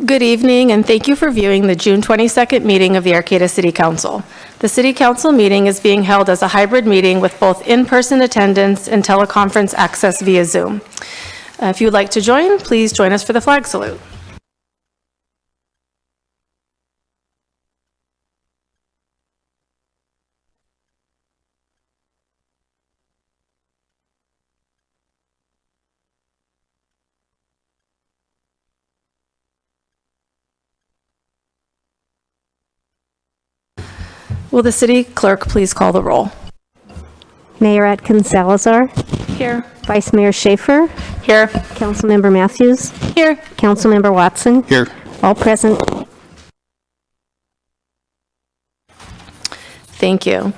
Good evening, and thank you for viewing the June 22nd meeting of the Arcata City Council. The City Council meeting is being held as a hybrid meeting with both in-person attendance and teleconference access via Zoom. If you would like to join, please join us for the flag salute. Will the city clerk please call the roll? Mayor Atkins-Salazar. Here. Vice Mayor Schaefer. Here. Councilmember Matthews. Here. Councilmember Watson. Here. All present. Thank you.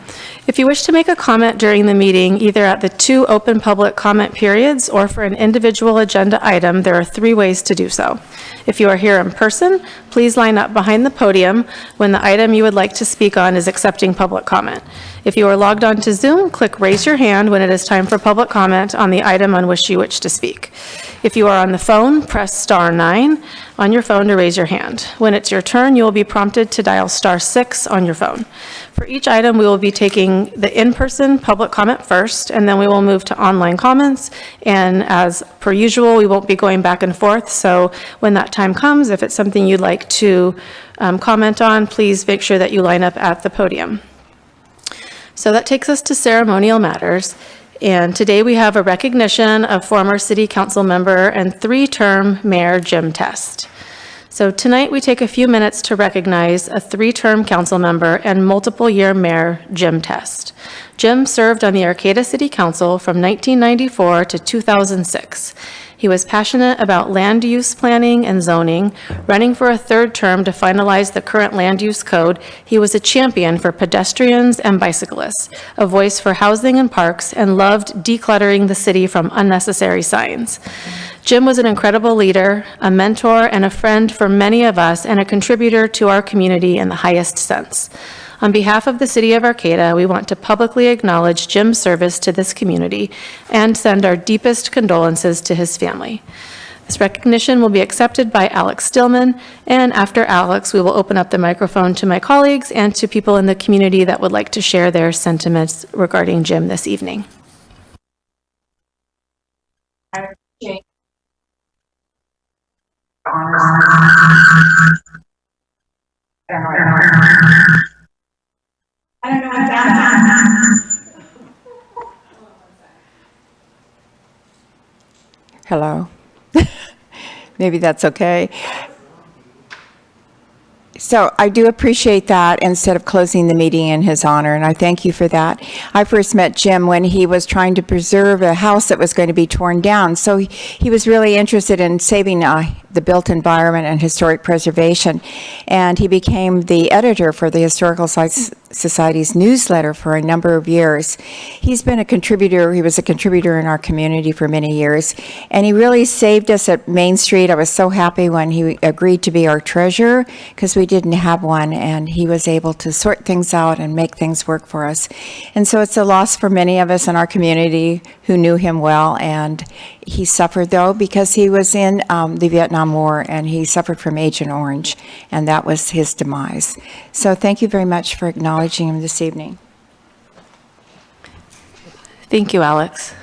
If you wish to make a comment during the meeting, either at the 2 open public comment periods or for an individual agenda item, there are 3 ways to do so. If you are here in person, please line up behind the podium when the item you would like to speak on is accepting public comment. If you are logged on to Zoom, click raise your hand when it is time for public comment on the item on which you wish to speak. If you are on the phone, press *9 on your phone to raise your hand. When it's your turn, you will be prompted to dial *6 on your phone. For each item, we will be taking the in-person public comment first, and then we will move to online comments. And as per usual, we won't be going back and forth. So when that time comes, if it's something you'd like to comment on, please make sure that you line up at the podium. So that takes us to ceremonial matters. And today we have a recognition of former City Council member and 3-term Mayor Jim Test. So tonight we take a few minutes to recognize a 3-term council member and multiple-year Mayor Jim Test. Jim served on the Arcata City Council from 1994 to 2006. He was passionate about land use planning and zoning. Running for a 3rd term to finalize the current land use code, he was a champion for pedestrians and bicyclists, a voice for housing and parks, and loved decluttering the city from unnecessary signs. Jim was an incredible leader, a mentor, and a friend for many of us, and a contributor to our community in the highest sense. On behalf of the City of Arcata, we want to publicly acknowledge Jim's service to this community and send our deepest condolences to his family. This recognition will be accepted by Alex Stillman, and after Alex, we will open up the microphone to my colleagues and to people in the community that would like to share their sentiments regarding Jim this evening. I don't know what that. Hello. Maybe that's okay. So I do appreciate that instead of closing the meeting in his honor, and I thank you for that. I first met Jim when he was trying to preserve a house that was going to be torn down. So he was really interested in saving the built environment and historic preservation. And he became the editor for the Historical Society's newsletter for a number of years. He's been a contributor. He was a contributor in our community for many years. And he really saved us at Main Street. I was so happy when he agreed to be our treasurer because we didn't have one, and he was able to sort things out and make things work for us. And so it's a loss for many of us in our community who knew him well, and he suffered, though, because he was in the Vietnam War, and he suffered from Agent Orange, and that was his demise. So thank you very much for acknowledging him this evening. Thank you, Alex.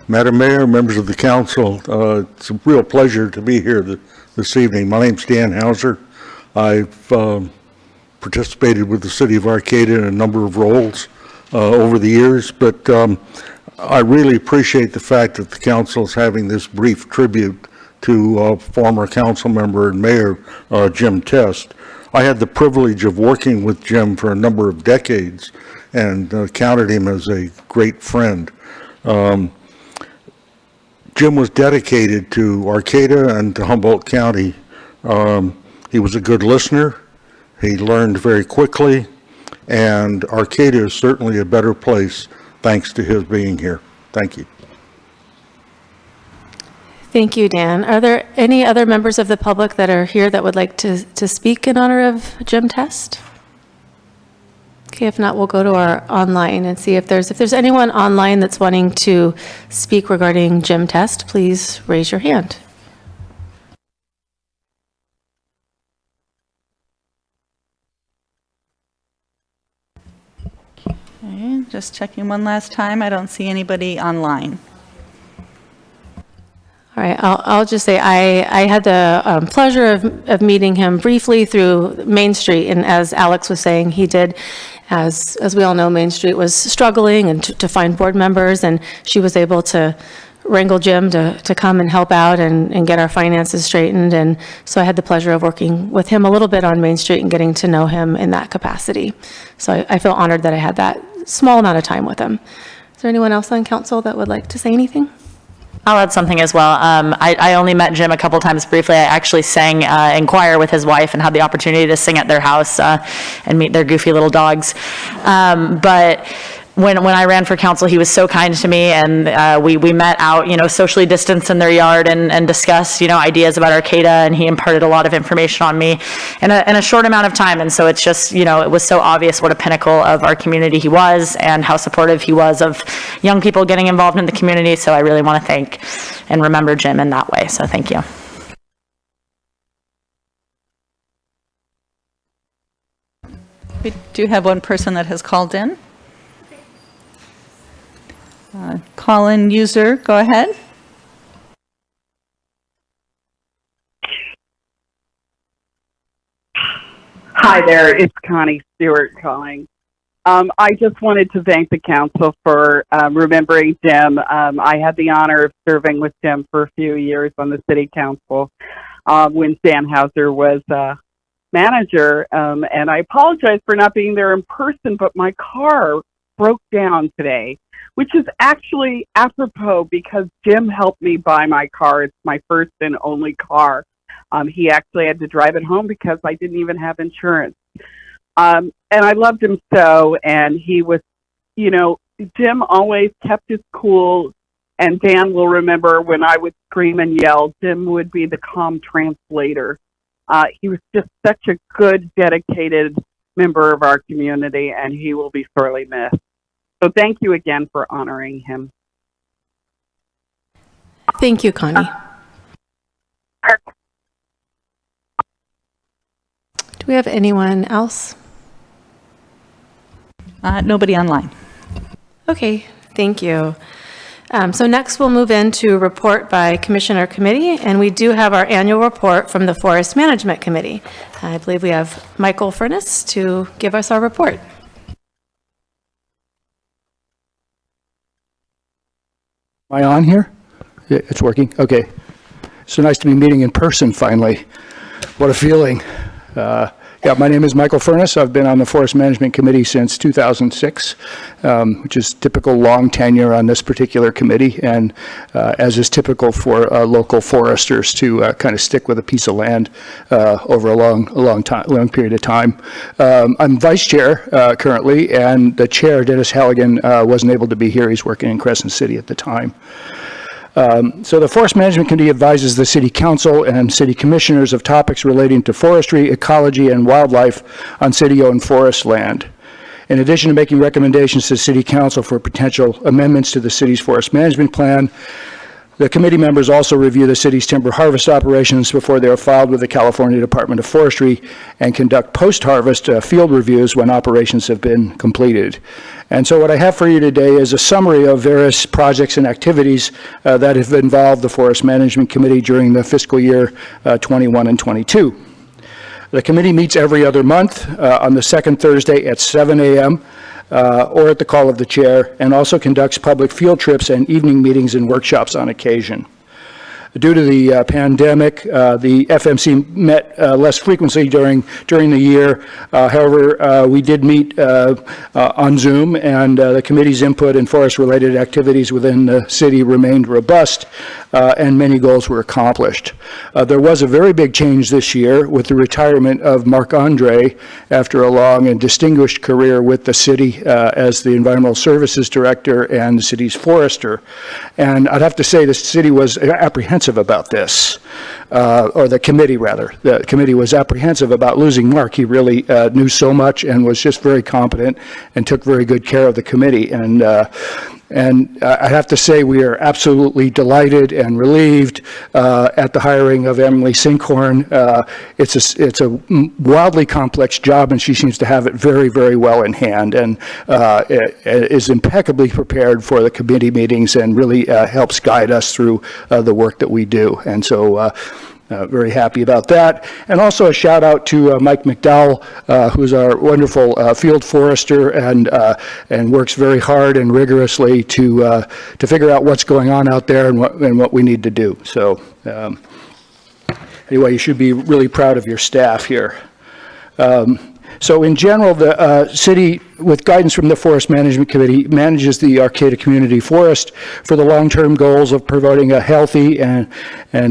Madam Mayor, members of the council, it's a real pleasure to be here this evening. My name's Dan Hauser. I've participated with the City of Arcata in a number of roles over the years, but I really appreciate the fact that the council is having this brief tribute to former council member and Mayor Jim Test. I had the privilege of working with Jim for a number of decades and counted him as a great friend. Jim was dedicated to Arcata and to Humboldt County. He was a good listener. He learned very quickly, and Arcata is certainly a better place thanks to his being here. Thank you. Thank you, Dan. Are there any other members of the public that are here that would like to speak in honor of Jim Test? Okay, if not, we'll go to our online and see if there's anyone online that's wanting to speak regarding Jim Test, please raise your hand. Just checking one last time. I don't see anybody online. All right, I'll just say I had the pleasure of meeting him briefly through Main Street, and as Alex was saying, he did, as we all know, Main Street was struggling and to find board members, and she was able to wrangle Jim to come and help out and get our finances straightened, and so I had the pleasure of working with him a little bit on Main Street and getting to know him in that capacity. So I feel honored that I had that small amount of time with him. Is there anyone else on council that would like to say anything? I'll add something as well. I only met Jim a couple times briefly. I actually sang in choir with his wife and had the opportunity to sing at their house and meet their goofy little dogs. But when I ran for council, he was so kind to me, and we met out, socially distanced in their yard and discussed, ideas about Arcata, and he imparted a lot of information on me in a short amount of time. And so it's just, it was so obvious what a pinnacle of our community he was and how supportive he was of young people getting involved in the community. So I really want to thank and remember Jim in that way. So thank you. We do have one person that has called in. Call-in user, go ahead. Hi there, it's Connie Stewart calling. I just wanted to thank the council for remembering Jim. I had the honor of serving with Jim for a few years on the city council when Stan Hauser was manager, and I apologize for not being there in person, but my car broke down today, which is actually apropos because Jim helped me buy my car. It's my first and only car. He actually had to drive it home because I didn't even have insurance. And I loved him so, and he was, Jim always kept his cool, and Dan will remember when I would scream and yell, Jim would be the calm translator. He was just such a good, dedicated member of our community, and he will be sorely missed. So thank you again for honoring him. Thank you, Connie. Do we have anyone else? Nobody online. Okay, thank you. So next we'll move into report by commissioner committee, and we do have our annual report from the Forest Management Committee. I believe we have Michael Furness to give us our report. Am I on here? Yeah, it's working? Okay. So nice to be meeting in person finally. What a feeling. My name is Michael Furness. I've been on the Forest Management Committee since 2006, which is typical long tenure on this particular committee, and as is typical for local foresters to kind of stick with a piece of land over a long period of time. I'm vice chair currently, and the chair, Dennis Halligan, wasn't able to be here. He's working in Crescent City at the time. So the Forest Management Committee advises the City Council and City Commissioners of topics relating to forestry, ecology, and wildlife on city-owned forest land. In addition to making recommendations to City Council for potential amendments to the city's forest management plan, the committee members also review the city's timber harvest operations before they are filed with the California Department of Forestry and conduct post-harvest field reviews when operations have been completed. And so what I have for you today is a summary of various projects and activities that have involved the Forest Management Committee during the fiscal year 21 and 22. The committee meets every other month on the second Thursday at 7 a.m. Or at the call of the chair, and also conducts public field trips and evening meetings and workshops on occasion. Due to the pandemic, the FMC met less frequently during the year. However, we did meet on Zoom, and the committee's input in forest-related activities within the city remained robust, and many goals were accomplished. There was a very big change this year with the retirement of Mark Andre after a long and distinguished career with the city as the Environmental Services Director and the city's forester. And I'd have to say the city was apprehensive about this, or the committee rather. The committee was apprehensive about losing Mark. He really knew so much and was just very competent and took very good care of the committee. And And I have to say, we are absolutely delighted and relieved at the hiring of Emily Sinkhorn. It's a wildly complex job, and she seems to have it very, very well in hand, and is impeccably prepared for the committee meetings and really helps guide us through the work that we do. And so very happy about that. And also a shout out to Mike McDowell, who's our wonderful field forester and works very hard and rigorously to figure out what's going on out there and what we need to do. So anyway, you should be really proud of your staff here. So in general, the city, with guidance from the Forest Management Committee, manages the Arcata Community Forest for the long-term goals of promoting a healthy and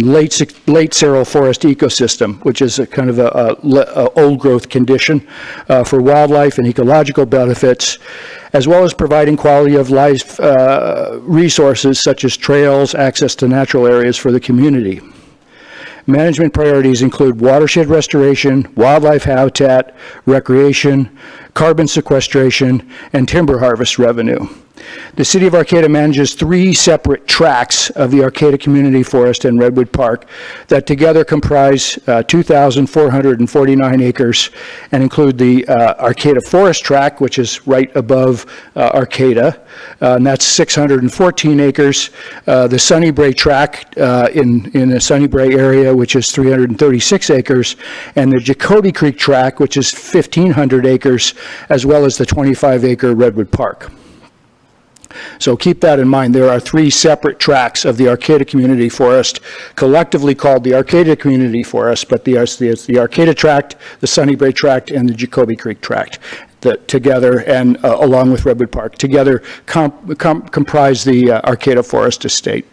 late seral forest ecosystem, which is a kind of a old-growth condition for wildlife and ecological benefits, as well as providing quality of life resources such as trails, access to natural areas for the community. Management priorities include watershed restoration, wildlife habitat, recreation, carbon sequestration, and timber harvest revenue. The City of Arcata manages 3 separate tracts of the Arcata Community Forest and Redwood Park that together comprise 2,449 acres and include the Arcata Forest Tract, which is right above Arcata, and that's 614 acres. The Sunnybray Tract in the Sunnybray area, which is 336 acres, and the Jacoby Creek Tract, which is 1,500 acres, as well as the 25-acre Redwood Park. So keep that in mind. There are 3 separate tracts of the Arcata Community Forest, collectively called the Arcata Community Forest, but it's the Arcata Tract, the Sunnybray Tract, and the Jacoby Creek Tract that together, and along with Redwood Park, together comprise the Arcata Forest Estate.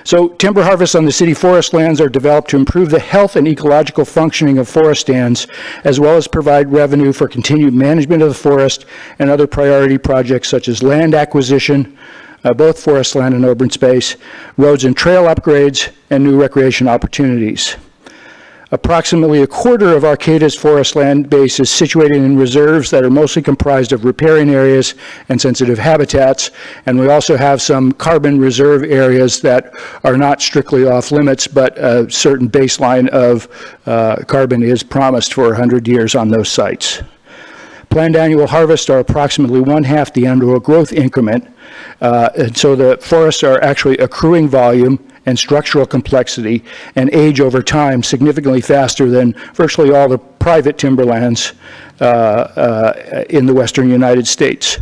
So timber harvests on the city forest lands are developed to improve the health and ecological functioning of forest stands, as well as provide revenue for continued management of the forest and other priority projects such as land acquisition, both forest land and open space, roads and trail upgrades, and new recreation opportunities. Approximately a quarter of Arcata's forest land base is situated in reserves that are mostly comprised of riparian areas and sensitive habitats, and we also have some carbon reserve areas that are not strictly off limits, but a certain baseline of carbon is promised for 100 years on those sites. Planned annual harvests are approximately 1/2 the annual growth increment, and so the forests are actually accruing volume and structural complexity and age over time significantly faster than virtually all the private timberlands in the western United States.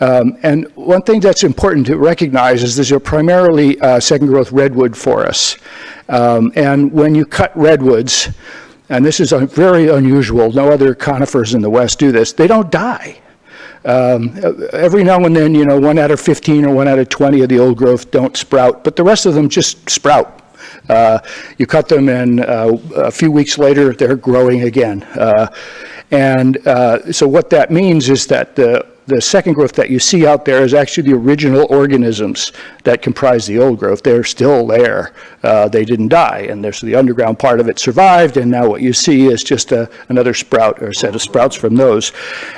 And one thing that's important to recognize is these are primarily second growth redwood forests. And when you cut redwoods, and this is very unusual, no other conifers in the West do this, they don't die. Every now and then, 1 out of 15 or 1 out of 20 of the old growth don't sprout, but the rest of them just sprout. You cut them, and a few weeks later, they're growing again. So what that means is that the second growth that you see out there is actually the original organisms that comprise the old growth. They're still there. They didn't die, and so the underground part of it survived, and now what you see is just another sprout or a set of sprouts from those.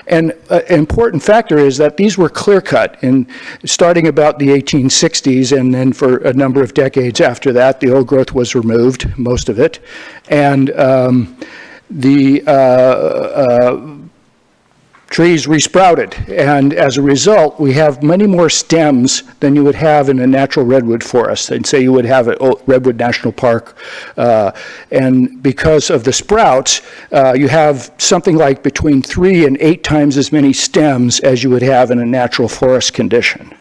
And an important factor is that these were clear-cut, and starting about the 1860s, and then for a number of decades after that, the old growth was removed, most of it, and trees resprouted, and as a result, we have many more stems than you would have in a natural redwood forest, and say you would have at Redwood National Park. And because of the sprouts, you have something like between 3 and 8 times as many stems as you would have in a natural forest condition.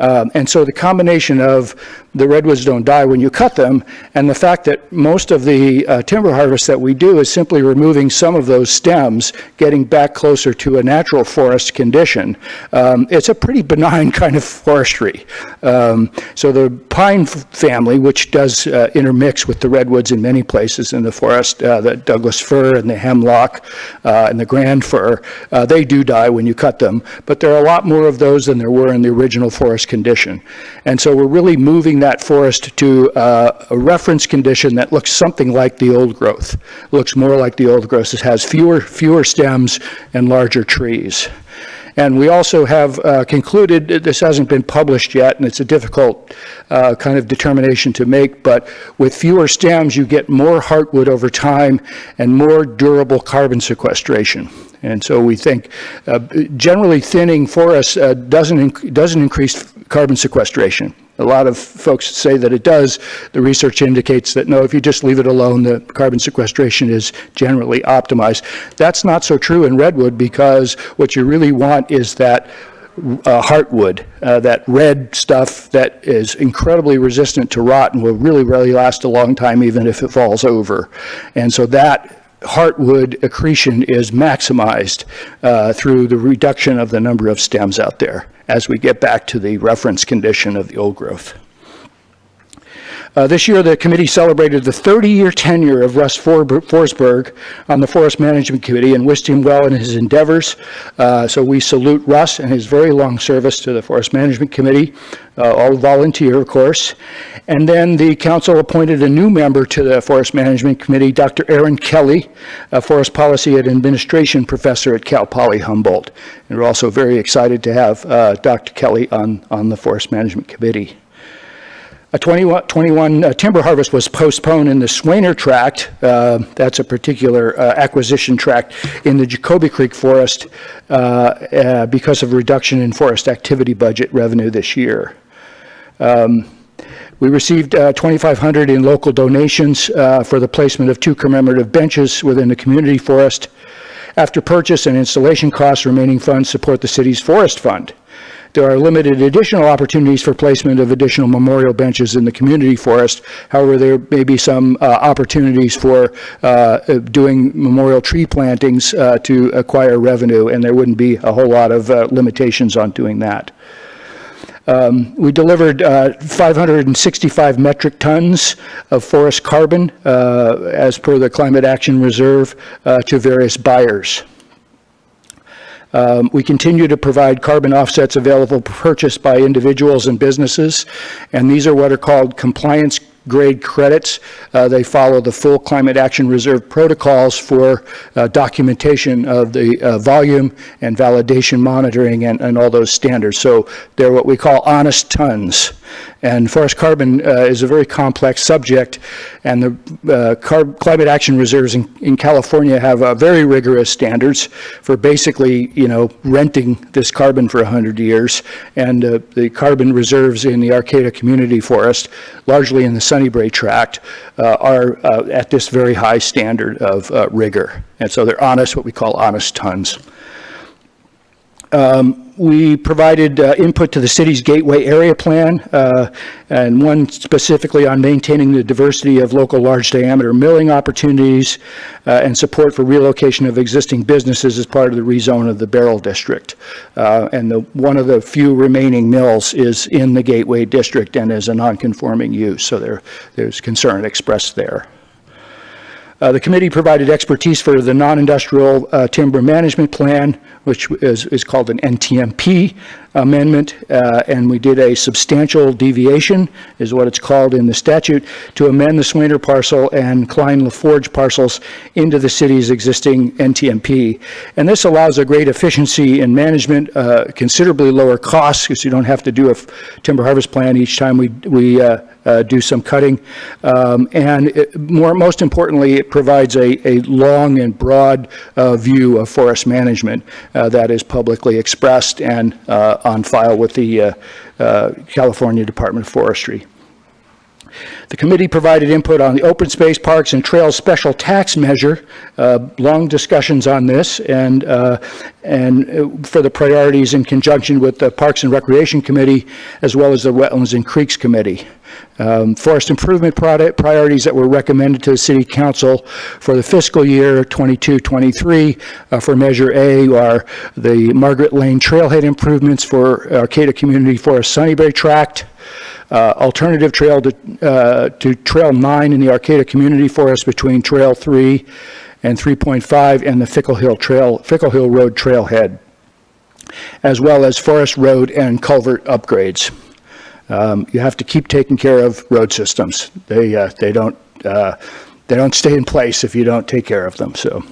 And so the combination of the redwoods don't die when you cut them, and the fact that most of the timber harvest that we do is simply removing some of those stems, getting back closer to a natural forest condition, it's a pretty benign kind of forestry. So the pine family, which does intermix with the redwoods in many places in the forest, the Douglas fir and the hemlock and the grand fir, they do die when you cut them, but there are a lot more of those than there were in the original forest condition. And so we're really moving that forest to a reference condition that looks something like the old growth, looks more like the old growth. It has fewer stems and larger trees. And we also have concluded, this hasn't been published yet, and it's a difficult kind of determination to make, but with fewer stems, you get more heartwood over time and more durable carbon sequestration. And so we think generally thinning forests doesn't increase carbon sequestration. A lot of folks say that it does. The research indicates that no, if you just leave it alone, the carbon sequestration is generally optimized. That's not so true in redwood, because what you really want is that heartwood, that red stuff that is incredibly resistant to rot and will really, really last a long time even if it falls over. And so that heartwood accretion is maximized through the reduction of the number of stems out there as we get back to the reference condition of the old growth. This year, the committee celebrated the 30-year tenure of Russ Forsberg on the Forest Management Committee and wished him well in his endeavors. So we salute Russ and his very long service to the Forest Management Committee, all volunteer, of course. And then the council appointed a new member to the Forest Management Committee, Dr. Aaron Kelly, a Forest Policy and Administration Professor at Cal Poly Humboldt. And we're also very excited to have Dr. Kelly on the Forest Management Committee. A 21 timber harvest was postponed in the Swainer Tract. That's a particular acquisition tract in the Jacoby Creek Forest because of reduction in forest activity budget revenue this year. We received $2,500 in local donations for the placement of 2 commemorative benches within the community forest. After purchase and installation costs, remaining funds support the city's forest fund. There are limited additional opportunities for placement of additional memorial benches in the community forest. However, there may be some opportunities for doing memorial tree plantings to acquire revenue, and there wouldn't be a whole lot of limitations on doing that. We delivered 565 metric tons of forest carbon as per the Climate Action Reserve to various buyers. We continue to provide carbon offsets available for purchase by individuals and businesses, and these are what are called compliance grade credits. They follow the full Climate Action Reserve protocols for documentation of the volume and validation monitoring and all those standards. So they're what we call honest tons. And forest carbon is a very complex subject, and the climate action reserves in California have very rigorous standards for basically, renting this carbon for 100 years. And the carbon reserves in the Arcata Community Forest, largely in the Sunnybrae Tract, are at this very high standard of rigor. And so they're honest, what we call honest tons. We provided input to the city's Gateway Area Plan, and one specifically on maintaining the diversity of local large diameter milling opportunities and support for relocation of existing businesses as part of the rezone of the Beryl District. And one of the few remaining mills is in the Gateway District and is a non-conforming use, so there's concern expressed there. The committee provided expertise for the non-industrial timber management plan, which is called an NTMP amendment, and we did a substantial deviation, is what it's called in the statute, to amend the Swainer parcel and Klein-LaForge parcels into the city's existing NTMP. And this allows a great efficiency in management, considerably lower costs, because you don't have to do a timber harvest plan each time we do some cutting, and most importantly, it provides a long and broad view of forest management that is publicly expressed and on file with the California Department of Forestry. The committee provided input on the open space, parks, and trails special tax measure. Long discussions on this, and for the priorities in conjunction with the Parks and Recreation Committee, as well as the Wetlands and Creeks Committee. Forest improvement priorities that were recommended to the City Council for the fiscal year 22-23 for Measure A are the Margaret Lane Trailhead improvements for Arcata Community Forest Sunnybrae Tract, alternative trail to Trail 9 in the Arcata Community Forest between Trail 3 and 3.5 and the Fickle Hill Road Trailhead, as well as Forest Road and culvert upgrades. You have to keep taking care of road systems. They don't stay in place if you don't take care of them. So,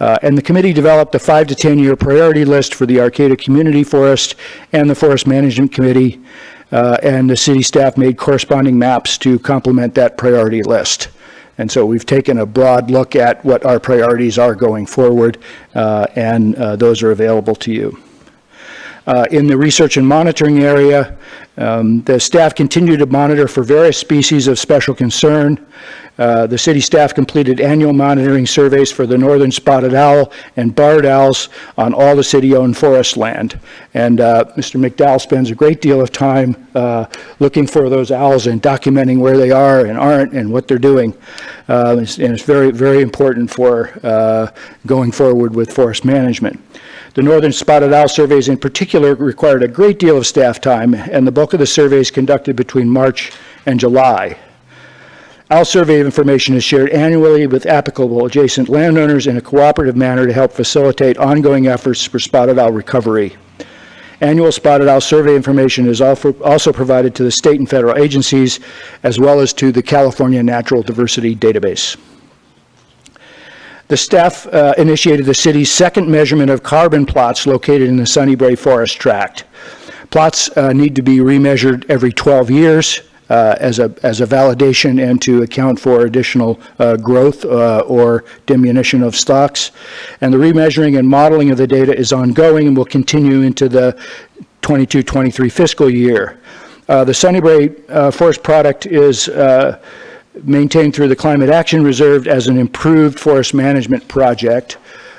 And the committee developed a 5 to 10 year priority list for the Arcata Community Forest and the Forest Management Committee, and the city staff made corresponding maps to complement that priority list. And so we've taken a broad look at what our priorities are going forward, and those are available to you. In the research and monitoring area, the staff continue to monitor for various species of special concern. The city staff completed annual monitoring surveys for the northern spotted owl and barred owls on all the city-owned forest land. And Mr. McDowell spends a great deal of time looking for those owls and documenting where they are and aren't and what they're doing. And it's very, very important for going forward with forest management. The northern spotted owl surveys in particular required a great deal of staff time, and the bulk of the surveys conducted between March and July. Owl survey information is shared annually with applicable adjacent landowners in a cooperative manner to help facilitate ongoing efforts for spotted owl recovery. Annual spotted owl survey information is also provided to the state and federal agencies, as well as to the California Natural Diversity Database. The staff initiated the city's second measurement of carbon plots located in the Sunnybrae Forest Tract. Plots need to be remeasured every 12 years as a validation and to account for additional growth or diminution of stocks. And the remeasuring and modeling of the data is ongoing and will continue into the 22-23 fiscal year. The Sunnybrae Forest product is maintained through the Climate Action Reserve as an improved forest management project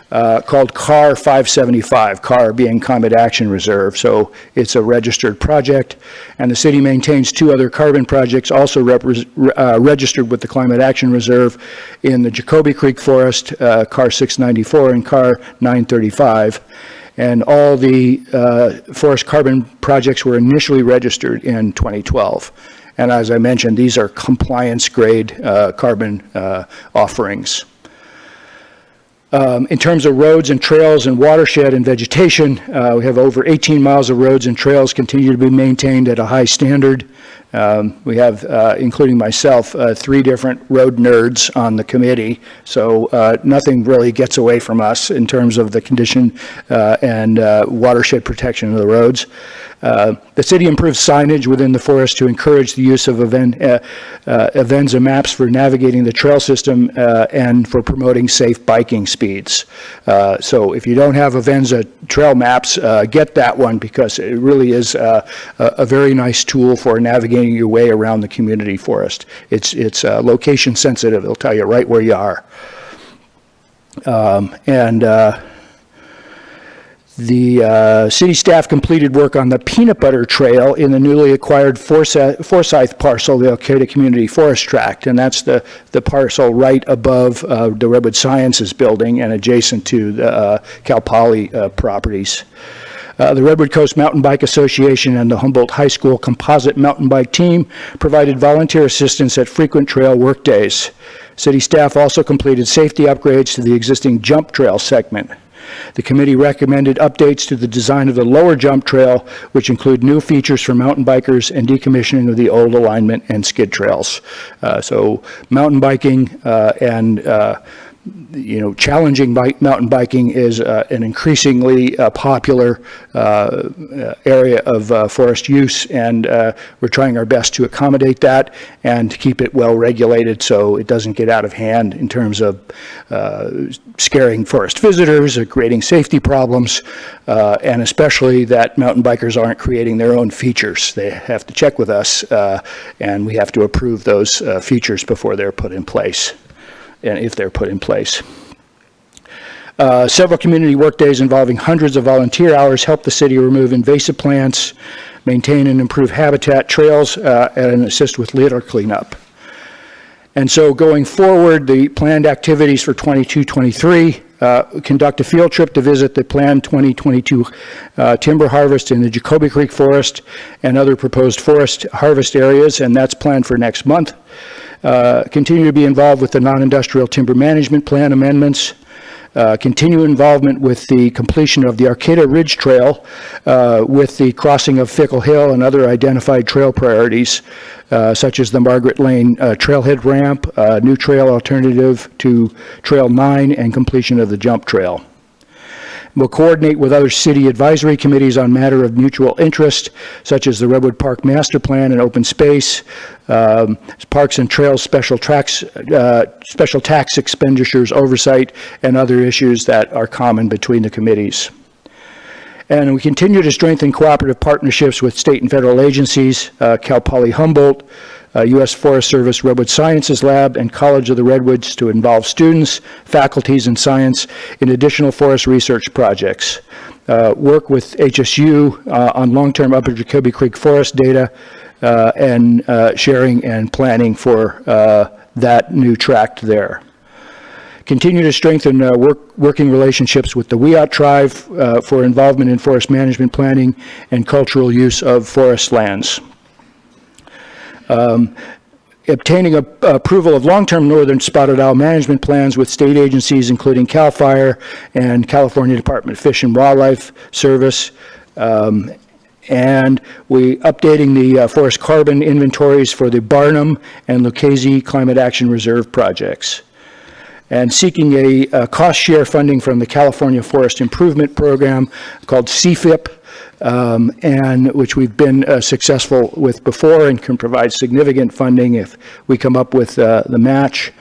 called CAR 575, CAR being Climate Action Reserve. So it's a registered project, and the city maintains 2 other carbon projects also registered with the Climate Action Reserve in the Jacoby Creek Forest, CAR 694 and CAR 935. And all the forest carbon projects were initially registered in 2012. And as I mentioned, these are compliance grade carbon offerings. In terms of roads and trails and watershed and vegetation, we have over 18 miles of roads and trails continue to be maintained at a high standard. We have, including myself, 3 different road nerds on the committee, so nothing really gets away from us in terms of the condition and watershed protection of the roads. The city improves signage within the forest to encourage the use of Avenza maps for navigating the trail system and for promoting safe biking speeds. So if you don't have Avenza trail maps, get that one, because it really is a very nice tool for navigating your way around the community forest. It's location sensitive. It'll tell you right where you are. The city staff completed work on the Peanut Butter Trail in the newly acquired Forsyth parcel, the Arcata Community Forest Tract, and that's the parcel right above the Redwood Sciences building and adjacent to the Cal Poly properties. The Redwood Coast Mountain Bike Association and the Humboldt High School Composite Mountain Bike Team provided volunteer assistance at frequent trail work days. City staff also completed safety upgrades to the existing jump trail segment. The committee recommended updates to the design of the lower jump trail, which include new features for mountain bikers and decommissioning of the old alignment and skid trails. So mountain biking and challenging mountain biking is an increasingly popular area of forest use, and we're trying our best to accommodate that and to keep it well regulated so it doesn't get out of hand in terms of scaring forest visitors or creating safety problems, and especially that mountain bikers aren't creating their own features. They have to check with us, and we have to approve those features before they're put in place, and if they're put in place. Several community work days involving hundreds of volunteer hours help the city remove invasive plants, maintain and improve habitat trails, and assist with litter cleanup. And so going forward, the planned activities for 22-23, conduct a field trip to visit the planned 2022 timber harvest in the Jacoby Creek Forest and other proposed forest harvest areas, and that's planned for next month. Continue to be involved with the non-industrial timber management plan amendments. Continue involvement with the completion of the Arcata Ridge Trail, with the crossing of Fickle Hill and other identified trail priorities, such as the Margaret Lane Trailhead Ramp, new trail alternative to Trail 9, and completion of the Jump Trail. We'll coordinate with other city advisory committees on matter of mutual interest, such as the Redwood Park Master Plan and Open Space, Parks and Trails special tax expenditures oversight, and other issues that are common between the committees. And we continue to strengthen cooperative partnerships with state and federal agencies, Cal Poly Humboldt, U.S. Forest Service Redwood Sciences Lab, and College of the Redwoods to involve students, faculties, and science in additional forest research projects. Work with HSU on long-term Upper Jacoby Creek forest data and sharing and planning for that new tract there. Continue to strengthen working relationships with the Wiyot tribe for involvement in forest management planning and cultural use of forest lands. Obtaining approval of long-term northern spotted owl management plans with state agencies, including CAL FIRE and California Department of Fish and Wildlife Service. And we updating the forest carbon inventories for the Barnum and Lucchese Climate Action Reserve projects. And seeking a cost share funding from the California Forest Improvement Program called CFIP, and which we've been successful with before and can provide significant funding if we come up with the match.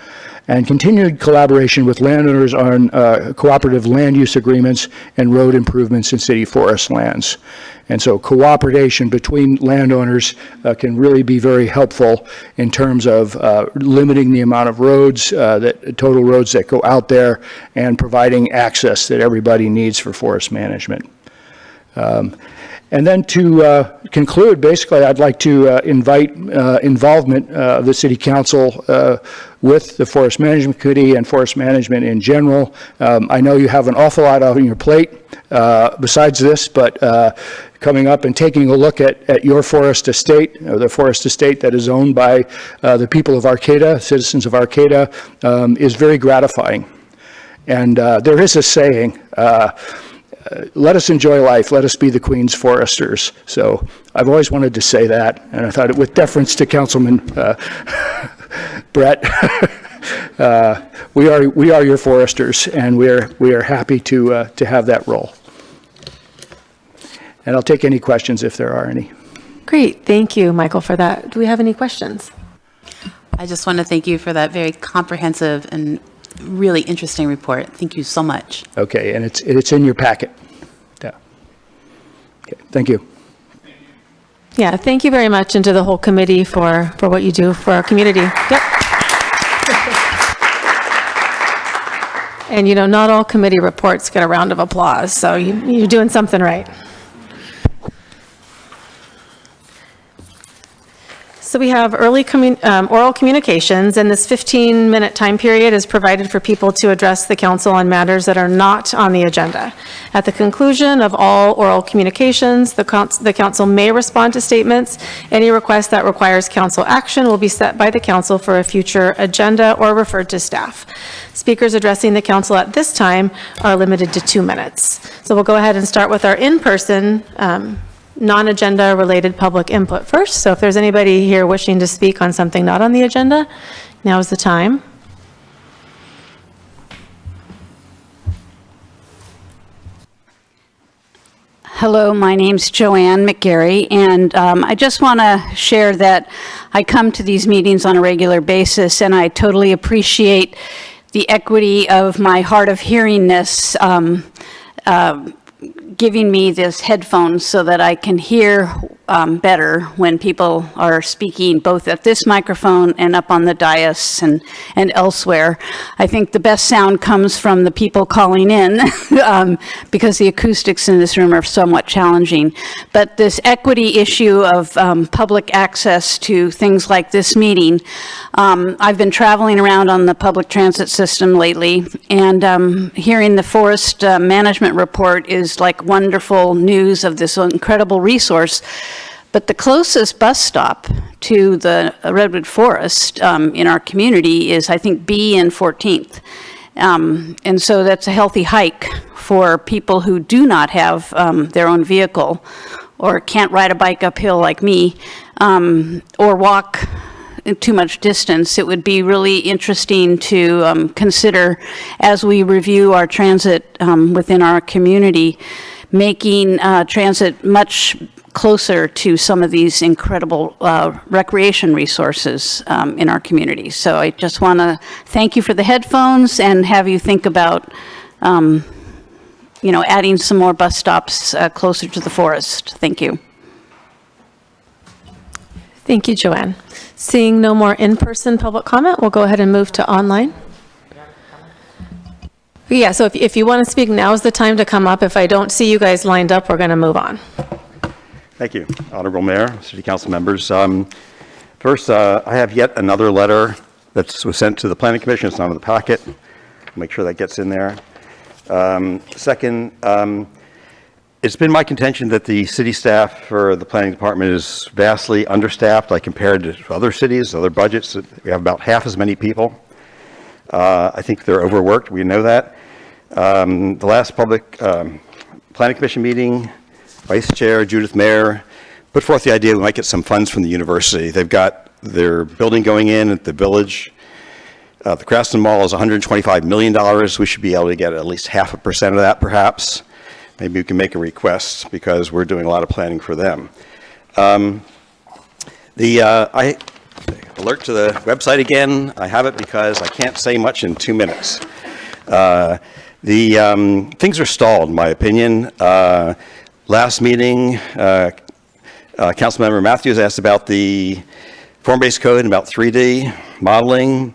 And continued collaboration with landowners on cooperative land use agreements and road improvements in city forest lands. And so cooperation between landowners can really be very helpful in terms of limiting the amount of roads, total roads that go out there, and providing access that everybody needs for forest management. And then to conclude, basically, I'd like to invite involvement of the City Council with the Forest Management Committee and forest management in general. I know you have an awful lot on your plate besides this, but coming up and taking a look at your forest estate, or the forest estate that is owned by the people of Arcata, citizens of Arcata, is very gratifying. And there is a saying, let us enjoy life, let us be the Queen's foresters. So I've always wanted to say that, and I thought, with deference to Councilman Brett, we are your foresters, and we are happy to have that role. And I'll take any questions if there are any. Great, thank you, Michael, for that. Do we have any questions? I just want to thank you for that very comprehensive and really interesting report. Thank you so much. Okay, and it's in your packet. Yeah. Okay, thank you. Yeah, thank you very much, and to the whole committee for what you do for our community. Yep. And you know, not all committee reports get a round of applause, so you're doing something right. So we have oral communications, and this 15-minute time period is provided for people to address the council on matters that are not on the agenda. At the conclusion of all oral communications, the council may respond to statements. Any request that requires council action will be set by the council for a future agenda or referred to staff. Speakers addressing the council at this time are limited to 2 minutes. So we'll go ahead and start with our in-person non-agenda related public input first. So if there's anybody here wishing to speak on something not on the agenda, now is the time. Hello, my name's Joanne McGarry, and I just want to share that I come to these meetings on a regular basis, and I totally appreciate the equity of my hard of hearingness giving me this headphones so that I can hear better when people are speaking, both at this microphone and up on the dais and elsewhere. I think the best sound comes from the people calling in because the acoustics in this room are somewhat challenging. But this equity issue of public access to things like this meeting, I've been traveling around on the public transit system lately, and hearing the forest management report is like wonderful news of this incredible resource. But the closest bus stop to the Redwood Forest in our community is, I think, B and 14th. And so that's a healthy hike for people who do not have their own vehicle or can't ride a bike uphill like me, or walk too much distance. It would be really interesting to consider, as we review our transit within our community, making transit much closer to some of these incredible recreation resources in our community. So I just want to thank you for the headphones and have you think about adding some more bus stops closer to the forest. Thank you. Thank you, Joanne. Seeing no more in-person public comment, we'll go ahead and move to online. Yeah, so if you want to speak, now's the time to come up. If I don't see you guys lined up, we're going to move on. Thank you, Honorable Mayor, City Council members. First, I have yet another letter that was sent to the Planning Commission. It's not in the packet. I'll make sure that gets in there. Second, it's been my contention that the city staff for the planning department is vastly understaffed, like compared to other cities, other budgets. We have about half as many people. I think they're overworked. We know that. The last public planning commission meeting, Vice Chair Judith Mayer put forth the idea we might get some funds from the university. They've got their building going in at the village. The Craftston Mall is $125 million. We should be able to get at least 0.5% of that, perhaps. Maybe we can make a request because we're doing a lot of planning for them. I alert to the website again. I have it because I can't say much in 2 minutes. Things are stalled, in my opinion. Last meeting, Councilmember Matthews asked about the form-based code and about 3D modeling.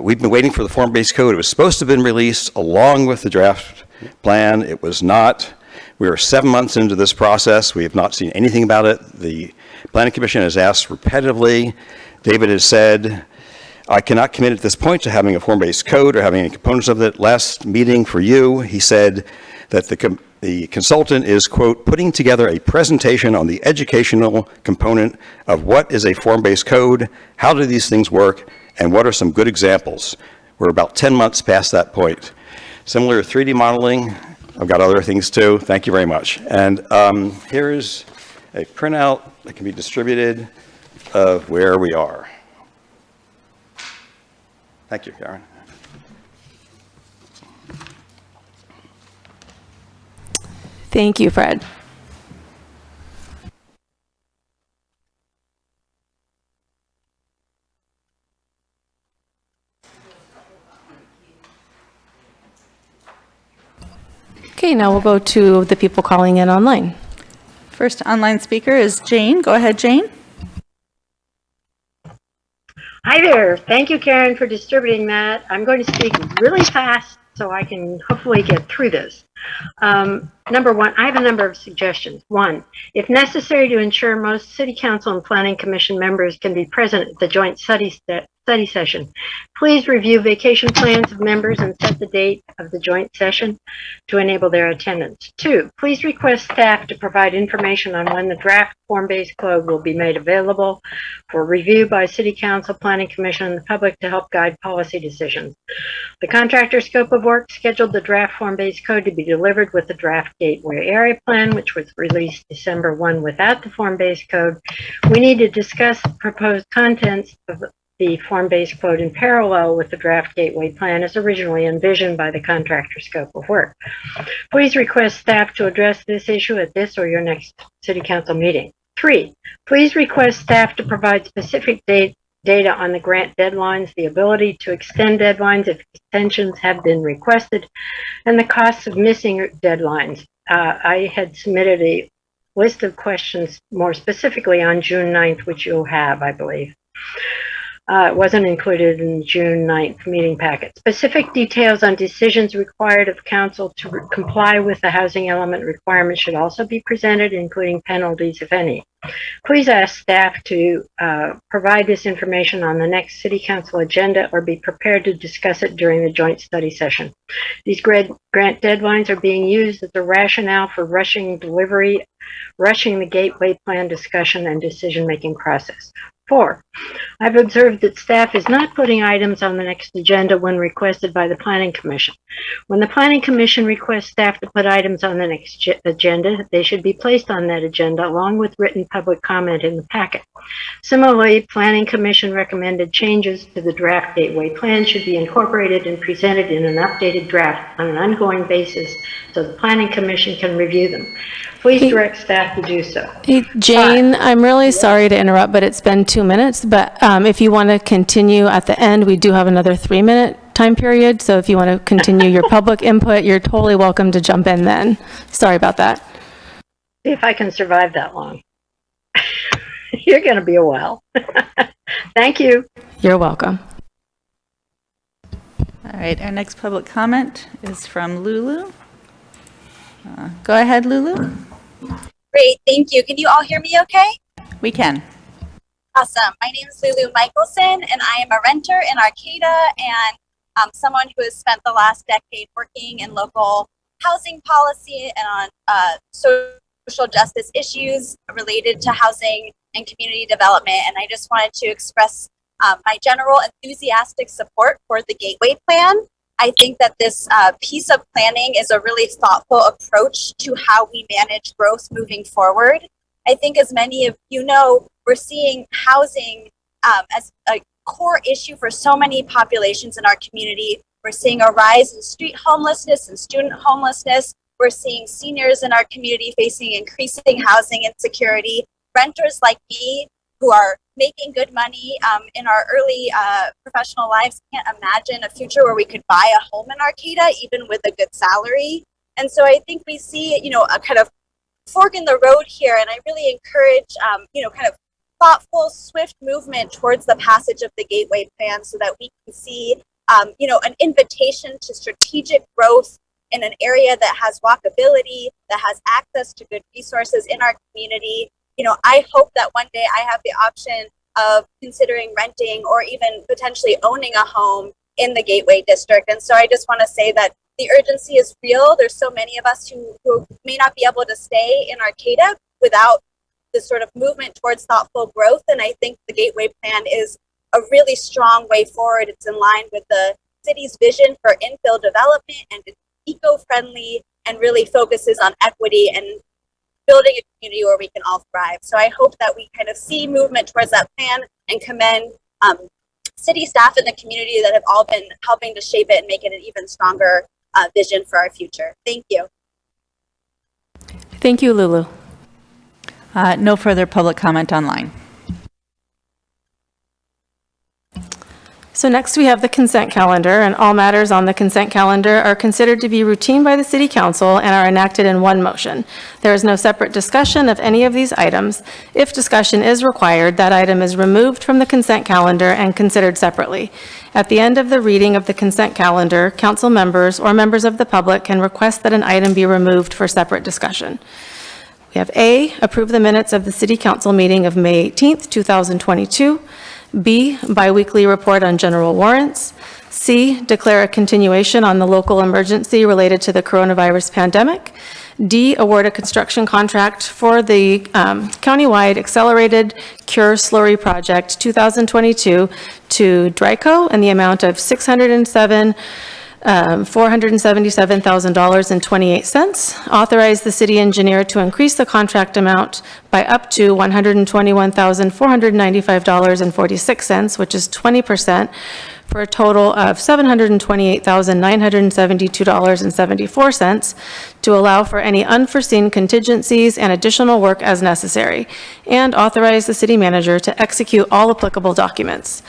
We've been waiting for the form-based code. It was supposed to have been released along with the draft plan. It was not. We are 7 months into this process. We have not seen anything about it. The Planning Commission has asked repetitively. David has said, I cannot commit at this point to having a form-based code or having any components of it. Last meeting for you, he said that the consultant is, quote, putting together a presentation on the educational component of what is a form-based code, how do these things work, and what are some good examples. We're about 10 months past that point. Similar to 3D modeling, I've got other things too. Thank you very much. And here's a printout that can be distributed of where we are. Thank you, Karen. Thank you, Fred. Okay, now we'll go to the people calling in online. First online speaker is Jane. Go ahead, Jane. Hi there. Thank you, Karen, for distributing that. I'm going to speak really fast so I can hopefully get through this. Number one, I have a number of suggestions. One, if necessary to ensure most City Council and Planning Commission members can be present at the joint study session, please review vacation plans of members and set the date of the joint session to enable their attendance. Two, please request staff to provide information on when the draft form-based code will be made available for review by City Council, Planning Commission, and the public to help guide policy decisions. The contractor scope of work scheduled the draft form-based code to be delivered with the draft gateway area plan, which was released December 1 without the form-based code. We need to discuss the proposed contents of the form-based code in parallel with the draft gateway plan as originally envisioned by the contractor scope of work. Please request staff to address this issue at this or your next City Council meeting. 3, please request staff to provide specific data on the grant deadlines, the ability to extend deadlines if extensions have been requested, and the costs of missing deadlines. I had submitted a list of questions more specifically on June 9th, which you'll have, I believe. It wasn't included in the June 9th meeting packet. Specific details on decisions required of council to comply with the housing element requirement should also be presented, including penalties, if any. Please ask staff to provide this information on the next City Council agenda or be prepared to discuss it during the joint study session. These grant deadlines are being used as a rationale for rushing delivery, rushing the gateway plan discussion and decision-making process. 4, I've observed that staff is not putting items on the next agenda when requested by the Planning Commission. When the Planning Commission requests staff to put items on the next agenda, they should be placed on that agenda along with written public comment in the packet. Similarly, Planning Commission recommended changes to the draft gateway plan should be incorporated and presented in an updated draft on an ongoing basis so the Planning Commission can review them. Please direct staff to do so. Hey, Jane, I'm really sorry to interrupt, but it's been 2 minutes. But if you want to continue at the end, we do have another 3-minute time period. So if you want to continue your public input, you're totally welcome to jump in then. Sorry about that. See if I can survive that long. You're going to be a while. Thank you. You're welcome. All right, our next public comment is from Lulu. Go ahead, Lulu. Great, thank you. Can you all hear me okay? We can. Awesome. My name is Lulu Michelson, and I am a renter in Arcata and someone who has spent the last decade working in local housing policy and on social justice issues related to housing and community development. And I just wanted to express my general enthusiastic support for the Gateway Plan. I think that this piece of planning is a really thoughtful approach to how we manage growth moving forward. I think, as many of you know, we're seeing housing as a core issue for so many populations in our community. We're seeing a rise in street homelessness and student homelessness. We're seeing seniors in our community facing increasing housing insecurity. Renters like me who are making good money in our early professional lives can't imagine a future where we could buy a home in Arcata, even with a good salary. And so I think we see, a kind of fork in the road here. And I really encourage, kind of thoughtful, swift movement towards the passage of the Gateway Plan so that we can see, an invitation to strategic growth in an area that has walkability, that has access to good resources in our community. I hope that one day I have the option of considering renting or even potentially owning a home in the Gateway District. And so I just want to say that the urgency is real. There's so many of us who may not be able to stay in Arcata without this sort of movement towards thoughtful growth. And I think the Gateway Plan is a really strong way forward. It's in line with the city's vision for infill development, and it's eco-friendly and really focuses on equity and building a community where we can all thrive. So I hope that we kind of see movement towards that plan and commend city staff and the community that have all been helping to shape it and make it an even stronger vision for our future. Thank you. Thank you, Lulu. No further public comment online. So next we have the consent calendar, and all matters on the consent calendar are considered to be routine by the City Council and are enacted in one motion. There is no separate discussion of any of these items. If discussion is required, that item is removed from the consent calendar and considered separately. At the end of the reading of the consent calendar, council members or members of the public can request that an item be removed for separate discussion. We have A, approve the minutes of the City Council meeting of May 18th, 2022. B, biweekly report on general warrants. C, declare a continuation on the local emergency related to the coronavirus pandemic. D, award a construction contract for the countywide accelerated cure slurry project 2022 to Dryco in the amount of $477,028. Authorize the city engineer to increase the contract amount by up to $121,495.46, which is 20%, for a total of $728,972.74, to allow for any unforeseen contingencies and additional work as necessary, and authorize the city manager to execute all applicable documents.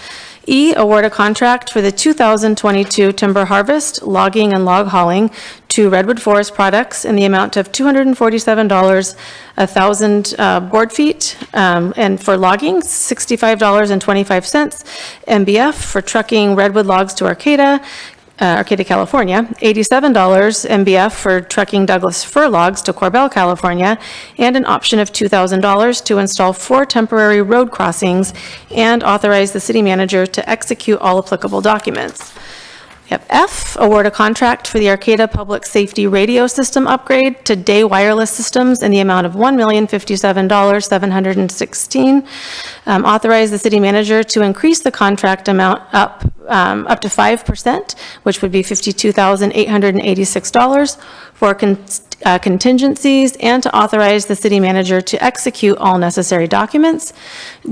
E, award a contract for the 2022 timber harvest, logging, and log hauling to Redwood Forest Products in the amount of $247 a thousand board feet, and for logging, $65.25 MBF, for trucking redwood logs to Arcata, California, $87 MBF for trucking Douglas fir logs to Corbell, California, and an option of $2,000 to install 4 temporary road crossings, and authorize the city manager to execute all applicable documents. Yep. F, award a contract for the Arcata Public Safety Radio System upgrade to Day Wireless Systems in the amount of $1,057,716. Authorize the city manager to increase the contract amount up to 5%, which would be $52,886 for contingencies, and to authorize the city manager to execute all necessary documents.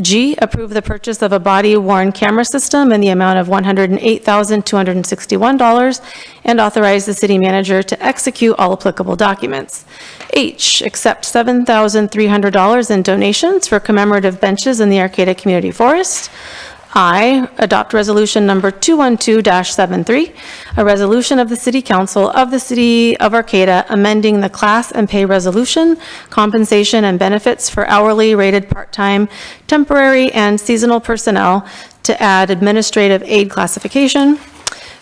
G, approve the purchase of a body-worn camera system in the amount of $108,261, and authorize the city manager to execute all applicable documents. H, accept $7,300 in donations for commemorative benches in the Arcata Community Forest. I, adopt resolution number 212-73, a resolution of the City Council of the City of Arcata amending the class and pay resolution, compensation and benefits for hourly rated part-time, temporary, and seasonal personnel to add administrative aid classification.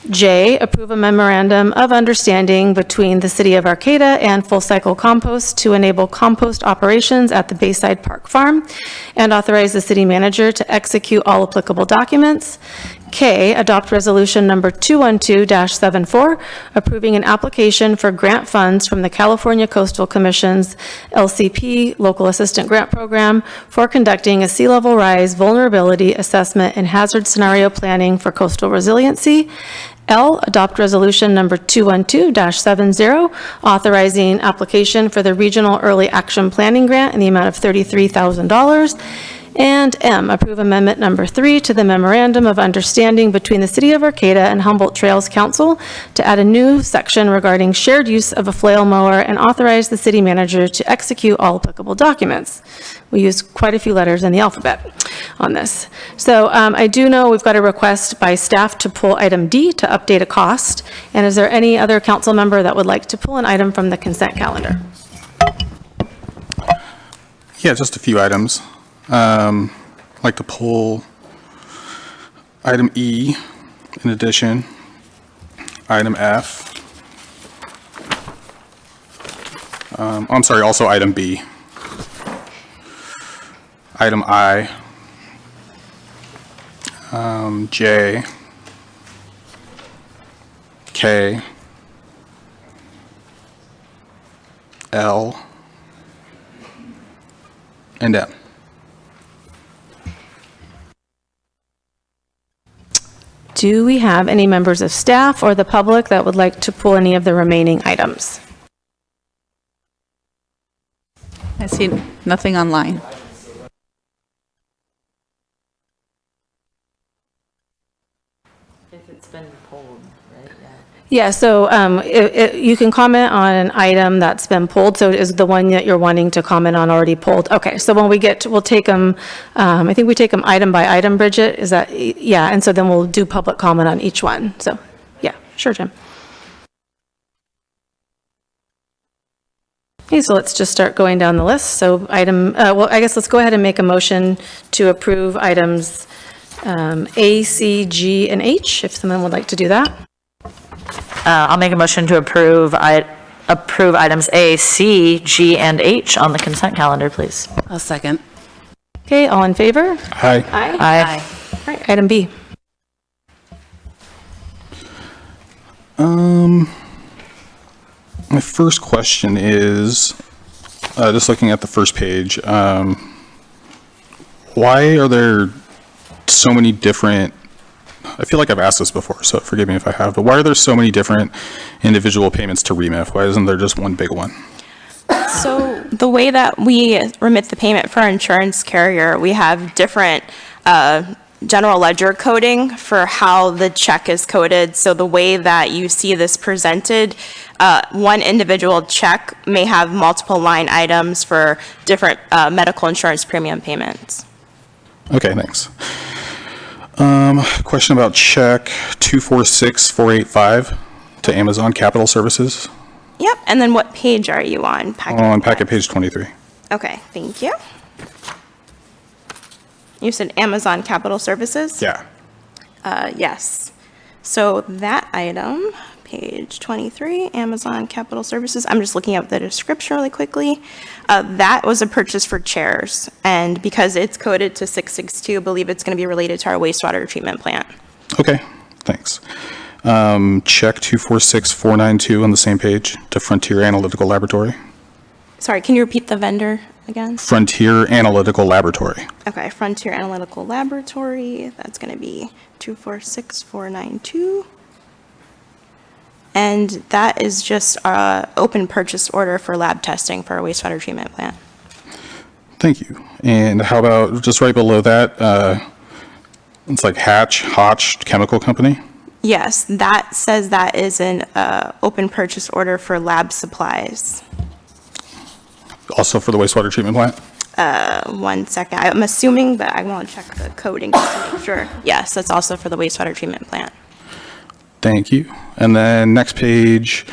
J, approve a memorandum of understanding between the City of Arcata and Full Cycle Compost to enable compost operations at the Bayside Park Farm, and authorize the city manager to execute all applicable documents. K, adopt resolution number 212-74, approving an application for grant funds from the California Coastal Commission's LCP Local Assistant Grant Program for conducting a sea level rise vulnerability assessment and hazard scenario planning for coastal resiliency. L, adopt resolution number 212-70, authorizing application for the Regional Early Action Planning Grant in the amount of $33,000. And M, approve amendment number 3 to the memorandum of understanding between the City of Arcata and Humboldt Trails Council to add a new section regarding shared use of a flail mower, and authorize the city manager to execute all applicable documents. We use quite a few letters in the alphabet on this. So I do know we've got a request by staff to pull item D to update a cost. And is there any other council member that would like to pull an item from the consent calendar? Yeah, just a few items. I'd like to pull item E in addition, item F. I'm sorry, also item B. Item I, J, K, L, and M. Do we have any members of staff or the public that would like to pull any of the remaining items? I see nothing online. If it's been pulled, right? Yeah, so you can comment on an item that's been pulled. So is the one that you're wanting to comment on already pulled? Okay, so when we get to, we'll take them, I think we take them item by item, Bridget, is that, yeah, and so then we'll do public comment on each one. So, yeah, sure, Jim. Okay, so let's just start going down the list. So item, well, I guess let's go ahead and make a motion to approve items A, C, G, and H, if someone would like to do that. I'll make a motion to approve items A, C, G, and H on the consent calendar, please. I'll second. Okay, all in favor? Aye. Aye. Aye. All right, item B. My first question is, just looking at the first page, why are there so many different, I feel like I've asked this before, so forgive me if I have, but why are there so many different individual payments to REMIF? Why isn't there just one big one? So the way that we remit the payment for our insurance carrier, we have different general ledger coding for how the check is coded. So the way that you see this presented, one individual check may have multiple line items for different medical insurance premium payments. Okay, thanks. Question about check 246485 to Amazon Capital Services. Yep, and then what page are you on? On packet page 23. Okay, thank you. You said Amazon Capital Services? Yeah. Yes. So that item, page 23, Amazon Capital Services, I'm just looking up the description really quickly. That was a purchase for chairs, and because it's coded to 662, I believe it's going to be related to our wastewater treatment plant. Okay, thanks. Check 246492 on the same page to Frontier Analytical Laboratory. Sorry, can you repeat the vendor again? Frontier Analytical Laboratory. Okay, Frontier Analytical Laboratory, that's going to be 246492. And that is just a open purchase order for lab testing for a wastewater treatment plant. Thank you. And how about just right below that, it's like Hotch Chemical Company? Yes, that says that is an open purchase order for lab supplies. Also for the wastewater treatment plant? 1 second, I'm assuming, but I want to check the coding just to make sure. Yes, that's also for the wastewater treatment plant. Thank you. And then next page,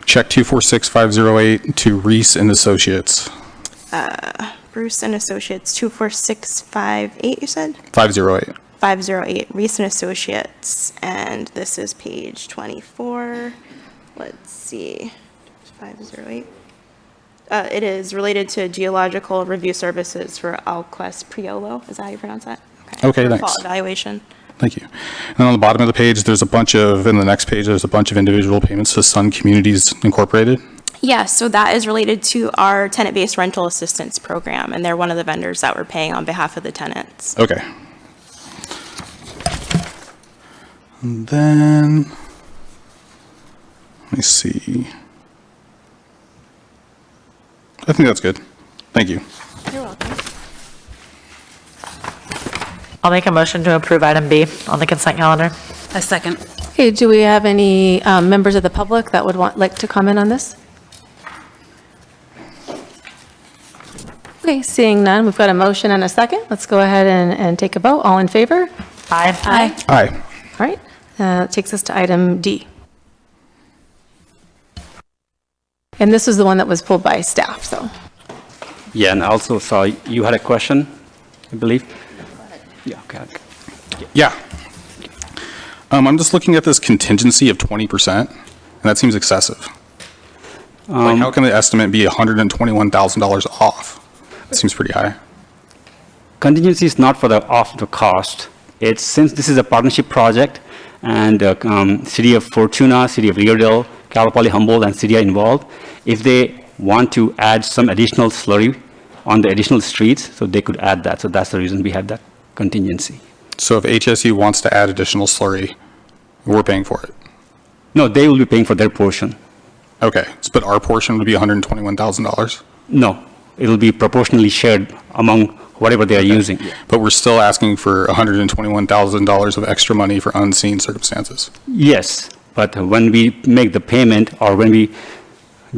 check 246508 to Reese and Associates. Bruce and Associates, 24658, you said? 508. 508, Reese and Associates, and this is page 24. Let's see, 508. It is related to geological review services for Alquest Priolo. Is that how you pronounce that? Okay, For thanks. Fault evaluation. Thank you. And on the bottom of the page, there's a bunch of, in the next page, there's a bunch of individual payments to Sun Communities Incorporated. Yeah, so that is related to our tenant-based rental assistance program, and they're one of the vendors that we're paying on behalf of the tenants. Okay. And then, let me see. I think that's good. Thank you. You're welcome. I'll make a motion to approve item B on the consent calendar. A second. Okay, do we have any members of the public that would like to comment on this? Okay, seeing none, we've got a motion and a second. Let's go ahead and take a vote. All in favor? Aye. Aye. Aye. All right, that takes us to item D. And this is the one that was pulled by staff, so. Yeah, and I also saw you had a question, I believe. Yeah, okay. Yeah. I'm just looking at this contingency of 20%, and that seems excessive. Like, how can the estimate be $121,000 off? It seems pretty high. Contingency is not for the off the cost. It's since this is a partnership project, and City of Fortuna, City of Riverdale, Cal Poly Humboldt, and City are involved. If they want to add some additional slurry on the additional streets, so they could add that. So that's the reason we have that contingency. So if HSU wants to add additional slurry, we're paying for it? No, they will be paying for their portion. Okay, but our portion would be $121,000? No, it'll be proportionally shared among whatever they are using. But we're still asking for $121,000 of extra money for unseen circumstances? Yes, but when we make the payment or when we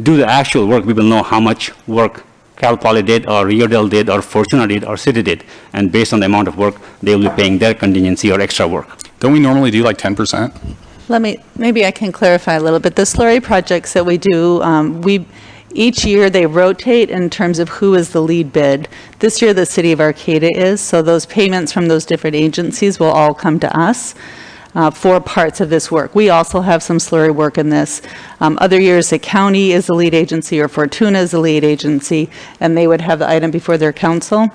do the actual work, we will know how much work Cal Poly did or Riverdale did or Fortuna did or City did. And based on the amount of work, they will be paying their contingency or extra work. Don't we normally do like 10%? Maybe I can clarify a little bit. The slurry projects that we do, each year they rotate in terms of who is the lead bid. This year, the City of Arcata is, so those payments from those different agencies will all come to us for parts of this work. We also have some slurry work in this. Other years, the county is the lead agency or Fortuna is the lead agency, and they would have the item before their council.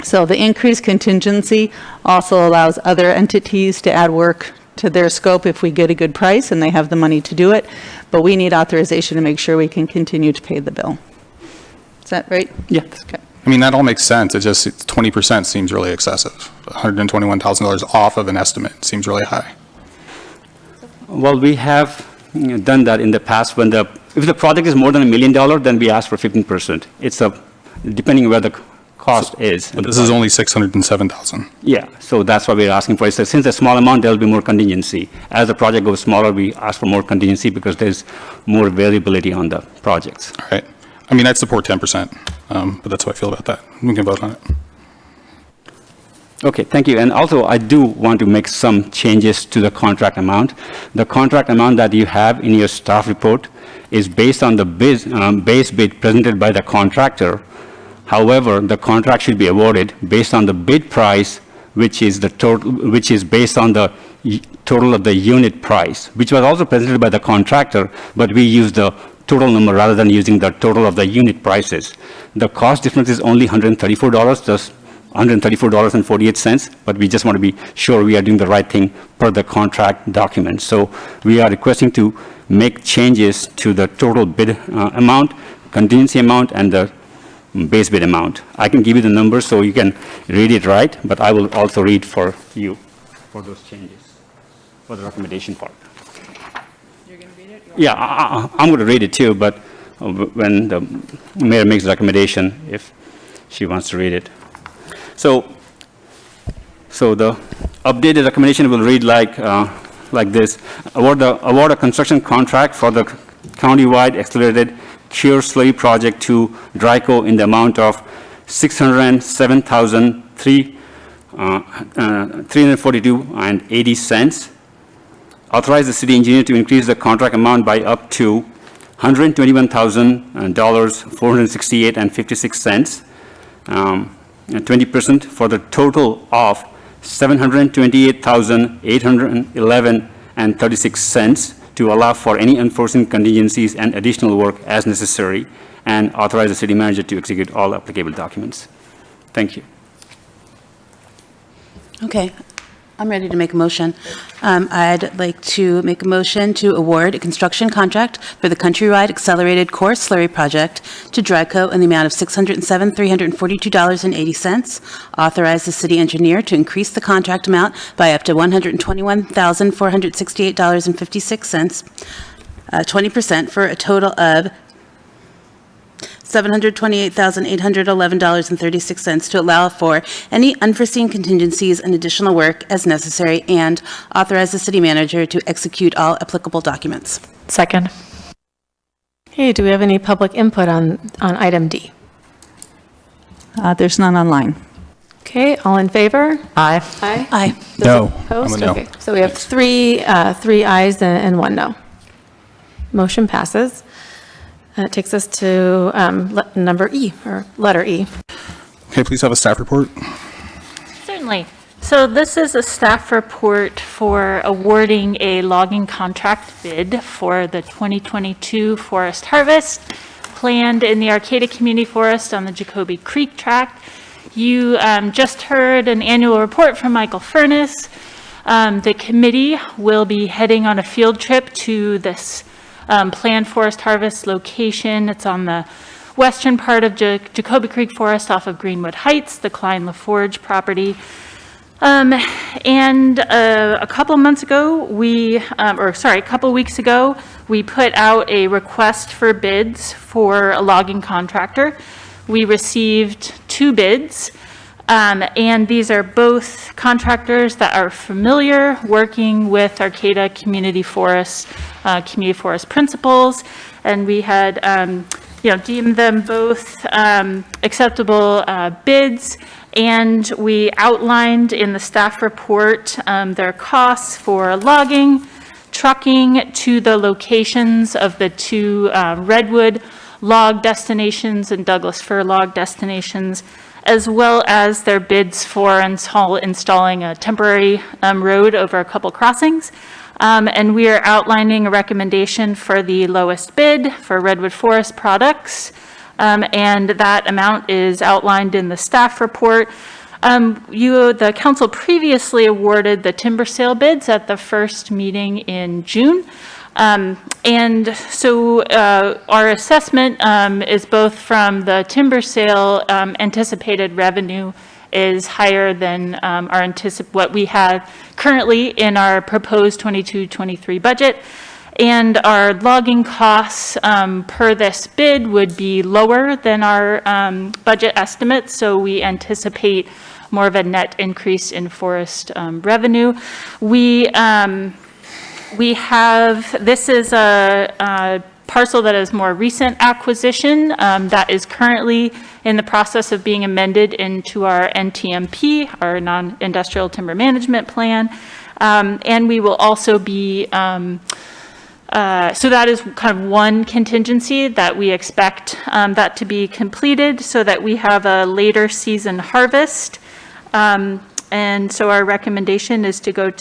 So the increased contingency also allows other entities to add work to their scope if we get a good price and they have the money to do it, but we need authorization to make sure we can continue to pay the bill. Is that right? Yeah. Okay. I mean, that all makes sense. It's just 20% seems really excessive. $121,000 off of an estimate seems really high. Well, we have done that in the past. If the project is more than $1 million, then we ask for 15%. It's depending where the cost is. But this is only $607,000. Yeah, so that's what we're asking for. So since a small amount, there'll be more contingency. As the project goes smaller, we ask for more contingency because there's more variability on the projects. All right. I mean, I'd support 10%, but that's how I feel about that. We can vote on it. Okay, thank you. And also, I do want to make some changes to the contract amount. The contract amount that you have in your staff report is based on the base bid presented by the contractor. However, the contract should be awarded based on the bid price, which is based on the total of the unit price, which was also presented by the contractor, but we use the total number rather than using the total of the unit prices. The cost difference is only $134, just $134.48, but we just want to be sure we are doing the right thing per the contract document. So we are requesting to make changes to the total bid amount, contingency amount, and the base bid amount. I can give you the numbers so you can read it right, but I will also read for you for those changes, for the recommendation part. You're going to read it? Yeah, I'm going to read it too, but when the mayor makes the recommendation, if she wants to read it. So the updated recommendation will read like this. Award a construction contract for the countywide accelerated Cure Slurry project to Dryco in the amount of $607,342.80. Authorize the city engineer to increase the contract amount by up to $121,468.56, 20% for the total of $728,811.36 to allow for any unforeseen contingencies and additional work as necessary, and authorize the city manager to execute all applicable documents. Thank you. Okay, I'm ready to make a motion. I'd like to make a motion to award a construction contract for the countrywide accelerated core slurry project to Dryco in the amount of $607,342.80. Authorize the city engineer to increase the contract amount by up to $121,468.56, 20% for a total of $728,811.36 to allow for any unforeseen contingencies and additional work as necessary, and authorize the city manager to execute all applicable documents. Second. Okay, do we have any public input on item D? There's none online. Okay, all in favor? Aye. Aye. Aye. No. Opposed? I'm a no. Okay, so we have three ayes and one no. Motion passes. That takes us to number E, or letter E. Okay, please have a staff report. Certainly. So this is a staff report for awarding a logging contract bid for the 2022 forest harvest planned in the Arcata Community Forest on the Jacoby Creek Tract. You just heard an annual report from Michael Furness. The committee will be heading on a field trip to this planned forest harvest location. It's on the western part of Jacoby Creek Forest off of Greenwood Heights, the Klein LaForge property. And a couple months ago, a couple weeks ago, we put out a request for bids for a logging contractor. We received 2 bids. And these are both contractors that are familiar working with Arcata Community Forest principles, and we had, deemed them both acceptable bids, and we outlined in the staff report their costs for logging, trucking to the locations of the 2 redwood log destinations and Douglas fir log destinations, as well as their bids for installing a temporary road over a couple crossings. And we are outlining a recommendation for the lowest bid for Redwood Forest products. And that amount is outlined in the staff report. The council previously awarded the timber sale bids at the first meeting in June. And so our assessment is both from the timber sale anticipated revenue is higher than what we have currently in our proposed 22-23 budget. And our logging costs per this bid would be lower than our budget estimate. So we anticipate more of a net increase in forest revenue. This is a parcel that is more recent acquisition that is currently in the process of being amended into our NTMP, our non-industrial timber management plan. And we will also be, so that is kind of one contingency that we expect that to be completed so that we have a later season harvest. And so our recommendation is to go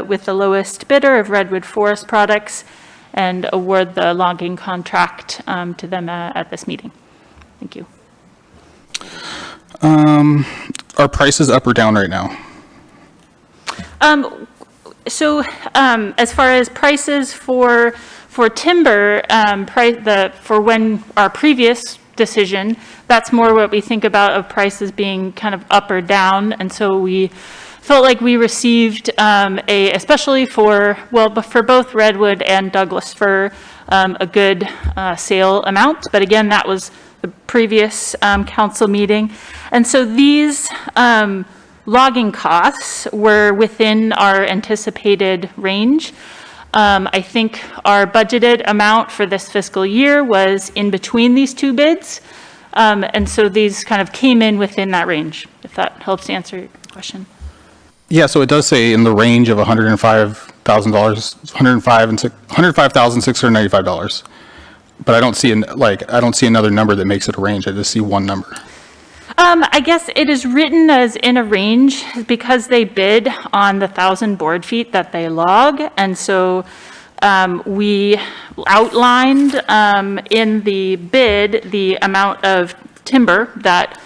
with the lowest bidder of Redwood Forest Products and award the logging contract to them at this meeting. Thank you. Are prices up or down right now? As far as prices for timber, for when our previous decision, that's more what we think about of prices being kind of up or down. And so we felt like we received especially for both redwood and Douglas fir, a good sale amount. But again, that was the previous council meeting. And so these logging costs were within our anticipated range. I think our budgeted amount for this fiscal year was in between these two bids. And so these kind of came in within that range, if that helps answer your question. Yeah, so it does say in the range of $105,000, $105,695. But I don't see another number that makes it a range. I just see one number. I guess it is written as in a range because they bid on the 1,000 board feet that they log. And so we outlined in the bid the amount of timber that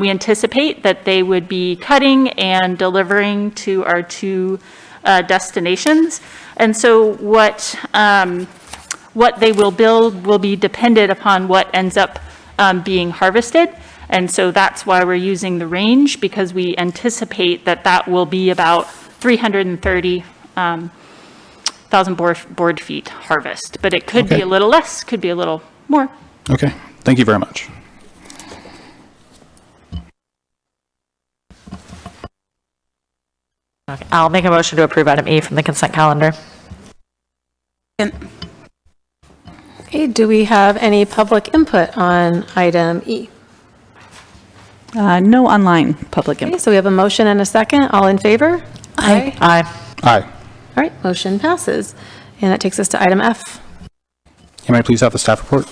we anticipate that they would be cutting and delivering to our two destinations. And so what they will build will be dependent upon what ends up being harvested. And so that's why we're using the range, because we anticipate that that will be about 330,000 board feet harvest. But it could be a little less, could be a little more. Okay, thank you very much. Okay, I'll make a motion to approve item E from the consent calendar. Okay, do we have any public input on item E? No online public input. Okay, so we have a motion and a second. All in favor? Aye. Aye. All right, motion passes. And that takes us to item F. Can I please have the staff report?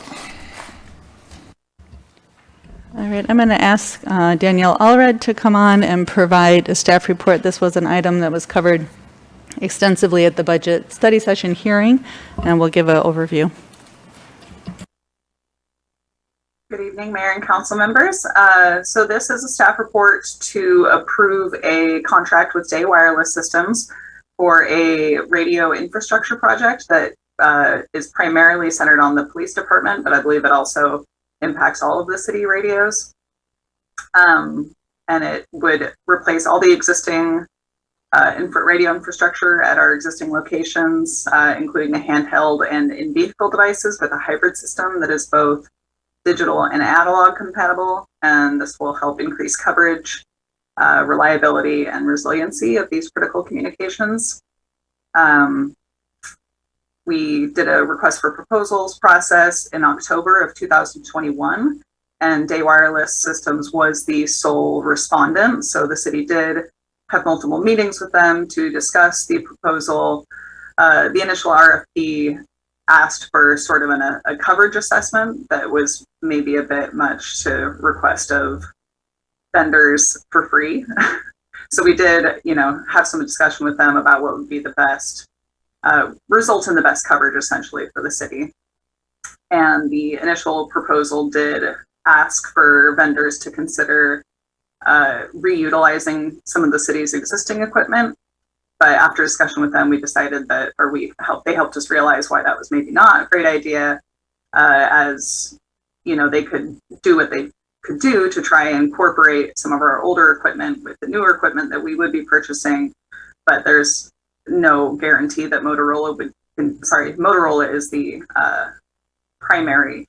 All right, I'm going to ask Danielle Allred to come on and provide a staff report. This was an item that was covered extensively at the budget study session hearing, and we'll give an overview. Good evening, Mayor and Council members. So this is a staff report to approve a contract with Day Wireless Systems for a radio infrastructure project that is primarily centered on the police department, but I believe it also impacts all of the city radios. And it would replace all the existing radio infrastructure at our existing locations, including the handheld and in-vehicle devices, with a hybrid system that is both digital and analog compatible, and this will help increase coverage, reliability, and resiliency of these critical communications. We did a request for proposals process in October of 2021, and Day Wireless Systems was the sole respondent. So the city did have multiple meetings with them to discuss the proposal. The initial RFP asked for sort of a coverage assessment that was maybe a bit much to request of vendors for free. So we did, have some discussion with them about what would be the best, result in the best coverage essentially for the city. And the initial proposal did ask for vendors to consider reutilizing some of the city's existing equipment. But after discussion with them, we decided that, they helped us realize why that was maybe not a great idea, as, they could do what they could do to try and incorporate some of our older equipment with the newer equipment that we would be purchasing. But there's no guarantee that Motorola is the primary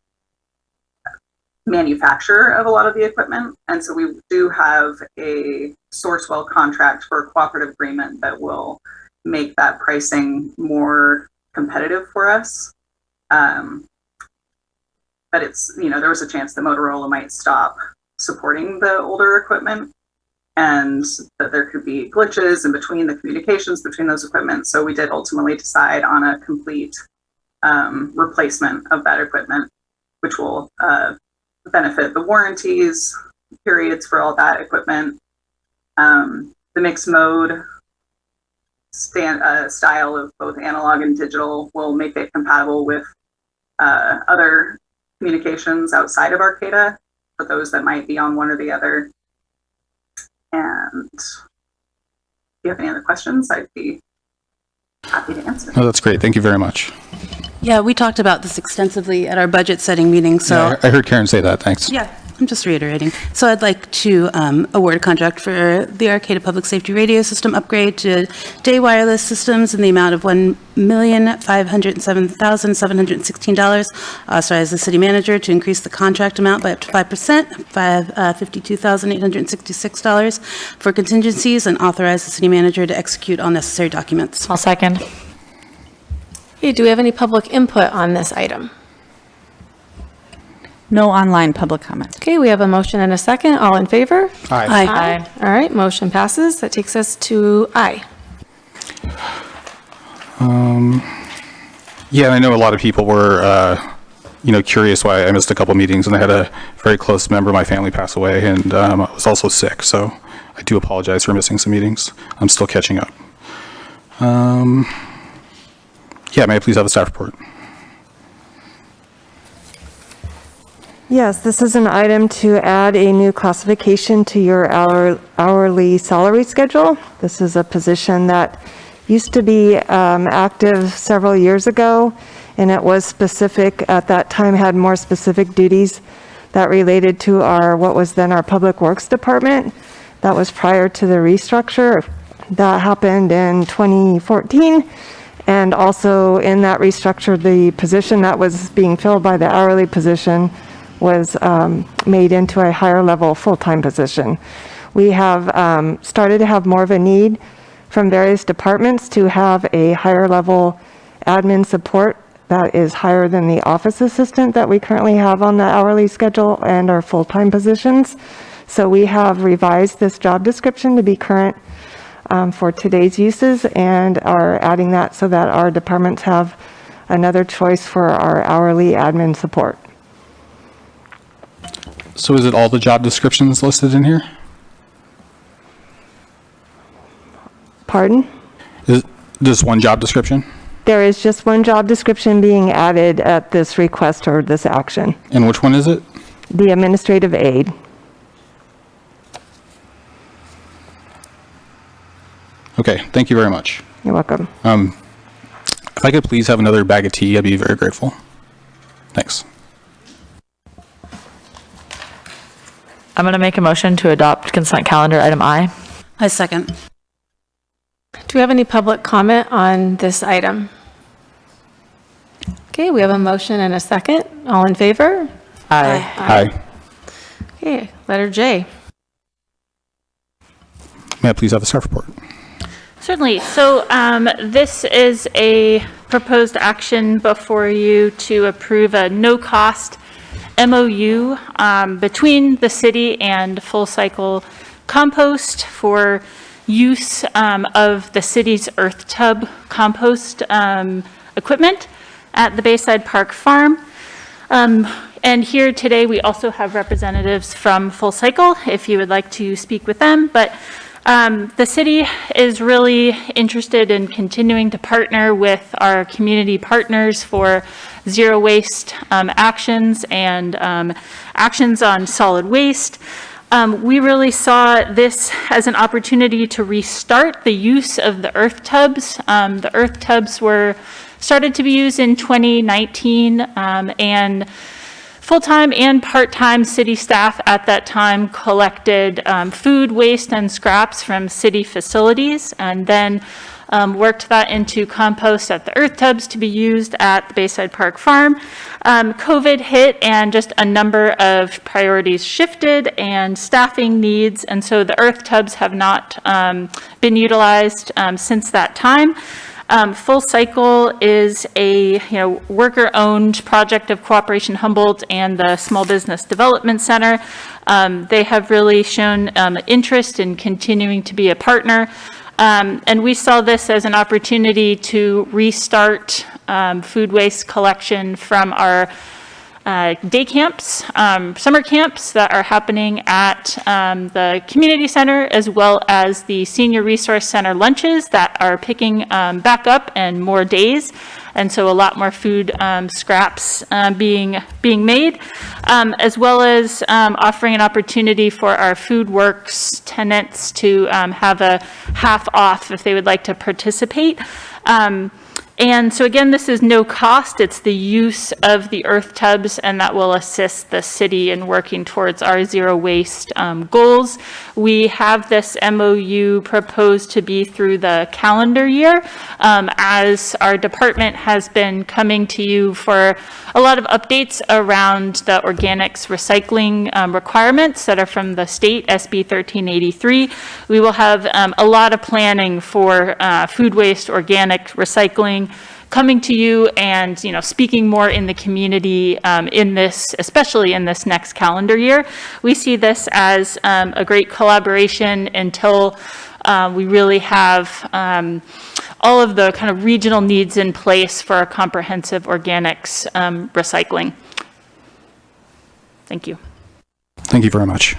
manufacturer of a lot of the equipment. And so we do have a Sourcewell contract for a cooperative agreement that will make that pricing more competitive for us. But it's, there was a chance that Motorola might stop supporting the older equipment, and that there could be glitches in between the communications between those equipment. So we did ultimately decide on a complete replacement of that equipment, which will benefit the warranties periods for all that equipment. The mixed mode style of both analog and digital will make it compatible with other communications outside of Arcata, for those that might be on one or the other. And if you have any other questions, I'd be happy to answer. No, that's great. Thank you very much. Yeah, we talked about this extensively at our budget setting meeting, so. Yeah, I heard Karen say that. Thanks. Yeah, I'm just reiterating. So I'd like to award a contract for the Arcata Public Safety Radio System upgrade to Day Wireless Systems in the amount of $1,507,716. Authorize the city manager to increase the contract amount by up to 5%, $52,866 for contingencies, and authorize the city manager to execute all necessary documents. I'll second. Okay, do we have any public input on this item? No online public comment. Okay, we have a motion and a second. All in favor? Aye. Aye. All right, motion passes. That takes us to I. Yeah, I know a lot of people were, curious why I missed a couple meetings, and I had a very close member of my family pass away, and I was also sick, so I do apologize for missing some meetings. I'm still catching up. Yeah, may I please have a staff report? Yes, this is an item to add a new classification to your hourly salary schedule. This is a position that used to be active several years ago, and it was specific, at that time had more specific duties that related to what was then our Public Works Department. That was prior to the restructure. That happened in 2014. And also in that restructure, the position that was being filled by the hourly position was made into a higher level full-time position. We have started to have more of a need from various departments to have a higher level admin support that is higher than the office assistant that we currently have on the hourly schedule and our full-time positions. So we have revised this job description to be current for today's uses, and are adding that so that our departments have another choice for our hourly admin support. So is it all the job descriptions listed in here? Pardon? Is just one job description? There is just one job description being added at this request or this action. And which one is it? The administrative aide. Okay, thank you very much. You're welcome. If I could please have another bag of tea, I'd be very grateful. Thanks. I'm going to make a motion to adopt consent calendar item I. I second. Do we have any public comment on this item? Okay, we have a motion and a second. All in favor? Aye. Aye. Okay, letter J. May I please have a staff report? Certainly. So this is a proposed action before you to approve a no-cost MOU between the city and Full Cycle Compost for use of the city's earth tub compost equipment at the Bayside Park Farm. And here today we also have representatives from Full Cycle if you would like to speak with them. But the city is really interested in continuing to partner with our community partners for zero waste actions and actions on solid waste. We really saw this as an opportunity to restart the use of the earth tubs. The earth tubs were started to be used in 2019, and full-time and part-time city staff at that time collected food waste and scraps from city facilities, and then worked that into compost at the earth tubs to be used at the Bayside Park Farm. COVID hit and just a number of priorities shifted and staffing needs, and so the earth tubs have not been utilized since that time. Full Cycle is a worker-owned project of Cooperation Humboldt and the Small Business Development Center. They have really shown interest in continuing to be a partner. And we saw this as an opportunity to restart food waste collection from our day camps, summer camps that are happening at the community center, as well as the senior resource center lunches that are picking back up and more days. And so a lot more food scraps being made, as well as offering an opportunity for our Food Works tenants to have a half off if they would like to participate. And so again, this is no cost. It's the use of the earth tubs, and that will assist the city in working towards our zero waste goals. We have this MOU proposed to be through the calendar year, as our department has been coming to you for a lot of updates around the organics recycling requirements that are from the state, SB 1383. We will have a lot of planning for food waste, organic recycling, coming to you and, speaking more in the community in this, especially in this next calendar year. We see this as a great collaboration until we really have all of the kind of regional needs in place for our comprehensive organics recycling. Thank you. Thank you very much.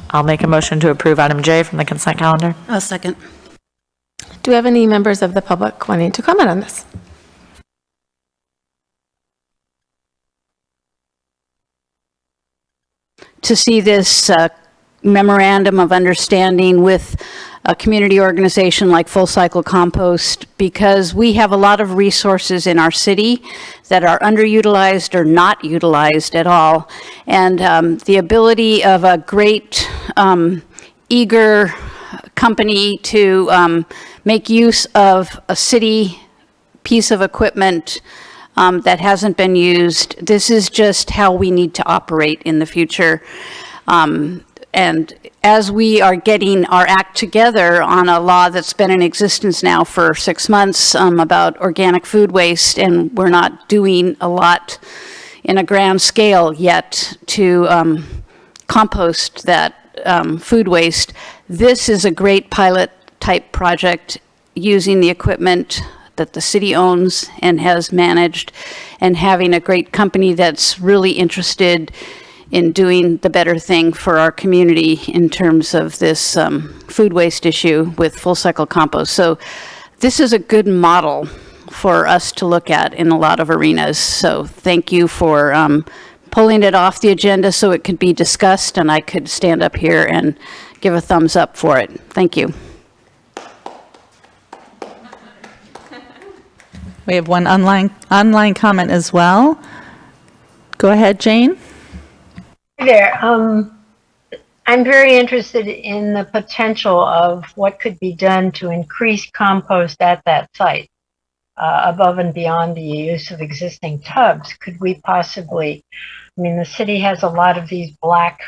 I'll make a motion to approve item J from the consent calendar. I'll second. Do we have any members of the public wanting to comment on this? To see this memorandum of understanding with a community organization like Full Cycle Compost, because we have a lot of resources in our city that are underutilized or not utilized at all. And the ability of a great, eager company to make use of a city piece of equipment that hasn't been used. This is just how we need to operate in the future. And as we are getting our act together on a law that's been in existence now for 6 months about organic food waste, and we're not doing a lot in a grand scale yet to compost that food waste, this is a great pilot type project using the equipment that the city owns and has managed, and having a great company that's really interested in doing the better thing for our community in terms of this food waste issue with Full Cycle Compost. So this is a good model for us to look at in a lot of arenas. So thank you for pulling it off the agenda so it could be discussed and I could stand up here and give a thumbs up for it. Thank you. We have one online comment as well. Go ahead, Jane. Hi there. I'm very interested in the potential of what could be done to increase compost at that site, above and beyond the use of existing tubs. Could we possibly, the city has a lot of these black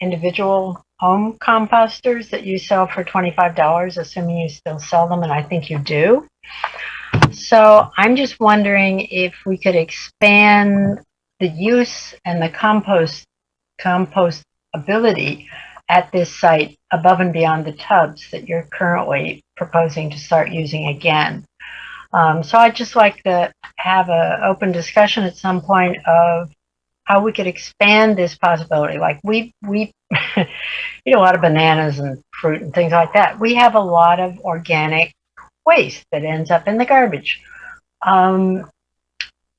individual home composters that you sell for $25, assuming you still sell them, and I think you do. So I'm just wondering if we could expand the use and the compost ability at this site above and beyond the tubs that you're currently proposing to start using again. So I'd just like to have an open discussion at some point of how we could expand this possibility. Like we eat a lot of bananas and fruit and things like that. We have a lot of organic waste that ends up in the garbage.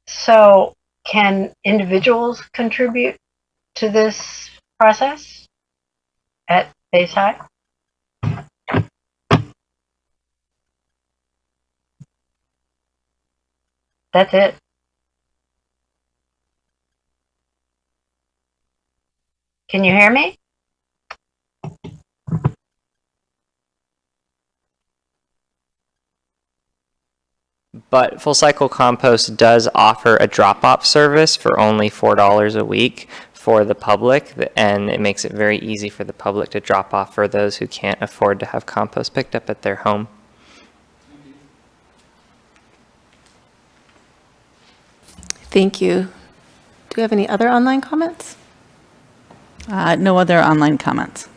So can individuals contribute to this process at Bayside? That's it. Can you hear me? But Full Cycle Compost does offer a drop-off service for only $4 a week for the public, and it makes it very easy for the public to drop off for those who can't afford to have compost picked up at their home. Thank you. Do we have any other online comments? No other online comments.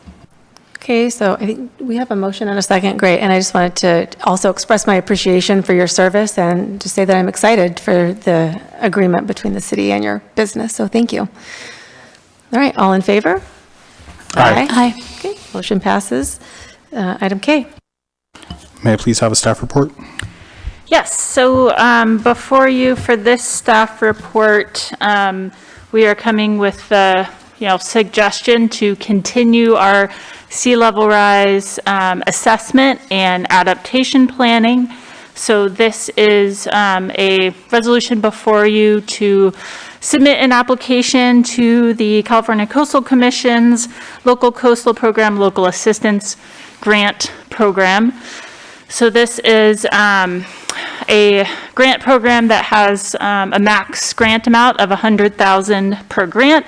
Okay, so I think we have a motion and a second. Great. And I just wanted to also express my appreciation for your service and to say that I'm excited for the agreement between the city and your business. So thank you. All right, all in favor? Aye. Aye. Okay, motion passes. Item K. May I please have a staff report? Yes, so before you for this staff report, we are coming with the suggestion to continue our sea level rise assessment and adaptation planning. So this is a resolution before you to submit an application to the California Coastal Commission's Local Coastal Program Local Assistance Grant Program. So this is a grant program that has a max grant amount of $100,000 per grant.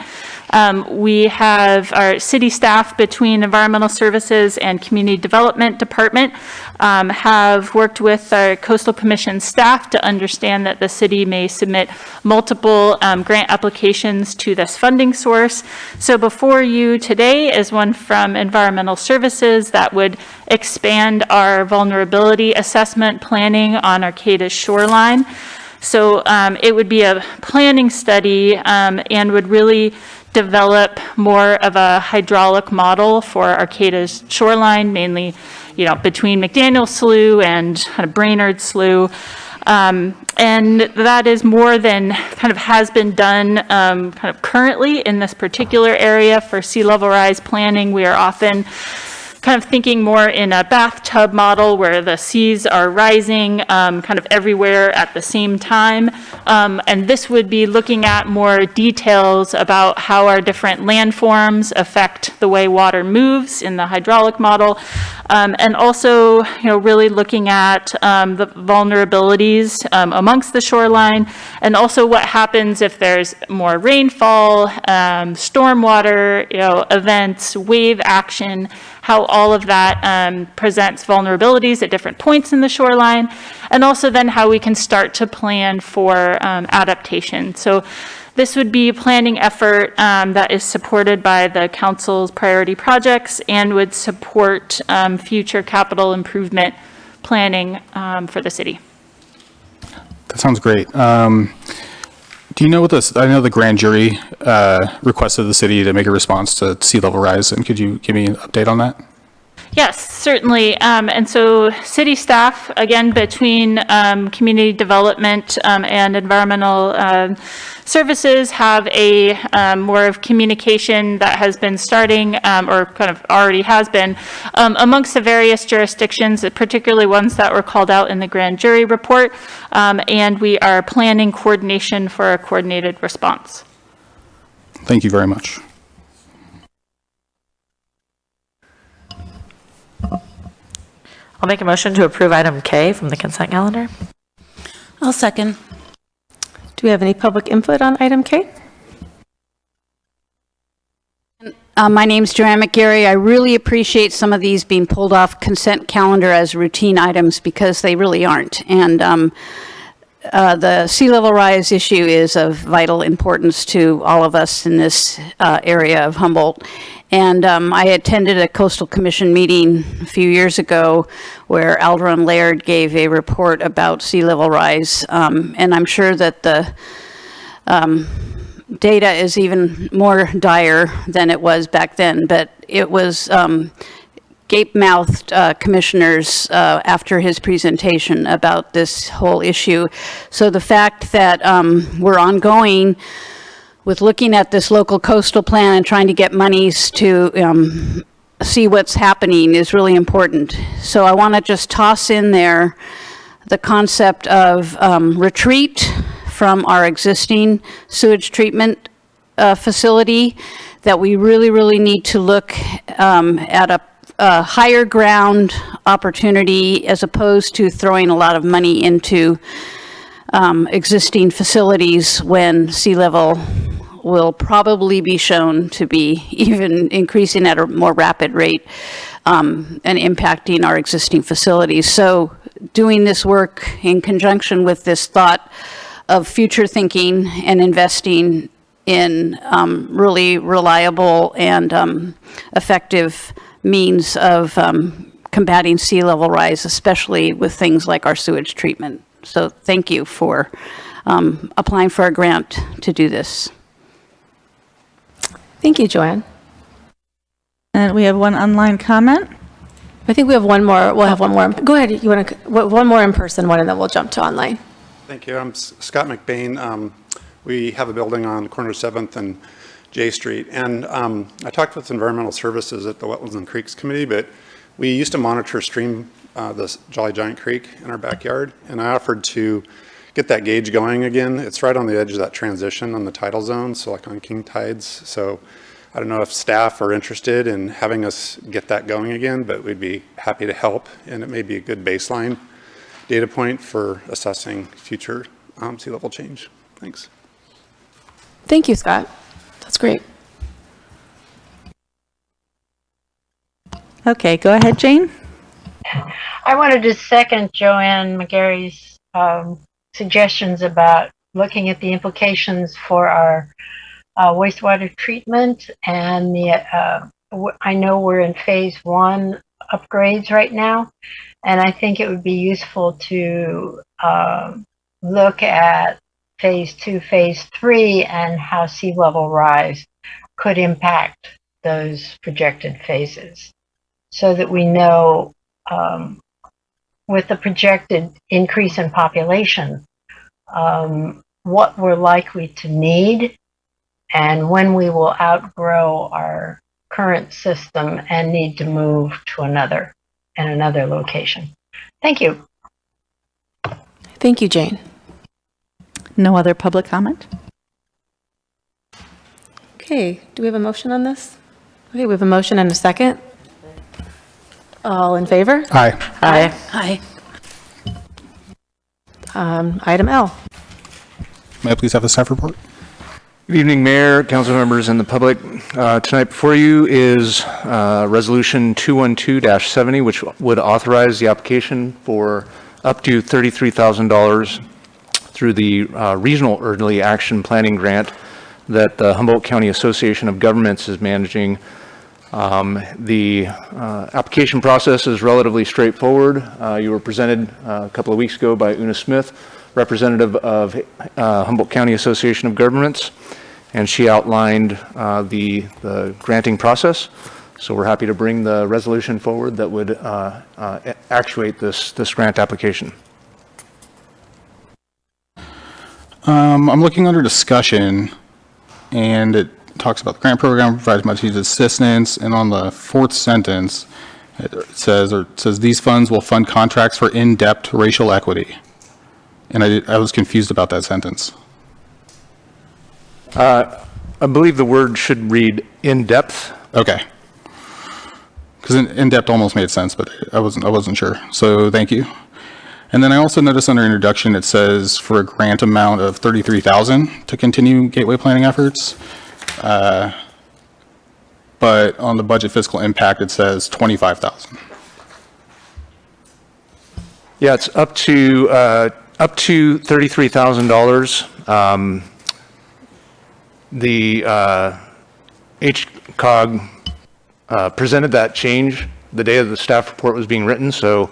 We have our city staff between Environmental Services and Community Development Department have worked with our Coastal Commission staff to understand that the city may submit multiple grant applications to this funding source. So before you today is one from Environmental Services that would expand our vulnerability assessment planning on Arcata's shoreline. So it would be a planning study and would really develop more of a hydraulic model for Arcata's shoreline, mainly, between McDaniel Slough and kind of Brainerd Slough. And that is more than kind of has been done kind of currently in this particular area for sea level rise planning. We are often kind of thinking more in a bathtub model where the seas are rising kind of everywhere at the same time. And this would be looking at more details about how our different landforms affect the way water moves in the hydraulic model. And also, really looking at the vulnerabilities amongst the shoreline, and also what happens if there's more rainfall, stormwater, events, wave action, how all of that presents vulnerabilities at different points in the shoreline, and also then how we can start to plan for adaptation. So this would be a planning effort that is supported by the council's priority projects and would support future capital improvement planning for the city. That sounds great. Do you know what this, I know the grand jury requested the city to make a response to sea level rise, and could you give me an update on that? Yes, certainly. And so city staff, again, between community development and environmental services have a more of communication that has been starting or kind of already has been amongst the various jurisdictions, particularly ones that were called out in the grand jury report. And we are planning coordination for a coordinated response. Thank you very much. I'll make a motion to approve item K from the consent calendar. I'll second. Do we have any public input on item K? My name's Joanne McGarry. I really appreciate some of these being pulled off consent calendar as routine items because they really aren't. And the sea level rise issue is of vital importance to all of us in this area of Humboldt. And I attended a Coastal Commission meeting a few years ago where Alderon Laird gave a report about sea level rise. And I'm sure that the data is even more dire than it was back then, but it was gape-mouthed commissioners after his presentation about this whole issue. So the fact that we're ongoing with looking at this local coastal plan and trying to get monies to see what's happening is really important. So I want to just toss in there the concept of retreat from our existing sewage treatment facility, that we really, really need to look at a higher ground opportunity as opposed to throwing a lot of money into existing facilities when sea level will probably be shown to be even increasing at a more rapid rate and impacting our existing facilities. So doing this work in conjunction with this thought of future thinking and investing in really reliable and effective means of combating sea level rise, especially with things like our sewage treatment. So thank you for applying for a grant to do this. Thank you, Joanne. And we have one online comment. I think we have one more. We'll have one more. Go ahead. You want to one more in person one, and then we'll jump to online. Thank you. I'm Scott McBain. We have a building on the corner of 7th and J Street, and I talked with Environmental Services at the Wetlands and Creeks Committee, but we used to monitor this Jolly Giant Creek in our backyard, and I offered to get that gauge going again. It's right on the edge of that transition on the tidal zone, so like on king tides. So I don't know if staff are interested in having us get that going again, but we'd be happy to help, and it may be a good baseline data point for assessing future sea level change. Thanks. Thank you, Scott. That's great. Okay, go ahead, Jane. I wanted to second Joanne McGarry's suggestions about looking at the implications for our wastewater treatment, and I know we're in phase 1 upgrades right now, and I think it would be useful to look at phase 2, phase 3, and how sea level rise could impact those projected phases, so that we know with the projected increase in population what we're likely to need and when we will outgrow our current system and need to move to another location. Thank you. Thank you, Jane. No other public comment? Okay, do we have a motion on this? Okay, we have a motion and a second. All in favor? Aye. Aye. Item L. May I please have the staff report? Good evening, Mayor, council members, and the public. Tonight before you is Resolution 212-70, which would authorize the application for up to $33,000 through the Regional Early Action Planning Grant that the Humboldt County Association of Governments is managing. The application process is relatively straightforward. You were presented a couple of weeks ago by Una Smith, representative of Humboldt County Association of Governments, and she outlined the granting process. So we're happy to bring the resolution forward that would actuate this grant application. I'm looking under discussion, and it talks about the grant program provides much needed assistance, and on the 4th sentence, it says these funds will fund contracts for in-depth racial equity. And I was confused about that sentence. I believe the word should read in-depth. Okay. Because in-depth almost made sense, but I wasn't sure. So thank you. And then I also noticed under introduction, it says for a grant amount of $33,000 to continue gateway planning efforts. But on the budget fiscal impact, it says $25,000. Yeah, it's up to $33,000. The HCOG presented that change the day of the staff report was being written, so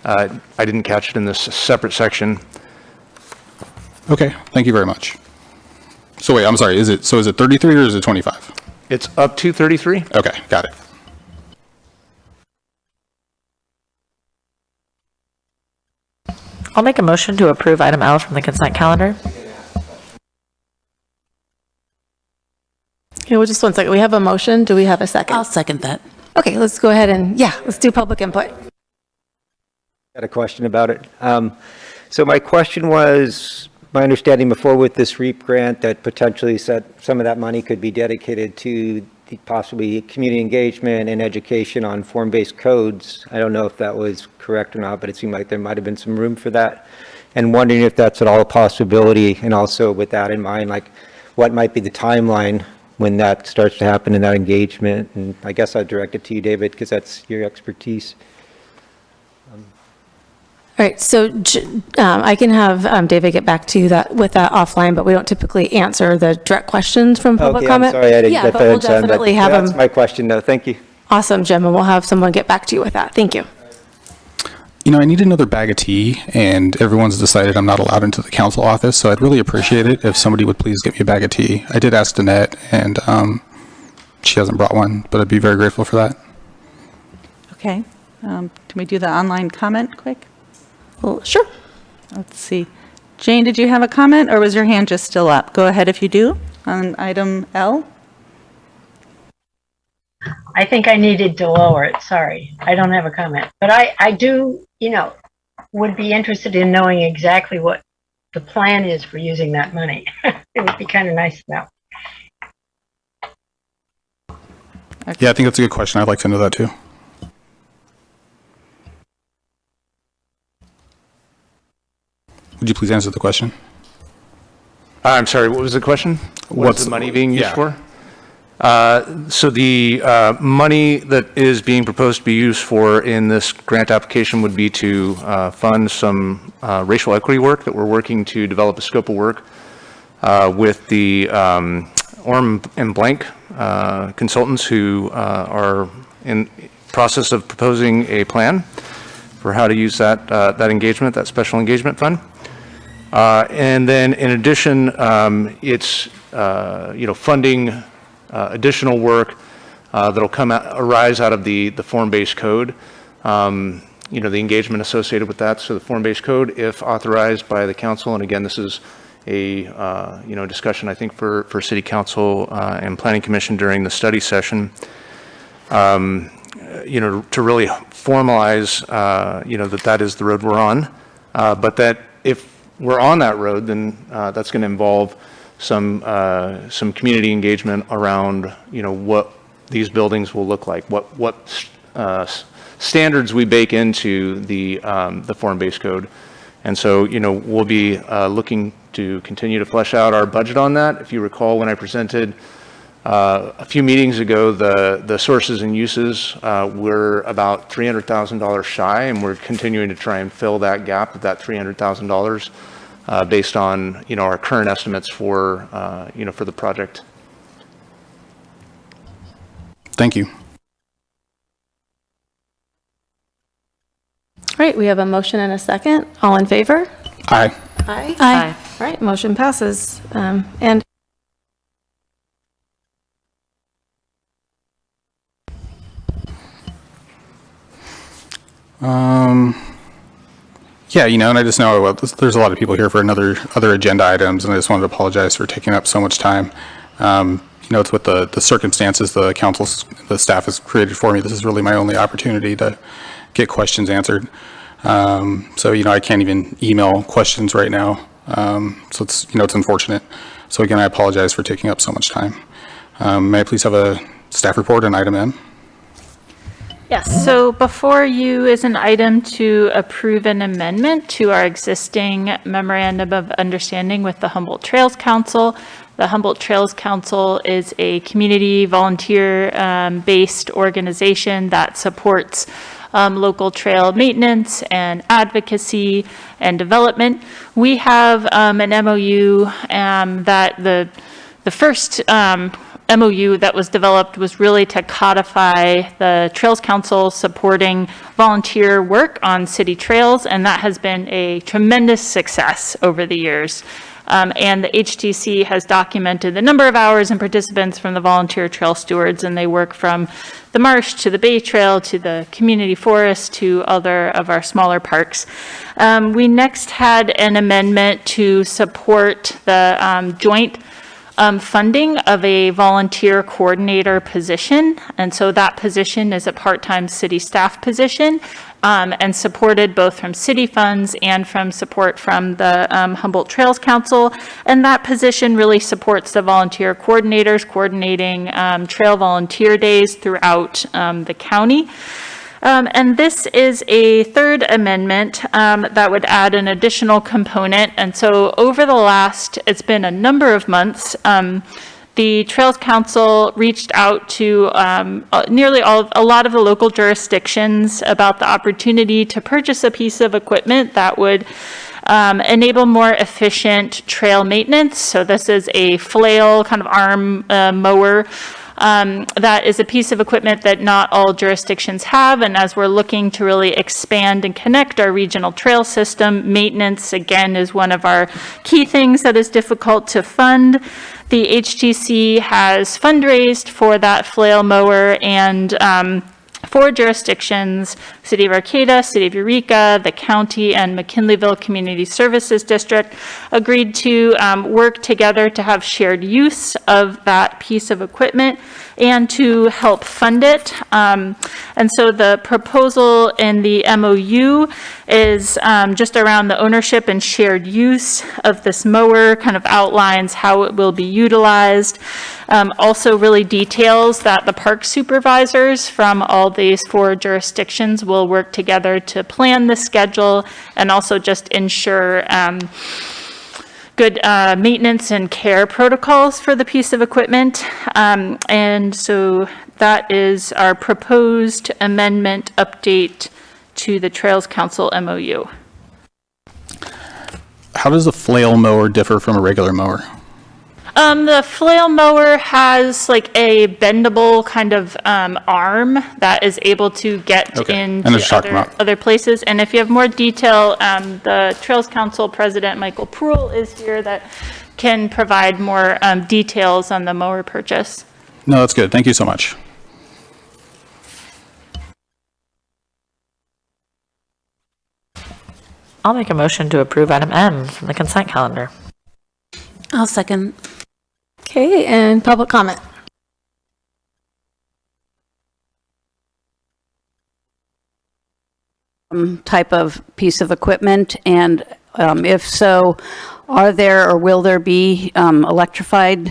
I didn't catch it in this separate section. Okay, thank you very much. So wait, I'm sorry, is it 33 or is it 25? It's up to 33. Okay, got it. I'll make a motion to approve item L from the consent calendar. Okay, well, just one second. We have a motion. Do we have a second? I'll second that. Okay, let's go ahead and, let's do public input. Got a question about it. So my question was, my understanding before with this REAP grant that potentially said some of that money could be dedicated to possibly community engagement and education on form-based codes. I don't know if that was correct or not, but it seemed like there might have been some room for that. And wondering if that's at all a possibility, and also with that in mind, like what might be the timeline when that starts to happen in that engagement. And I guess I'd direct it to you, David, because that's your expertise. All right, so I can have David get back to you with that offline, but we don't typically answer the direct questions from public comment. I'm sorry, I didn't Yeah, get but that we'll in time, definitely have that's him. my question, though. Thank you. Awesome, Jim, and we'll have someone get back to you with that. Thank you. You know, I need another bag of tea, and everyone's decided I'm not allowed into the council office, so I'd really appreciate it if somebody would please get me a bag of tea. I did ask Danette, and she hasn't brought one, but I'd be very grateful for that. Okay. Can we do the online comment quick? Well, sure. Let's see. Jane, did you have a comment, or was your hand just still up? Go ahead if you do, on item L. I think I needed to lower it. Sorry. I don't have a comment. But I do, would be interested in knowing exactly what the plan is for using that money. It would be kind of nice to know. Yeah, I think that's a good question. I'd like to know that too. Would you please answer the question? I'm sorry, what was the question? What's the money being used for? So the money that is being proposed to be used for in this grant application would be to fund some racial equity work that we're working to develop a scope of work with the Orm and Blank consultants who are in process of proposing a plan for how to use that engagement, that special engagement fund. And then in addition, it's funding additional work that'll arise out of the form-based code. The engagement associated with that. So the form-based code, if authorized by the council, and again, this is a discussion I think for City Council and Planning Commission during the study session. To really formalize, that is the road we're on, but that if we're on that road, then that's going to involve some community engagement around, what these buildings will look like, what standards we bake into the form-based code, and so we'll be looking to continue to flesh out our budget on that. If you recall, when I presented a few meetings ago, the sources and uses were about $300,000 shy, and we're continuing to try and fill that gap of that $300,000 based on our current estimates for for the project. Thank you. All right, we have a motion and a second. All in favor? Aye. Aye. Aye. All right, motion passes. Yeah, and I just know there's a lot of people here for other agenda items, and I just wanted to apologize for taking up so much time. It's with the circumstances the staff has created for me. This is really my only opportunity to get questions answered. So I can't even email questions right now. So it's unfortunate. So again, I apologize for taking up so much time. May I please have a staff report on item M? Yes, so before you is an item to approve an amendment to our existing memorandum of understanding with the Humboldt Trails Council. The Humboldt Trails Council is a community volunteer based organization that supports local trail maintenance and advocacy and development. We have an MOU that the first MOU that was developed was really to codify the Trails Council supporting volunteer work on city trails, and that has been a tremendous success over the years. And the HTC has documented the number of hours and participants from the volunteer trail stewards, and they work from the marsh to the Bay Trail to the community forest to other of our smaller parks. We next had an amendment to support the joint funding of a volunteer coordinator position. And so that position is a part-time city staff position and supported both from city funds and from support from the Humboldt Trails Council. And that position really supports the volunteer coordinators coordinating trail volunteer days throughout the county. And this is a third amendment that would add an additional component. And so over the last, it's been a number of months, the Trails Council reached out to a lot of the local jurisdictions about the opportunity to purchase a piece of equipment that would enable more efficient trail maintenance. So this is a flail kind of arm mower That is a piece of equipment that not all jurisdictions have, and as we're looking to really expand and connect our regional trail system, maintenance, again, is one of our key things that is difficult to fund. The HTC has fundraised for that flail mower, and 4 jurisdictions, City of Arcata, City of Eureka, the county, and McKinleyville Community Services District agreed to work together to have shared use of that piece of equipment and to help fund it. And so the proposal in the MOU is just around the ownership and shared use of this mower, kind of outlines how it will be utilized. Also really details that the park supervisors from all these 4 jurisdictions will work together to plan the schedule and also just ensure good maintenance and care protocols for the piece of equipment. And so that is our proposed amendment update to the Trails Council MOU. How does a flail mower differ from a regular mower? The flail mower has like a bendable kind of arm that is able to get into other places. And if you have more detail, the Trails Council President Michael Proul is here that can provide more details on the mower purchase. No, that's good. Thank you so much. I'll make a motion to approve item M from the consent calendar. I'll second. Okay, and public comment. Type of piece of equipment, and if so, are there or will there be electrified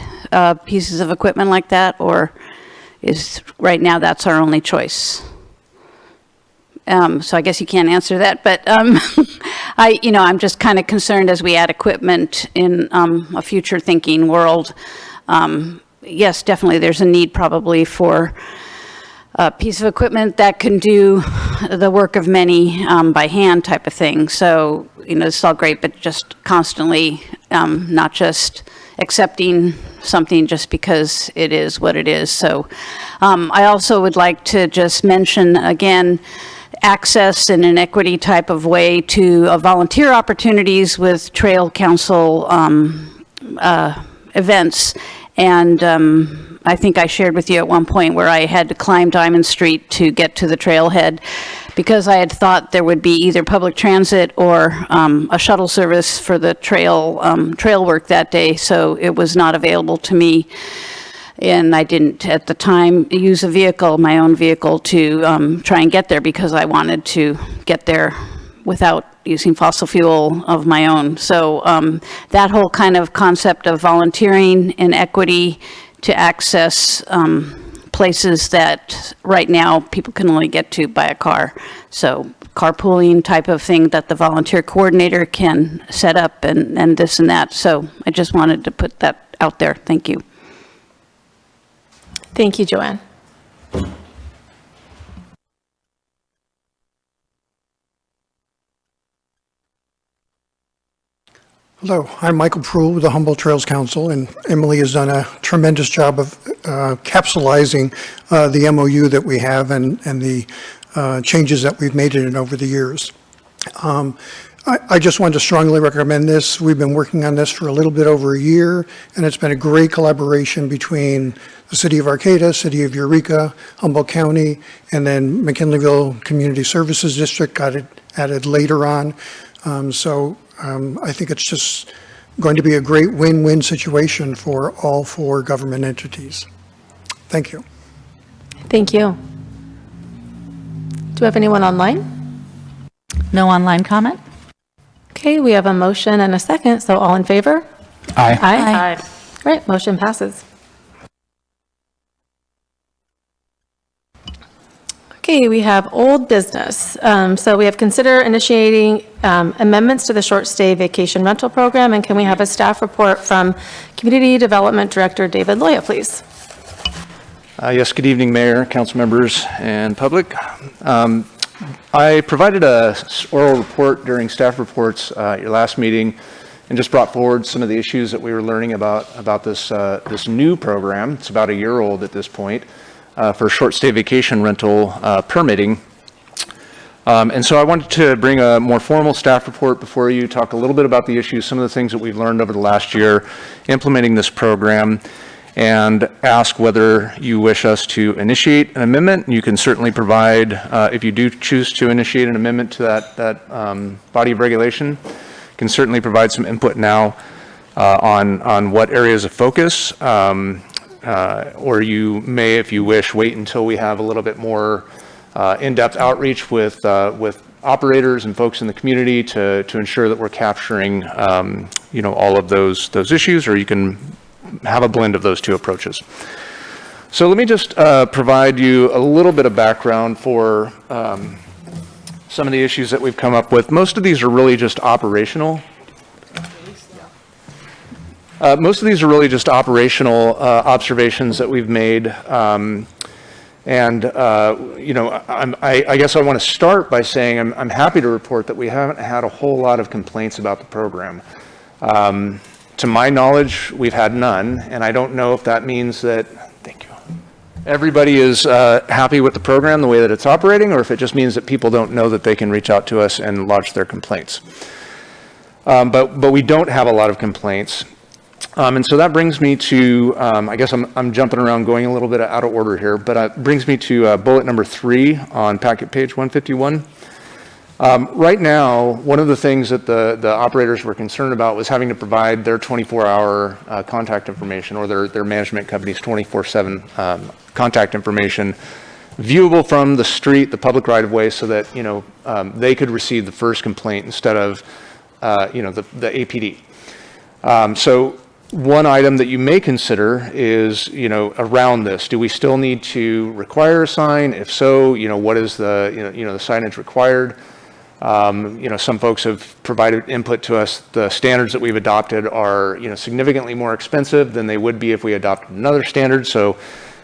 pieces of equipment like that, or is right now that's our only choice? So I guess you can't answer that, but I'm just kind of concerned as we add equipment in a future thinking world. Yes, definitely there's a need probably for a piece of equipment that can do the work of many by hand type of thing. So, it's all great, but just constantly not just accepting something just because it is what it is. So I also would like to just mention again, access in an equity type of way to volunteer opportunities with Trail Council events. And I think I shared with you at one point where I had to climb Diamond Street to get to the trailhead because I had thought there would be either public transit or a shuttle service for the trail work that day, so it was not available to me. And I didn't, at the time, use a vehicle, my own vehicle, to try and get there because I wanted to get there without using fossil fuel of my own. So that whole kind of concept of volunteering and equity to access places that right now people can only get to by a car. So carpooling type of thing that the volunteer coordinator can set up and this and that. So I just wanted to put that out there. Thank you. Thank you, Joanne. Hello, I'm Michael Proul with the Humboldt Trails Council, and Emily has done a tremendous job of capsulizing the MOU that we have and the changes that we've made in it over the years. I just wanted to strongly recommend this. We've been working on this for a little bit over a year, and it's been a great collaboration between the City of Arcata, City of Eureka, Humboldt County, and then McKinleyville Community Services District got it added later on. I think it's just going to be a great win-win situation for all 4 government entities. Thank you. Thank you. Do we have anyone online? No online comment? Okay, we have a motion and a second, so all in favor? Aye. Aye. Great, motion passes. Okay, we have old business. So we have consider initiating amendments to the short stay vacation rental program, and can we have a staff report from Community Development Director David Loya, please? Yes, good evening, Mayor, council members, and public. I provided a oral report during staff reports at your last meeting, and just brought forward some of the issues that we were learning about this new program. It's about a year old at this point, for short stay vacation rental permitting. And so I wanted to bring a more formal staff report before you, talk a little bit about the issues, some of the things that we've learned over the last year implementing this program, and ask whether you wish us to initiate an amendment. You can certainly provide, if you do choose to initiate an amendment to that body of regulation, can certainly provide some input now on what areas of focus, or you may, if you wish, wait until we have a little bit more in-depth outreach with operators and folks in the community to ensure that we're capturing, all of those issues, or you can have a blend of those two approaches. So let me just provide you a little bit of background for some of the issues that we've come up with. Most of these are really just operational. Observations that we've made. I guess I want to start by saying I'm happy to report that we haven't had a whole lot of complaints about the program. To my knowledge, we've had none, and I don't know if that means that, thank you, everybody is happy with the program the way that it's operating, or if it just means that people don't know that they can reach out to us and lodge their complaints. But we don't have a lot of complaints. And so that brings me to, I guess I'm jumping around, going a little bit out of order here, but it brings me to bullet number 3 on packet page 151. Right now, one of the things that the operators were concerned about was having to provide their 24-hour contact information, or their management company's 24/7 contact information, viewable from the street, the public right-of-way, so that they could receive the first complaint instead of the APD. So one item that you may consider is, around this. Do we still need to require a sign? If so, what is the signage required? Some folks have provided input to us. The standards that we've adopted are, significantly more expensive than they would be if we adopted another standard. So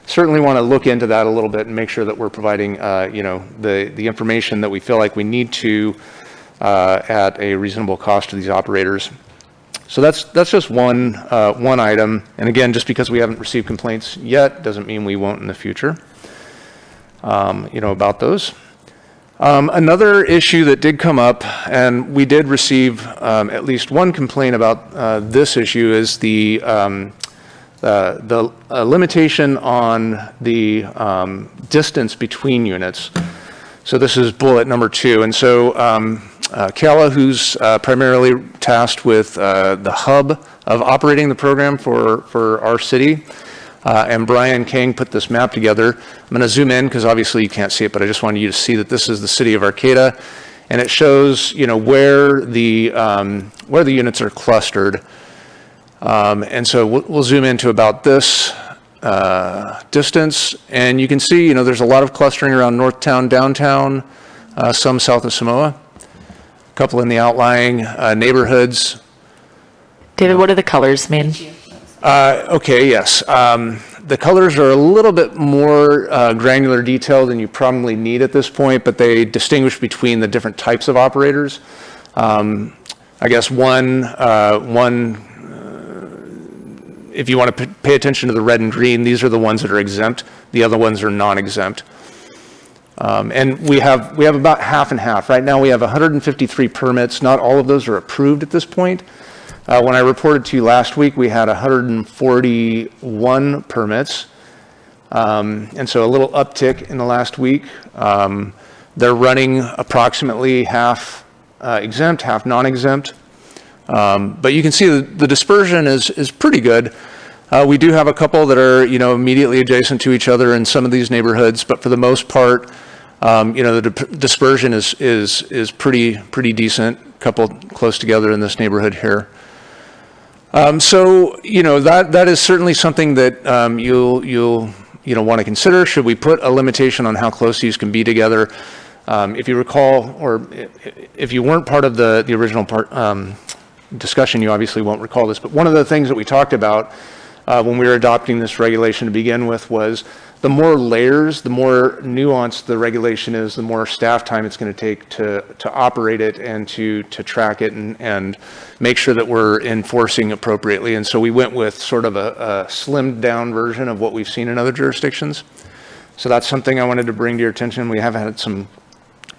certainly want to look into that a little bit and make sure that we're providing, the information that we feel like we need to at a reasonable cost to these operators. So that's just one item. And again, just because we haven't received complaints yet doesn't mean we won't in the future, about those. Another issue that did come up, and we did receive at least one complaint about this issue, is the limitation on the distance between units. So this is bullet number 2. And so Kala, who's primarily tasked with the hub of operating the program for our city, and Brian King put this map together. I'm going to zoom in because obviously you can't see it, but I just wanted you to see that this is the city of Arcata, and it shows where the units are clustered. And so we'll zoom into about this distance, and you can see there's a lot of clustering around Northtown, downtown, some south of Samoa, a couple in the outlying neighborhoods. David, what do the colors mean? Okay, yes. The colors are a little bit more granular detail than you probably need at this point, but they distinguish between the different types of operators. I guess one, if you want to pay attention to the red and green, these are the ones that are exempt. The other ones are non-exempt. And we have about half and half. Right now we have 153 permits. Not all of those are approved at this point. When I reported to you last week, we had 141 permits. And so a little uptick in the last week. They're running approximately half exempt, half non-exempt. But you can see the dispersion is pretty good. We do have a couple that are, immediately adjacent to each other in some of these neighborhoods, but for the most part, the dispersion is pretty decent. A couple close together in this neighborhood here. So that is certainly something that you'll want to consider. Should we put a limitation on how close these can be together? If you recall, or if you weren't part of the original discussion, you obviously won't recall this. But one of the things that we talked about when we were adopting this regulation to begin with was the more layers, the more nuanced the regulation is, the more staff time it's going to take to operate it and to track it and make sure that we're enforcing appropriately. And so we went with sort of a slimmed down version of what we've seen in other jurisdictions. So that's something I wanted to bring to your attention. We have had some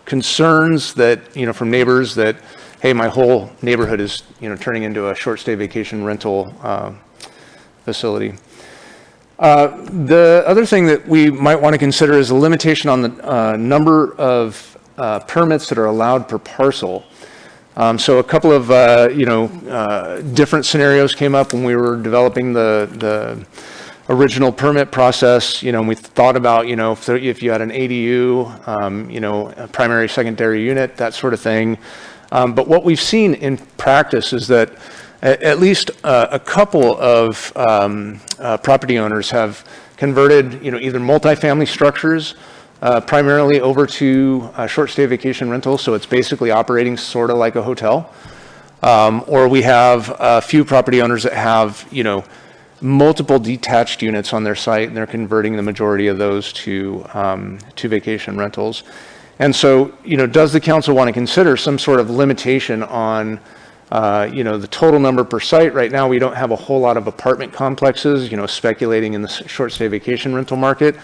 concerns that, from neighbors that, hey, my whole neighborhood is, turning into a short stay vacation rental facility. The other thing that we might want to consider is a limitation on the number of permits that are allowed per parcel. So a couple of, different scenarios came up when we were developing the original permit process, and we thought about, if you had an ADU, a primary, secondary unit, that sort of thing. But what we've seen in practice is that at least a couple of property owners have converted, either multifamily structures primarily over to short stay vacation rentals. So it's basically operating sort of like a hotel. Or we have a few property owners that have, multiple detached units on their site, and they're converting the majority of those to vacation rentals. And so, does the council want to consider some sort of limitation on, the total number per site? Right now, we don't have a whole lot of apartment complexes, speculating in the short stay vacation rental market.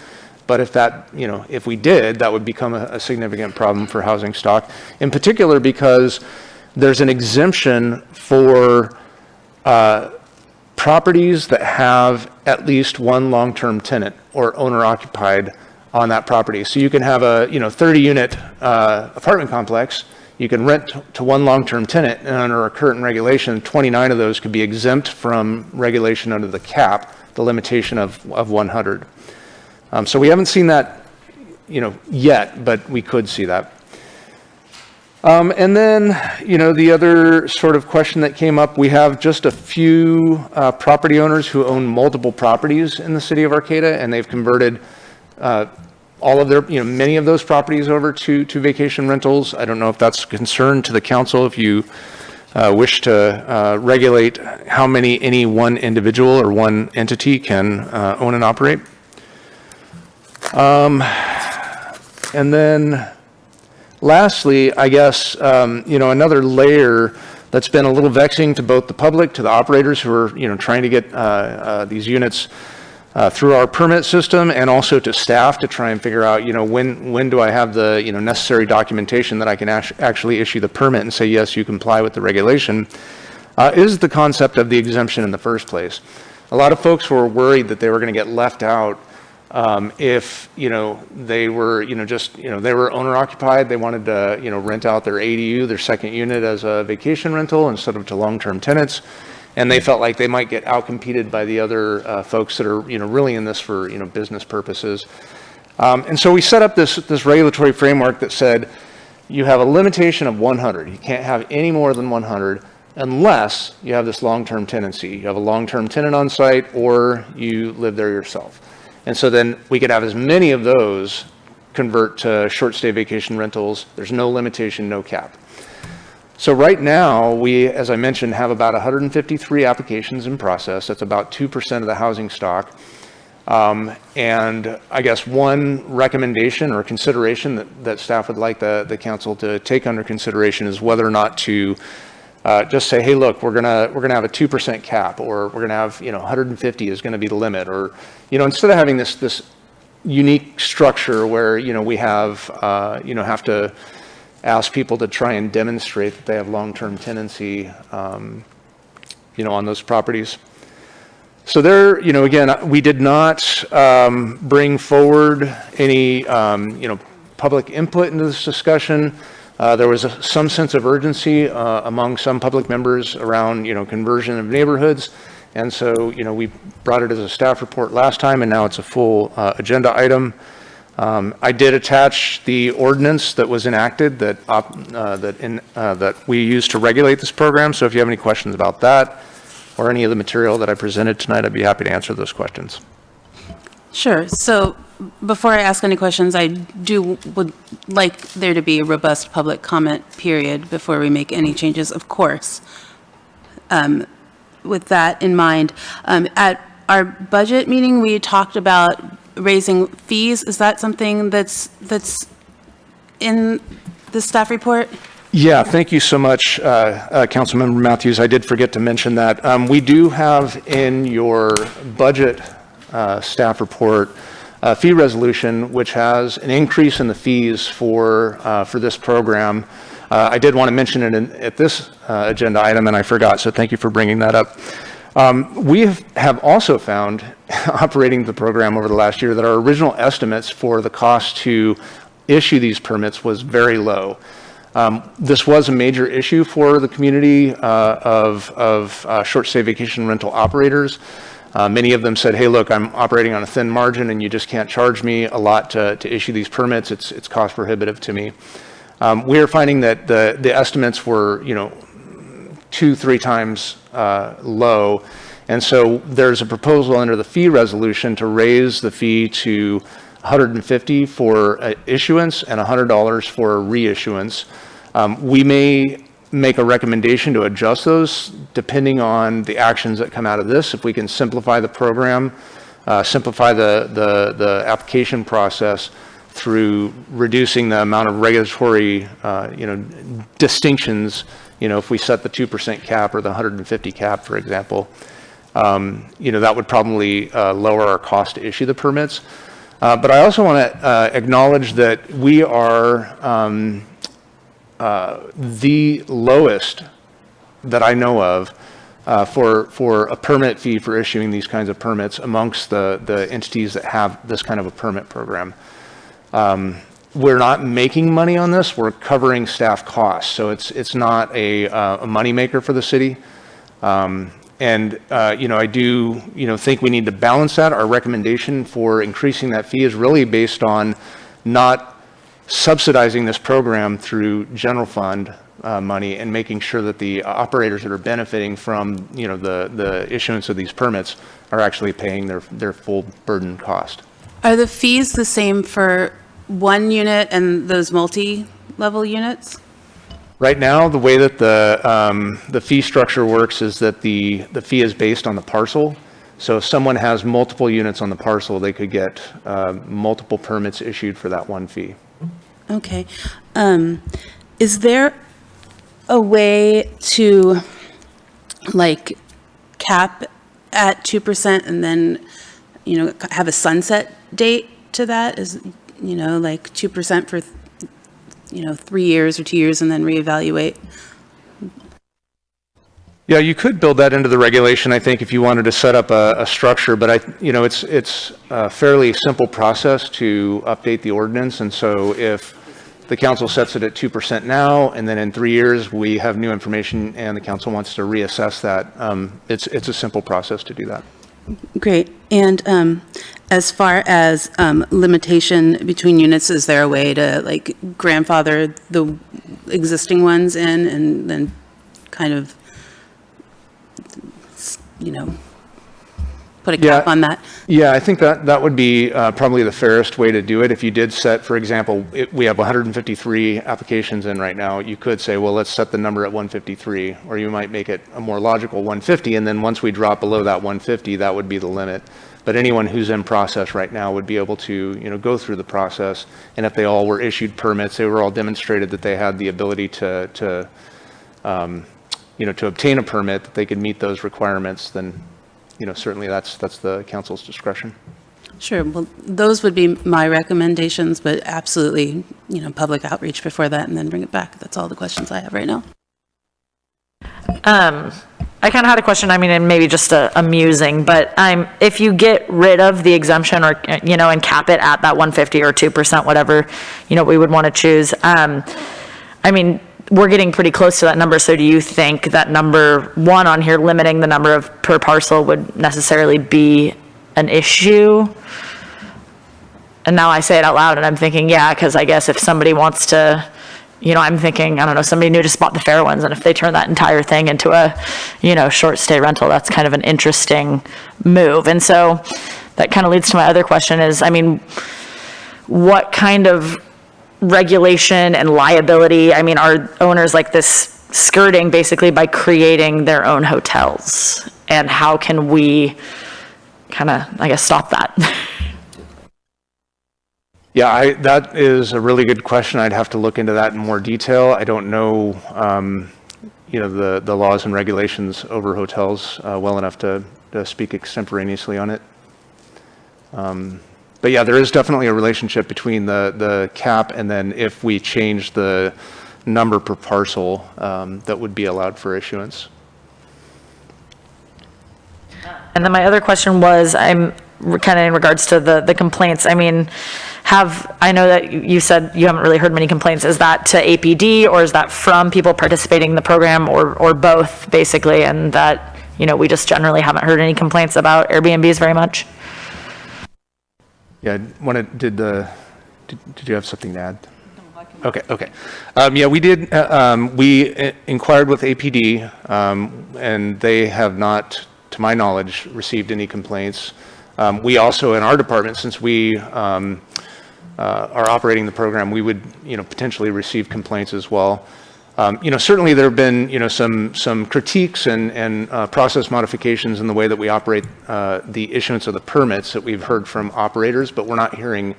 But if that, if we did, that would become a significant problem for housing stock, in particular because there's an exemption for properties that have at least one long-term tenant or owner-occupied on that property. So you can have a 30-unit apartment complex. You can rent to one long-term tenant, and under our current regulation, 29 of those could be exempt from regulation under the cap, the limitation of 100. So we haven't seen that, yet, but we could see that. And then, the other sort of question that came up, we have just a few property owners who own multiple properties in the city of Arcata, and they've converted all of their, many of those properties over to vacation rentals. I don't know if that's a concern to the council, if you wish to regulate how many any one individual or one entity can own and operate. And then lastly, I guess, another layer that's been a little vexing to both the public, to the operators who are, trying to get these units through our permit system, and also to staff to try and figure out, when do I have the, necessary documentation that I can actually issue the permit and say, yes, you comply with the regulation, is the concept of the exemption in the first place. A lot of folks were worried that they were going to get left out if, they were, they were owner occupied, they wanted to, rent out their ADU, their second unit as a vacation rental instead of to long-term tenants. And they felt like they might get outcompeted by the other folks that are, really in this for, business purposes. And so we set up this regulatory framework that said you have a limitation of 100. You can't have any more than 100 unless you have this long-term tenancy. You have a long-term tenant on site or you live there yourself. And so then we could have as many of those convert to short stay vacation rentals. There's no limitation, no cap. So right now, we, as I mentioned, have about 153 applications in process. That's about 2% of the housing stock. And I guess one recommendation or consideration that staff would like the council to take under consideration is whether or not to just say, hey, look, we're gonna have a 2% cap, or we're gonna have 150 is going to be the limit, or instead of having this unique structure where we have have to ask people to try and demonstrate that they have long-term tenancy, on those properties. So there, again, we did not bring forward any, public input into this discussion. There was some sense of urgency among some public members around, conversion of neighborhoods. And so, we brought it as a staff report last time, and now it's a full agenda item. I did attach the ordinance that was enacted that we use to regulate this program. So if you have any questions about that or any of the material that I presented tonight, I'd be happy to answer those questions. Sure. So before I ask any questions, I would like there to be a robust public comment period before we make any changes, of course. With that in mind, at our budget meeting, we talked about raising fees. Is that something that's in the staff report? Yeah, thank you so much, Councilmember Matthews. I did forget to mention that. We do have in your budget staff report a fee resolution which has an increase in the fees for this program. I did want to mention it at this agenda item, and I forgot, so thank you for bringing that up. We have also found, operating the program over the last year, that our original estimates for the cost to issue these permits was very low. This was a major issue for the community of short-stay vacation rental operators. Many of them said, hey, look, I'm operating on a thin margin and you just can't charge me a lot to issue these permits. It's cost prohibitive to me. We are finding that the estimates were, 2-3 times low. And so there's a proposal under the fee resolution to raise the fee to $150 for issuance and $100 for reissuance. We may make a recommendation to adjust those depending on the actions that come out of this. If we can simplify the program, simplify the application process through reducing the amount of regulatory, distinctions. If we set the 2% cap or the 150 cap, for example, that would probably lower our cost to issue the permits. But I also want to acknowledge that we are the lowest that I know of for a permit fee for issuing these kinds of permits amongst the entities that have this kind of a permit program. We're not making money on this. We're covering staff costs, so it's not a moneymaker for the city. I do, think we need to balance that. Our recommendation for increasing that fee is really based on not subsidizing this program through general fund money and making sure that the operators that are benefiting from, the issuance of these permits are actually paying their full burden cost. Are the fees the same for one unit and those multi-level units? Right now, the way that the fee structure works is that the fee is based on the parcel. So if someone has multiple units on the parcel, they could get multiple permits issued for that one fee. Okay. Is there a way to cap at 2% and then, have a sunset date to that? Is, 2% for 3 years or 2 years and then reevaluate? Yeah, you could build that into the regulation, I think, if you wanted to set up a structure, but it's a fairly simple process to update the ordinance. And so if the council sets it at 2% now, and then in 3 years we have new information and the council wants to reassess that, it's a simple process to do that. Great. And as far as limitation between units, is there a way to grandfather the existing ones in and then kind of, put a cap on that? Yeah, I think that would be probably the fairest way to do it. If you did set, for example, we have 153 applications in right now, you could say, well, let's set the number at 153, or you might make it a more logical 150, and then once we drop below that 150, that would be the limit. But anyone who's in process right now would be able to, go through the process, and if they all were issued permits, they were all demonstrated that they had the ability to obtain a permit, that they could meet those requirements, then certainly that's the council's discretion. Sure. Well, those would be my recommendations, but absolutely, public outreach before that and then bring it back. That's all the questions I have right now. I kind of had a question, and maybe just amusing, but if you get rid of the exemption or, and cap it at that 150 or 2%, whatever, we would want to choose. We're getting pretty close to that number. So do you think that number one on here, limiting the number of per parcel, would necessarily be an issue? And now I say it out loud and I'm thinking, yeah, because I guess if somebody wants to, I'm thinking, I don't know, somebody new just bought the fair ones, and if they turn that entire thing into a, short stay rental, that's kind of an interesting move. And so that kind of leads to my other question is, what kind of regulation and liability, are owners like this skirting basically by creating their own hotels? And how can we kind of, stop that? Yeah, that is a really good question. I'd have to look into that in more detail. I don't know, the laws and regulations over hotels well enough to speak extemporaneously on it. But yeah, there is definitely a relationship between the cap and then if we change the number per parcel that would be allowed for issuance. And then my other question was, I'm kind of in regards to the complaints. I mean, I know that you said you haven't really heard many complaints. Is that to APD or is that from people participating in the program or both basically? And that, we just generally haven't heard any complaints about Airbnbs very much? Yeah, did you have something to add? Okay. Yeah, we did, we inquired with APD, and they have not, to my knowledge, received any complaints. We also, in our department, since we are operating the program, we would, potentially receive complaints as well. Certainly there have been, some critiques and process modifications in the way that we operate the issuance of the permits that we've heard from operators, but we're not hearing,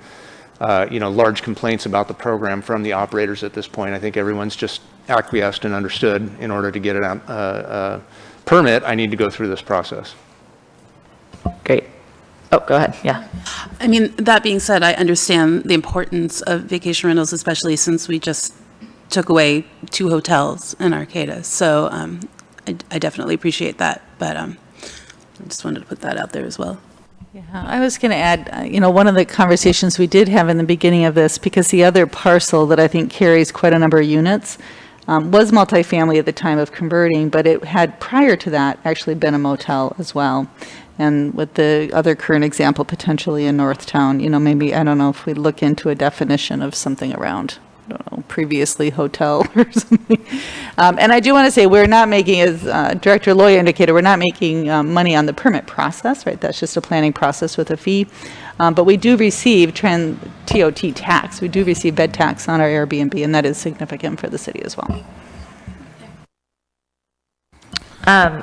large complaints about the program from the operators at this point. I think everyone's just acquiesced and understood in order to get a permit, I need to go through this process. Great. Oh, go ahead. Yeah. I mean, that being said, I understand the importance of vacation rentals, especially since we just took away 2 hotels in Arcata. So I definitely appreciate that. But I just wanted to put that out there as well. Yeah, I was going to add, one of the conversations we did have in the beginning of this, because the other parcel that I think carries quite a number of units was multifamily at the time of converting, but it had prior to that actually been a motel as well. And with the other current example potentially in Northtown, maybe, I don't know if we look into a definition of something around, I don't know, previously hotel or something. And I do want to say we're not making, as Director Loya indicated, we're not making money on the permit process, right? That's just a planning process with a fee. But we do receive TOT tax. We do receive bed tax on our Airbnb, and that is significant for the city as well.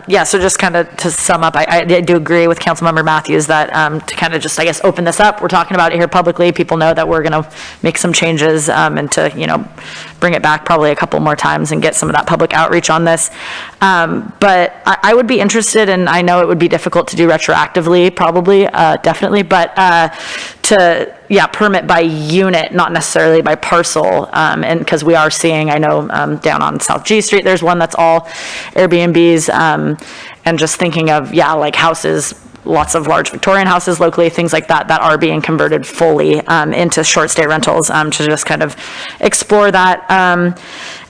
Yeah, so just kind of to sum up, I do agree with Councilmember Matthews that to kind of just, I guess, open this up, we're talking about it here publicly, people know that we're going to make some changes and to, bring it back probably a couple more times and get some of that public outreach on this. But I would be interested, and I know it would be difficult to do retroactively, probably, definitely, but to, permit by unit, not necessarily by parcel, and because we are seeing, I know down on South G Street, there's one that's all Airbnbs, and just thinking of, like houses, lots of large Victorian houses locally, things like that are being converted fully into short stay rentals, to just kind of explore that.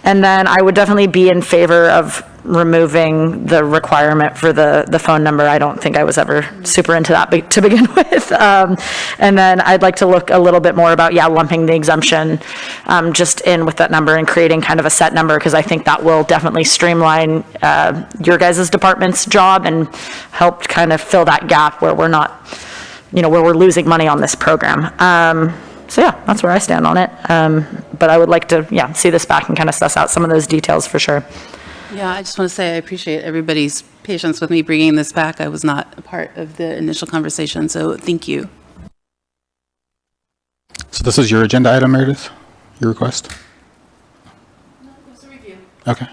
And then I would definitely be in favor of removing the requirement for the phone number. I don't think I was ever super into that to begin with. And then I'd like to look a little bit more about, lumping the exemption just in with that number and creating kind of a set number, because I think that will definitely streamline your guys' department's job and help kind of fill that gap where we're not, where we're losing money on this program. So that's where I stand on it. But I would like to, see this back and kind of suss out some of those details for sure. Yeah, I just want to say I appreciate everybody's patience with me bringing this back. I was not a part of the initial conversation, so thank you. So this is your agenda item, Meredith? Your request? No, it was a review. Okay.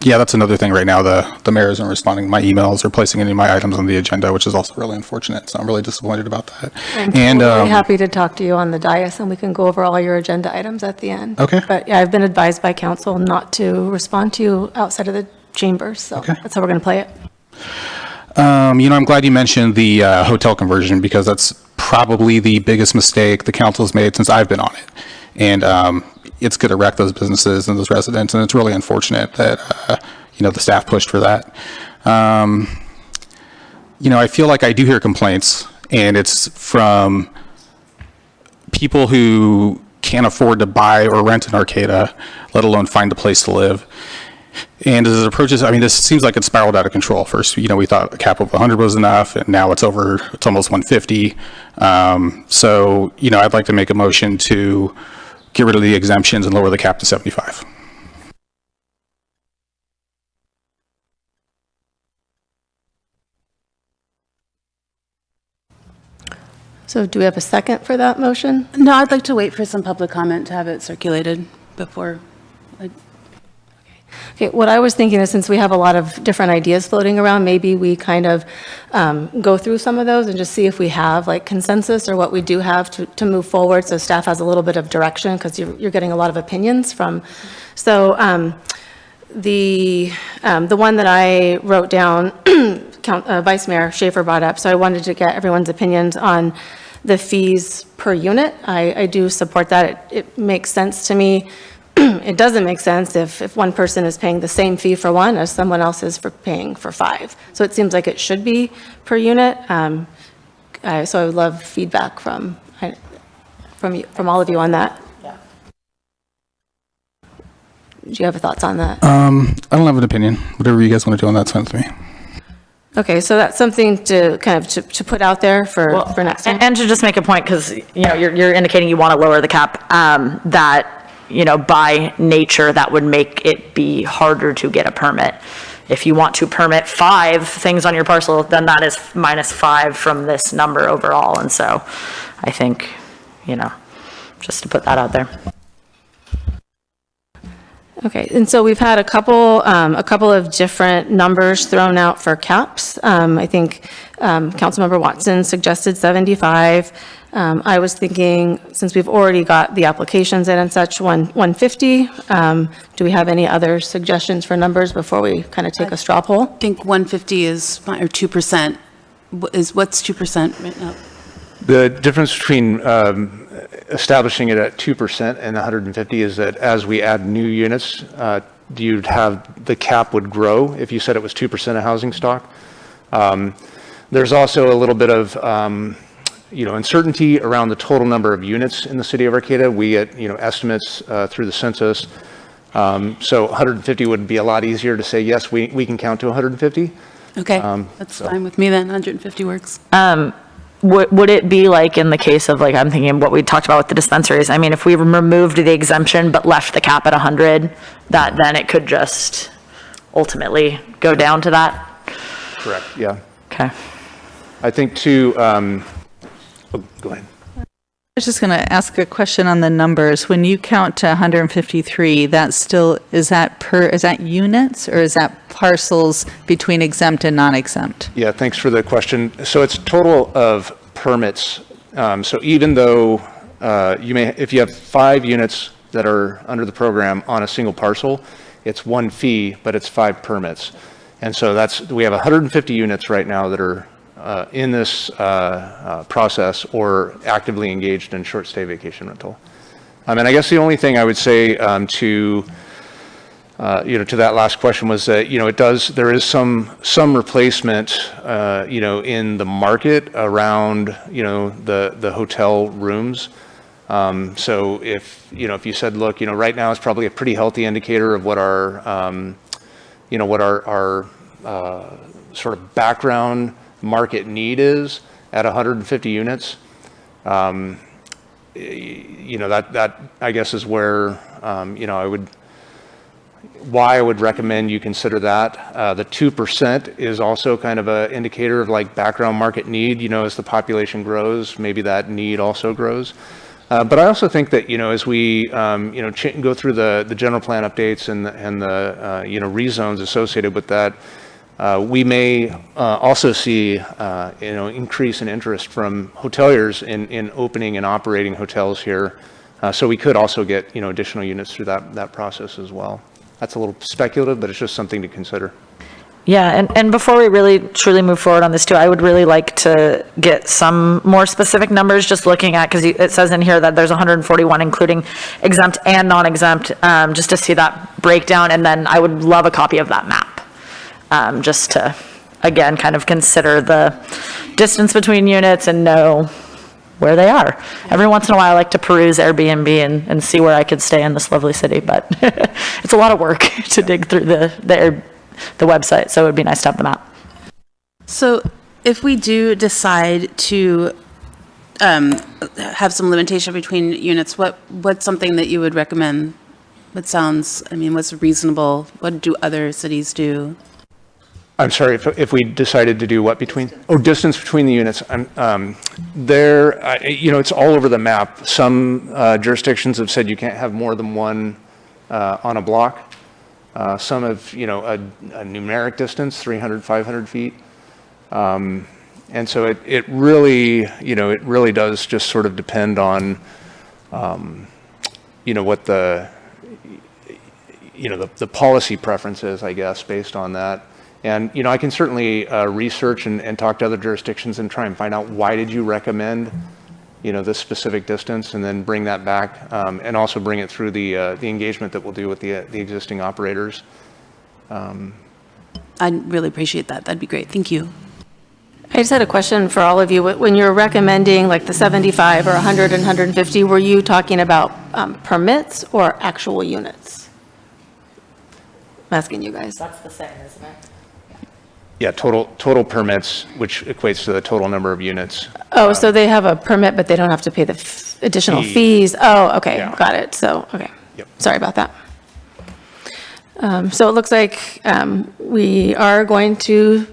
Yeah, that's another thing right now. The mayor isn't responding to my emails or placing any of my items on the agenda, which is also really unfortunate. So I'm really disappointed about that. I'm really happy to talk to you on the dais, and we can go over all your agenda items at the end. Okay. But I've been advised by council not to respond to you outside of the chambers, so that's how we're going to play it. I'm glad you mentioned the hotel conversion, because that's probably the biggest mistake the council's made since I've been on it. And it's going to wreck those businesses and those residents, and it's really unfortunate that, the staff pushed for that. I feel like I do hear complaints, and it's from people who can't afford to buy or rent an Arcata, let alone find a place to live. And as it approaches, this seems like it's spiraled out of control. First, we thought a cap of 100 was enough, and now it's almost 150. So, I'd like to make a motion to get rid of the exemptions and lower the cap to 75. So do we have a second for that motion? No, I'd like to wait for some public comment to have it circulated before. Okay, what I was thinking is since we have a lot of different ideas floating around, maybe we kind of go through some of those and just see if we have like consensus or what we do have to move forward, so staff has a little bit of direction, because you're getting a lot of opinions from. So the one that I wrote down, Vice Mayor Schaefer brought up, so I wanted to get everyone's opinions on the fees per unit. I do support that. It makes sense to me. It doesn't make sense if one person is paying the same fee for one as someone else is for paying for 5. So it seems like it should be per unit. So I would love feedback from all of you on that. Do you have thoughts on that? I don't have an opinion. Whatever you guys want to do on that's fine with me. Okay, so that's something to kind of to put out there for next time. And to just make a point, because, you're indicating you want to lower the cap, that, by nature, that would make it be harder to get a permit. If you want to permit 5 things on your parcel, then that is -5 from this number overall. And so I think, just to put that out there. Okay, and so we've had a couple of different numbers thrown out for caps. I think Councilmember Watson suggested 75. I was thinking, since we've already got the applications in and such, 150. Do we have any other suggestions for numbers before we kind of take a straw poll? I think 150 is fine, or 2%. What's 2% right now? The difference between establishing it at 2% and 150 is that as we add new units, you'd have, the cap would grow if you said it was 2% of housing stock. There's also a little bit of uncertainty around the total number of units in the city of Arcata. We get estimates through the census. So 150 would be a lot easier to say, yes, we can count to 150. Okay, that's fine with me then. 150 works. Would it be like in the case of, like, I'm thinking what we talked about with the dispensaries? I mean, if we removed the exemption but left the cap at 100, that then it could just ultimately go down to that? Correct, yeah. Okay. I think too, go ahead. I was just going to ask a question on the numbers. When you count to 153, that's still, is that units or is that parcels between exempt and non-exempt? Yeah, thanks for the question. So it's total of permits. So even though if you have 5 units that are under the program on a single parcel, it's 1 fee, but it's 5 permits. And so we have 150 units right now that are in this process or actively engaged in short stay vacation rental. And I guess the only thing I would say to that last question was that, there is some replacement, in the market around, the hotel rooms. So if you said, look, right now it's probably a pretty healthy indicator of what our sort of background market need is at 150 units. That I guess is where, why I would recommend you consider that. The 2% is also kind of an indicator of like background market need, as the population grows, maybe that need also grows. But I also think that, as we, go through the general plan updates and the rezones associated with that, we may also see, increase in interest from hoteliers in opening and operating hotels here. So we could also get, additional units through that process as well. That's a little speculative, but it's just something to consider. Yeah, and before we really truly move forward on this too, I would really like to get some more specific numbers, just looking at, because it says in here that there's 141 including exempt and non-exempt, just to see that breakdown, and then I would love a copy of that map, just to, again, kind of consider the distance between units and know where they are. Every once in a while I like to peruse Airbnb and see where I could stay in this lovely city, but it's a lot of work to dig through the website, so it would be nice to have the map. So if we do decide to have some limitation between units, what's something that you would recommend? What's reasonable? What do other cities do? I'm sorry, if we decided to do what between? Oh, distance between the units. It's all over the map. Some jurisdictions have said you can't have more than one on a block. Some have, a numeric distance, 300, 500 feet. And so it really, it really does just sort of depend on, what the policy preference is, I guess, based on that. And, I can certainly research and talk to other jurisdictions and try and find out why did you recommend, this specific distance, and then bring that back, and also bring it through the engagement that we'll do with the existing operators. I'd really appreciate that. That'd be great. Thank you. I just had a question for all of you. When you're recommending like the 75 or 100 and 150, were you talking about permits or actual units? I'm asking you guys. That's the same, isn't it? Yeah, total permits, which equates to the total number of units. Oh, so they have a permit, but they don't have to pay the additional fees? Oh, okay, Yeah. got it. So, okay. Yep. Sorry about that. So it looks like we are going to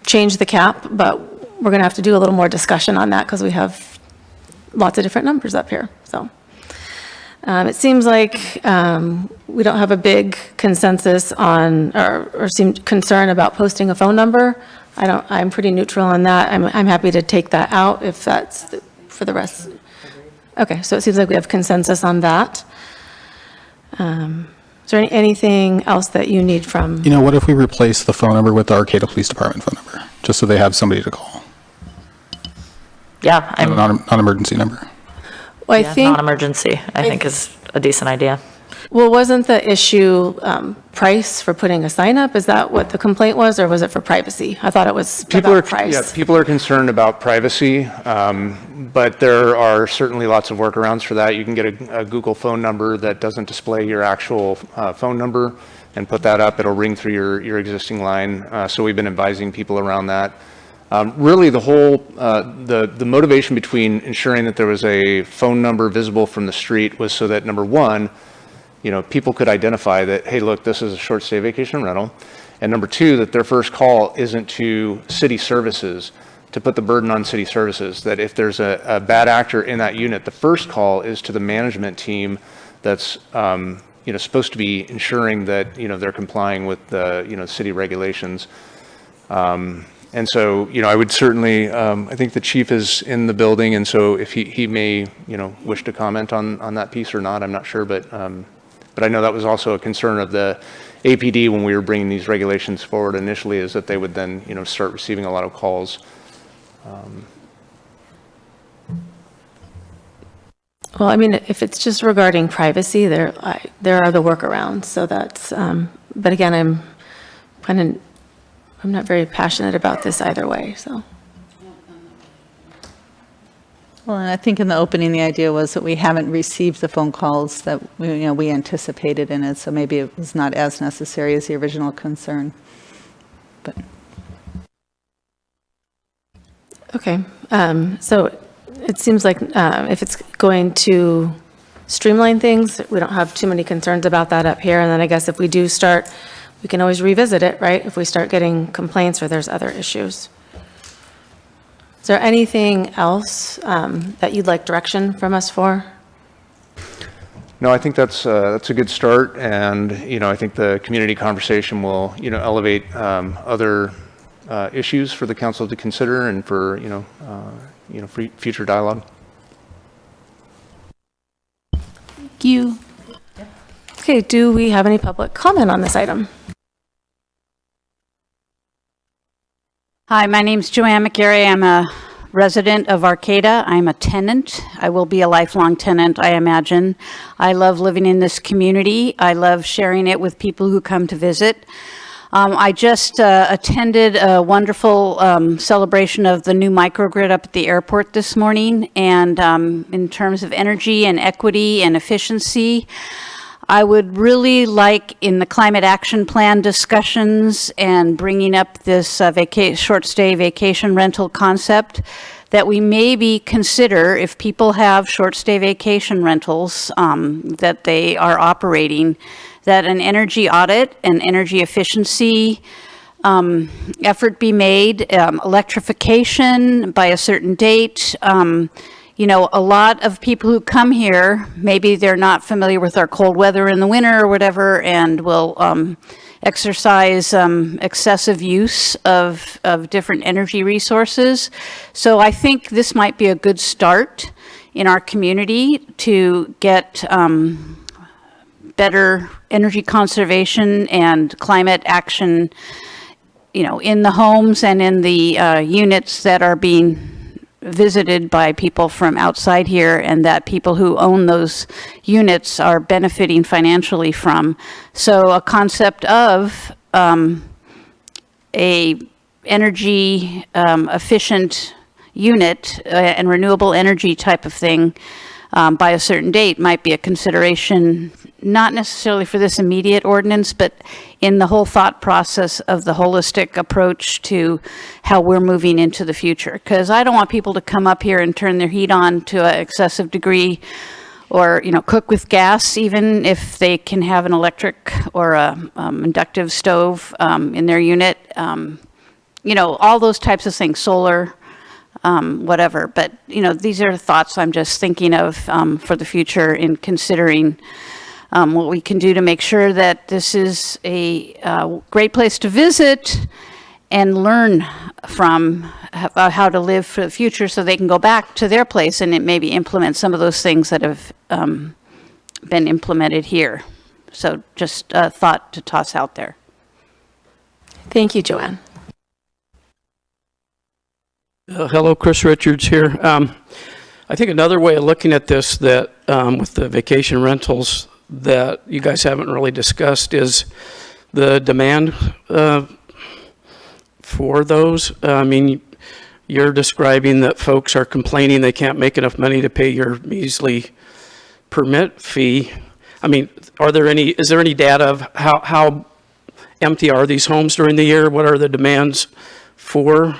change the cap, but we're going to have to do a little more discussion on that because we have lots of different numbers up here. So it seems like we don't have a big consensus on or seem concern about posting a phone number. I'm pretty neutral on that. I'm happy to take that out if that's for the rest. Okay, so it seems like we have consensus on that. Is there anything else that you need from? What if we replace the phone number with the Arcata Police Department phone number, just so they have somebody to call? Yeah, I'm Non-emergency number. Well, I think non-emergency, I think is a decent idea. Well, wasn't the issue price for putting a sign up? Is that what the complaint was, or was it for privacy? I thought it was about price. Yeah, people are concerned about privacy, but there are certainly lots of workarounds for that. You can get a Google phone number that doesn't display your actual phone number and put that up. It'll ring through your existing line. So we've been advising people around that. Really, the whole the motivation between ensuring that there was a phone number visible from the street was so that, number one, people could identify that, hey, look, this is a short stay vacation rental. And number two, that their first call isn't to city services, to put the burden on city services, that if there's a bad actor in that unit, the first call is to the management team that's, supposed to be ensuring that, they're complying with the, city regulations. And so, I would certainly, I think the chief is in the building, and so if he may, wish to comment on that piece or not, I'm not sure, but I know that was also a concern of the APD when we were bringing these regulations forward initially, is that they would then, start receiving a lot of calls. Well, I mean, if it's just regarding privacy, there are the workarounds. So that's, but again, I'm not very passionate about this either way, so. Well, and I think in the opening, the idea was that we haven't received the phone calls that we anticipated in it, so maybe it was not as necessary as the original concern. But Okay, so it seems like if it's going to streamline things, we don't have too many concerns about that up here. And then I guess if we do start, we can always revisit it, right? If we start getting complaints or there's other issues. Is there anything else that you'd like direction from us for? No, I think that's a good start, and I think the community conversation will elevate other issues for the council to consider and for future dialogue. Thank you. Okay, do we have any public comment on this item? Hi, my name's Joanne McGarry. I'm a resident of Arcata. I'm a tenant. I will be a lifelong tenant, I imagine. I love living in this community. I love sharing it with people who come to visit. I just attended a wonderful celebration of the new microgrid up at the airport this morning. And in terms of energy and equity and efficiency, I would really like, in the climate action plan discussions and bringing up this short stay vacation rental concept, that we maybe consider, if people have short stay vacation rentals that they are operating, that an energy audit and energy efficiency effort be made, electrification by a certain date. You know, a lot of people who come here, maybe they're not familiar with our cold weather in the winter or whatever, and will exercise excessive use of different energy resources. So I think this might be a good start in our community to get better energy conservation and climate action, you know, in the homes and in the units that are being visited by people from outside here, and that people who own those units are benefiting financially from. So a concept of a energy efficient unit and renewable energy type of thing by a certain date might be a consideration, not necessarily for this immediate ordinance, but in the whole thought process of the holistic approach to how we're moving into the future. Because I don't want people to come up here and turn their heat on to an excessive degree, or, you know, cook with gas, even if they can have an electric or a inductive stove in their unit. You know, all those types of things, solar, whatever. But, you know, these are thoughts I'm just thinking of for the future in considering what we can do to make sure that this is a great place to visit and learn from how to live for the future, so they can go back to their place and maybe implement some of those things that have been implemented here. So just a thought to toss out there. Thank you, Joanne. Hello, Chris Richards here. I think another way of looking at this, that with the vacation rentals that you guys haven't really discussed, is the demand for those. I mean, you're describing that folks are complaining they can't make enough money to pay your measly permit fee. I mean, is there any data of how empty are these homes during the year? What are the demands for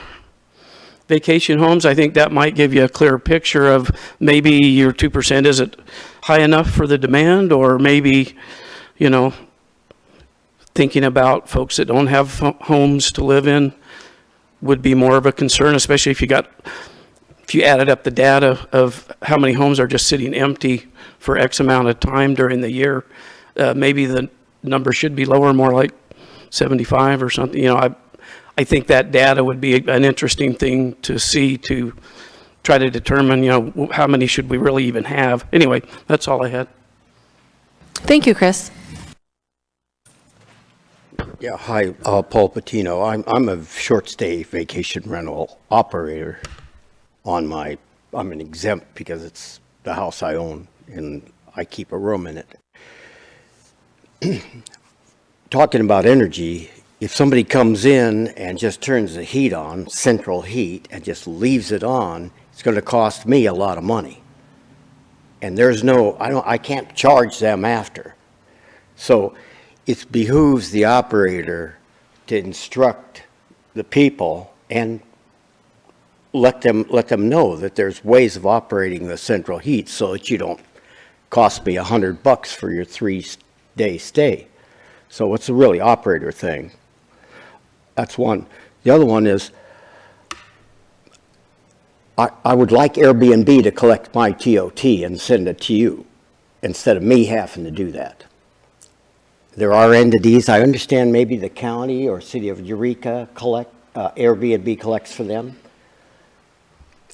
vacation homes? I think that might give you a clearer picture of maybe your 2% isn't high enough for the demand, or maybe, you know, thinking about folks that don't have homes to live in would be more of a concern, especially if you added up the data of how many homes are just sitting empty for X amount of time during the year. Maybe the number should be lower, more like 75 or something. You know, I think that data would be an interesting thing to see, to try to determine, you know, how many should we really even have. Anyway, that's all I had. Thank you, Chris. Yeah, hi, Paul Patino. I'm a short stay vacation rental operator I'm an exempt because it's the house I own and I keep a room in it. Talking about energy, if somebody comes in and just turns the heat on, central heat, and just leaves it on, it's going to cost me a lot of money. And there's I can't charge them after. So it behooves the operator to instruct the people and let them know that there's ways of operating the central heat so that you don't cost me $100 for your 3-day stay. So it's a really operator thing. That's one. The other one is I would like Airbnb to collect my TOT and send it to you instead of me having to do that. There are entities, I understand maybe the county or city of Eureka Airbnb collects for them.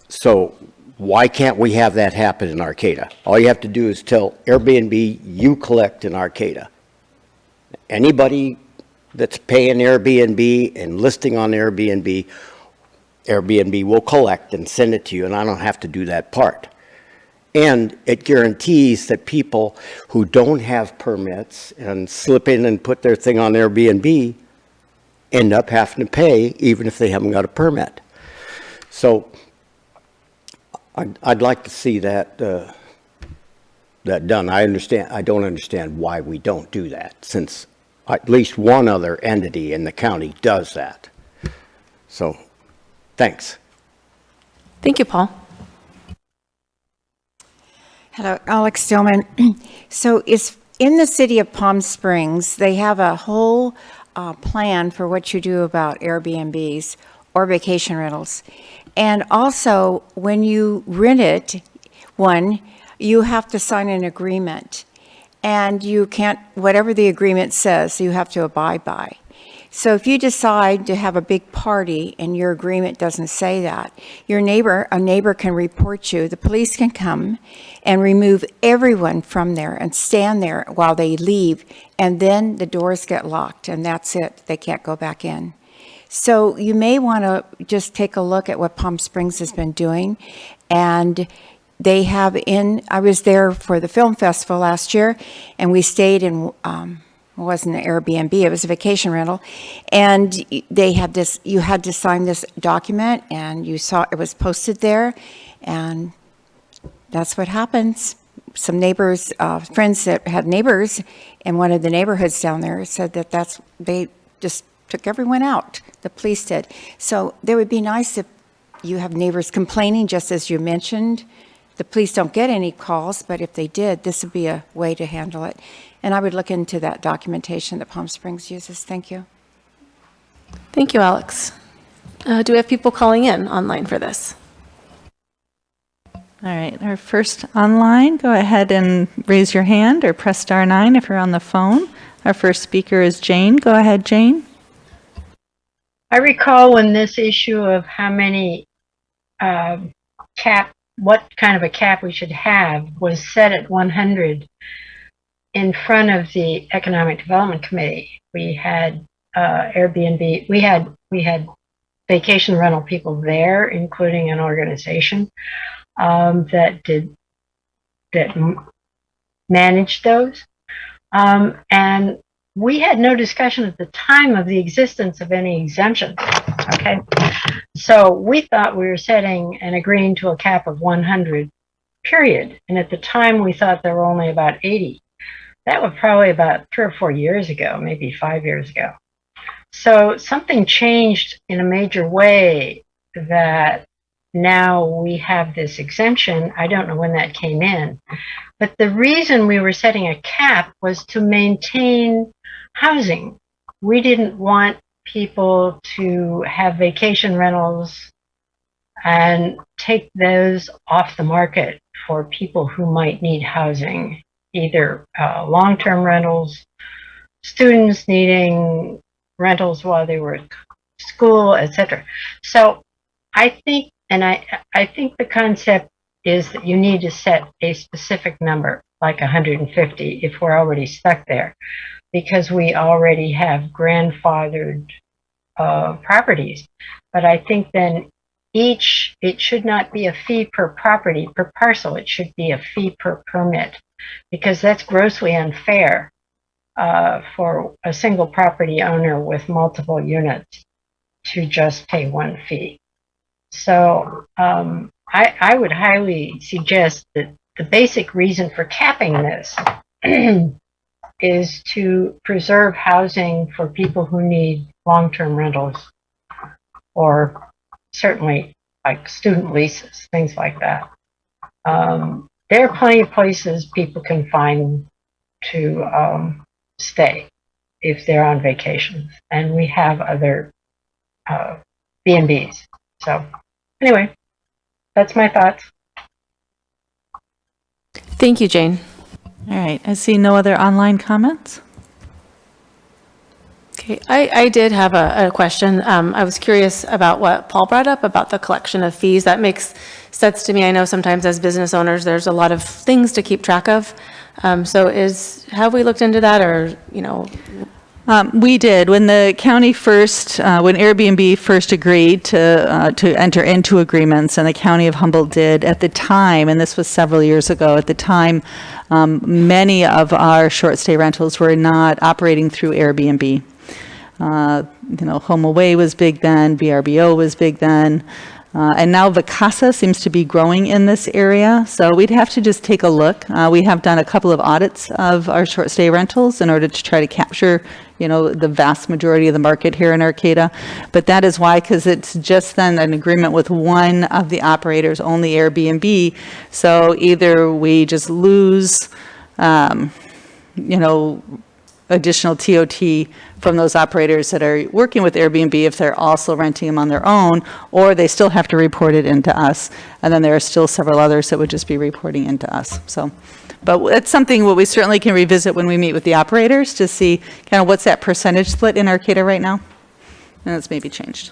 So why can't we have that happen in Arcata? All you have to do is tell Airbnb you collect in Arcata. Anybody that's paying Airbnb and listing on Airbnb, Airbnb will collect and send it to you, and I don't have to do that part. And it guarantees that people who don't have permits and slip in and put their thing on Airbnb end up having to pay even if they haven't got a permit. So I'd like to see that done. I don't understand why we don't do that, since at least one other entity in the county does that. So, thanks. Thank you, Paul. Hello, Alex Stillman. So is in the city of Palm Springs, they have a whole plan for what you do about Airbnbs or vacation rentals. And also, when you rent it, you have to sign an agreement. And you can't, whatever the agreement says, you have to abide by. So if you decide to have a big party and your agreement doesn't say that, a neighbor can report you, the police can come and remove everyone from there and stand there while they leave, and then the doors get locked and that's it. They can't go back in. So you may want to just take a look at what Palm Springs has been doing. And they have I was there for the film festival last year, and we stayed in, it wasn't an Airbnb, it was a vacation rental. And they had this, you had to sign this document, and you saw it was posted there. And that's what happens. Some neighbors, friends that had neighbors in one of the neighborhoods down there said that they just took everyone out. The police did. So it would be nice if you have neighbors complaining, just as you mentioned. The police don't get any calls, but if they did, this would be a way to handle it. And I would look into that documentation that Palm Springs uses. Thank you. Thank you, Alex. Do we have people calling in online for this? All right, our first online, go ahead and raise your hand or press *9 if you're on the phone. Our first speaker is Jane. Go ahead, Jane. I recall when this issue of how many what kind of a cap we should have was set at 100 in front of the Economic Development Committee. We had Airbnb, we had vacation rental people there, including an organization that managed those. And we had no discussion at the time of the existence of any exemptions, okay? So we thought we were setting and agreeing to a cap of 100, period. And at the time, we thought there were only about 80. That was probably about 3 or 4 years ago, maybe 5 years ago. So something changed in a major way that now we have this exemption. I don't know when that came in. But the reason we were setting a cap was to maintain housing. We didn't want people to have vacation rentals and take those off the market for people who might need housing, either long-term rentals, students needing rentals while they were at school, etc. So I think, I think the concept is that you need to set a specific number, like 150, if we're already stuck there, because we already have grandfathered properties. But I think then it should not be a fee per property, per parcel. It should be a fee per permit, because that's grossly unfair for a single property owner with multiple units to just pay one fee. So I would highly suggest that the basic reason for capping this is to preserve housing for people who need long-term rentals, or certainly like student leases, things like that. There are plenty of places people can find to stay if they're on vacation, and we have other B&Bs. So anyway, that's my thoughts. Thank you, Jane. All right, I see no other online comments. Okay, I did have a question. I was curious about what Paul brought up about the collection of fees. That makes sense to me. I know sometimes as business owners, there's a lot of things to keep track of. So have we looked into that, or, you know? We did. When the county first, when Airbnb first agreed to enter into agreements, and the county of Humboldt did at the time, and this was several years ago, at the time, many of our short stay rentals were not operating through Airbnb. Home Away was big then, VRBO was big then. And now Vacasa seems to be growing in this area, so we'd have to just take a look. We have done a couple of audits of our short stay rentals in order to try to capture, the vast majority of the market here in Arcata. But that is why, because it's just then an agreement with one of the operators, only Airbnb. So either we just lose, additional TOT from those operators that are working with Airbnb if they're also renting them on their own, or they still have to report it into us. And then there are still several others that would just be reporting into us. So, but it's something what we certainly can revisit when we meet with the operators to see kind of what's that percentage split in Arcata right now. And it's maybe changed.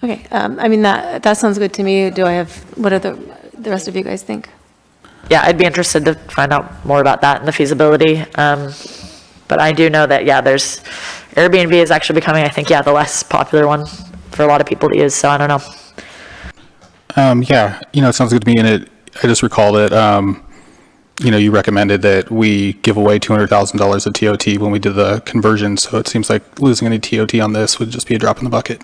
Okay, I mean, that sounds good to me. What do the rest of you guys think? Yeah, I'd be interested to find out more about that and the feasibility. But I do know that, yeah, there's, Airbnb is actually becoming, I think, yeah, the less popular one for a lot of people to use, so I don't know. Yeah, it sounds good to me, and I just recall that, you recommended that we give away $200,000 of TOT when we did the conversion, so it seems like losing any TOT on this would just be a drop in the bucket.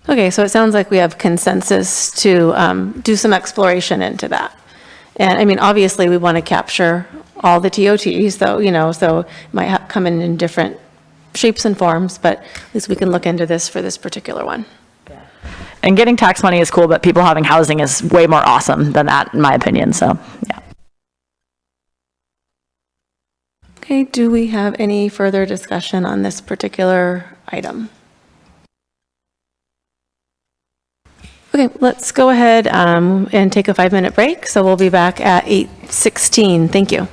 Okay, so it sounds like we have consensus to do some exploration into that. And I mean, obviously, we want to capture all the TOTs, though, so it might come in different shapes and forms, but at least we can look into this for this particular one. And getting tax money is cool, but people having housing is way more awesome than that, in my opinion, so, yeah. Okay, do we have any further discussion on this particular item? Okay, let's go ahead and take a 5-minute break. So we'll be back at 8:16. Thank you.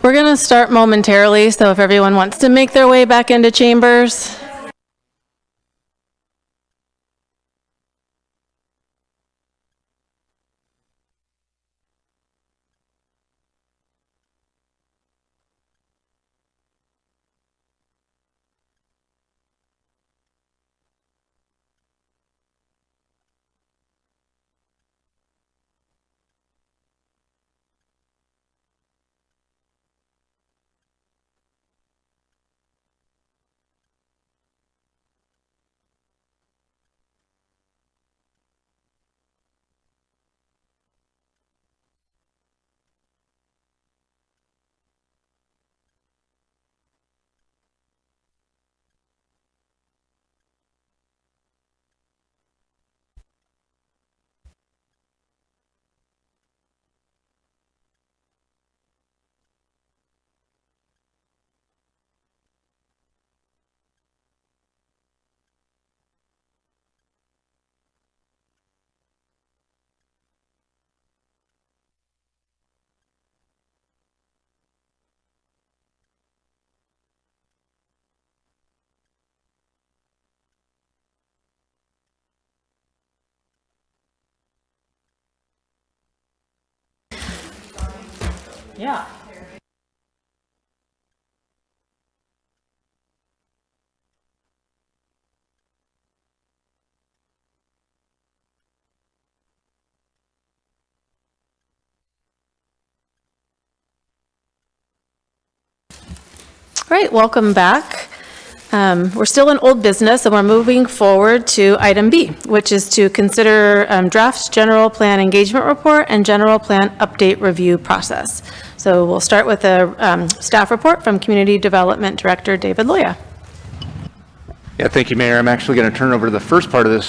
We're going to start momentarily, so if everyone wants to make their way back into chambers. Yeah. All right, welcome back. We're still in old business, and we're moving forward to item B, which is to consider draft general plan engagement report and general plan update review process. So we'll start with a staff report from Community Development Director David Loya. Yeah, thank you, Mayor. I'm actually going to turn over the first part of this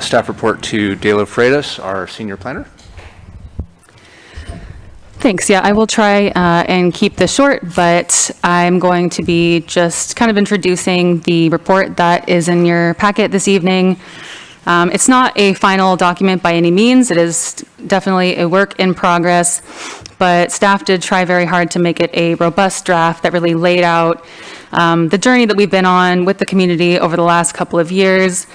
staff report to Dalo Freitas, our senior planner. Thanks. Yeah, I will try and keep this short, but I'm going to be just kind of introducing the report that is in your packet this evening. It's not a final document by any means. It is definitely a work in progress, but staff did try very hard to make it a robust draft that really laid out the journey that we've been on with the community over the last couple of years.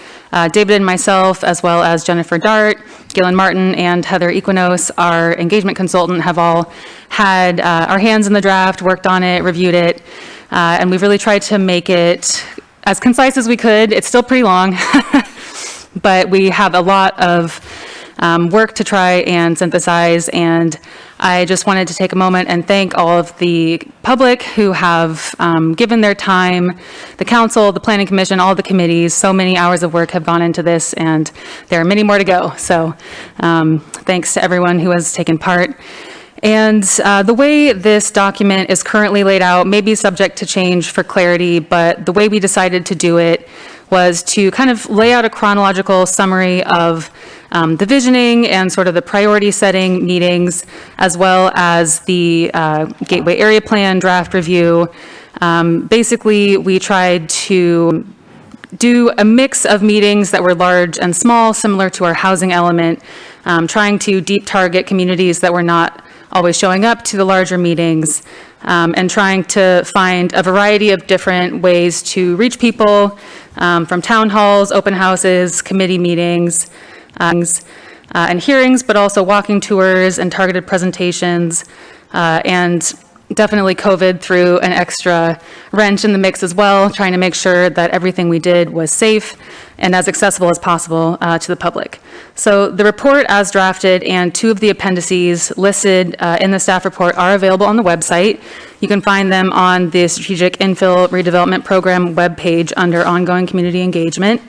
David and myself, as well as Jennifer Dart, Gillen Martin, and Heather Equinos, our engagement consultant, have all had our hands in the draft, worked on it, reviewed it, and we've really tried to make it as concise as we could. It's still pretty long, but we have a lot of work to try and synthesize, and I just wanted to take a moment and thank all of the public who have given their time, the council, the planning commission, all the committees. So many hours of work have gone into this, and there are many more to go. So thanks to everyone who has taken part. And the way this document is currently laid out may be subject to change for clarity, but the way we decided to do it was to kind of lay out a chronological summary of the visioning and sort of the priority setting meetings, as well as the Gateway Area Plan draft review. Basically, we tried to do a mix of meetings that were large and small, similar to our housing element, trying to deep target communities that were not always showing up to the larger meetings, and trying to find a variety of different ways to reach people, from town halls, open houses, committee meetings, and hearings, but also walking tours and targeted presentations, and definitely COVID threw an extra wrench in the mix as well, trying to make sure that everything we did was safe and as accessible as possible to the public. So the report as drafted and two of the appendices listed in the staff report are available on the website. You can find them on the Strategic Infill Redevelopment Program webpage under Ongoing Community Engagement.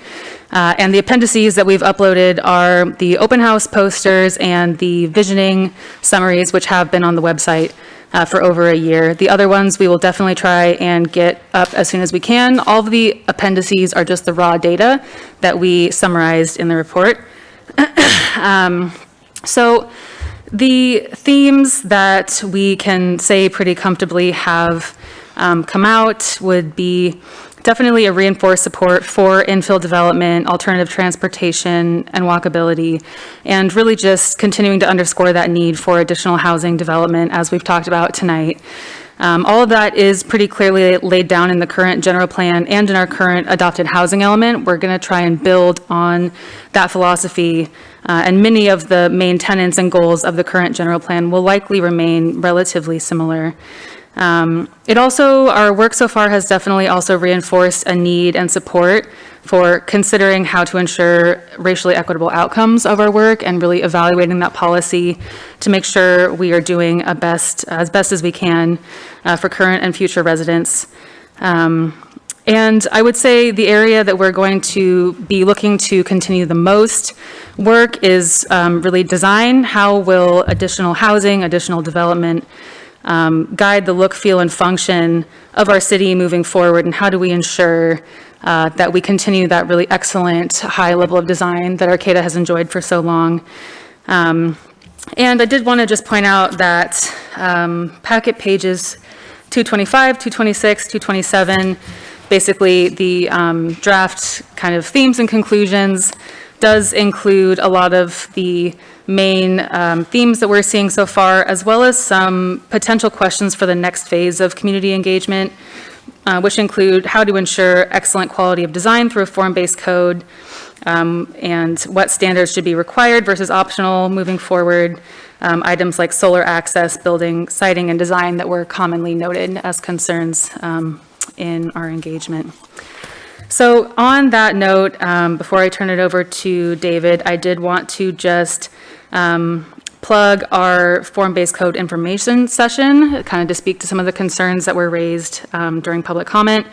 And the appendices that we've uploaded are the open house posters and the visioning summaries, which have been on the website for over a year. The other ones we will definitely try and get up as soon as we can. All of the appendices are just the raw data that we summarized in the report. So the themes that we can say pretty comfortably have come out would be definitely a reinforced support for infill development, alternative transportation, and walkability, and really just continuing to underscore that need for additional housing development, as we've talked about tonight. All of that is pretty clearly laid down in the current general plan and in our current adopted housing element. We're going to try and build on that philosophy, and many of the main tenets and goals of the current general plan will likely remain relatively similar. Our work so far has definitely also reinforced a need and support for considering how to ensure racially equitable outcomes of our work and really evaluating that policy to make sure we are doing as best as we can for current and future residents. And I would say the area that we're going to be looking to continue the most work is really design. How will additional housing, additional development guide the look, feel, and function of our city moving forward, and how do we ensure that we continue that really excellent high level of design that Arcata has enjoyed for so long. And I did want to just point out that packet pages 225, 226, 227, basically the draft kind of themes and conclusions does include a lot of the main themes that we're seeing so far, as well as some potential questions for the next phase of community engagement, which include how to ensure excellent quality of design through a form-based code, and what standards should be required versus optional moving forward. Items like solar access, building, siting, and design that were commonly noted as concerns in our engagement. So on that note, before I turn it over to David, I did want to just plug our form-based code information session, kind of to speak to some of the concerns that were raised during public comment.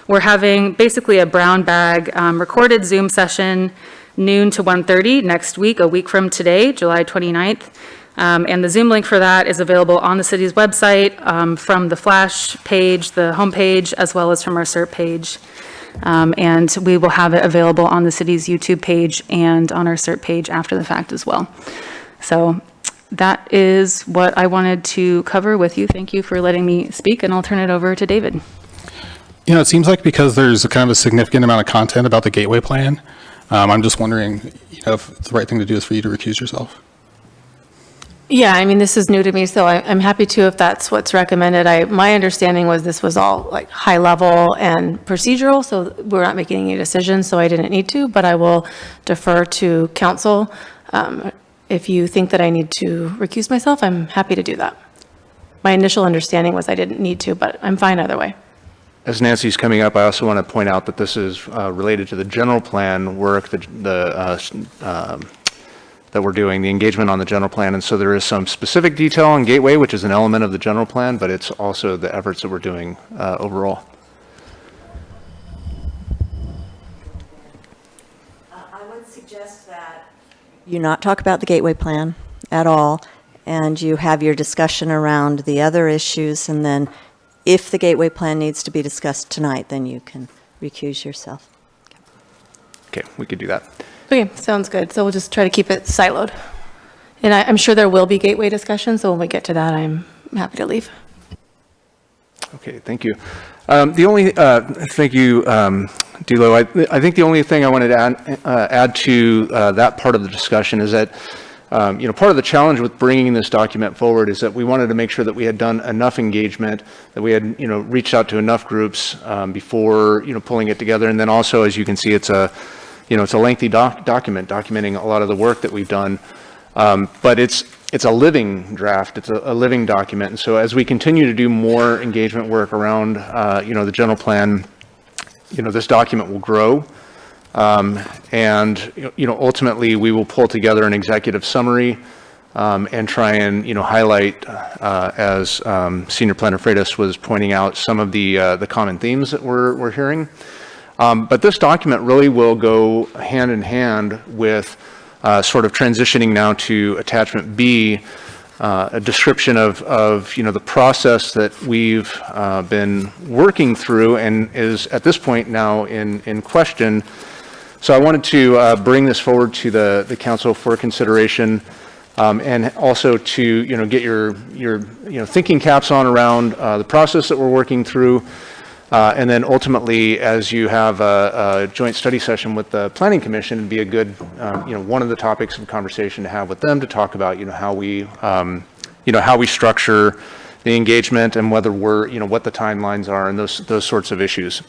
We're having basically a brown bag recorded Zoom session, noon to 1:30 next week, a week from today, July 29th. And the Zoom link for that is available on the city's website, from the Flash page, the homepage, as well as from our CERT page. And we will have it available on the city's YouTube page and on our CERT page after the fact as well. So that is what I wanted to cover with you. Thank you for letting me speak, and I'll turn it over to David. You know, it seems like because there's a kind of a significant amount of content about the Gateway Plan, I'm just wondering, if the right thing to do is for you to recuse yourself. Yeah, I mean, this is new to me, so I'm happy to if that's what's recommended. My understanding was this was all like high level and procedural, so we're not making any decisions, so I didn't need to, but I will defer to council. If you think that I need to recuse myself, I'm happy to do that. My initial understanding was I didn't need to, but I'm fine either way. As Nancy's coming up, I also want to point out that this is related to the general plan work, that we're doing, the engagement on the general plan. And so there is some specific detail on Gateway, which is an element of the general plan, but it's also the efforts that we're doing overall. I would suggest that you not talk about the Gateway plan at all, and you have your discussion around the other issues, and then if the Gateway plan needs to be discussed tonight, then you can recuse yourself. Okay, we could do that. Okay, sounds good. So we'll just try to keep it siloed. And I'm sure there will be Gateway discussion, so when we get to that, I'm happy to leave. Okay, thank you. Thank you, Dulo. I think the only thing I wanted to add to that part of the discussion is that, part of the challenge with bringing this document forward is that we wanted to make sure that we had done enough engagement, that we had, reached out to enough groups before, pulling it together. And then also, as you can see, it's a lengthy document documenting a lot of the work that we've done, but it's a living draft. It's a living document. And so as we continue to do more engagement work around, the general plan, this document will grow. And ultimately we will pull together an executive summary and try and, highlight, as Senior Planner Freitas was pointing out, some of the common themes that we're hearing. But this document really will go hand in hand with sort of transitioning now to attachment B, a description of the process that we've been working through and is at this point now in question. So I wanted to bring this forward to the council for consideration, and also to get your thinking caps on around the process that we're working through. And then ultimately, as you have a joint study session with the Planning Commission, it'd be a good, one of the topics of conversation to have with them to talk about, how we structure the engagement and whether we're, what the timelines are and those sorts of issues.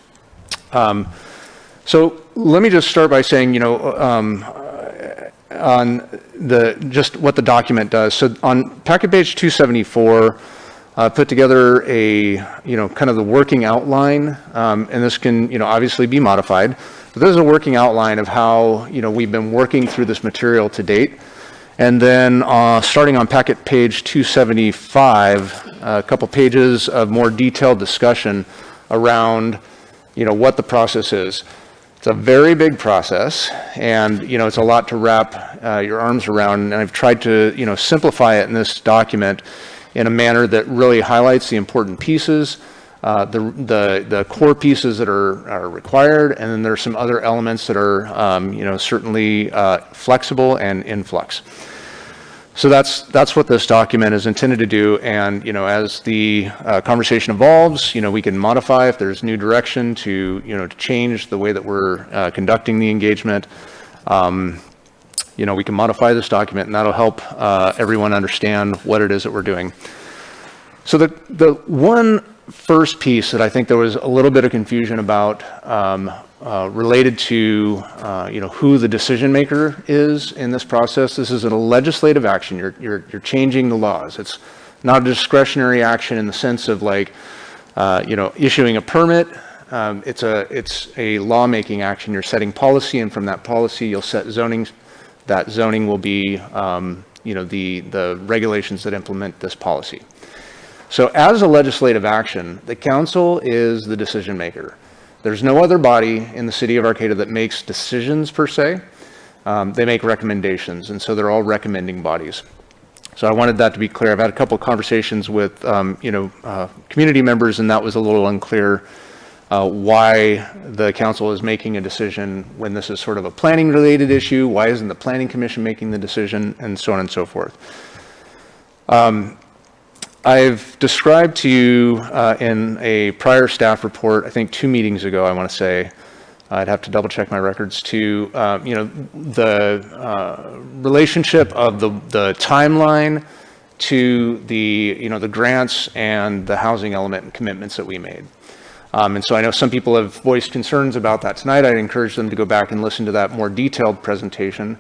So let me just start by saying, on just what the document does. So on packet page 274, put together a, kind of the working outline, and this can, obviously be modified. But this is a working outline of how, we've been working through this material to date. And then starting on packet page 275, a couple pages of more detailed discussion around, what the process is. It's a very big process, and it's a lot to wrap your arms around. And I've tried to simplify it in this document in a manner that really highlights the important pieces, the core pieces that are required, and then there's some other elements that are certainly flexible and in flux. So that's what this document is intended to do. And as the conversation evolves, we can modify if there's new direction to to change the way that we're conducting the engagement. We can modify this document, and that'll help everyone understand what it is that we're doing. So the one first piece that I think there was a little bit of confusion about related to who the decision maker is in this process. This is a legislative action. You're changing the laws. It's not a discretionary action in the sense of like issuing a permit. It's a lawmaking action. You're setting policy, and from that policy you'll set zoning. That zoning will be the regulations that implement this policy. So as a legislative action, the council is the decision maker. There's no other body in the city of Arcata that makes decisions per se. They make recommendations, and so they're all recommending bodies. So I wanted that to be clear. I've had a couple of conversations with community members, and that was a little unclear why the council is making a decision when this is sort of a planning related issue. Why isn't the planning commission making the decision, and so on and so forth. I've described to you in a prior staff report, I think 2 meetings ago, I want to say, I'd have to double check my records, to the relationship of the timeline to the the grants and the housing element and commitments that we made. And so I know some people have voiced concerns about that tonight. I'd encourage them to go back and listen to that more detailed presentation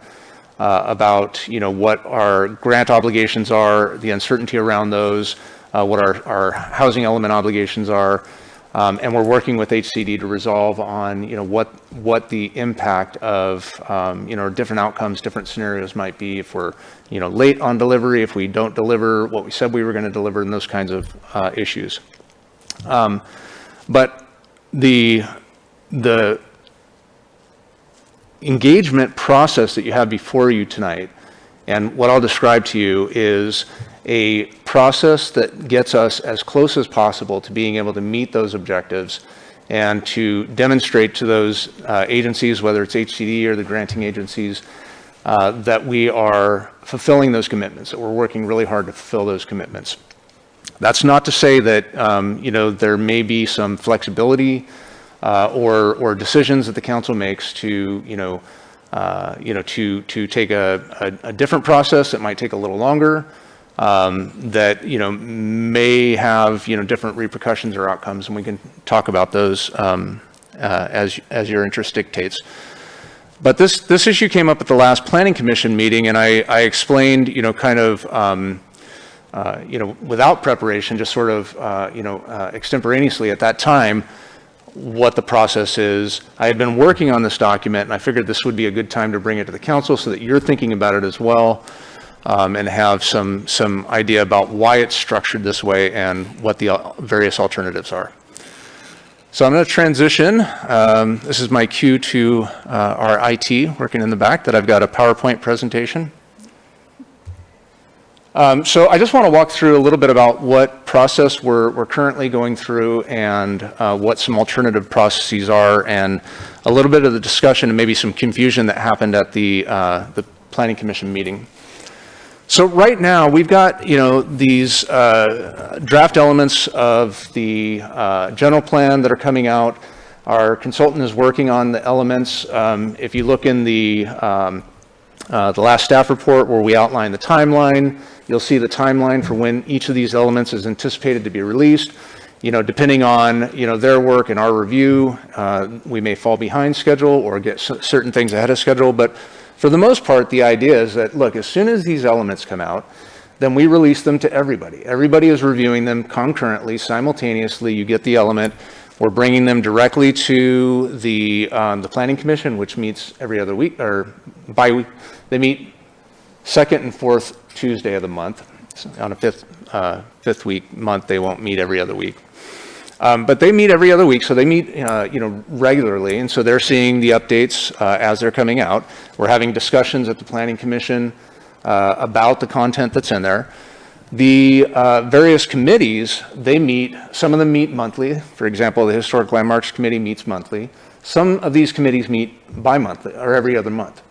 about what our grant obligations are, the uncertainty around those, what our housing element obligations are, and we're working with HCD to resolve on what the impact of different outcomes, different scenarios might be if we're late on delivery, if we don't deliver what we said we were going to deliver, and those kinds of issues. But the engagement process that you have before you tonight, and what I'll describe to you, is a process that gets us as close as possible to being able to meet those objectives and to demonstrate to those agencies, whether it's HCD or the granting agencies, that we are fulfilling those commitments, that we're working really hard to fulfill those commitments. That's not to say that there may be some flexibility or decisions that the council makes to to take a different process that might take a little longer, that may have different repercussions or outcomes, and we can talk about those as your interest dictates. But this issue came up at the last Planning Commission meeting, and I explained kind of without preparation, just sort of extemporaneously at that time, what the process is. I had been working on this document, and I figured this would be a good time to bring it to the council so that you're thinking about it as well, and have some idea about why it's structured this way and what the various alternatives are. So I'm going to transition. This is my cue to our IT working in the back, that I've got a PowerPoint presentation. So I just want to walk through a little bit about what process we're currently going through, and what some alternative processes are, and a little bit of the discussion and maybe some confusion that happened at the Planning Commission meeting. So right now we've got these draft elements of the general plan that are coming out. Our consultant is working on the elements. If you look in the last staff report where we outline the timeline, You'll see the timeline for when each of these elements is anticipated to be released. Depending on, their work and our review, we may fall behind schedule or get certain things ahead of schedule. But for the most part, the idea is that, look, as soon as these elements come out, then we release them to everybody. Everybody is reviewing them concurrently, simultaneously. You get the element. We're bringing them directly to the Planning Commission, which meets every other week, or bi-week. They meet second and fourth Tuesday of the month. On a fifth week month, they won't meet every other week. But they meet every other week, so they meet regularly, and so they're seeing the updates as they're coming out. We're having discussions at the Planning Commission about the content that's in there. The various committees, they meet, some of them meet monthly. For example, the Historic Landmarks Committee meets monthly. Some of these committees meet bi-monthly or every other month.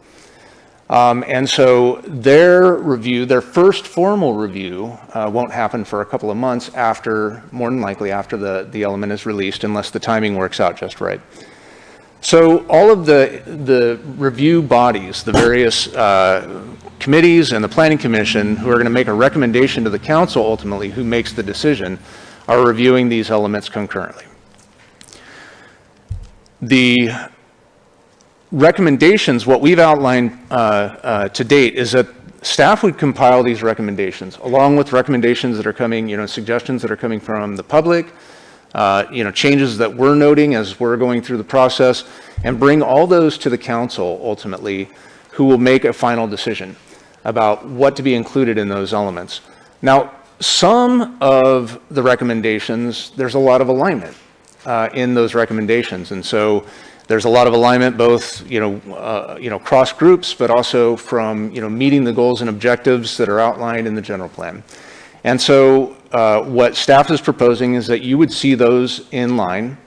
And so their review, their first formal review, won't happen for a couple of months after, more than likely after the element is released, unless the timing works out just right. So all of the review bodies, the various committees and the Planning Commission, who are going to make a recommendation to the council ultimately, who makes the decision, are reviewing these elements concurrently. The recommendations, what we've outlined to date, is that staff would compile these recommendations along with recommendations that are coming, suggestions that are coming from the public, changes that we're noting as we're going through the process, and bring all those to the council ultimately, who will make a final decision about what to be included in those elements. Now, some of the recommendations, there's a lot of alignment in those recommendations, and so there's a lot of alignment, both cross groups, but also from meeting the goals and objectives that are outlined in the general plan. And so what staff is proposing is that you would see those in line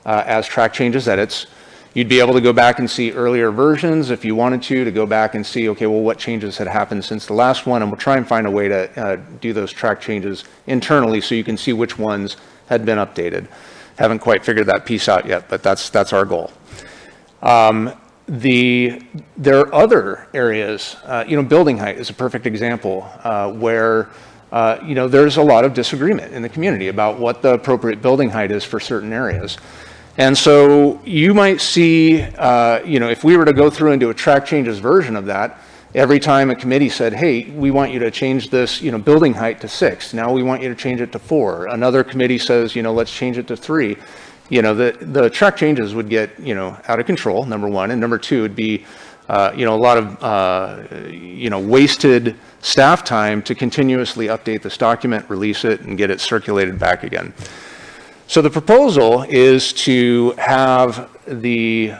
as track changes edits. You'd be able to go back and see earlier versions if you wanted to go back and see, okay, well, what changes had happened since the last one, and we'll try and find a way to do those track changes internally so you can see which ones had been updated. Haven't quite figured that piece out yet, but that's our goal. There are other areas, building height is a perfect example where there's a lot of disagreement in the community about what the appropriate building height is for certain areas. And so you might see, if we were to go through and do a track changes version of that, every time a committee said, hey, we want you to change this, building height to 6. Now we want you to change it to 4. Another committee says, let's change it to 3. The track changes would get, out of control, number one. And number two would be, a lot of, wasted staff time to continuously update this document, release it, and get it circulated back again. So the proposal is to have the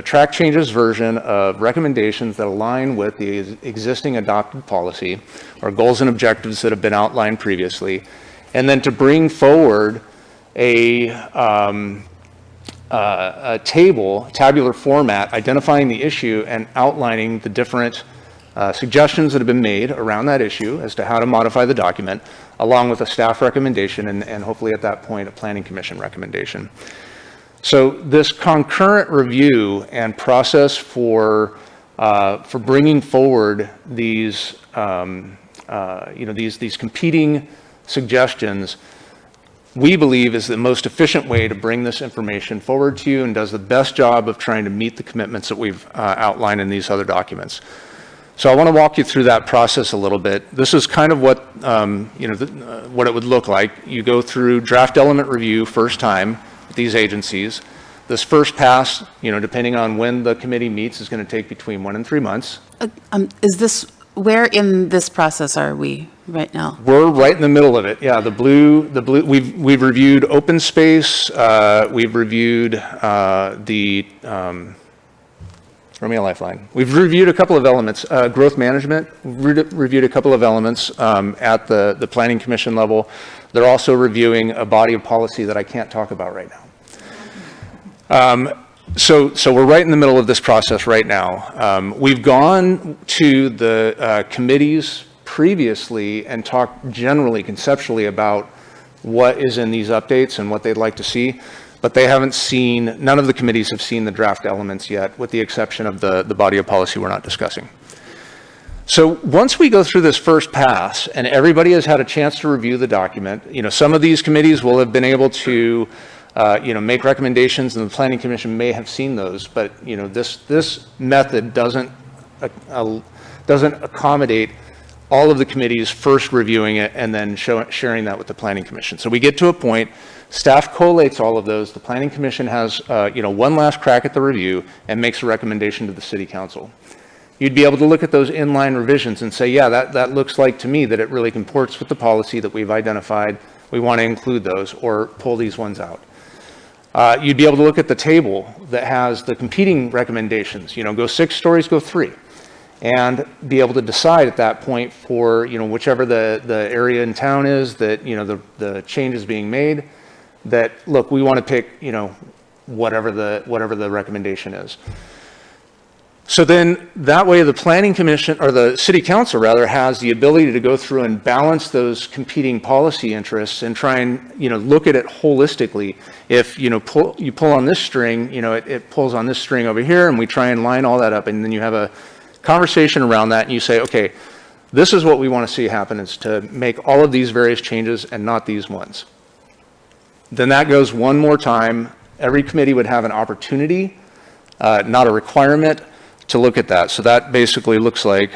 track changes version of recommendations that align with the existing adopted policy or goals and objectives that have been outlined previously, and then to bring forward a table, tabular format, identifying the issue and outlining the different suggestions that have been made around that issue as to how to modify the document, along with a staff recommendation and hopefully at that point a Planning Commission recommendation. So this concurrent review and process for bringing forward these these competing suggestions, we believe is the most efficient way to bring this information forward to you and does the best job of trying to meet the commitments that we've outlined in these other documents. So I want to walk you through that process a little bit. This is kind of what what it would look like. You go through draft element review first time with these agencies. This first pass, depending on when the committee meets, is going to take between 1 and 3 months. Where in this process are we right now? We're right in the middle of it. Yeah, the blue. We've reviewed open space. We've reviewed Romeo Lifeline. We've reviewed a couple of elements. Growth management, reviewed a couple of elements at the Planning Commission level. They're also reviewing a body of policy that I can't talk about right now. So we're right in the middle of this process right now. We've gone to the committees previously and talked generally, conceptually about what is in these updates and what they'd like to see. But they haven't seen, none of the committees have seen the draft elements yet, with the exception of the body of policy we're not discussing. So once we go through this first pass and everybody has had a chance to review the document, some of these committees will have been able to, make recommendations, and the Planning Commission may have seen those, but, this method doesn't accommodate all of the committees first reviewing it and then sharing that with the Planning Commission. So we get to a point, staff collates all of those, the Planning Commission has, one last crack at the review and makes a recommendation to the City Council. You'd be able to look at those inline revisions and say, yeah, that looks like to me that it really comports with the policy that we've identified. We want to include those or pull these ones out. You'd be able to look at the table that has the competing recommendations, go 6 stories, go 3, and be able to decide at that point for, whichever the area in town is that, the change is being made, that, look, we want to pick, whatever the recommendation is. So then that way the Planning Commission, or the City Council rather, has the ability to go through and balance those competing policy interests and try and, look at it holistically. If, you pull on this string, it pulls on this string over here, and we try and line all that up, and then you have a conversation around that, and you say, okay, this is what we want to see happen, is to make all of these various changes and not these ones. Then that goes one more time. Every committee would have an opportunity, not a requirement, to look at that. So that basically looks like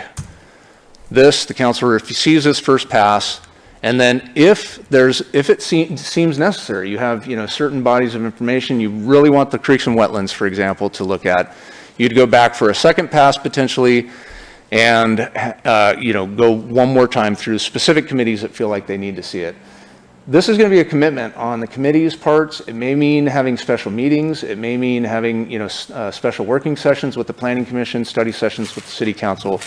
this. The council receives this first pass, and then if it seems necessary, you have certain bodies of information you really want the creeks and wetlands, for example, to look at, you'd go back for a second pass potentially, and go one more time through specific committees that feel like they need to see it. This is going to be a commitment on the committee's parts. It may mean having special meetings. It may mean having, special working sessions with the Planning Commission, study sessions with the City Council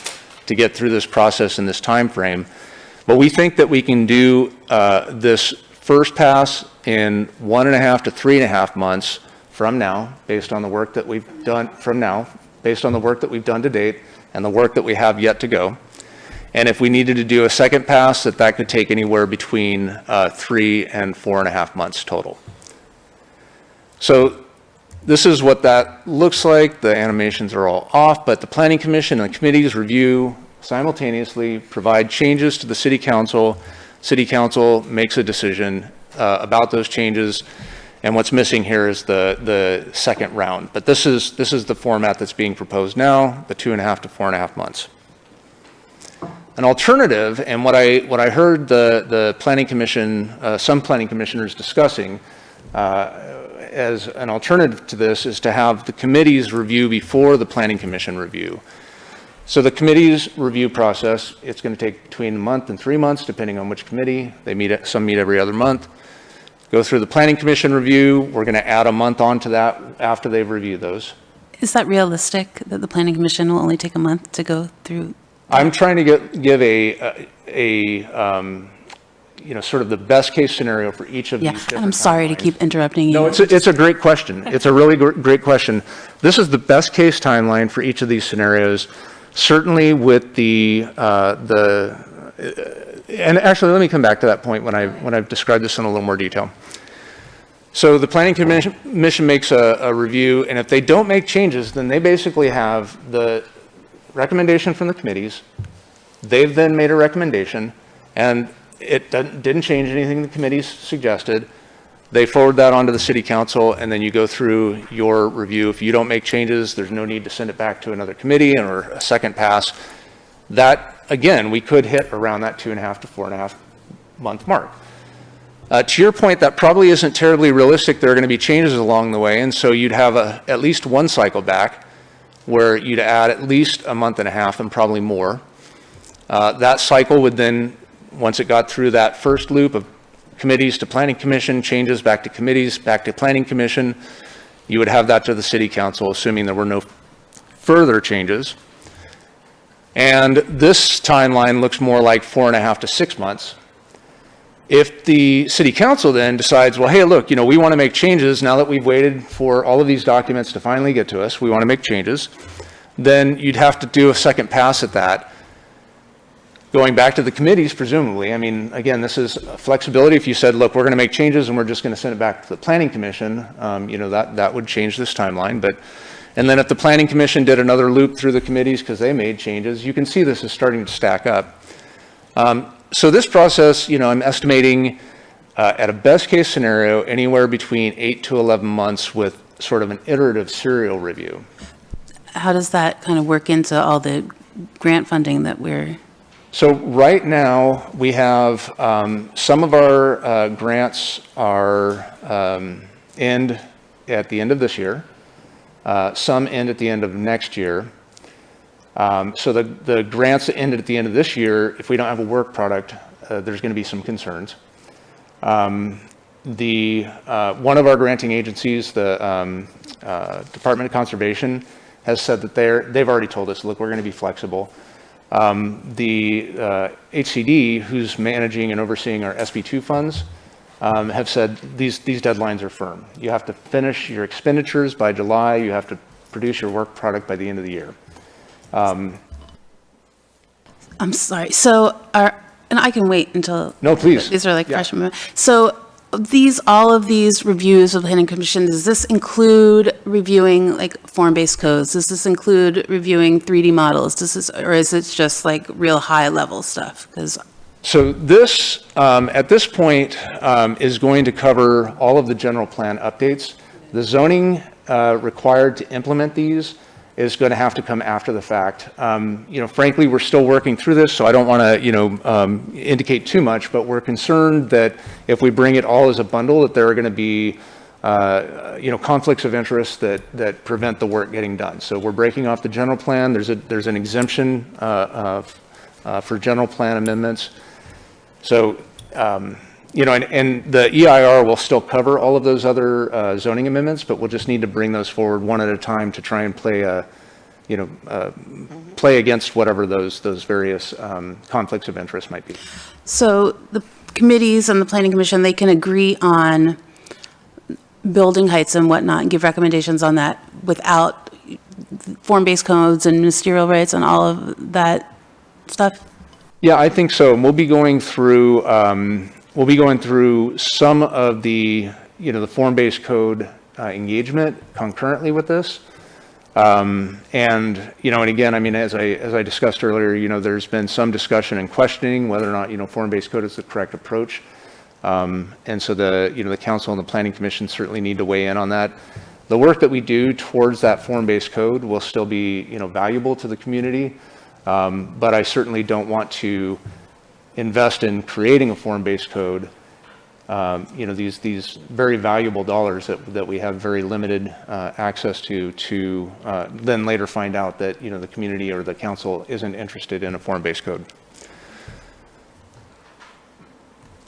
to get through this process in this time frame. But we think that we can do this first pass in 1.5 to 3.5 months from now, based on the work that we've done to date and the work that we have yet to go. And if we needed to do a second pass, that could take anywhere between 3 and 4.5 months total. So this is what that looks like. The animations are all off, but the Planning Commission and the committees review simultaneously, provide changes to the City Council. City Council makes a decision about those changes, and what's missing here is the second round. But this is the format that's being proposed now, the 2.5 to 4.5 months. An alternative, and what I heard the Planning Commission, some Planning Commissioners discussing as an alternative to this, is to have the committees review before the Planning Commission review. So the committee's review process, it's going to take between a month and 3 months, depending on which committee. Some meet every other month. Go through the Planning Commission review. We're going to add a month onto that after they've reviewed those. Is that realistic, that the Planning Commission will only take a month to go through? I'm trying to give sort of the best case scenario for each of these different I'm sorry to keep interrupting you. No, it's a great question. It's a really great question. This is the best case timeline for each of these scenarios, certainly with and actually let me come back to that point when I've described this in a little more detail. So the Planning Commission makes a review, and if they don't make changes, then they basically have the recommendation from the committees. They've then made a recommendation, and it didn't change anything the committees suggested. They forward that on to the City Council, and then you go through your review. If you don't make changes, there's no need to send it back to another committee or a second pass. That, again, we could hit around that 2.5 to 4.5 month mark. To your point, that probably isn't terribly realistic. There are going to be changes along the way, and so you'd have at least one cycle back where you'd add at least a month and a half and probably more. That cycle would then, once it got through that first loop of committees to Planning Commission, changes back to committees, back to Planning Commission, you would have that to the City Council, assuming there were no further changes. And this timeline looks more like 4.5 to 6 months. If the City Council then decides, well, hey, look, we want to make changes now that we've waited for all of these documents to finally get to us, we want to make changes, then you'd have to do a second pass at that, going back to the committees, presumably. I mean, again, this is flexibility. If you said, look, we're going to make changes and we're just going to send it back to the Planning Commission, that would change this timeline. But And then if the Planning Commission did another loop through the committees because they made changes, you can see this is starting to stack up. So this process, I'm estimating at a best case scenario, anywhere between 8 to 11 months with sort of an iterative serial review. How does that kind of work into all the grant funding that we're? So right now, we have some of our grants are end at the end of this year. Some end at the end of next year. So the grants that ended at the end of this year, if we don't have a work product, there's going to be some concerns. One of our granting agencies, the Department of Conservation, has said that they've already told us, look, we're going to be flexible. The HCD, who's managing and overseeing our SB2 funds, have said these deadlines are firm. You have to finish your expenditures by July. You have to produce your work product by the end of the year. I'm sorry. So and I can wait until. No, please. These are like fresh. So all of these reviews of the Planning Commission, does this include reviewing like form-based codes? Does this include reviewing 3D models? Or is it just like real high level stuff? So this, at this point, is going to cover all of the general plan updates. The zoning required to implement these is going to have to come after the fact. Frankly, we're still working through this, so I don't want to, indicate too much, but we're concerned that if we bring it all as a bundle, that there are going to be, conflicts of interest that prevent the work getting done. So we're breaking off the general plan. There's an exemption for general plan amendments. So, and the EIR will still cover all of those other zoning amendments, but we'll just need to bring those forward one at a time to try and play play against whatever those various conflicts of interest might be. So the committees and the Planning Commission, they can agree on building heights and whatnot and give recommendations on that without form-based codes and ministerial rights and all of that stuff? Yeah, I think so. And we'll be going through some of the the form-based code engagement concurrently with this. And again, I mean, as I discussed earlier, there's been some discussion and questioning whether or not form-based code is the correct approach. And so the council and the Planning Commission certainly need to weigh in on that. The work that we do towards that form-based code will still be valuable to the community. But I certainly don't want to invest in creating a form-based code. These very valuable dollars that we have very limited access to then later find out that the community or the council isn't interested in a form-based code.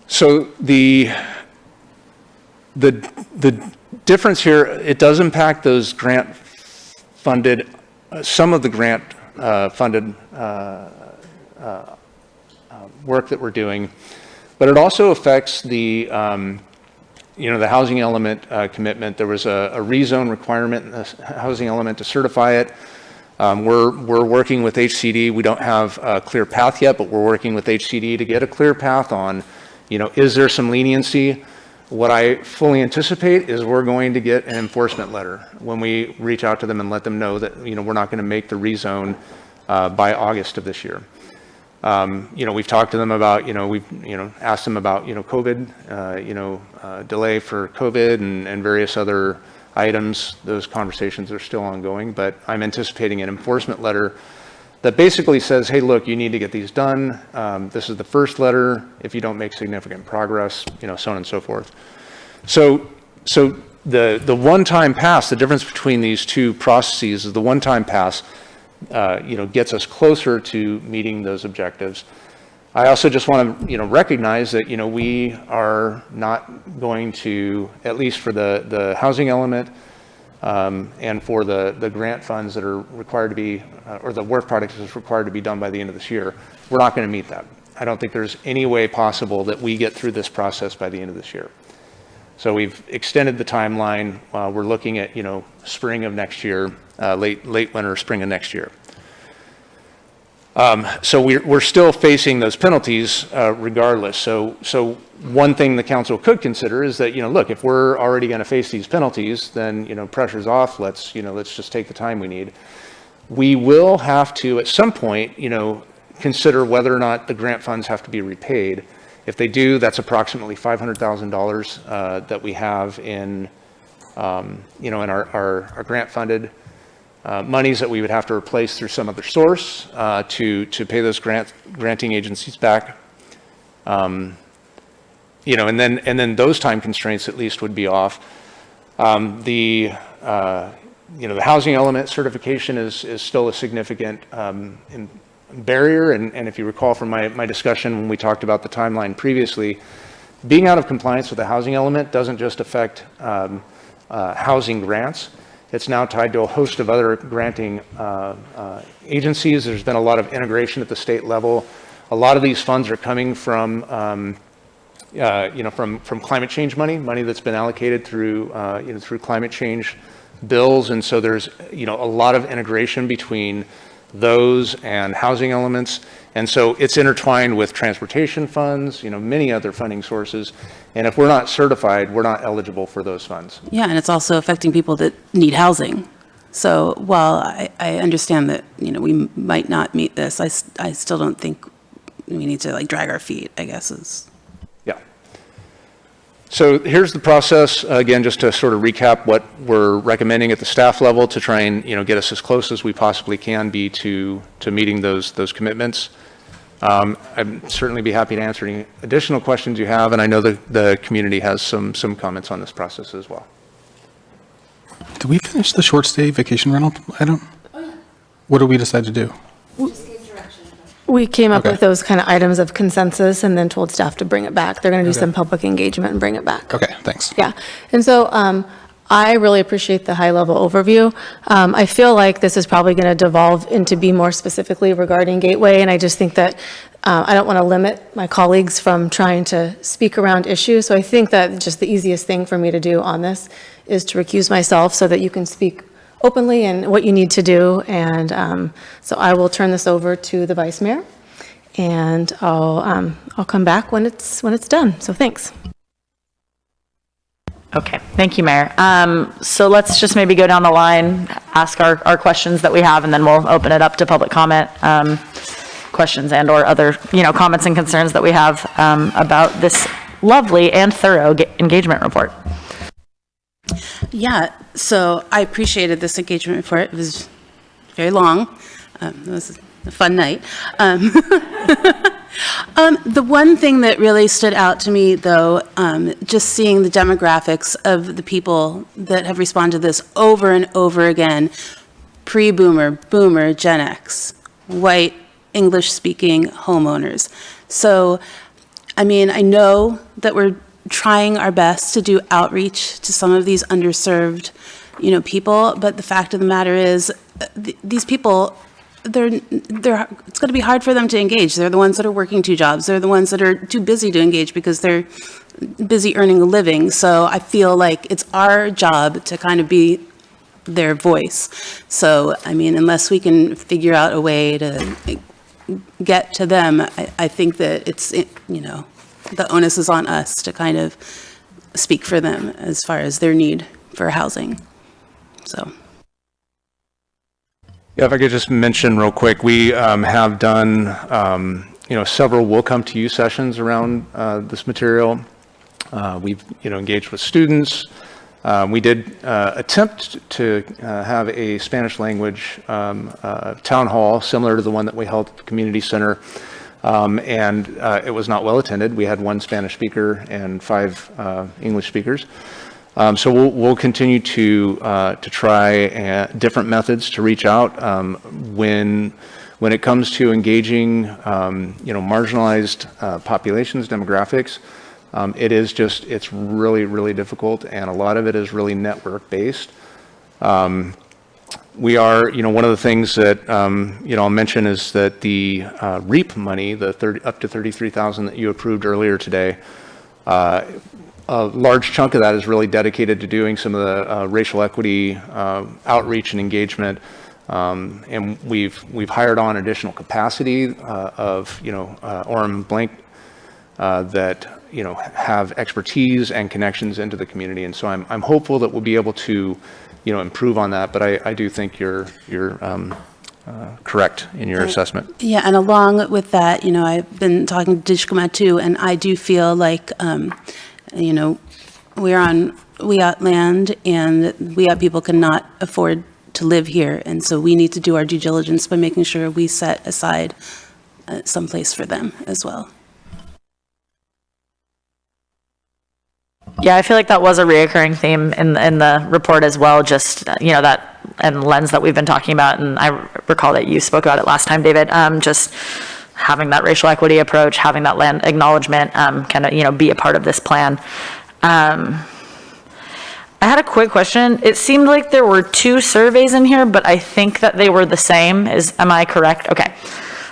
So the difference here, it does impact those grant funded, some of the grant funded work that we're doing, but it also affects the the housing element commitment. There was a rezone requirement in the housing element to certify it. We're working with HCD. We don't have a clear path yet, but we're working with HCD to get a clear path on, is there some leniency? What I fully anticipate is we're going to get an enforcement letter when we reach out to them and let them know that, we're not going to make the rezone by August of this year. We've talked to them about, we've, asked them about, COVID, delay for COVID and various other items. Those conversations are still ongoing, but I'm anticipating an enforcement letter that basically says, hey, look, you need to get these done. This is the first letter. If you don't make significant progress, so on and so forth. So the one-time pass, the difference between these two processes is the one-time pass, gets us closer to meeting those objectives. I also just want to, recognize that, we are not going to, at least for the housing element, and for the grant funds that are required to be, or the work product is required to be done by the end of this year, we're not going to meet that. I don't think there's any way possible that we get through this process by the end of this year. So we've extended the timeline. We're looking at, spring of next year, late winter, spring of next year. So we're still facing those penalties regardless. So one thing the council could consider is that, look, if we're already going to face these penalties, then, pressure's off. Let's just take the time we need. We will have to, at some point, consider whether or not the grant funds have to be repaid. If they do, that's approximately $500,000 that we have in, in our grant-funded monies that we would have to replace through some other source to pay those granting agencies back. And then those time constraints at least would be off. The housing element certification is still a significant barrier. And if you recall from my discussion when we talked about the timeline previously, being out of compliance with the housing element doesn't just affect housing grants. It's now tied to a host of other granting agencies. There's been a lot of integration at the state level. A lot of these funds are coming from, from climate change money that's been allocated through, through climate change bills. And so there's, a lot of integration between those and housing elements. And so it's intertwined with transportation funds, many other funding sources. And if we're not certified, we're not eligible for those funds. Yeah, and it's also affecting people that need housing. So while I understand that, we might not meet this, I still don't think we need to drag our feet, I guess is. Yeah. So here's the process, again, just to sort of recap what we're recommending at the staff level to try and, get us as close as we possibly can be to meeting those commitments. I'd certainly be happy to answer any additional questions you have, and I know the community has some comments on this process as well. Did we finish the short stay vacation rental item? Oh, yeah. What did we decide to do? We came up with those kind of items of consensus and then told staff to bring it back. They're going to do some public engagement and bring it back. Okay, thanks. Yeah. And so I really appreciate the high-level overview. I feel like this is probably going to devolve into be more specifically regarding Gateway, and I just think that I don't want to limit my colleagues from trying to speak around issues. So I think that just the easiest thing for me to do on this is to recuse myself so that you can speak openly and what you need to do. And so I will turn this over to the Vice Mayor, and I'll come back when it's done. So thanks. Okay, thank you, Mayor. So let's just maybe go down the line, ask our questions that we have, and then we'll open it up to public comment, questions and or other, comments and concerns that we have about this lovely and thorough engagement report. Yeah, so I appreciated this engagement report. It was very long. It was a fun night. The one thing that really stood out to me, though, just seeing the demographics of the people that have responded to this over and over again, pre-boomer, boomer, Gen X, white, English-speaking homeowners. So, I mean, I know that we're trying our best to do outreach to some of these underserved, people, but the fact of the matter is, these people, it's going to be hard for them to engage. They're the ones that are working two jobs. They're the ones that are too busy to engage because they're busy earning a living. So I feel like it's our job to kind of be their voice. So, I mean, unless we can figure out a way to get to them, I think that it's, the onus is on us to kind of speak for them as far as their need for housing. So. Yeah, if I could just mention real quick, we have done, several Will Come to You sessions around this material. We've, engaged with students. We did attempt to have a Spanish language town hall similar to the one that we held at the community center. And it was not well attended. We had one Spanish speaker and 5 English speakers. So we'll continue to try different methods to reach out when it comes to engaging, marginalized populations, demographics. It's really, really difficult, and a lot of it is really network based. We are, one of the things that, I'll mention is that the REAP money, the up to $33,000 that you approved earlier today, a large chunk of that is really dedicated to doing some of the racial equity outreach and engagement And we've hired on additional capacity of, Orem Blank that, have expertise and connections into the community. And so I'm hopeful that we'll be able to, improve on that. But I do think you're correct in your assessment. Yeah, and along with that, I've been talking to Dishkoma too, and I do feel like, Wiyot land, and Wiyot people cannot afford to live here, and so we need to do our due diligence by making sure we set aside some place for them as well. Yeah, I feel like that was a reoccurring theme in the report as well, just, that and lens that we've been talking about, and I recall that you spoke about it last time, David, just having that racial equity approach, having that land acknowledgement, kind of, be a part of this plan. I had a quick question. It seemed like there were 2 surveys in here, but I think that they were the same. Am I correct? Okay.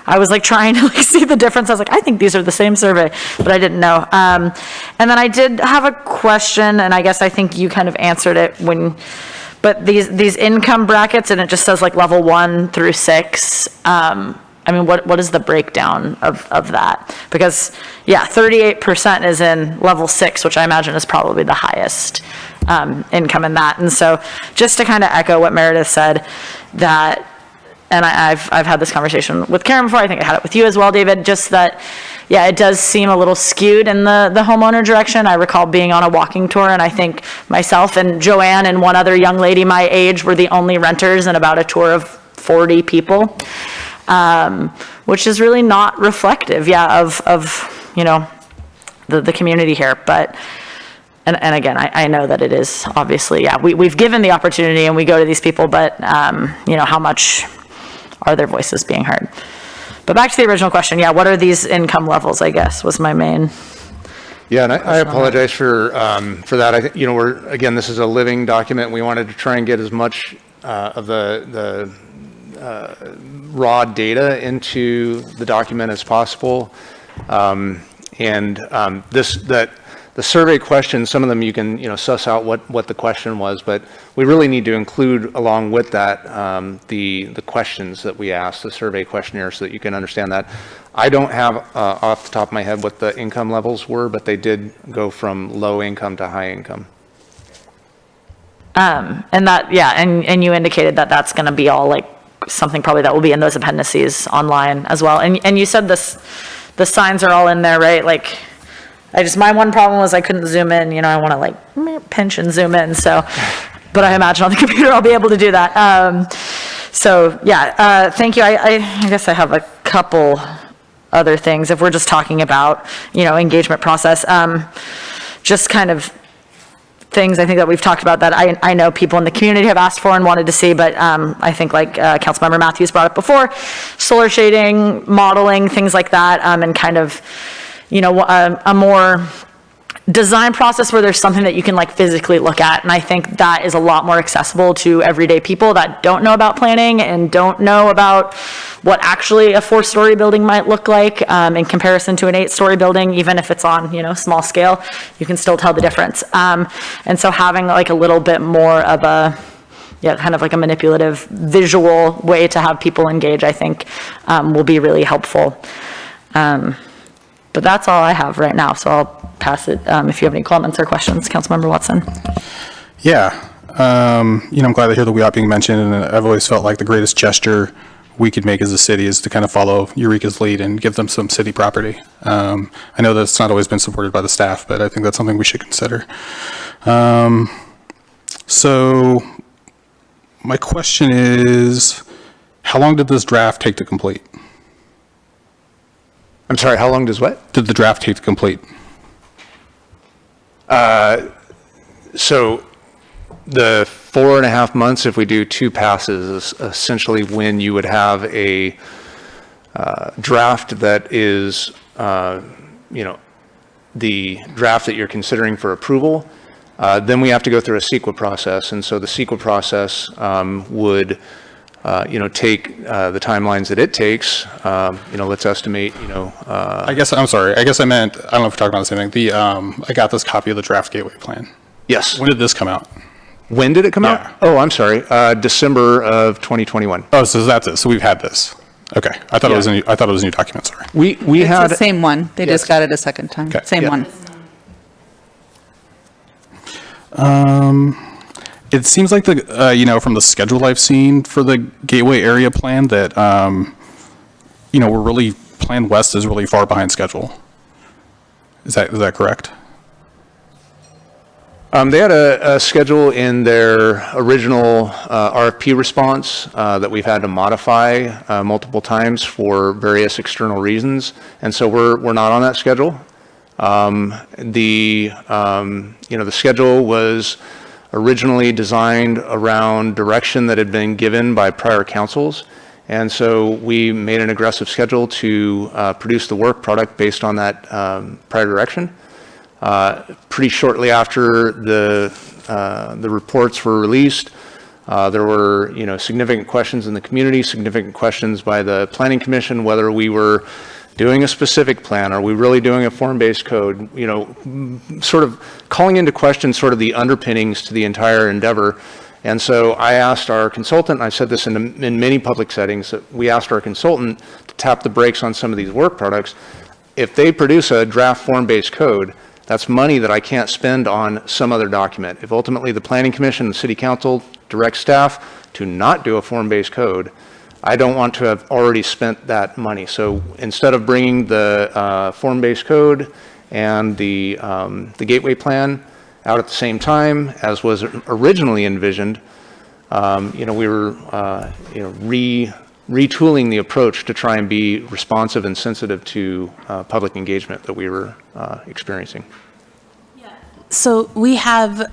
I was trying to see the difference. I was I think these are the same survey, but I didn't know. And then I did have a question, and I think you kind of answered it but these income brackets, and it just says level 1 through 6. What is the breakdown of that? Because 38% is in level 6, which I imagine is probably the highest income in that. And so just to kind of echo what Meredith said, that, and I've had this conversation with Karen before, I think I had it with you as well, David, just that, it does seem a little skewed in the homeowner direction. I recall being on a walking tour, and I think myself and Joanne and one other young lady my age were the only renters in about a tour of 40 people, which is really not reflective, of the community here. But, and again, I know that it is obviously, we've given the opportunity and we go to these people, but, how much are their voices being heard? But back to the original question, what are these income levels, I guess, was my main. Yeah, and I apologize for that. I think, again, this is a living document. We wanted to try and get as much of the raw data into the document as possible. The survey questions, some of them you can, suss out what the question was, but we really need to include along with that the questions that we asked, the survey questionnaire, so that you can understand that. I don't have off the top of my head what the income levels were, but they did go from low income to high income. And you indicated that that's going to be all something probably that will be in those appendices online as well. And you said the signs are all in there, right? My one problem was I couldn't zoom in, I want to pinch and zoom in. So, but I imagine on the computer I'll be able to do that. Thank you. I guess I have a couple other things. If we're just talking about, engagement process, just kind of things I think that we've talked about that I know people in the community have asked for and wanted to see, but I think Councilmember Matthews brought up before, solar shading, modeling, things like that, and kind of, a more design process where there's something that you can physically look at. And I think that is a lot more accessible to everyday people that don't know about planning and don't know about what actually a 4-story building might look like in comparison to an 8-story building. Even if it's on, small scale, you can still tell the difference. And so having a little bit more of a, kind of a manipulative visual way to have people engage, I think will be really helpful. But that's all I have right now, so I'll pass it if you have any comments or questions. Councilmember Watson. Yeah, I'm glad to hear the Wiyot being mentioned, and I've always felt like the greatest gesture we could make as a city is to kind of follow Eureka's lead and give them some city property. I know that's not always been supported by the staff, but I think that's something we should consider. So my question is, how long did this draft take to complete? I'm sorry, how long does what? Did the draft take to complete? So the 4.5 months, if we do 2 passes, is essentially when you would have a draft that is, the draft that you're considering for approval. Then we have to go through a CEQA process, and so the CEQA process would take the timelines that it takes. Let's estimate. I guess I'm sorry. I guess I meant, I don't know if we're talking about the same thing. I got this copy of the draft gateway plan. Yes. When did this come out? When did it come out? Oh, I'm sorry, December of 2021. Oh, so that's it. So we've had this. Okay. I thought it was a new document. Sorry. We It's had the same one. They just got it a second time. Okay. Same one. It seems like from the schedule I've seen for the Gateway area plan that, we're really, Plan West is really far behind schedule. Is that correct? They had a schedule in their original RFP response that we've had to modify multiple times for various external reasons, and so we're not on that schedule. The schedule was originally designed around direction that had been given by prior councils, and so we made an aggressive schedule to produce the work product based on that prior direction. Pretty shortly after the reports were released, there were significant questions in the community, significant questions by the Planning Commission, whether we were doing a specific plan, are we really doing a form-based code, sort of calling into question sort of the underpinnings to the entire endeavor. And so I asked our consultant, and I said this in many public settings, that we asked our consultant to tap the brakes on some of these work products. If they produce a draft form-based code, that's money that I can't spend on some other document. If ultimately the Planning Commission and the City Council direct staff to not do a form-based code, I don't want to have already spent that money. So instead of bringing the form-based code and the Gateway plan out at the same time as was originally envisioned, we were retooling the approach to try and be responsive and sensitive to public engagement that we were experiencing. So we have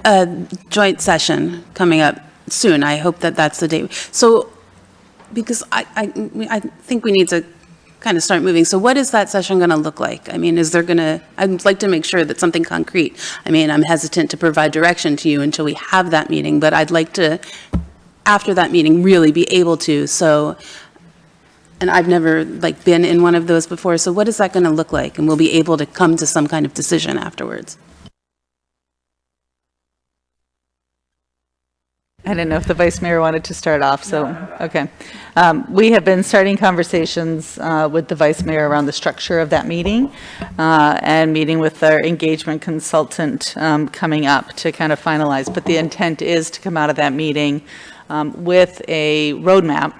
a joint session coming up soon. I hope that that's the date. So, because I think we need to kind of start moving. So what is that session going to look like? I mean, I'd like to make sure that something concrete. I mean, I'm hesitant to provide direction to you until we have that meeting, but I'd like to, after that meeting, really be able to. So, and I've never been in one of those before. So what is that going to look like? And we'll be able to come to some kind of decision afterwards. I didn't know if the Vice Mayor wanted to start off, so, okay. We have been starting conversations with the Vice Mayor around the structure of that meeting and meeting with our engagement consultant coming up to kind of finalize. But the intent is to come out of that meeting with a roadmap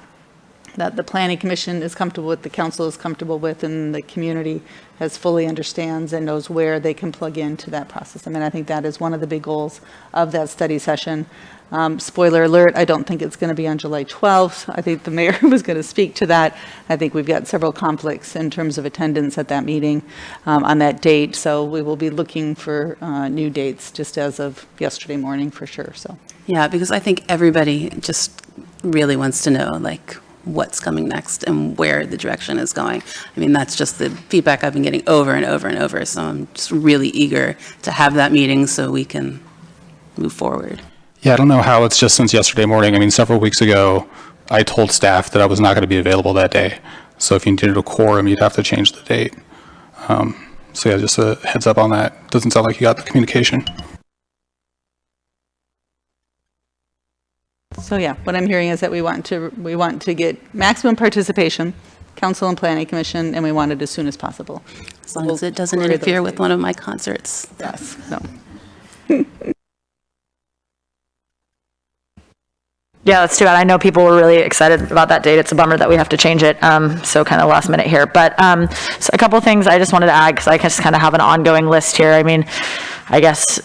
that the Planning Commission is comfortable with, the council is comfortable with, and the community has fully understands and knows where they can plug into that process. I mean, I think that is one of the big goals of that study session. Spoiler alert, I don't think it's going to be on July 12th. I think the mayor was going to speak to that. I think we've got several conflicts in terms of attendance at that meeting on that date. So we will be looking for new dates just as of yesterday morning for sure. So Yeah, because I think everybody just really wants to know what's coming next and where the direction is going. I mean, that's just the feedback I've been getting over and over and over. So I'm just really eager to have that meeting so we can move forward. Yeah, I don't know how it's just since yesterday morning. I mean, several weeks ago, I told staff that I was not going to be available that day. So if you needed a quorum, you'd have to change the date. So yeah, just a heads up on that. Doesn't sound like you got the communication. So yeah, what I'm hearing is that we want to get maximum participation, Council and Planning Commission, and we want it as soon as possible. As long as it doesn't interfere with one of my concerts. Yes, no. Yeah, that's too bad. I know people were really excited about that date. It's a bummer that we have to change it, so kind of last minute here. But so a couple things I just wanted to add, because I just kind of have an ongoing list here. I mean, I guess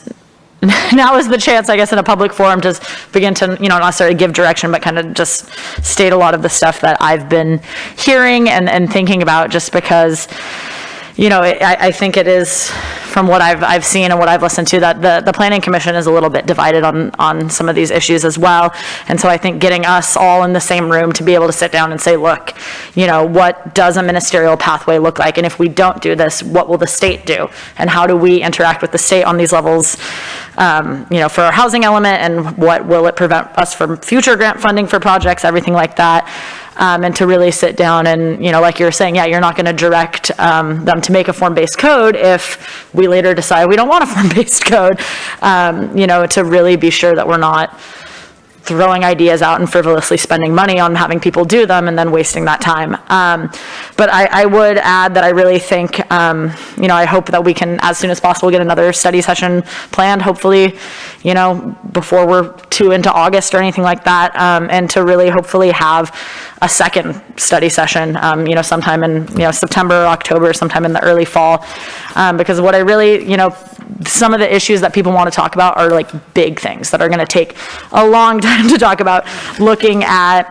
now is the chance, I guess, in a public forum to begin to, not necessarily give direction, but kind of just state a lot of the stuff that I've been hearing and thinking about, just because, I think it is, from what I've seen and what I've listened to, that the Planning Commission is a little bit divided on some of these issues as well. And so I think getting us all in the same room to be able to sit down and say, look, what does a ministerial pathway look like? And if we don't do this, what will the state do? And how do we interact with the state on these levels, for our housing element, and what will it prevent us from future grant funding for projects, everything like that. and to really sit down and, like you were saying, yeah, you're not going to direct them to make a form-based code if we later decide we don't want a form-based code, to really be sure that we're not throwing ideas out and frivolously spending money on having people do them and then wasting that time. But I would add that I really think, I hope that we can, as soon as possible, get another study session planned, hopefully, before we're too into August or anything like that, and to really hopefully have a second study session, sometime in, September or October, sometime in the early fall. Because what I really, some of the issues that people want to talk about are like big things that are going to take a long time to talk about, looking at,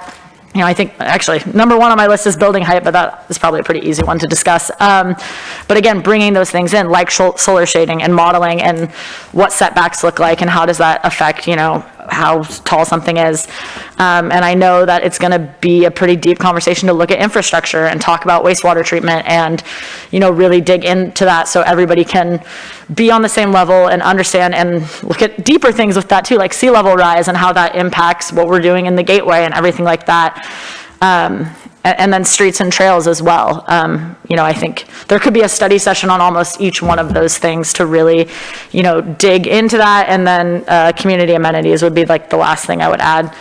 I think actually number one on my list is building height, but that is probably a pretty easy one to discuss. But again, bringing those things in like solar shading and modeling and what setbacks look like and how does that affect, how tall something is. And I know that it's going to be a pretty deep conversation to look at infrastructure and talk about wastewater treatment and, really dig into that so everybody can be on the same level and understand and look at deeper things with that too, like sea level rise and how that impacts what we're doing in the gateway and everything like that. And then streets and trails as well. I think there could be a study session on almost each one of those things to really, dig into that. And then community amenities would be like the last thing I would add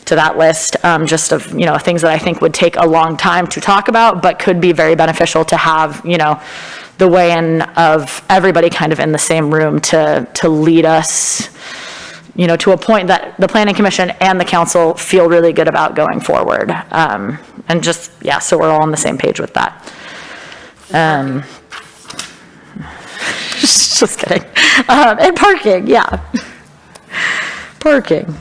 to that list, just of, things that I think would take a long time to talk about, but could be very beneficial to have, the weigh-in of everybody kind of in the same room to lead us, to a point that the Planning Commission and the council feel really good about going forward. And just, yeah, so we're all on the same page with that. Just kidding. And parking, yeah. Parking.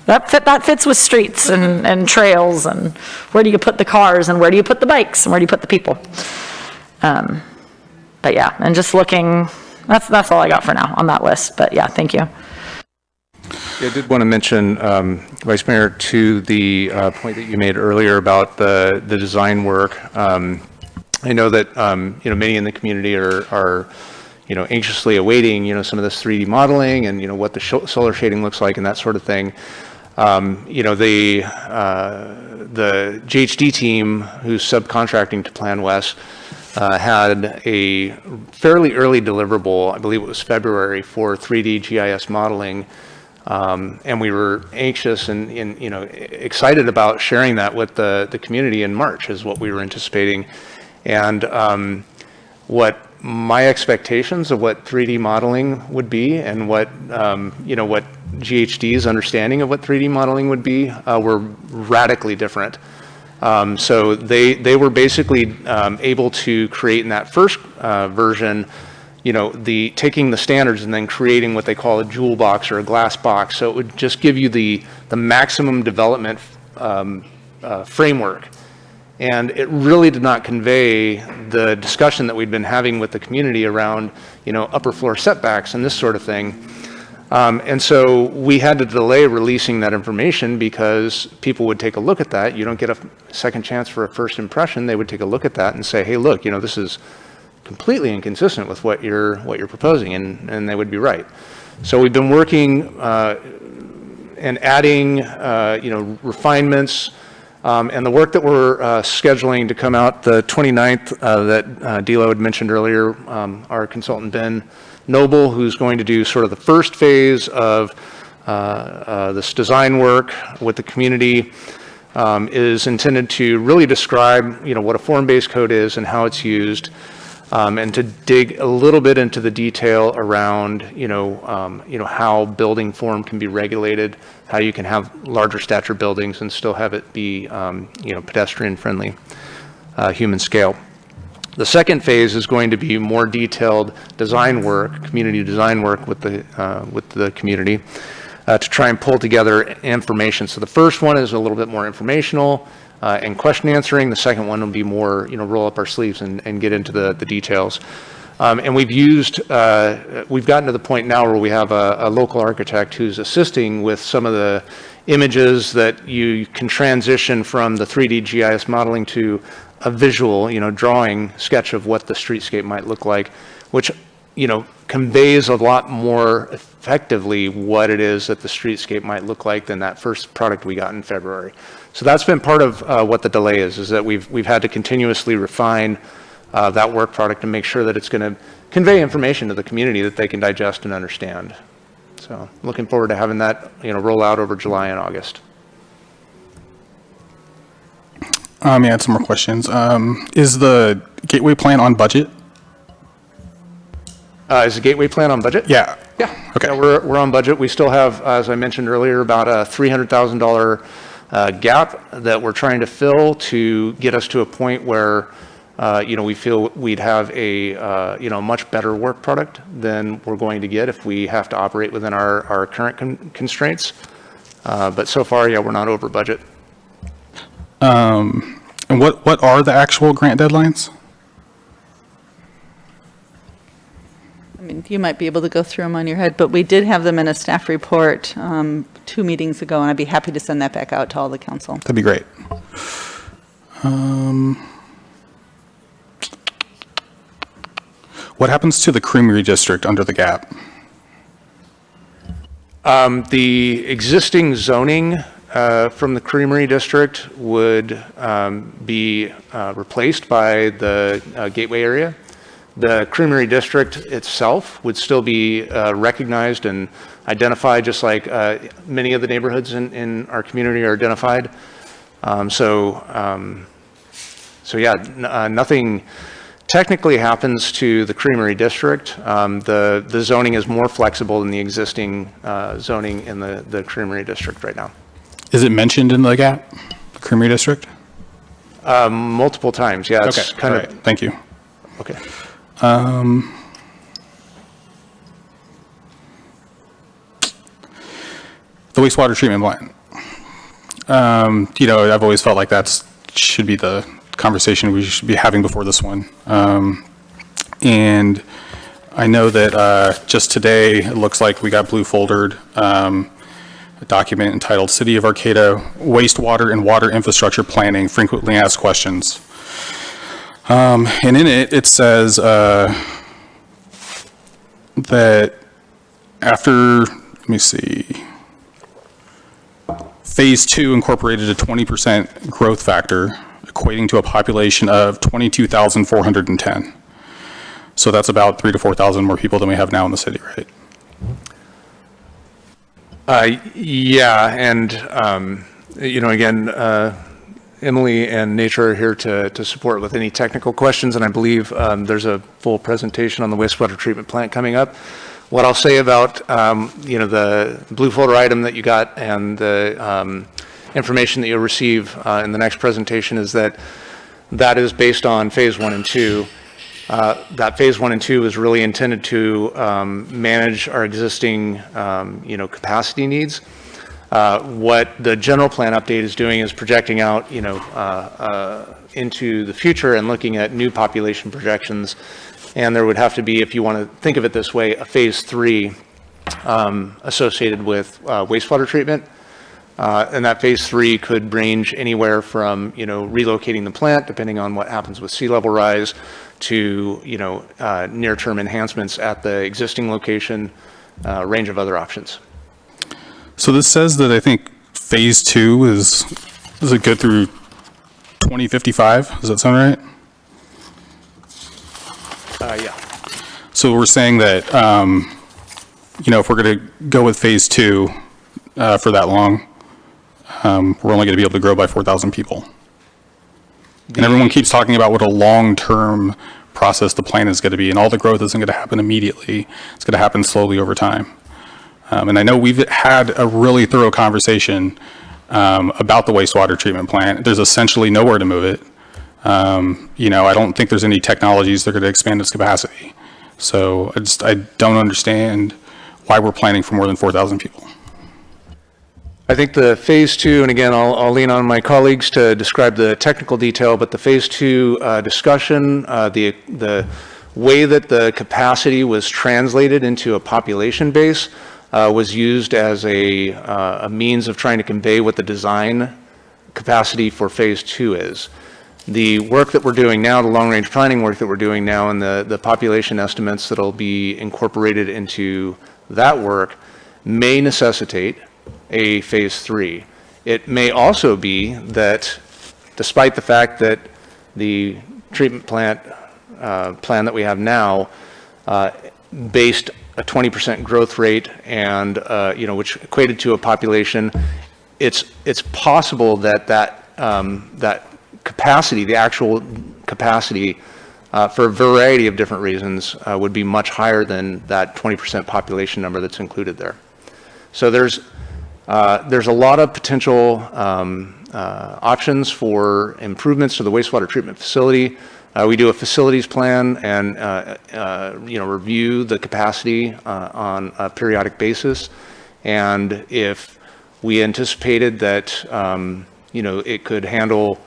That fits with streets and trails and where do you put the cars and where do you put the bikes and where do you put the people. But yeah, and just looking, that's all I got for now on that list. But yeah, thank you. Yeah, I did want to mention, Vice Mayor, to the point that you made earlier about the design work. I know that many in the community are anxiously awaiting some of this 3D modeling and what the solar shading looks like and that sort of thing. The GHD team, who's subcontracting to Plan West, had a fairly early deliverable, I believe it was February, for 3D GIS modeling. And we were anxious and excited about sharing that with the community in March is what we were anticipating. And what my expectations of what 3D modeling would be and what GHD's understanding of what 3D modeling would be were radically different. So they were basically able to create in that first version, taking the standards and then creating what they call a jewel box or a glass box. So it would just give you the maximum development framework. And it really did not convey the discussion that we'd been having with the community around, upper floor setbacks and this sort of thing. And so we had to delay releasing that information because people would take a look at that. You don't get a second chance for a first impression. They would take a look at that and say, hey, look, this is completely inconsistent with what you're proposing, and they would be right. So we've been working and adding, refinements, and the work that we're scheduling to come out the 29th that Dilo had mentioned earlier, our consultant Ben Noble, who's going to do sort of the first phase of this design work with the community, is intended to really describe, what a form-based code is and how it's used, and to dig a little bit into the detail around, how building form can be regulated, how you can have larger stature buildings and still have it be, pedestrian-friendly, human scale. The second phase is going to be more detailed design work, community design work with the community to try and pull together information. So the first one is a little bit more informational and question answering. The second one will be more, roll up our sleeves and get into the details. And we've gotten to the point now where we have a local architect who's assisting with some of the images that you can transition from the 3D GIS modeling to a visual, drawing sketch of what the streetscape might look like, which, conveys a lot more effectively what it is that the streetscape might look like than that first product we got in February. So that's been part of what the delay is that we've had to continuously refine that work product and make sure that it's going to convey information to the community that they can digest and understand. So looking forward to having that roll out over July and August. Yeah, I had some more questions. Is the gateway plan on budget? Is the gateway plan on budget? Yeah. Yeah. Okay. Yeah, we're on budget. We still have, as I mentioned earlier, about a $300,000 gap that we're trying to fill to get us to a point where we feel we'd have a much better work product than we're going to get if we have to operate within our current constraints. But so far, yeah, we're not over budget. And what are the actual grant deadlines? I mean, you might be able to go through them on your head, but we did have them in a staff report 2 meetings ago, and I'd be happy to send that back out to all the council. That'd be great. What happens to the Creamery District under the gap? The existing zoning from the Creamery District would be replaced by the Gateway area. The Creamery District itself would still be recognized and identified just like many of the neighborhoods in our community are identified. So yeah, nothing technically happens to the Creamery District. The zoning is more flexible than the existing zoning in the Creamery District right now. Is it mentioned in the gap, the Creamery District? Multiple times, yeah. It's Okay, kind all of. right, thank you. Okay. The wastewater treatment plant. I've always felt like that should be the conversation we should be having before this one. And I know that just today, it looks like we got blue foldered a document entitled City of Arcata Wastewater and Water Infrastructure Planning, Frequently Asked Questions. And in it, it says that after, let me see, Phase 2 incorporated a 20% growth factor, equating to a population of 22,410. So that's about 3,000 to 4,000 more people than we have now in the city, right? Yeah, and again, Emily and Nature are here to support with any technical questions, and I believe there's a full presentation on the wastewater treatment plant coming up. What I'll say about the blue folder item that you got and the information that you'll receive in the next presentation is that is based on phase 1 and 2. That phase 1 and 2 is really intended to manage our existing capacity needs. What the general plan update is doing is projecting out into the future and looking at new population projections. And there would have to be, if you want to think of it this way, a phase 3 associated with wastewater treatment. And that phase 3 could range anywhere from, relocating the plant, depending on what happens with sea level rise, to, near-term enhancements at the existing location, range of other options. So this says that I think phase 2 does it go through 2055? Does that sound right? Yeah. So we're saying that, if we're going to go with phase 2 for that long, we're only going to be able to grow by 4,000 people. And everyone keeps talking about what a long-term process the plan is going to be, and all the growth isn't going to happen immediately. It's going to happen slowly over time. And I know we've had a really thorough conversation about the wastewater treatment plant. There's essentially nowhere to move it. I don't think there's any technologies that are going to expand its capacity. So I don't understand why we're planning for more than 4,000 people. I think the phase 2, and again, I'll lean on my colleagues to describe the technical detail, but the phase 2 discussion, the way that the capacity was translated into a population base was used as a means of trying to convey what the design capacity for phase 2 is. The work that we're doing now, the long-range planning work that we're doing now, and the population estimates that'll be incorporated into that work may necessitate a phase 3. It may also be that, despite the fact that the treatment plant plan that we have now based a 20% growth rate and which equated to a population, it's possible that that capacity, the actual capacity, for a variety of different reasons, would be much higher than that 20% population number that's included there. So there's a lot of potential options for improvements to the wastewater treatment facility. We do a facilities plan and review the capacity on a periodic basis. And if we anticipated that it could handle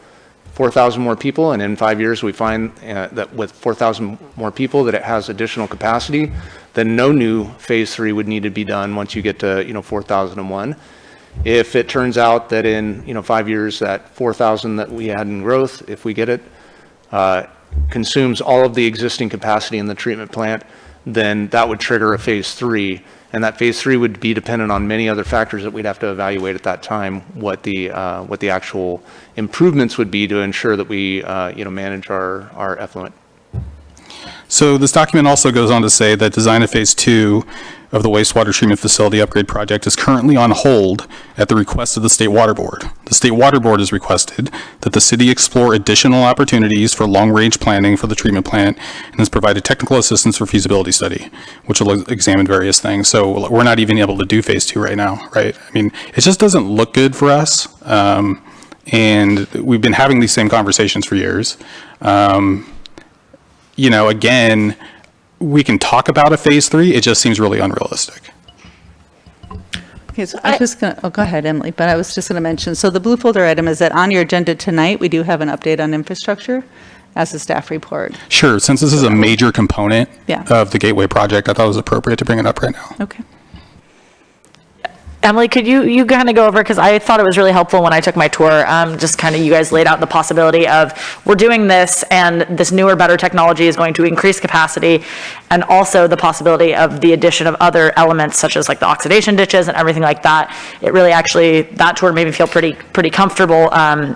4,000 more people, and in 5 years we find that with 4,000 more people that it has additional capacity, then no new phase 3 would need to be done once you get to 4,001. If it turns out that in 5 years that 4,000 that we had in growth, if we get it, consumes all of the existing capacity in the treatment plant, then that would trigger a phase 3. And that phase 3 would be dependent on many other factors that we'd have to evaluate at that time, what the actual improvements would be to ensure that we manage our effluent. So this document also goes on to say that design of phase 2 of the wastewater treatment facility upgrade project is currently on hold at the request of the State Water Board. The State Water Board has requested that the city explore additional opportunities for long-range planning for the treatment plant and has provided technical assistance for feasibility study, which will examine various things. So we're not even able to do phase 2 right now, right? I mean, it just doesn't look good for us. And we've been having these same conversations for years. Again, we can talk about a phase 3. It just seems really unrealistic. Okay, so I was just going to, go ahead, Emily, but I was just going to mention, so the blue folder item is that on your agenda tonight, we do have an update on infrastructure as a staff report. Sure. Since this is a major component Yeah. of the Gateway project, I thought it was appropriate to bring it up right now. Okay. Emily, could you kind of go over, because I thought it was really helpful when I took my tour, just kind of you guys laid out the possibility of we're doing this and this newer, better technology is going to increase capacity, and also the possibility of the addition of other elements such as like the oxidation ditches and everything like that. It really actually, that tour made me feel pretty comfortable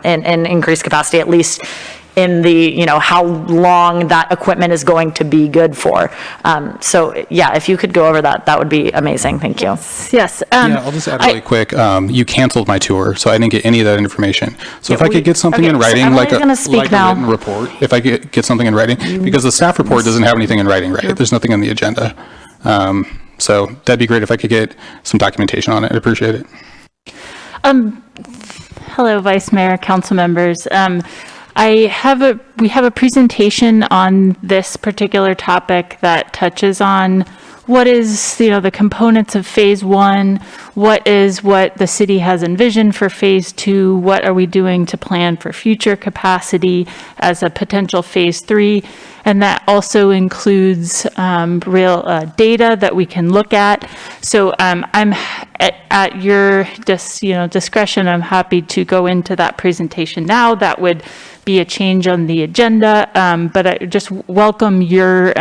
in increased capacity, at least in the, how long that equipment is going to be good for. So yeah, if you could go over that, that would be amazing. Thank you. Yes. I'll just add really quick. You canceled my tour, so I didn't get any of that information. So if I could get something in writing, like a written report, if I could get something in writing, because the staff report doesn't have anything in writing, right? There's nothing on the agenda. So that'd be great if I could get some documentation on it. I'd appreciate it. Hello, Vice Mayor, council members. We have a presentation on this particular topic that touches on what is, the components of phase 1, what the city has envisioned for phase 2, what are we doing to plan for future capacity as a potential phase 3, and that also includes real data that we can look at. So I'm at your discretion, I'm happy to go into that presentation now. That would be a change on the agenda, but I just welcome your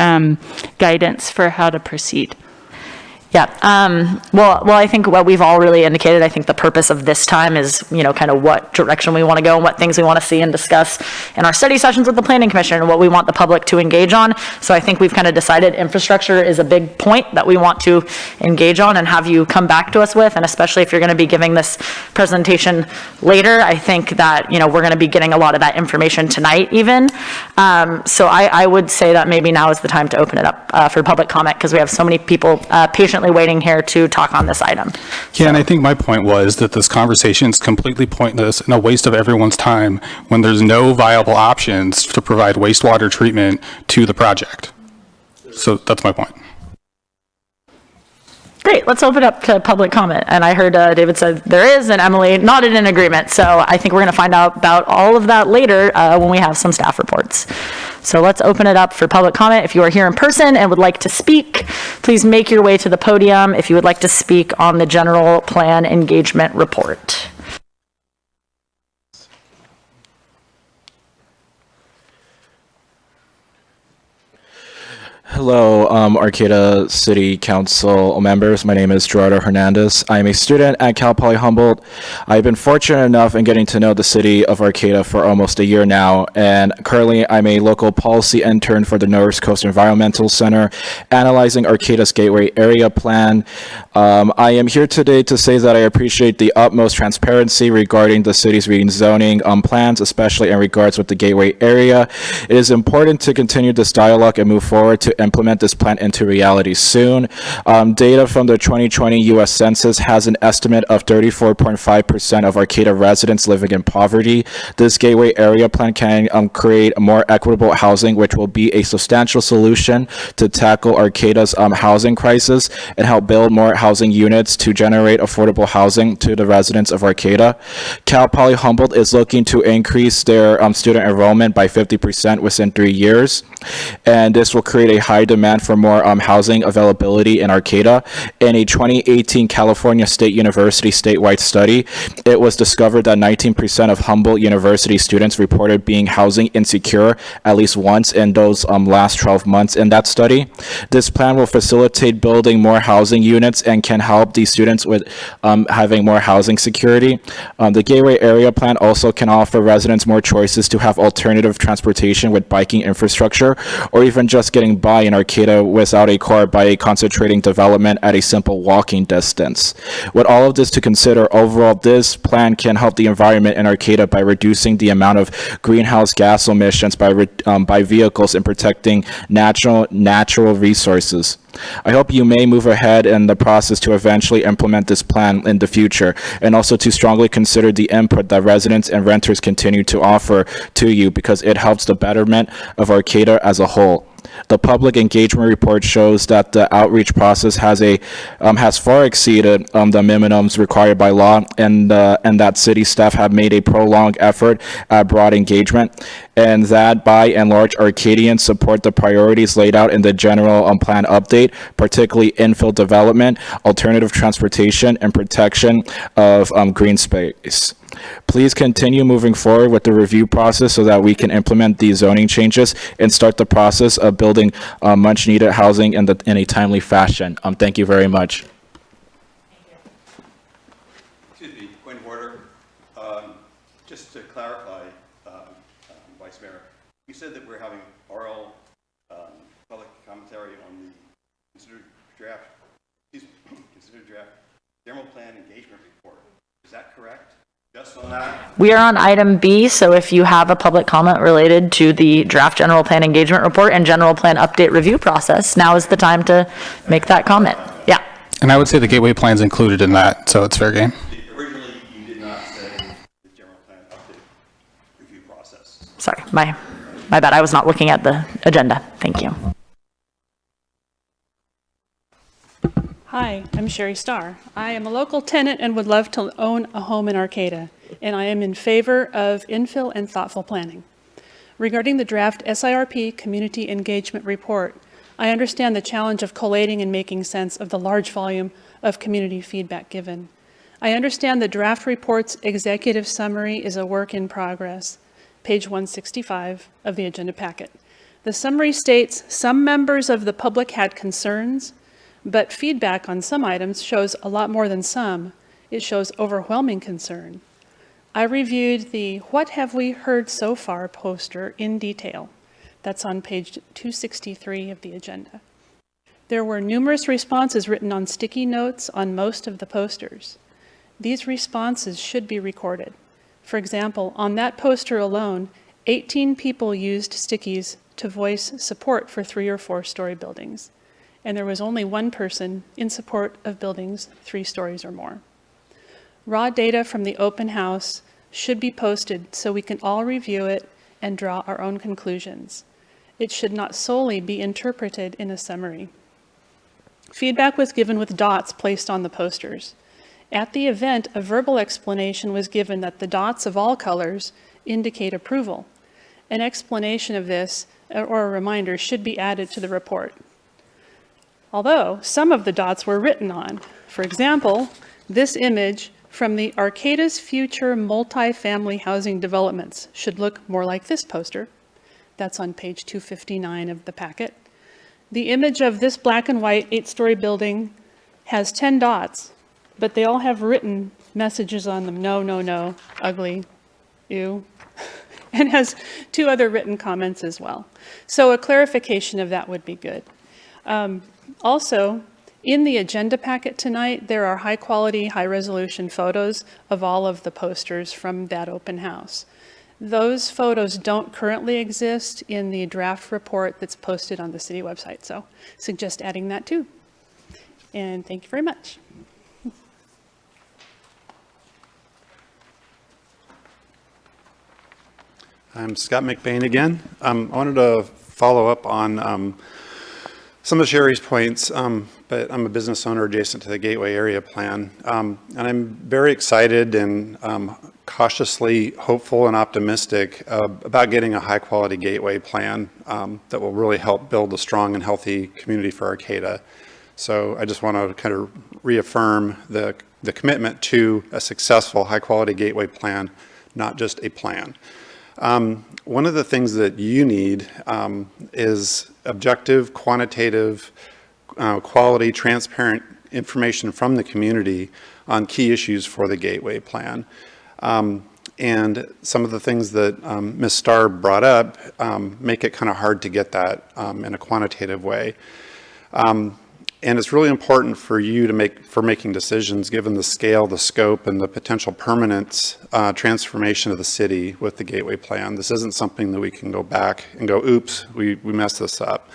guidance for how to proceed. Yeah. Well, I think what we've all really indicated, I think the purpose of this time is, kind of what direction we want to go and what things we want to see and discuss in our study sessions with the Planning Commission and what we want the public to engage on. So I think we've kind of decided infrastructure is a big point that we want to engage on and have you come back to us with. And especially if you're going to be giving this presentation later, I think that, we're going to be getting a lot of that information tonight even. So I would say that maybe now is the time to open it up for public comment, because we have so many people patiently waiting here to talk on this item. Yeah, and I think my point was that this conversation is completely pointless and a waste of everyone's time when there's no viable options to provide wastewater treatment to the project. So that's my point. Great, let's open up to public comment. And I heard David said there is, and Emily nodded in agreement. So I think we're going to find out about all of that later when we have some staff reports. So let's open it up for public comment. If you are here in person and would like to speak, please make your way to the podium if you would like to speak on the general plan engagement report. Hello, Arcata City Council members. My name is Gerardo Hernandez. I'm a student at Cal Poly Humboldt. I've been fortunate enough in getting to know the city of Arcata for almost a year now, and currently I'm a local policy intern for the North Coast Environmental Center, analyzing Arcata's Gateway Area Plan. I am here today to say that I appreciate the utmost transparency regarding the city's rezoning plans, especially in regards with the Gateway area. It is important to continue this dialogue and move forward to implement this plan into reality soon. Data from the 2020 U.S. Census has an estimate of 34.5% of Arcata residents living in poverty. This Gateway Area Plan can create more equitable housing, which will be a substantial solution to tackle Arcata's housing crisis and help build more housing units to generate affordable housing to the residents of Arcata. Cal Poly Humboldt is looking to increase their student enrollment by 50% within 3 years, and this will create a high demand for more housing availability in Arcata. In a 2018 California State University statewide study, it was discovered that 19% of Humboldt University students reported being housing insecure at least once in those last 12 months in that study. This plan will facilitate building more housing units and can help these students with having more housing security. The Gateway Area Plan also can offer residents more choices to have alternative transportation with biking infrastructure, or even just getting by in Arcata without a car by concentrating development at a simple walking distance. With all of this to consider, overall, this plan can help the environment in Arcata by reducing the amount of greenhouse gas emissions by vehicles and protecting natural resources. I hope you may move ahead in the process to eventually implement this plan in the future, and also to strongly consider the input that residents and renters continue to offer to you, because it helps the betterment of Arcata as a whole. The public engagement report shows that the outreach process has far exceeded the minimums required by law, and that city staff have made a prolonged effort at broad engagement, and that by and large Arcadians support the priorities laid out in the general plan update, particularly infill development, alternative transportation, and protection of green space. Please continue moving forward with the review process so that we can implement these zoning changes and start the process of building much needed housing in a timely fashion. Thank you very much. Excuse me, point of order. Just to clarify, Vice Mayor, you said that we're having oral public commentary on the considered draft general plan engagement report. Is that correct? Just on that? We are on item B, so if you have a public comment related to the draft general plan engagement report and general plan update review process, now is the time to make that comment. Yeah. And I would say the Gateway Plan's included in that, so it's fair game. Originally, you did not say the general plan update review process. Sorry, my bad. I was not looking at the agenda. Thank you. Hi, I'm Sherry Starr. I am a local tenant and would love to own a home in Arcata, and I am in favor of infill and thoughtful planning. Regarding the draft SIRP Community Engagement Report, I understand the challenge of collating and making sense of the large volume of community feedback given. I understand the draft report's executive summary is a work in progress, page 165 of the agenda packet. The summary states some members of the public had concerns, but feedback on some items shows a lot more than some. It shows overwhelming concern. I reviewed the "What Have We Heard So Far" poster in detail. That's on page 263 of the agenda. There were numerous responses written on sticky notes on most of the posters. These responses should be recorded. For example, on that poster alone, 18 people used stickies to voice support for 3 or 4 story buildings, and there was only 1 person in support of buildings 3 stories or more. Raw data from the open house should be posted so we can all review it and draw our own conclusions. It should not solely be interpreted in a summary. Feedback was given with dots placed on the posters. At the event, a verbal explanation was given that the dots of all colors indicate approval. An explanation of this, or a reminder, should be added to the report. Although some of the dots were written on. For example, this image from the Arcata's Future Multifamily Housing Developments should look more like this poster. That's on page 259 of the packet. The image of this black and white 8-story building has 10 dots, but they all have written messages on them. No, no, no, ugly, ew. And has 2 other written comments as well. So a clarification of that would be good. Also, in the agenda packet tonight, there are high-quality, high-resolution photos of all of the posters from that open house. Those photos don't currently exist in the draft report that's posted on the city website, so suggest adding that too. And thank you very much. I'm Scott McBain again. I wanted to follow up on some of Sherry's points, but I'm a business owner adjacent to the Gateway Area Plan. And I'm very excited and cautiously hopeful and optimistic about getting a high-quality gateway plan that will really help build a strong and healthy community for Arcata. So I just want to kind of reaffirm the commitment to a successful high-quality gateway plan, not just a plan. One of the things that you need is objective, quantitative, quality, transparent information from the community on key issues for the gateway plan. And some of the things that Ms. Starr brought up make it kind of hard to get that in a quantitative way. And it's really important for you to making decisions given the scale, the scope, and the potential permanent transformation of the city with the gateway plan. This isn't something that we can go back and go, oops, we messed this up.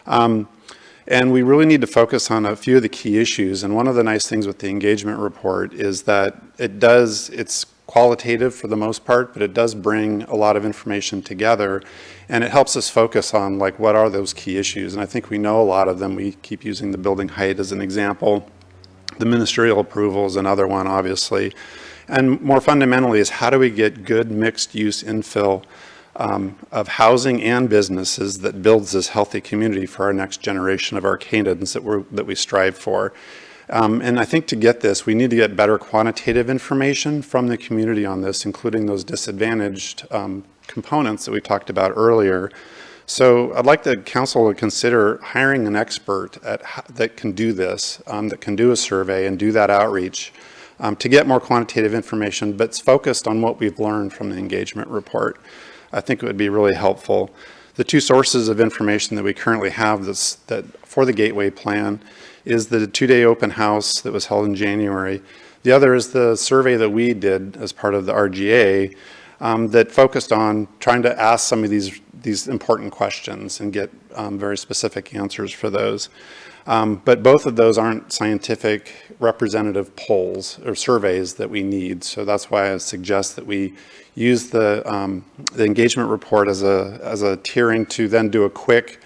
And we really need to focus on a few of the key issues. And one of the nice things with the engagement report is that it's qualitative for the most part, but it does bring a lot of information together, and it helps us focus on like what are those key issues. And I think we know a lot of them. We keep using the building height as an example. The ministerial approval is another one, obviously. And more fundamentally is how do we get good mixed use infill of housing and businesses that builds this healthy community for our next generation of Arcatans that we strive for. And I think to get this, we need to get better quantitative information from the community on this, including those disadvantaged components that we talked about earlier. So I'd like the council to consider hiring an expert that can do this, that can do a survey and do that outreach to get more quantitative information, but it's focused on what we've learned from the engagement report. I think it would be really helpful. The 2 sources of information that we currently have that for the gateway plan is the 2-day open house that was held in January. The other is the survey that we did as part of the RGA that focused on trying to ask some of these important questions and get very specific answers for those. But both of those aren't scientific representative polls or surveys that we need. So that's why I suggest that we use the engagement report as a tiering to then do a quick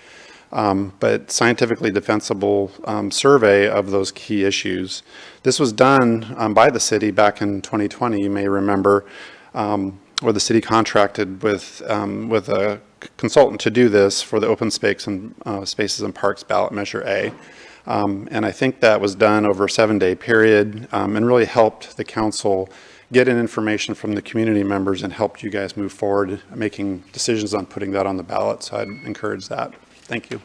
but scientifically defensible survey of those key issues. This was done by the city back in 2020, you may remember, where the city contracted with a consultant to do this for the open space and spaces and parks ballot measure A. And I think that was done over a 7-day period and really helped the council get in information from the community members and helped you guys move forward making decisions on putting that on the ballot. So I'd encourage that. Thank you.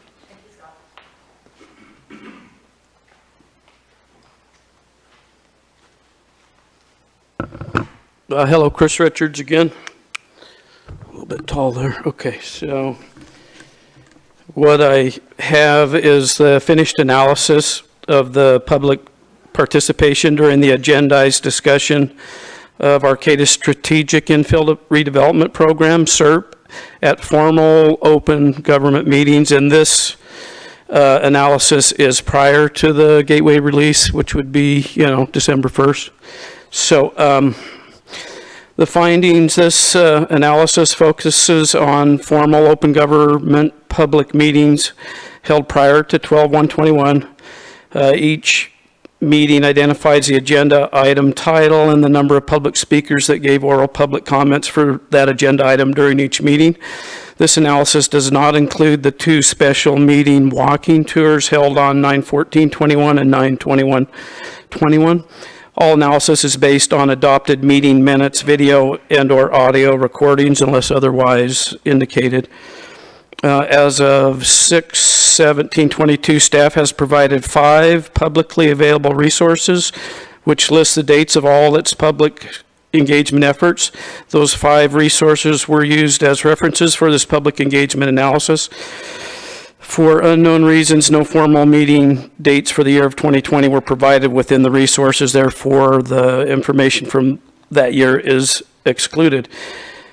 Hello, Chris Richards again. A little bit tall there. Okay, so what I have is the finished analysis of the public participation during the agendized discussion of Arcata's Strategic Infill Redevelopment Program, SERP, at formal open government meetings. And this analysis is prior to the gateway release, which would be, December 1st. So the findings, this analysis focuses on formal open government public meetings held prior to 12/1/21. Each meeting identifies the agenda item title and the number of public speakers that gave oral public comments for that agenda item during each meeting. This analysis does not include the 2 special meeting walking tours held on 9/14/21 and 9/21/21. All analysis is based on adopted meeting minutes, video and/or audio recordings unless otherwise indicated. As of 6 2017-22, staff has provided 5 publicly available resources, which list the dates of all its public engagement efforts. Those 5 resources were used as references for this public engagement analysis. For unknown reasons, no formal meeting dates for the year of 2020 were provided within the resources. Therefore, the information from that year is excluded.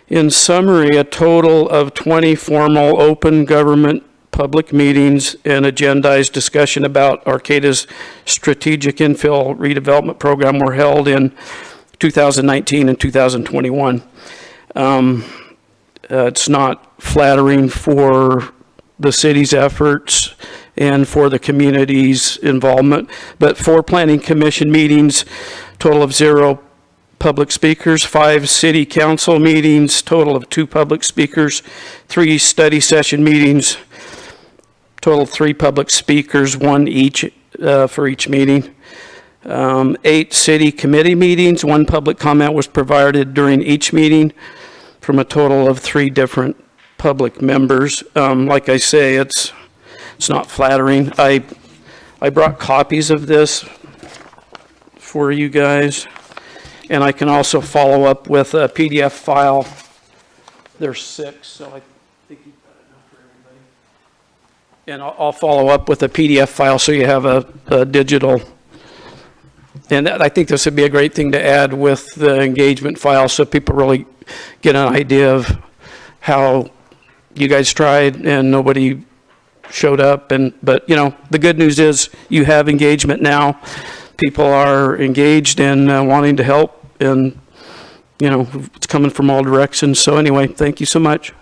In summary, a total of 20 formal open government public meetings and agendized discussion about Arcata's strategic infill redevelopment program were held in 2019 and 2021. It's not flattering for the city's efforts and for the community's involvement, but 4 planning commission meetings, total of 0 public speakers, 5 city council meetings, total of 2 public speakers, 3 study session meetings, total of 3 public speakers, 1 each for each meeting. 8 city committee meetings, 1 public comment was provided during each meeting from a total of 3 different public members. Like I say, it's not flattering. I brought copies of this for you guys, and I can also follow up with a PDF file. There's 6, so I think you've got enough for everybody. And I'll follow up with a PDF file so you have a digital. And I think this would be a great thing to add with the engagement file so people really get an idea of how you guys tried and nobody showed up. But you know, the good news is you have engagement now. People are engaged and wanting to help, and you know, it's coming from all directions. So anyway, thank you so much.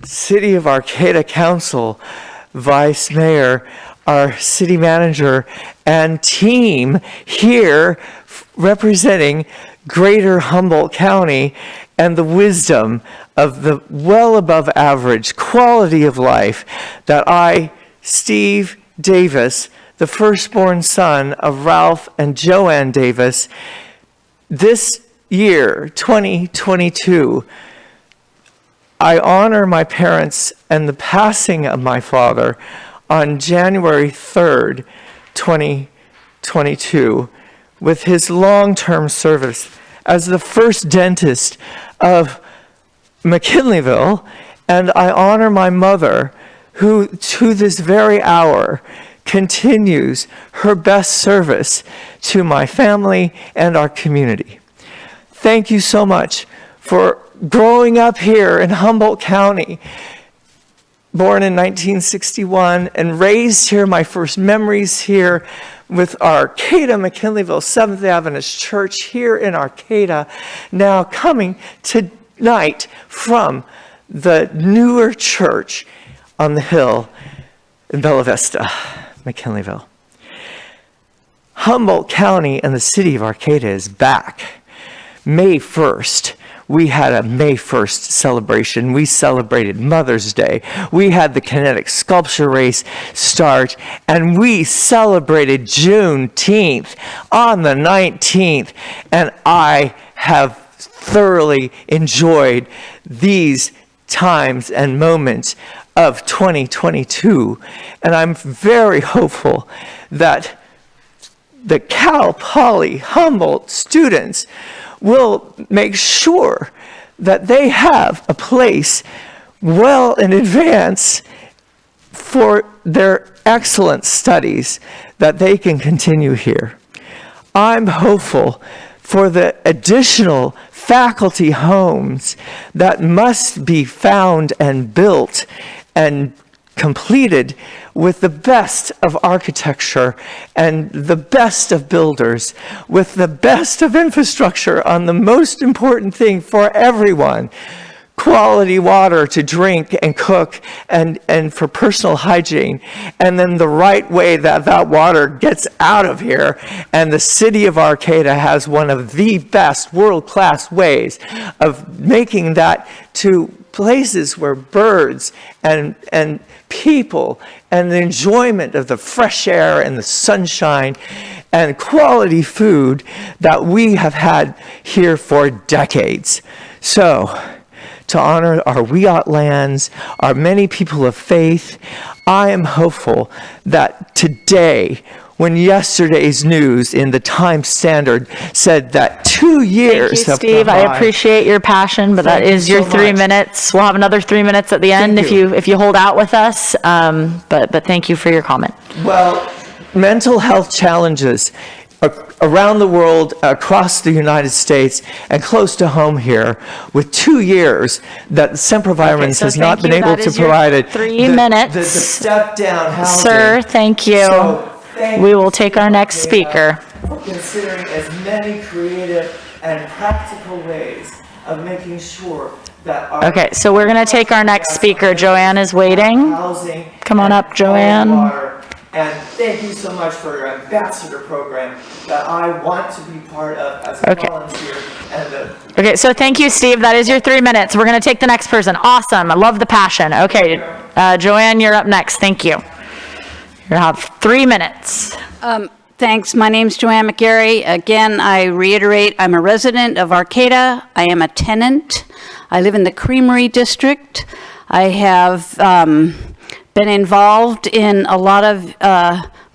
City of Arcata Council, Vice Mayor, our city manager, and team here representing Greater Humboldt County and the wisdom of the well above average quality of life that I, Steve Davis, the firstborn son of Ralph and Joanne Davis, this year, 2022, I honor my parents and the passing of my father on January 3rd, 2022, with his long-term service as the first dentist of McKinleyville, and I honor my mother, who to this very hour continues her best service to my family and our community. Thank you so much for growing up here in Humboldt County, born in 1961 and raised here, my first memories here with Arcata McKinleyville Seventh Adventist Church here in Arcata, now coming tonight from the newer church on the hill in Bella Vista, McKinleyville. Humboldt County and the city of Arcata is back. May 1st. We had a May 1st celebration. We celebrated Mother's Day. We had the kinetic sculpture race start, and we celebrated Juneteenth on the 19th. And I have thoroughly enjoyed these times and moments of 2022. And I'm very hopeful that the Cal Poly Humboldt students will make sure that they have a place well in advance for their excellent studies that they can continue here. I'm hopeful for the additional faculty homes that must be found and built and completed with the best of architecture and the best of builders, with the best of infrastructure on the most important thing for everyone, quality water to drink and cook and for personal hygiene, and then the right way that that water gets out of here. And the city of Arcata has one of the best world-class ways of making that to places where birds and people and the enjoyment of the fresh air and the sunshine and quality food that we have had here for decades. So, to honor our Wiat lands, our many people of faith, I am hopeful that today, when yesterday's news in the Times Standard said that 2 years Thank you, have Steve. gone I by. appreciate your passion, but that Thank you is your so 3 much. minutes. We'll have another 3 minutes at the end if you hold out with us. But thank you for your comment. Well, mental health challenges around the world, across the United States, and close to home here, with 2 years that Sempervirens so has not thank been you. able That to is your provide it. 3 minutes. The step-down housing. Sir, thank you. So, thank We you will take our next for speaker. considering as many creative and practical ways of making sure that our Okay, so we're going to take our next speaker. Joanne is waiting. housing Come on up, Joanne. water. And thank you so much for your ambassador program that I want to be part of as a Okay. volunteer. And Okay, so thank you, Steve. That is your 3 minutes. We're going to take the next person. Awesome. I love the passion. Okay, Joanne, you're up next. Thank you. You have 3 minutes. Thanks. My name's Joanne McGarry. Again, I reiterate, I'm a resident of Arcata. I am a tenant. I live in the Creamery District. I have been involved in a lot of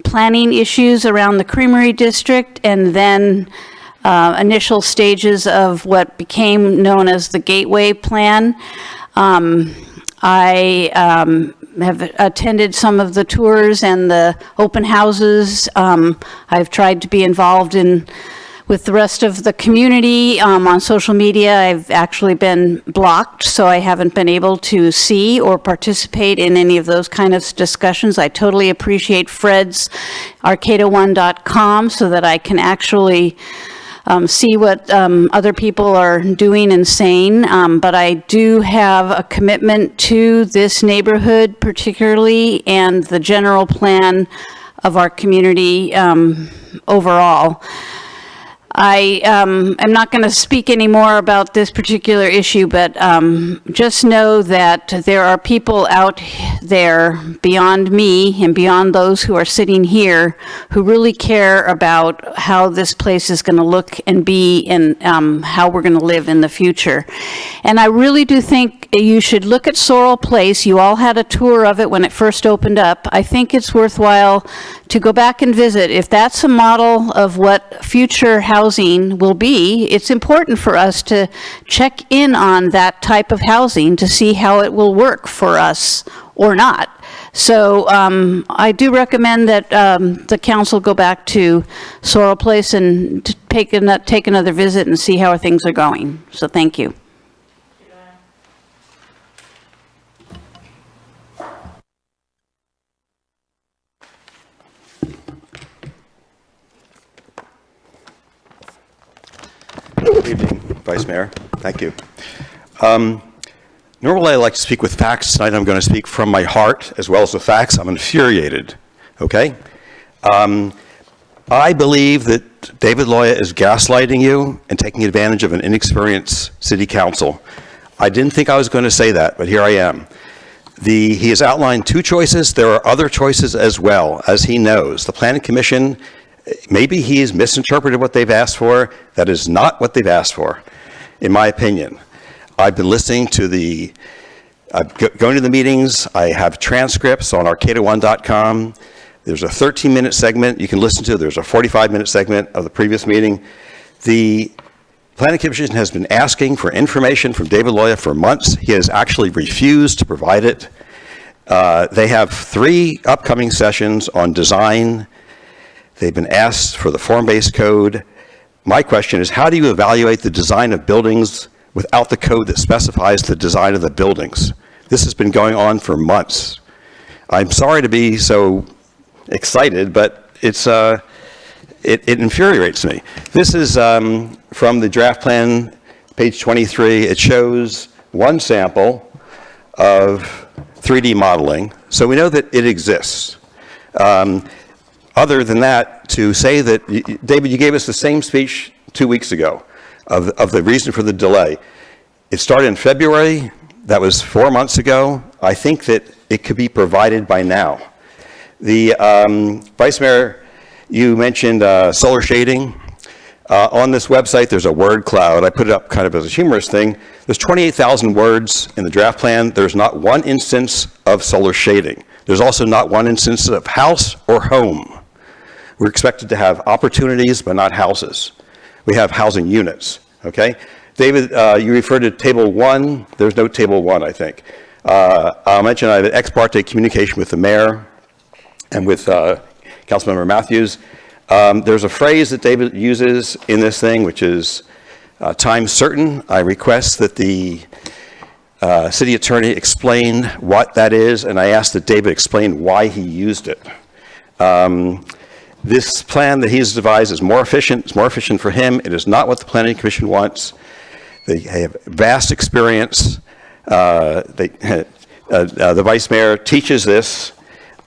planning issues around the Creamery District, and then initial stages of what became known as the Gateway Plan. I have attended some of the tours and the open houses. I've tried to be involved with the rest of the community on social media. I've actually been blocked, so I haven't been able to see or participate in any of those kind of discussions. I totally appreciate Fred's Arcata1.com so that I can actually see what other people are doing and saying, but I do have a commitment to this neighborhood particularly and the general plan of our community overall. I am not going to speak any more about this particular issue, but just know that there are people out there beyond me and beyond those who are sitting here who really care about how this place is going to look and be and how we're going to live in the future. And I really do think you should look at Sorrel Place. You all had a tour of it when it first opened up. I think it's worthwhile to go back and visit. If that's a model of what future housing will be, it's important for us to check in on that type of housing to see how it will work for us or not. So I do recommend that the council go back to Sorrel Place and take another visit and see how things are going. So thank you. Good evening, Vice Mayor. Thank you. Normally I like to speak with facts. Tonight I'm going to speak from my heart as well as the facts. I'm infuriated, okay? I believe that David Loya is gaslighting you and taking advantage of an inexperienced city council. I didn't think I was going to say that, but here I am. He has outlined 2 choices. There are other choices as well, as he knows. The Planning Commission, maybe he has misinterpreted what they've asked for. That is not what they've asked for, in my opinion. I've been listening to going to the meetings. I have transcripts on Arcata1.com. There's a 13-minute segment you can listen to. There's a 45-minute segment of the previous meeting. The Planning Commission has been asking for information from David Loya for months. He has actually refused to provide it. They have 3 upcoming sessions on design. They've been asked for the form-based code. My question is, how do you evaluate the design of buildings without the code that specifies the design of the buildings? This has been going on for months. I'm sorry to be so excited, but it infuriates me. This is from the draft plan, page 23. It shows one sample of 3D modeling, so we know that it exists. Other than that, to say that, David, you gave us the same speech 2 weeks ago of the reason for the delay. It started in February. That was 4 months ago. I think that it could be provided by now. The Vice Mayor, You mentioned solar shading. On this website, there's a word cloud. I put it up kind of as a humorous thing. There's 28,000 words in the draft plan. There's not one instance of solar shading. There's also not one instance of house or home. We're expected to have opportunities, but not houses. We have housing units, okay? David, you referred to table 1. There's no table 1, I think. I'll mention I have an ex parte communication with the mayor and with Councilmember Matthews. There's a phrase that David uses in this thing, which is time certain. I request that the city attorney explain what that is, and I asked that David explain why he used it. This plan that he's devised is more efficient. It's more efficient for him. It is not what the Planning Commission wants. They have vast experience. The vice mayor teaches this.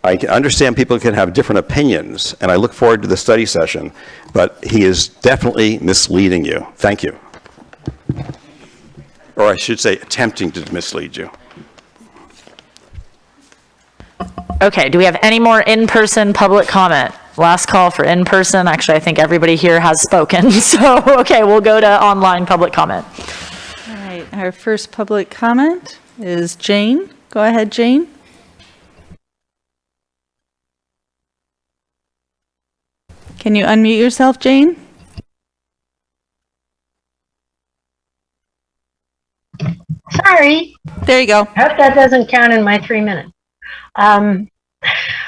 I can understand people can have different opinions, and I look forward to the study session, but he is definitely misleading you. Thank you. Or I should say, attempting to mislead you. Okay, do we have any more in-person public comment? Last call for in-person. Actually, I think everybody here has spoken. So, okay, we'll go to online public comment. All right, our first public comment is Jane. Go ahead, Jane. Can you unmute yourself, Jane? Sorry. There you go. Hope that doesn't count in my 3 minutes.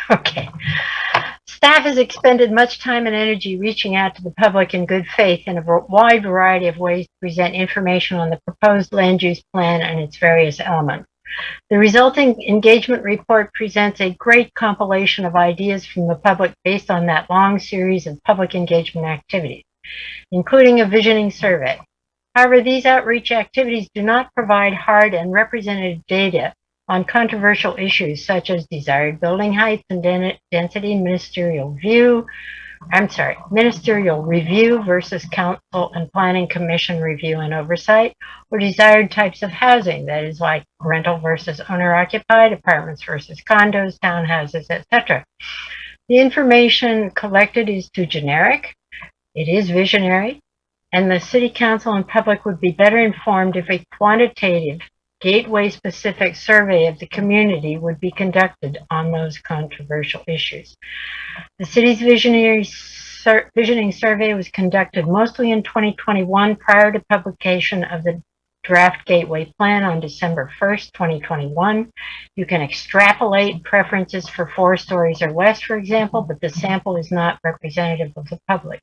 Okay. Staff has expended much time and energy reaching out to the public in good faith in a wide variety of ways to present information on the proposed land use plan and its various elements. The resulting engagement report presents a great compilation of ideas from the public based on that long series of public engagement activities, including a visioning survey. However, these outreach activities do not provide hard and representative data on controversial issues such as desired building heights and density, ministerial review versus council and planning commission review and oversight, or desired types of housing, that is like rental versus owner-occupied, apartments versus condos, townhouses, etc. The information collected is too generic, it is visionary, and the city council and public would be better informed if a quantitative gateway-specific survey of the community would be conducted on those controversial issues. The city's visioning survey was conducted mostly in 2021 prior to publication of the draft gateway plan on December 1st, 2021. You can extrapolate preferences for 4 stories or less, for example, but the sample is not representative of the public.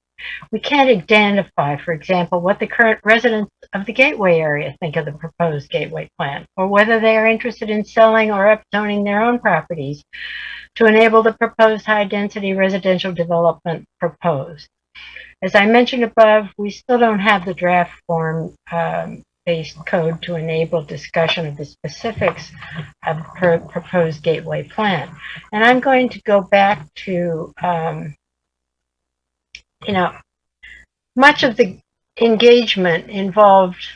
We can't identify, for example, what the current residents of the gateway area think of the proposed gateway plan, or whether they are interested in selling or upzoning their own properties to enable the proposed high-density residential development proposed. As I mentioned above, we still don't have the draft form based code to enable discussion of the specifics of the proposed gateway plan. And I'm going to go back to, much of the engagement involved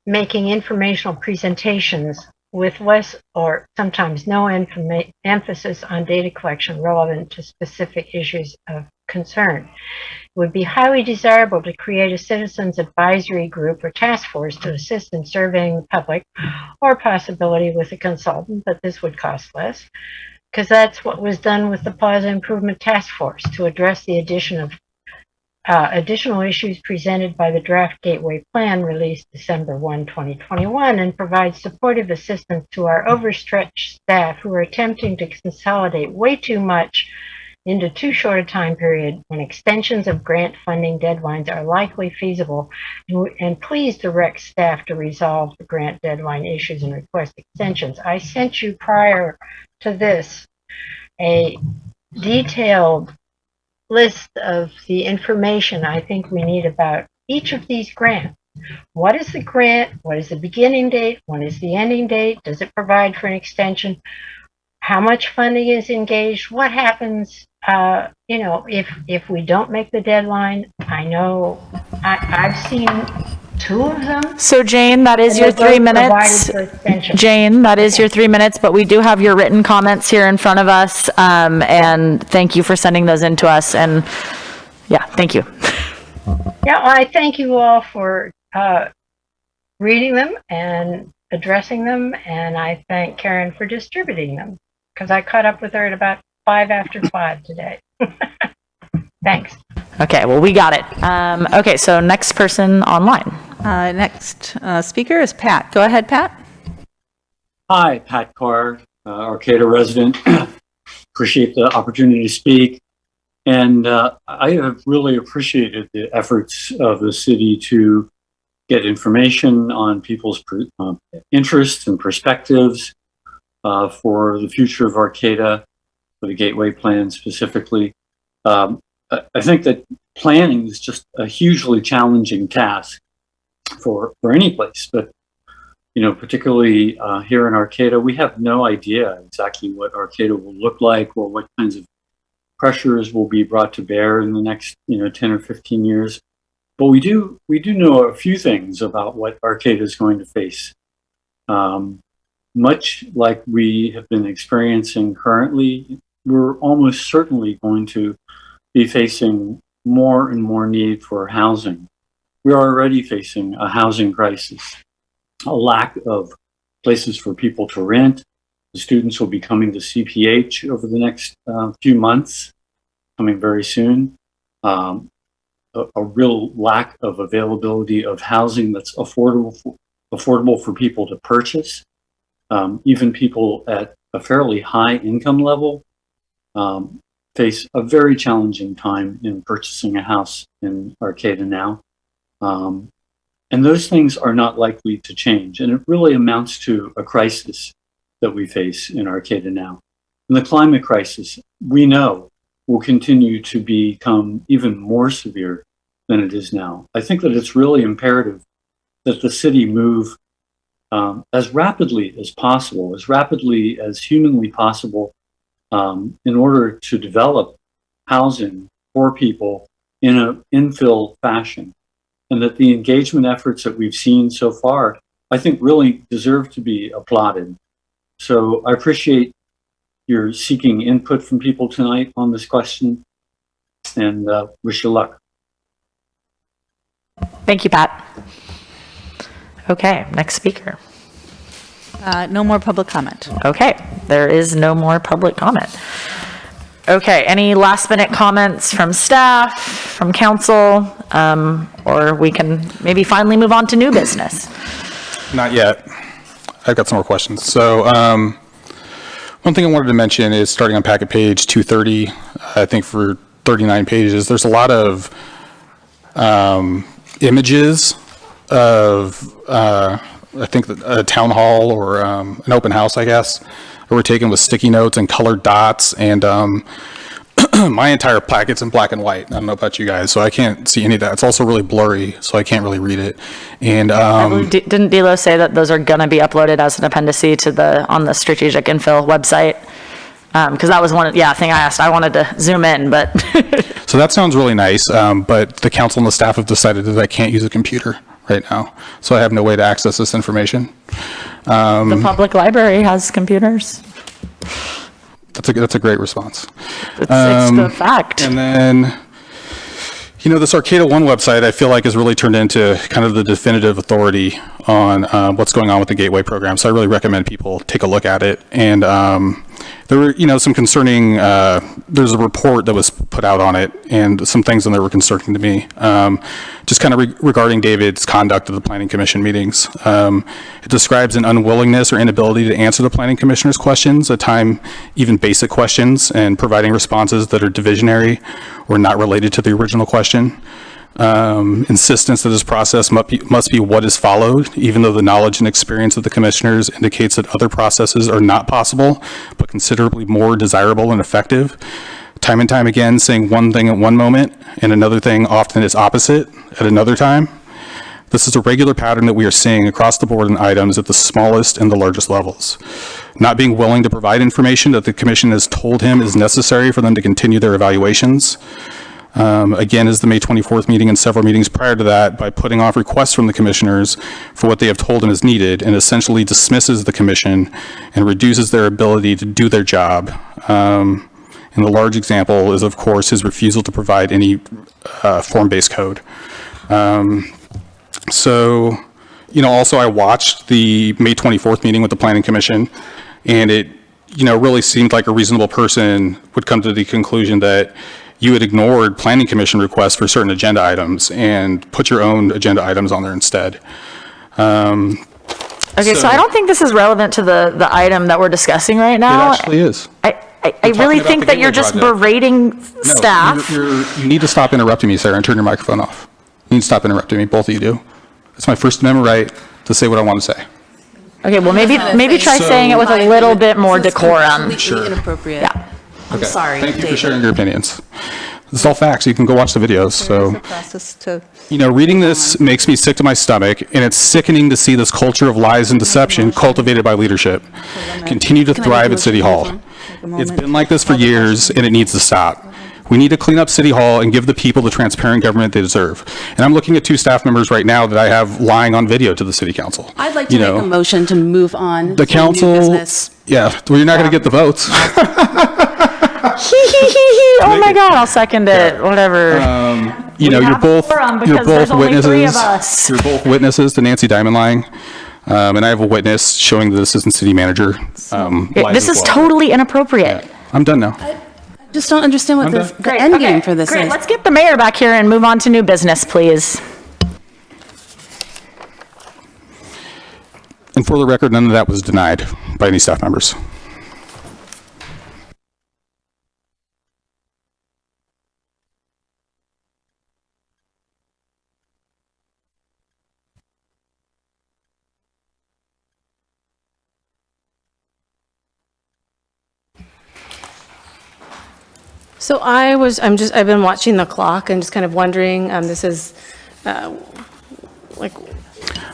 making informational presentations with less or sometimes no emphasis on data collection relevant to specific issues of concern. It would be highly desirable to create a citizens advisory group or task force to assist in surveying the public, or possibility with a consultant, but this would cost less, because that's what was done with the Plaza Improvement Task Force to address the additional issues presented by the draft gateway plan released December 1, 2021, and provide supportive assistance to our overstretched staff who are attempting to consolidate way too much into too short a time period when extensions of grant funding deadlines are likely feasible, and please direct staff to resolve the grant deadline issues and request extensions. I sent you prior to this a detailed list of the information I think we need about each of these grants. What is the grant? What is the beginning date? What is the ending date? Does it provide for an extension? How much funding is engaged? What happens, if we don't make the deadline? I know I've seen 2 of them. So Jane, that is your 3 minutes. Jane, that is your 3 minutes, but we do have your written comments here in front of us, and thank you for sending those in to us. And Thank you. Yeah, well, I thank you all for reading them and addressing them, and I thank Karen for distributing them, because I caught up with her at about 5 after 5 today. Thanks. Okay, well, we got it. Okay, so next person online. Next speaker is Pat. Go ahead, Pat. Hi, Pat Carr, Arcata resident. Appreciate the opportunity to speak. And I have really appreciated the efforts of the city to get information on people's interests and perspectives for the future of Arcata, for the Gateway Plan specifically. I think that planning is just a hugely challenging task for any place, but particularly here in Arcata, we have no idea exactly what Arcata will look like or what kinds of pressures will be brought to bear in the next 10 or 15 years. But we do know a few things about what Arcata is going to face. Much like we have been experiencing currently, we're almost certainly going to be facing more and more need for housing. We are already facing a housing crisis, a lack of places for people to rent. The students will be coming to CPH over the next few months, coming very soon. A real lack of availability of housing that's affordable for people to purchase. Even people at a fairly high income level face a very challenging time in purchasing a house in Arcata now. And those things are not likely to change. And it really amounts to a crisis that we face in Arcata now. And the climate crisis, we know, will continue to become even more severe than it is now. I think that it's really imperative that the city move as rapidly as possible, as rapidly as humanly possible, in order to develop housing for people in an infill fashion. And that the engagement efforts that we've seen so far, I think really deserve to be applauded. So I appreciate your seeking input from people tonight on this question, and wish you luck. Thank you, Pat. Okay, next speaker. No more public comment. Okay, there is no more public comment. Okay, any last minute comments from staff, from council, or we can maybe finally move on to new business? Not yet. I've got some more questions. So one thing I wanted to mention is starting on packet page 230, I think for 39 pages, there's a lot of images of, I think, a town hall or an open house, I guess, that were taken with sticky notes and colored dots. And my entire packet's in black and white. I don't know about you guys, so I can't see any of that. It's also really blurry, so I can't really read it. And didn't Dilo say that those are going to be uploaded as an appendice to on the strategic infill website? Because that was one thing I asked. I wanted to zoom in, but so that sounds really nice. But the council and the staff have decided that I can't use a computer right now, so I have no way to access this information. The public library has computers. That's a great response. It's the fact. And then, this Arcata One website, I feel like has really turned into kind of the definitive authority on what's going on with the Gateway program. So I really recommend people take a look at it. And there were, some concerning, there's a report that was put out on it and some things in there were concerning to me. Just kind of regarding David's conduct of the Planning Commission meetings. It describes an unwillingness or inability to answer the Planning Commissioner's questions, at times even basic questions, and providing responses that are divisionary or not related to the original question. Insistence that this process must be what is followed, even though the knowledge and experience of the commissioners indicates that other processes are not possible, but considerably more desirable and effective. Time and time again, saying one thing at one moment and another thing often is opposite at another time. This is a regular pattern that we are seeing across the board in items at the smallest and the largest levels. Not being willing to provide information that the commission has told him is necessary for them to continue their evaluations. Again, as the May 24th meeting and several meetings prior to that, by putting off requests from the commissioners for what they have told him is needed, and essentially dismisses the commission and reduces their ability to do their job. And the large example is, of course, his refusal to provide any form-based code. So, also I watched the May 24th meeting with the Planning Commission, and it, really seemed like a reasonable person would come to the conclusion that you had ignored Planning Commission requests for certain agenda items and put your own agenda items on there instead. Okay, so I don't think this is relevant to the item that we're discussing right now. It actually is. I really think that you're just berating staff. You need to stop interrupting me, Sarah, and turn your microphone off. You need to stop interrupting me, both of you do. It's my First Amendment right to say what I want to say. Okay, well, maybe try saying it with a little bit more decorum. Sure. Inappropriate. Yeah. I'm sorry, Thank you for David. sharing your opinions. This is all facts. You can go watch the videos. So, Process to. reading this makes me sick to my stomach, and it's sickening to see this culture of lies and deception cultivated by leadership continue to thrive at City Hall. It's been like this for years, and it needs to stop. We need to clean up City Hall and give the people the transparent government they deserve. And I'm looking at 2 staff members right now that I have lying on video to the City Council. I'd like to make a motion to move on The to council, new business. yeah, well, you're not going to get the votes. Oh my God, I'll second it, whatever. You're have both, a quorum you're because there's both only 3 witnesses. of us. You're both witnesses to Nancy Diamond lying. And I have a witness showing the assistant city manager. Lies This as is well. totally inappropriate. I'm done now. Just don't understand what the end game for this Great, is. let's get the mayor back here and move on to new business, please. And for the record, none of that was denied by any staff members. So I've been watching the clock and just kind of wondering, this is like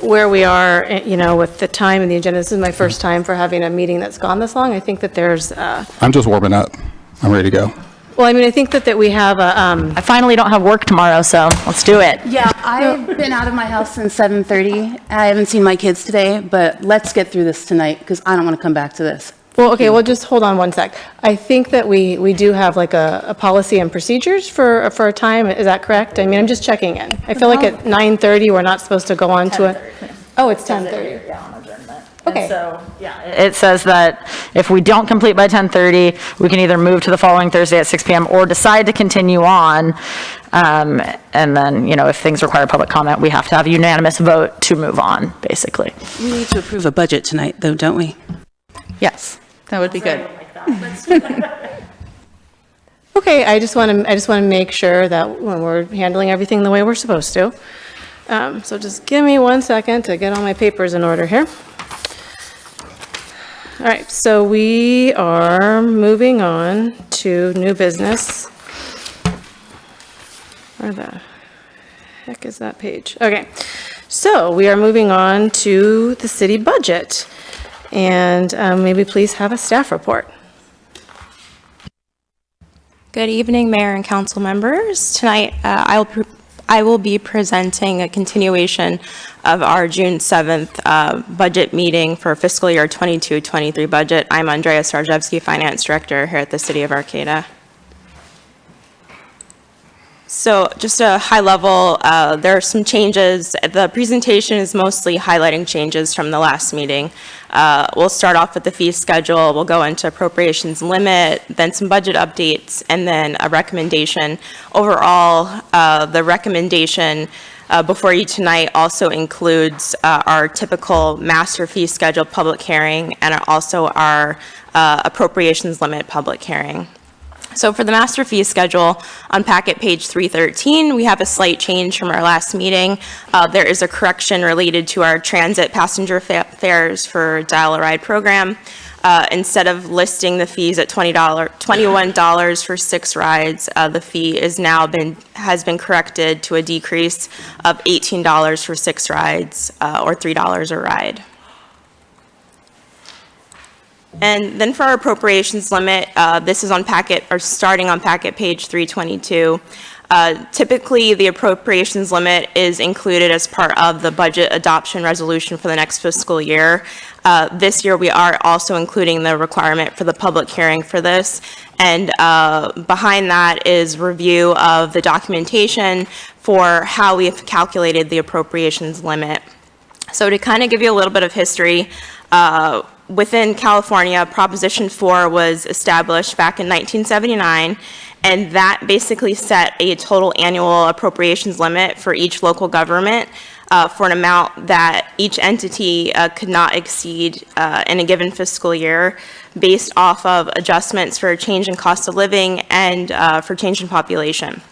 where we are, with the time and the agenda. This is my first time for having a meeting that's gone this long. I think that there's, I'm just warming up. I'm ready to go. well, I mean, I think that we have a, I finally don't have work tomorrow, so let's do it. Yeah, I've been out of my house since 7:30. I haven't seen my kids today, but let's get through this tonight because I don't want to come back to this. well, okay, well, just hold on one sec. I think that we do have like a policy and procedures for a time. Is that correct? I mean, I'm just checking in. I feel like at 9:30, we're not supposed to go on to it. Oh, it's 10:30. Okay. So, yeah, it says that if we don't complete by 10:30, we can either move to the following Thursday at 6 PM or decide to continue on. And then, if things require public comment, we have to have a unanimous vote to move on, basically. We need to approve a budget tonight, though, don't we? Yes, that would be good. Okay, I just want to make sure that when we're handling everything the way we're supposed to. So just give me 1 second to get all my papers in order here. All right, so we are moving on to new business. Where the heck is that page? Okay, so we are moving on to the city budget. And maybe please have a staff report. Good evening, Mayor and council members. Tonight, I will be presenting a continuation of our June 7th budget meeting for fiscal year 22-23 budget. I'm Andrea Starjevsky, Finance Director here at the City of Arcata. So just a high level, there are some changes. The presentation is mostly highlighting changes from the last meeting. We'll start off with the fee schedule. We'll go into appropriations limit, then some budget updates, and then a recommendation. Overall, the recommendation before you tonight also includes our typical master fee schedule public hearing and also our appropriations limit public hearing. So for the master fee schedule, on packet page 313, we have a slight change from our last meeting. There is a correction related to our transit passenger fares for Dial-A-Ride program. Instead of listing the fees at $21 for 6 rides, the fee has been corrected to a decrease of $18 for 6 rides, or $3 a ride. And then for our appropriations limit, this is starting on packet page 322. Typically, the appropriations limit is included as part of the budget adoption resolution for the next fiscal year. This year, we are also including the requirement for the public hearing for this. And behind that is review of the documentation for how we have calculated the appropriations limit. So to kind of give you a little bit of history, within California, Proposition 4 was established back in 1979, and that basically set a total annual appropriations limit for each local government for an amount that each entity could not exceed in a given fiscal year, based off of adjustments for change in cost of living and for change in population.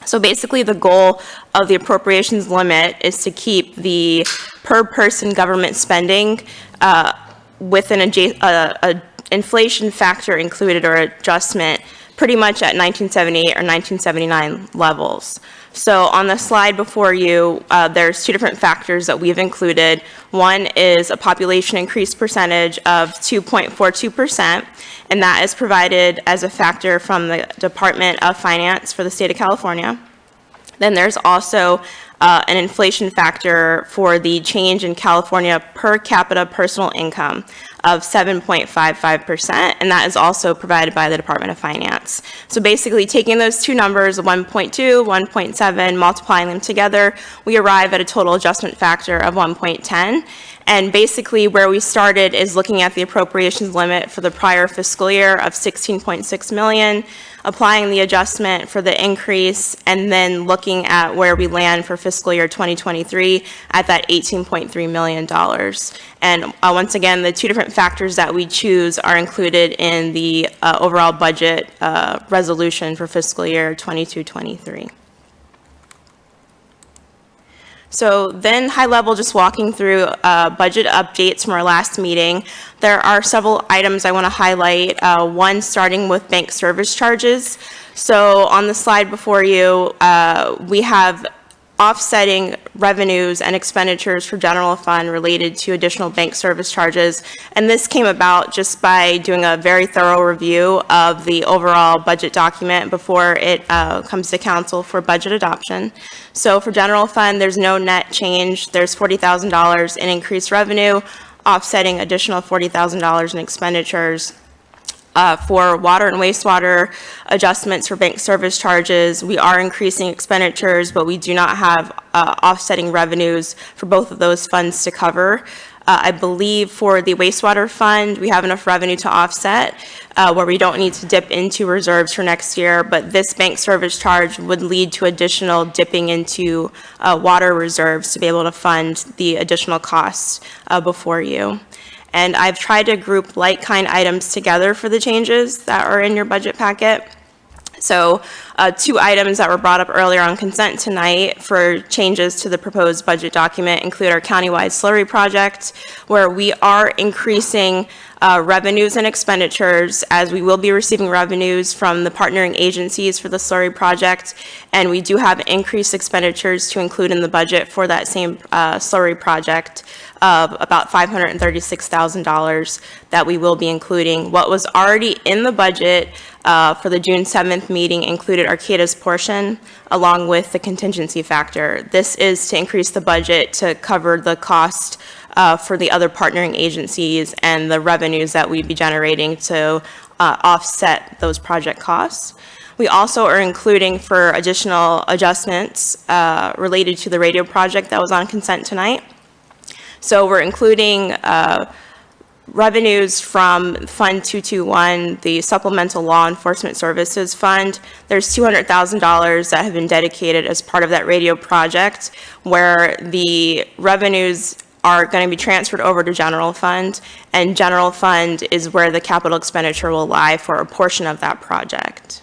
So basically, the goal of the appropriations limit is to keep the per-person government spending with an inflation factor included or adjustment pretty much at 1978 or 1979 levels. So on the slide before you, there's two different factors that we've included. One is a population increase percentage of 2.42%, and that is provided as a factor from the Department of Finance for the state of California. Then there's also an inflation factor for the change in California per capita personal income of 7.55%, and that is also provided by the Department of Finance. So basically, taking those two numbers, 1.2, 1.7, multiplying them together, we arrive at a total adjustment factor of 1.10. And basically, where we started is looking at the appropriations limit for the prior fiscal year of 16.6 million, applying the adjustment for the increase, and then looking at where we land for fiscal year 2023 at that $18.3 million. And once again, the two different factors that we choose are included in the overall budget resolution for fiscal year 22-23. So then high level, just walking through budget updates from our last meeting. There are several items I want to highlight. One starting with bank service charges. So on the slide before you, we have offsetting revenues and expenditures for general fund related to additional bank service charges. And this came about just by doing a very thorough review of the overall budget document before it comes to council for budget adoption. So for general fund, there's no net change. There's $40,000 in increased revenue, offsetting additional $40,000 in expenditures. For water and wastewater adjustments for bank service charges, we are increasing expenditures, but we do not have offsetting revenues for both of those funds to cover. I believe for the wastewater fund, we have enough revenue to offset where we don't need to dip into reserves for next year, but this bank service charge would lead to additional dipping into water reserves to be able to fund the additional costs before you. And I've tried to group like-kind items together for the changes that are in your budget packet. So two items that were brought up earlier on consent tonight for changes to the proposed budget document include our countywide slurry project, where we are increasing revenues and expenditures, as we will be receiving revenues from the partnering agencies for the slurry project, and we do have increased expenditures to include in the budget for that same slurry project of about $536,000 that we will be including. What was already in the budget for the June 7th meeting included Arcata's portion along with the contingency factor. This is to increase the budget to cover the cost for the other partnering agencies and the revenues that we'd be generating to offset those project costs. We also are including for additional adjustments related to the radio project that was on consent tonight. So we're including revenues from Fund 221, the Supplemental Law Enforcement Services Fund. There's $200,000 that have been dedicated as part of that radio project, where the revenues are going to be transferred over to general fund, and general fund is where the capital expenditure will lie for a portion of that project.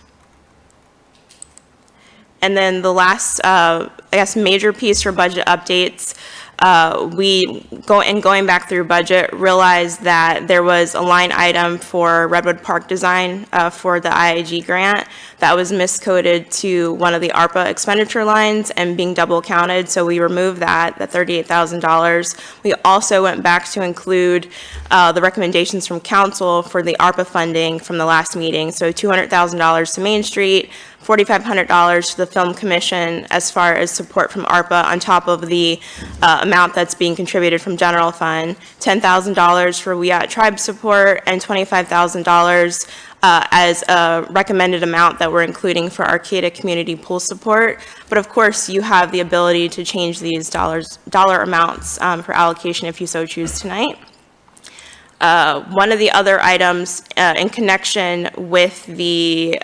And then the last, I guess, major piece for budget updates, going back through budget, realized that there was a line item for Redwood Park design for the IIG grant that was miscoded to one of the ARPA expenditure lines and being double counted, so we removed that $38,000. We also went back to include the recommendations from council for the ARPA funding from the last meeting, so $200,000 to Main Street, $4,500 to the Film Commission as far as support from ARPA on top of the amount that's being contributed from general fund, $10,000 for Wiyot Tribe support, and $25,000 as a recommended amount that we're including for Arcata community pool support. But of course, you have the ability to change these dollar amounts for allocation if you so choose tonight. One of the other items in connection with the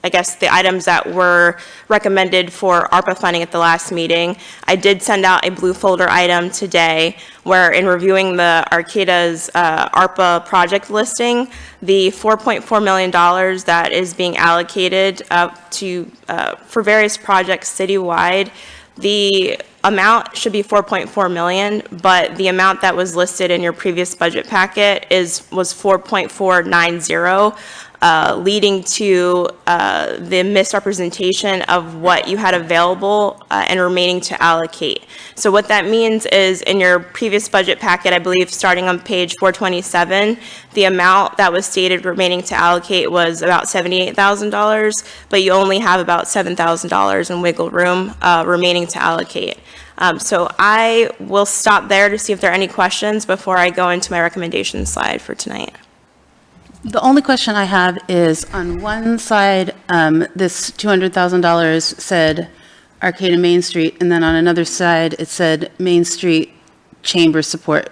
I guess the items that were recommended for ARPA funding at the last meeting, I did send out a blue folder item today where in reviewing the Arcata's ARPA project listing, the $4.4 million that is being allocated for various projects citywide, the amount should be 4.4 million, but the amount that was listed in your previous budget packet was 4.490. Leading to the misrepresentation of what you had available and remaining to allocate. So what that means is in your previous budget packet, I believe starting on page 427, the amount that was stated remaining to allocate was about $78,000, but you only have about $7,000 in wiggle room remaining to allocate. So I will stop there to see if there are any questions before I go into my recommendation slide for tonight. The only question I have is on one side, this $200,000 said Arcata Main Street, and then on another side, it said Main Street Chamber support.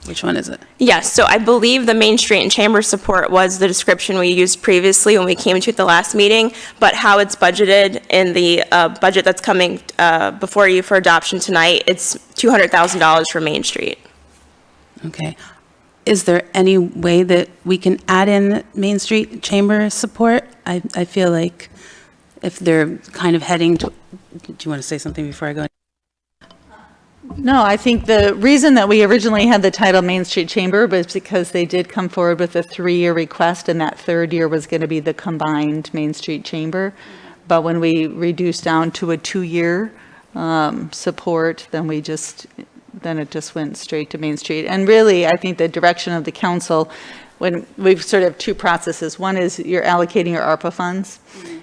Which one is it? Yes, so I believe the Main Street and Chamber support was the description we used previously when we came to it the last meeting, but how it's budgeted in the budget that's coming before you for adoption tonight, it's $200,000 for Main Street. Okay. Is there any way that we can add in Main Street Chamber support? I feel like if they're kind of heading to, do you want to say something before I go? No, I think the reason that we originally had the title Main Street Chamber was because they did come forward with a 3-year request, and that 3rd year was going to be the combined Main Street Chamber. But when we reduced down to a 2-year support, then it just went straight to Main Street. And really, I think the direction of the council, when we've sort of 2 processes. One is you're allocating your ARPA funds,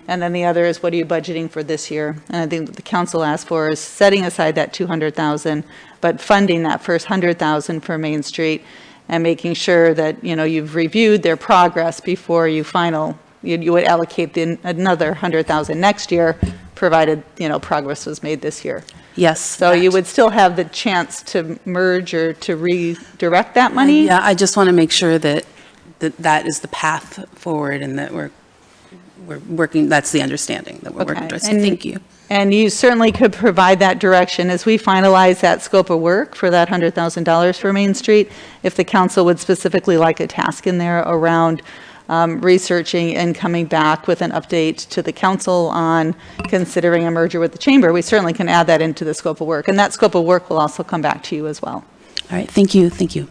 and then the other is what are you budgeting for this year? And I think what the council asked for is setting aside that $200,000, but funding that first $100,000 for Main Street and making sure that, you've reviewed their progress before you would allocate another $100,000 next year, provided, progress was made this year. Yes. So you would still have the chance to merge or to redirect that money? Yeah, I just want to make sure that is the path forward and that we're working, that's the understanding that we're working towards. So thank you. And you certainly could provide that direction as we finalize that scope of work for that $100,000 for Main Street. If the council would specifically like a task in there around researching and coming back with an update to the council on considering a merger with the chamber, we certainly can add that into the scope of work. And that scope of work will also come back to you as well. All right, thank you, thank you.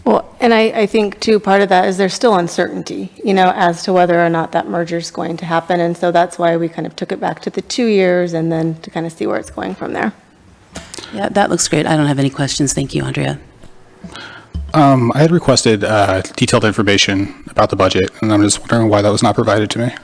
Well, and I think too, part of that is there's still uncertainty, as to whether or not that merger is going to happen. And so that's why we kind of took it back to the 2 years and then to kind of see where it's going from there. Yeah, that looks great. I don't have any questions. Thank you, Andrea. I had requested detailed information about the budget, and I'm just wondering why that was not provided to me.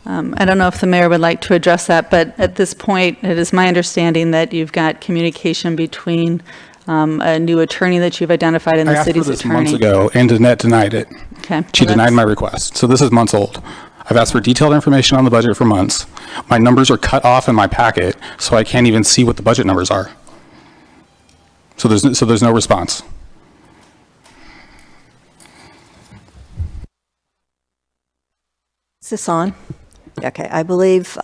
I don't know if the mayor would like to address that, but at this point, it is my understanding that you've got communication between a new attorney that you've identified in the city's attorney. I asked for this months ago, and Annette denied it. Okay. She denied my request, so this is months old. I've asked for detailed information on the budget for months. My numbers are cut off in my packet, so I can't even see what the budget numbers are. So there's no response. Is this on? Okay, I believe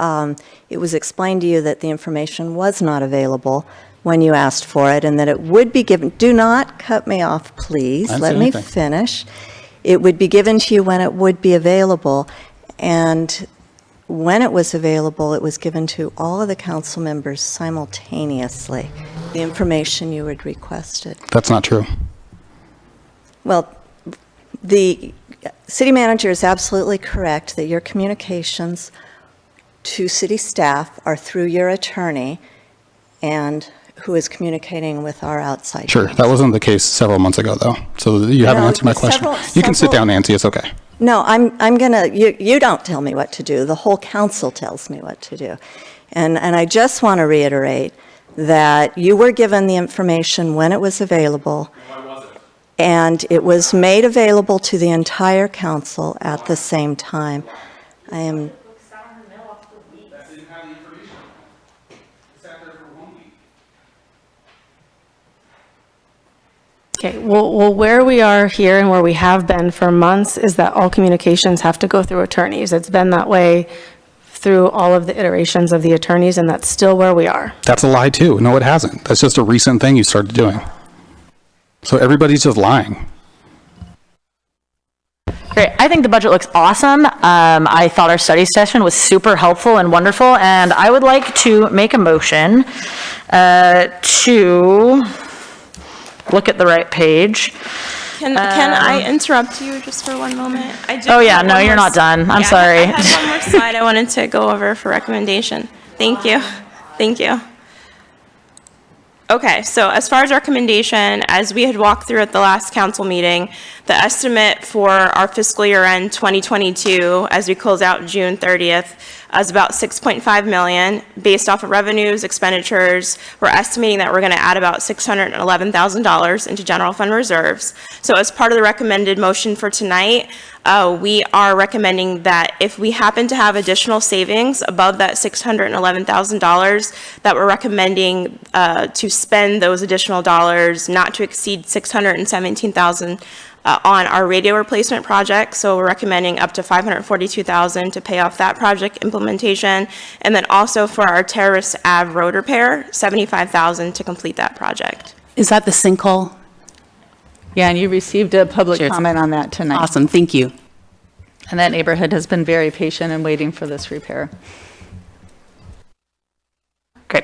it was explained to you that the information was not available when you asked for it and that it would be given. Do not cut me off, please. Let me finish. It would be given to you when it would be available, and when it was available, it was given to all of the council members simultaneously, the information you had requested. That's not true. Well, the city manager is absolutely correct that your communications to city staff are through your attorney and who is communicating with our outside. Sure, that wasn't the case several months ago, though. So you haven't answered my question. You can sit down, Nancy, it's okay. No, I'm gonna, you don't tell me what to do. The whole council tells me what to do. And I just want to reiterate that you were given the information when it was available. No, I wasn't. And it was made available to the entire council at the same time. I am. Okay, well, where we are here and where we have been for months is that all communications have to go through attorneys. It's been that way through all of the iterations of the attorneys, and that's still where we are. That's a lie too. No, it hasn't. That's just a recent thing you started doing. So everybody's just lying. Great. I think the budget looks awesome. I thought our study session was super helpful and wonderful, and I would like to make a motion to look at the right page. Can I interrupt you just for one moment? Oh yeah, no, you're not done. I'm sorry. I had one more slide I wanted to go over for recommendation. Thank you. Thank you. Okay, so as far as recommendation, as we had walked through at the last council meeting, the estimate for our fiscal year end 2022, as we close out June 30th, is about $6.5 million. Based off of revenues, expenditures, we're estimating that we're going to add about $611,000 into general fund reserves. So as part of the recommended motion for tonight, we are recommending that if we happen to have additional savings above that $611,000, that we're recommending to spend those additional dollars not to exceed $617,000 on our radio replacement project. So we're recommending up to $542,000 to pay off that project implementation, and then also for our Terrace Ave road repair, $75,000 to complete that project. Is that the sinkhole? Yeah, and you received a public comment on that tonight. Awesome, thank you. And that neighborhood has been very patient and waiting for this repair. Great.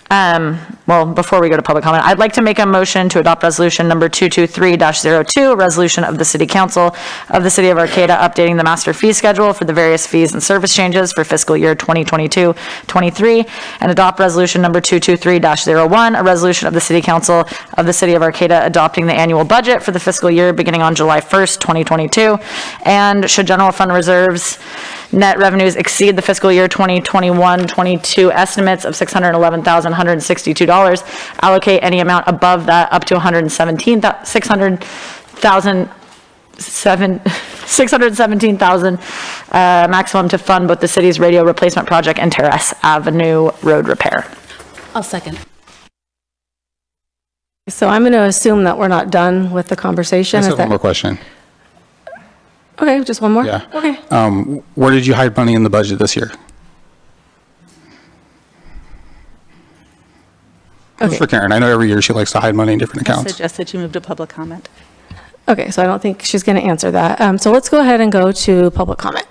Well, before we go to public comment, I'd like to make a motion to adopt resolution number 223-02, a resolution of the City Council of the City of Arcata updating the master fee schedule for the various fees and service changes for fiscal year 2022-23, and adopt resolution number 223-01, a resolution of the City Council of the City of Arcata adopting the annual budget for the fiscal year beginning on July 1st, 2022, and should general fund reserves net revenues exceed the fiscal year 2021-22 estimates of $611,162, allocate any amount above that up to $617,000 maximum to fund both the city's radio replacement project and Terrace Avenue road repair. I'll second. So I'm going to assume that we're not done with the conversation. I just Is have one that more question. okay? Just one more. Yeah. Okay. Where did you hide money in the budget this year? Okay. For Karen, I know every year she likes to hide money in different I accounts. suggest that you move to public comment. Okay. So I don't think she's going to answer that. So let's go ahead and go to public comment.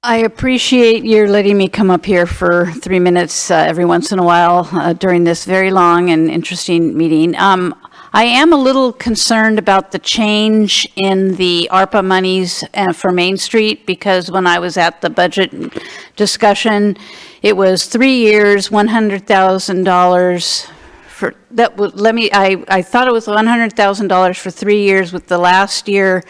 I appreciate your letting me come up here for 3 minutes every once in a while during this very long and interesting meeting. I am a little concerned about the change in the ARPA monies for Main Street, because when I was at the budget discussion, it was 3 years, $100,000 for that. I thought it was $100,000 for 3 years, with the last year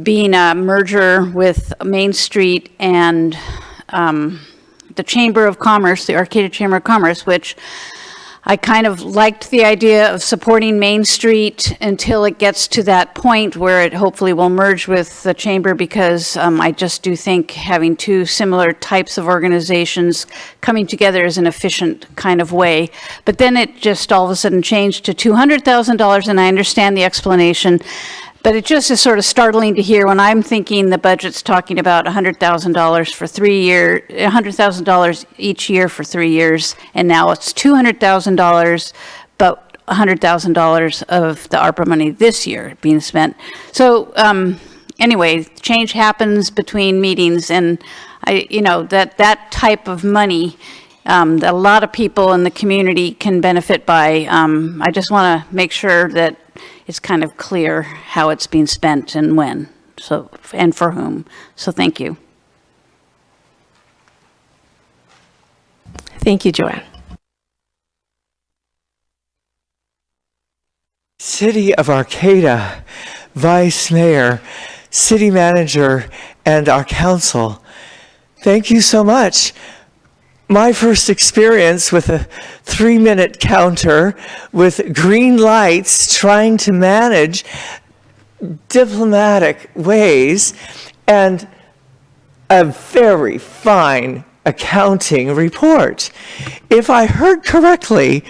being a merger with Main Street and the Chamber of Commerce, the Arcata Chamber of Commerce, which I kind of liked the idea of supporting Main Street until it gets to that point where it hopefully will merge with the Chamber, because I just do think having two similar types of organizations coming together is an efficient kind of way. But then it just all of a sudden changed to $200,000, and I understand the explanation. But it just is sort of startling to hear when I'm thinking the budget's talking about $100,000 for 3 years, $100,000 each year for 3 years, and now it's $200,000, but $100,000 of the ARPA money this year being spent. So anyway, change happens between meetings, and that type of money that a lot of people in the community can benefit by. I just want to make sure that it's kind of clear how it's being spent and when, so, and for whom. So thank you. Thank you, Joanne. City of Arcata, Vice Mayor, City Manager, and our council, thank you so much. My first experience with a 3-minute counter with green lights trying to manage diplomatic ways and a very fine accounting report. If I heard correctly,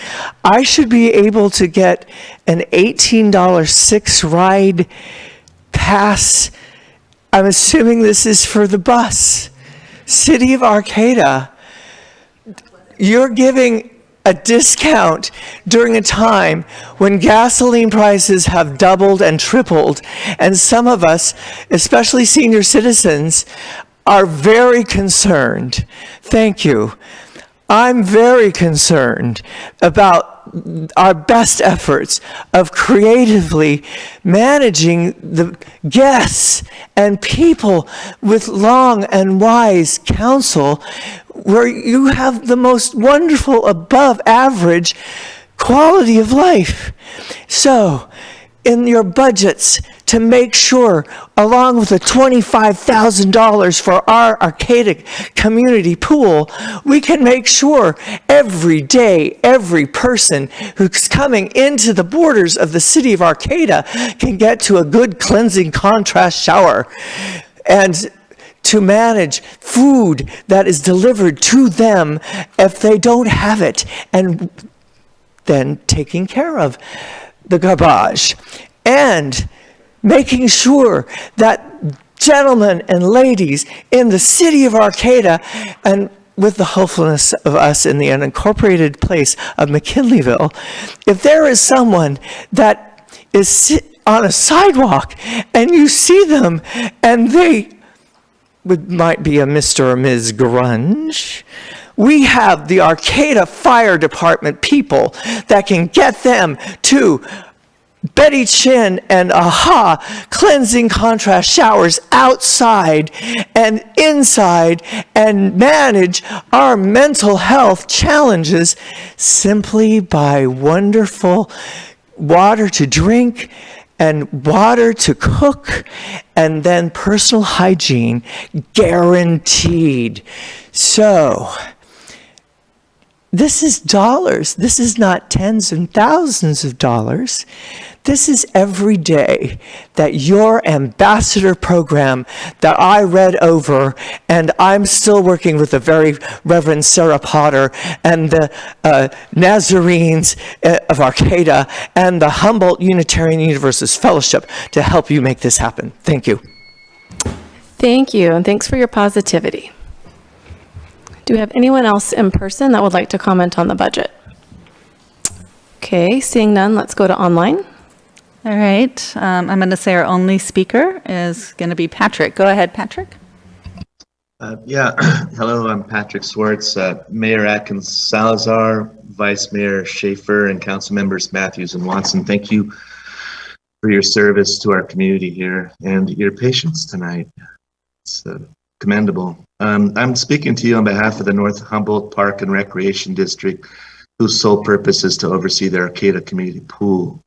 I should be able to get an $18 6-ride pass. I'm assuming this is for the bus. City of Arcata, you're giving a discount during a time when gasoline prices have doubled and tripled, and some of us, especially senior citizens, are very concerned. Thank you. I'm very concerned about our best efforts of creatively managing the guests and people with long and wise counsel, where you have the most wonderful above average quality of life. So, in your budgets, to make sure, along with the $25,000 for our Arcata community pool, we can make sure every day, every person who's coming into the borders of the city of Arcata can get to a good cleansing contrast shower. And to manage food that is delivered to them if they don't have it, and then taking care of the garbage, and making sure that gentlemen and ladies in the city of Arcata, and with the hopefulness of us in the unincorporated place of McKinleyville, if there is someone that is on a sidewalk and you see them and they might be a Mr. or Ms. Grunge, we have the Arcata Fire Department people that can get them to Betty Chin and AHA cleansing contrast showers outside and inside, and manage our mental health challenges simply by wonderful water to drink and water to cook, and then personal hygiene guaranteed. So, this is dollars. This is not tens and thousands of dollars. This is every day that your ambassador program that I read over, and I'm still working with the very Reverend Sarah Potter and the Nazarenes of Arcata and the Humboldt Unitarian Universalist Fellowship to help you make this happen. Thank you. Thank you, and thanks for your positivity. Do we have anyone else in person that would like to comment on the budget? Okay, seeing none, let's go to online. All right, I'm going to say our only speaker is going to be Patrick. Go ahead, Patrick. Hello, I'm Patrick Swartz, Mayor Atkins Salazar, Vice Mayor Schaefer, and Council Members Matthews and Watson. Thank you for your service to our community here and your patience tonight. It's commendable. I'm speaking to you on behalf of the North Humboldt Park and Recreation District, whose sole purpose is to oversee the Arcata Community Pool,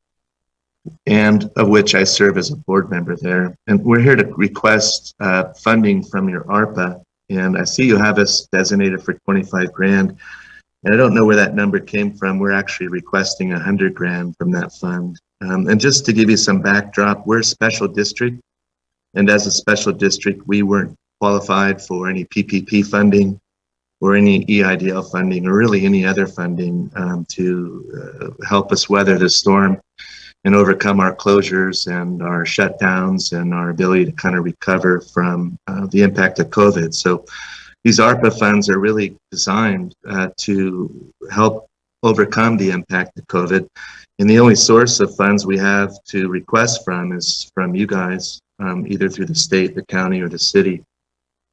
and of which I serve as a board member there. And we're here to request funding from your ARPA, and I see you have us designated for 25 grand, and I don't know where that number came from. We're actually requesting 100 grand from that fund. And just to give you some backdrop, we're a special district, and as a special district, we weren't qualified for any PPP funding or any EIDL funding or really any other funding to help us weather the storm and overcome our closures and our shutdowns and our ability to kind of recover from the impact of COVID. So these ARPA funds are really designed to help overcome the impact of COVID. And the only source of funds we have to request from is from you guys, either through the state, the county, or the city,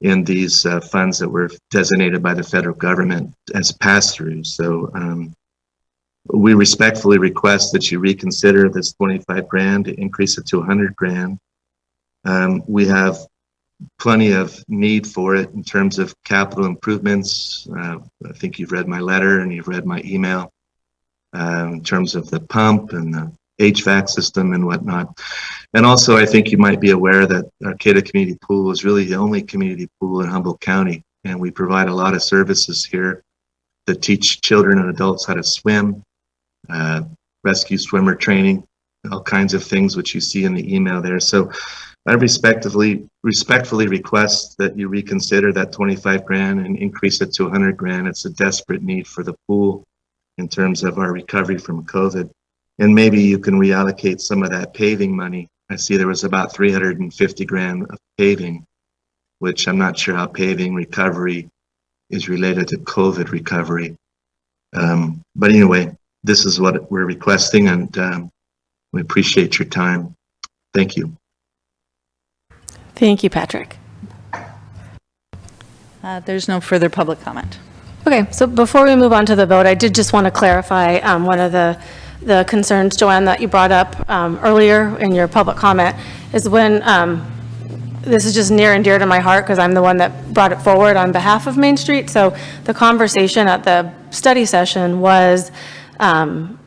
in these funds that were designated by the federal government as pass-throughs. So we respectfully request that you reconsider this 25 grand, increase it to 100 grand. We have plenty of need for it in terms of capital improvements. I think you've read my letter and you've read my email in terms of the pump and the HVAC system and whatnot. And also, I think you might be aware that Arcata Community Pool is really the only community pool in Humboldt County, and we provide a lot of services here that teach children and adults how to swim, rescue swimmer training, all kinds of things which you see in the email there. So I respectfully request that you reconsider that 25 grand and increase it to 100 grand. It's a desperate need for the pool in terms of our recovery from COVID. And maybe you can reallocate some of that paving money. I see there was about 350 grand of paving, which I'm not sure how paving recovery is related to COVID recovery. But anyway, this is what we're requesting, and we appreciate your time. Thank you. Thank you, Patrick. There's no further public comment. Okay, so before we move on to the vote, I did just want to clarify one of the concerns, Joanne, that you brought up earlier in your public comment, is when, this is just near and dear to my heart because I'm the one that brought it forward on behalf of Main Street. So the conversation at the study session was the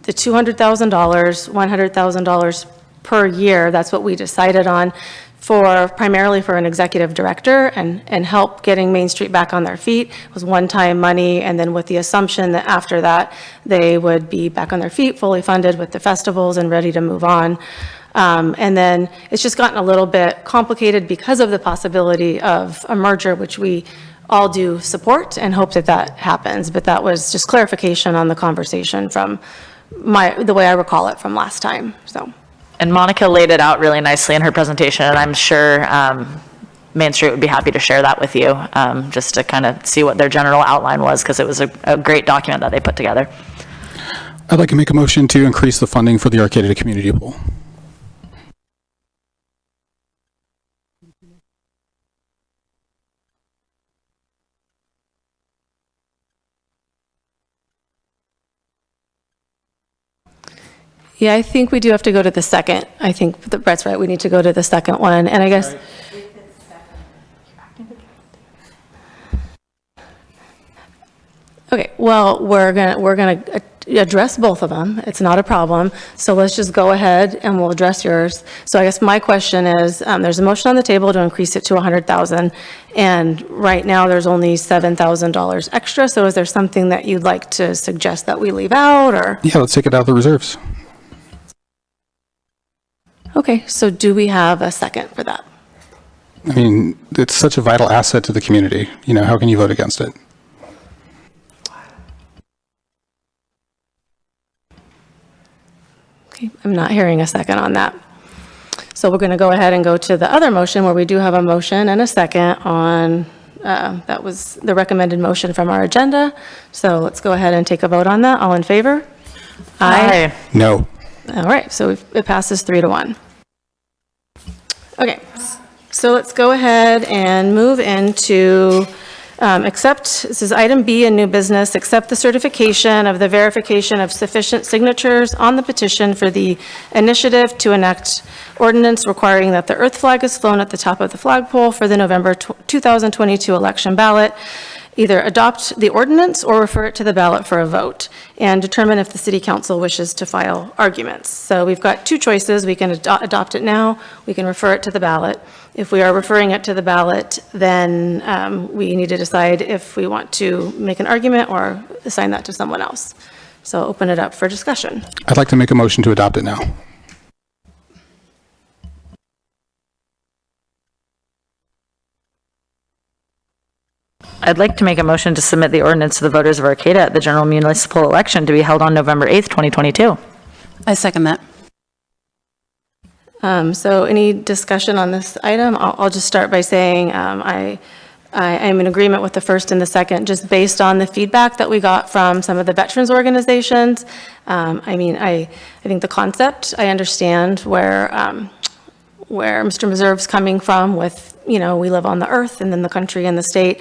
$200,000, $100,000 per year. That's what we decided on primarily for an executive director and help getting Main Street back on their feet. It was one-time money, and then with the assumption that after that, they would be back on their feet, fully funded with the festivals and ready to move on. And then it's just gotten a little bit complicated because of the possibility of a merger, which we all do support and hope that that happens. But that was just clarification on the conversation from the way I recall it from last time, so. And Monica laid it out really nicely in her presentation, and I'm sure Main Street would be happy to share that with you, just to kind of see what their general outline was, because it was a great document that they put together. I'd like to make a motion to increase the funding for the Arcata Community Pool. Yeah, I think we do have to go to the second. I think that Brett's right. We need to go to the second one. And I guess. Okay, well, we're gonna address both of them. It's not a problem. So let's just go ahead and we'll address yours. So I guess my question is, there's a motion on the table to increase it to 100,000, and right now there's only $7,000 extra. So is there something that you'd like to suggest that we leave out, or? Yeah, let's take it out of the reserves. Okay, so do we have a second for that? I mean, it's such a vital asset to the community. You know, how can you vote against it? Okay, I'm not hearing a second on that. So we're going to go ahead and go to the other motion where we do have a motion and a second on, that was the recommended motion from our agenda. So let's go ahead and take a vote on that. All in favor? Aye. No. All right, so it passes 3-1. Okay, so let's go ahead and move into this is item B in new business, accept the certification of the verification of sufficient signatures on the petition for the initiative to enact ordinance requiring that the earth flag is flown at the top of the flagpole for the November 2022 election ballot. Either adopt the ordinance or refer it to the ballot for a vote, and determine if the city council wishes to file arguments. So we've got two choices. We can adopt it now, we can refer it to the ballot. If we are referring it to the ballot, then we need to decide if we want to make an argument or assign that to someone else. So open it up for discussion. I'd like to make a motion to adopt it now. I'd like to make a motion to submit the ordinance to the voters of Arcata at the general municipal election to be held on November 8th, 2022. I second that. So any discussion on this item? I'll just start by saying I am in agreement with the first and the second, just based on the feedback that we got from some of the veterans organizations. I mean, I think the concept, I understand where Mr. Meserve's coming from with, you know, we live on the earth and then the country and the state.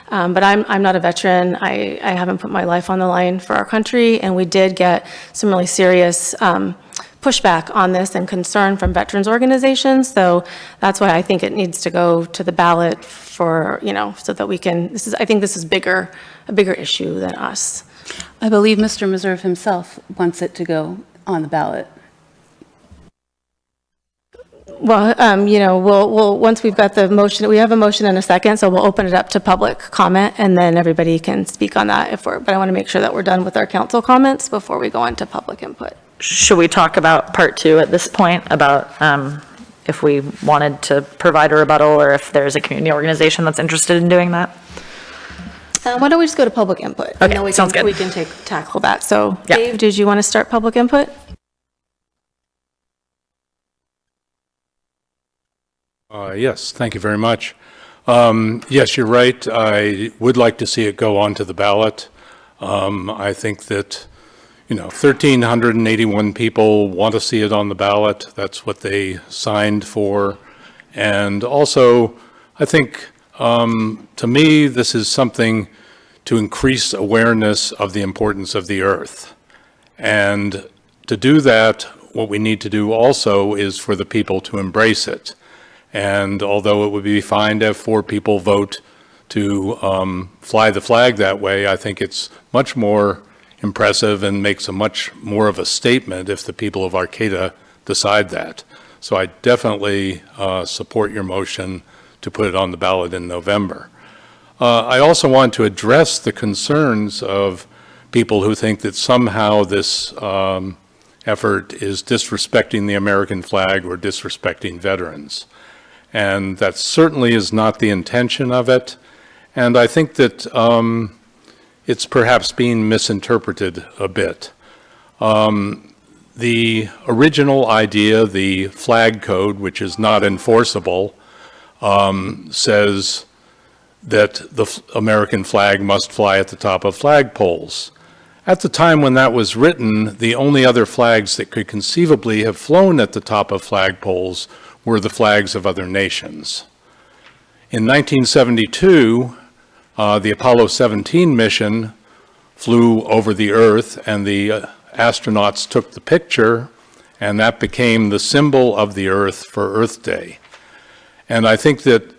But I'm not a veteran. I haven't put my life on the line for our country, and we did get some really serious pushback on this and concern from veterans organizations. So that's why I think it needs to go to the ballot for, you know, so that we can, I think this is a bigger issue than us. I believe Mr. Meserve himself wants it to go on the ballot? Well, once we've got the motion, we have a motion and a second, so we'll open it up to public comment, and then everybody can speak on that but I want to make sure that we're done with our council comments before we go into public input. Should we talk about part 2 at this point, about if we wanted to provide a rebuttal, or if there's a community organization that's interested in doing that? Why don't we just go to public input? Okay, sounds good. We can tackle that. So, Yeah. Dave, did you want to start public input? Yes, thank you very much. Yes, you're right. I would like to see it go onto the ballot. I think that, 1,381 people want to see it on the ballot. That's what they signed for. And also, I think, to me, this is something to increase awareness of the importance of the earth. And to do that, what we need to do also is for the people to embrace it. And although it would be fine to have 4 people vote to fly the flag that way, I think it's much more impressive and makes a much more of a statement if the people of Arcata decide that. So I definitely support your motion to put it on the ballot in November. I also want to address the concerns of people who think that somehow this effort is disrespecting the American flag or disrespecting veterans. And that certainly is not the intention of it. And I think that it's perhaps being misinterpreted a bit. The original idea, the flag code, which is not enforceable, says that the American flag must fly at the top of flagpoles. At the time when that was written, the only other flags that could conceivably have flown at the top of flagpoles were the flags of other nations. In 1972, the Apollo 17 mission flew over the Earth, and the astronauts took the picture, and that became the symbol of the Earth for Earth Day. And I think that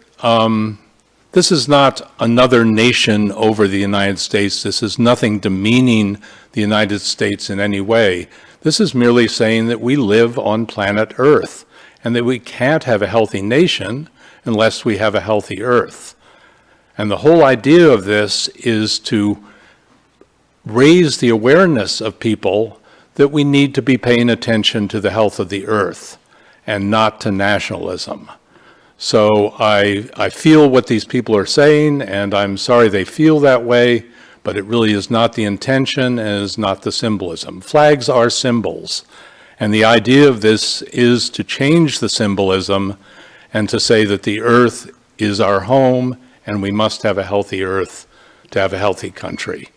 this is not another nation over the United States. This is nothing demeaning the United States in any way. This is merely saying that we live on planet Earth, and that we can't have a healthy nation unless we have a healthy earth. And the whole idea of this is to raise the awareness of people that we need to be paying attention to the health of the earth and not to nationalism. So I feel what these people are saying, and I'm sorry they feel that way, but it really is not the intention and is not the symbolism. Flags are symbols. And the idea of this is to change the symbolism and to say that the earth is our home and we must have a healthy earth to have a healthy country.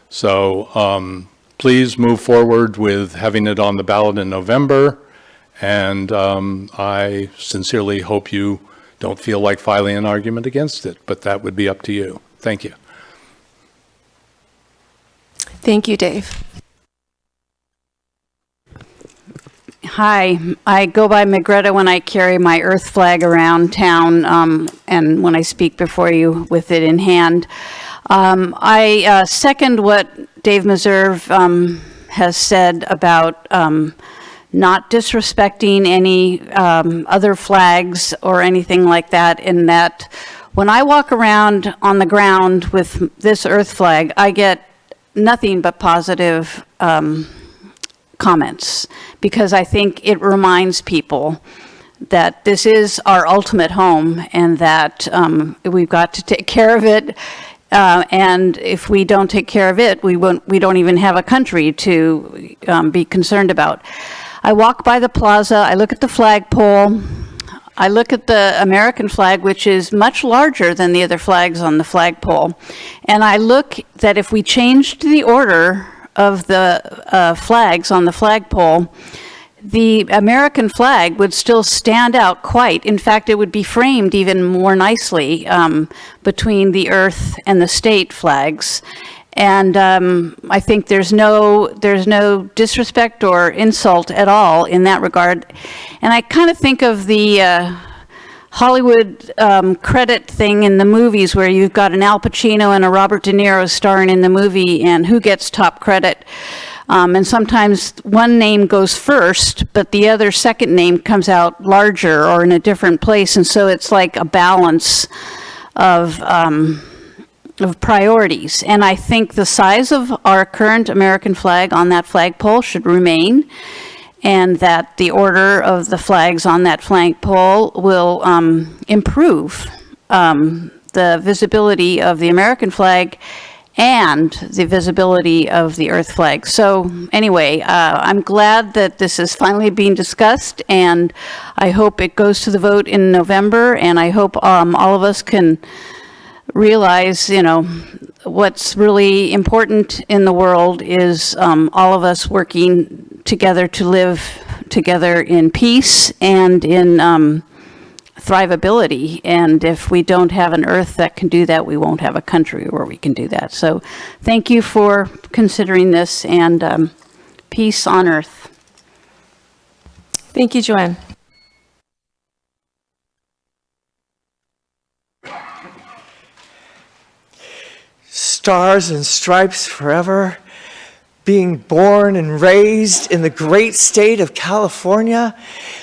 So please move forward with having it on the ballot in November. And I sincerely hope you don't feel like filing an argument against it, but that would be up to you. Thank you. Thank you, Dave. Hi, I go by Magretta when I carry my earth flag around town and when I speak before you with it in hand. I second what Dave Meserve has said about not disrespecting any other flags or anything like that, in that when I walk around on the ground with this earth flag, I get nothing but positive comments, because I think it reminds people that this is our ultimate home and that we've got to take care of it. And if we don't take care of it, we don't even have a country to be concerned about. I walk by the plaza, I look at the flagpole, I look at the American flag, which is much larger than the other flags on the flagpole, and I look that if we changed the order of the flags on the flagpole, the American flag would still stand out quite. In fact, it would be framed even more nicely between the earth and the state flags. And I think there's no disrespect or insult at all in that regard. And I kind of think of the Hollywood credit thing in the movies, where you've got an Al Pacino and a Robert De Niro starring in the movie, and who gets top credit. And sometimes one name goes first, but the other second name comes out larger or in a different place. And so it's like a balance of priorities. And I think the size of our current American flag on that flagpole should remain, and that the order of the flags on that flagpole will improve the visibility of the American flag and the visibility of the Earth flag. So anyway, I'm glad that this is finally being discussed, and I hope it goes to the vote in November, and I hope all of us can realize, what's really important in the world is all of us working together to live together in peace and in thrivability. And if we don't have an Earth that can do that, we won't have a country where we can do that. So thank you for considering this, and peace on Earth. Thank you, Joanne. Stars and stripes forever, being born and raised in the great state of California,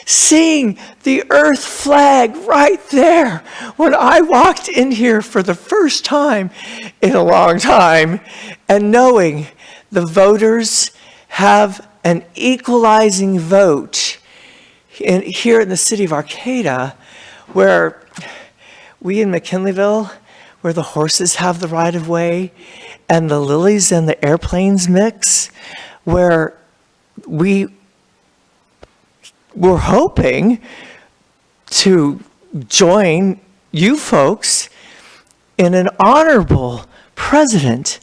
seeing the Earth flag right there when I walked in here for the first time in a long time, and knowing the voters have an equalizing vote here in the city of Arcata, where we in McKinleyville, where the horses have the right of way and the lilies and the airplanes mix, where we were hoping to join you folks in an honorable president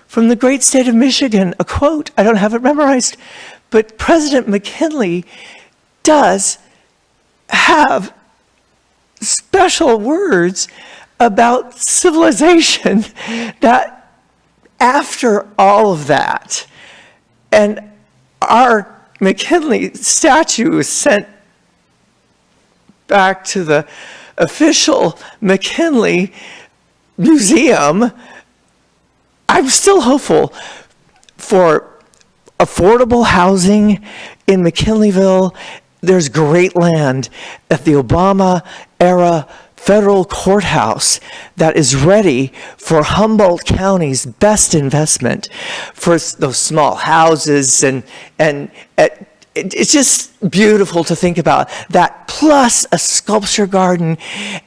from the great state of Michigan. A quote, I don't have it memorized, but President McKinley does have special words about civilization, that after all of that, and our McKinley statue was sent back to the official McKinley Museum, I'm still hopeful for affordable housing in McKinleyville. There's great land at the Obama era federal courthouse that is ready for Humboldt County's best investment for those small houses, and it's just beautiful to think about that, plus a sculpture garden.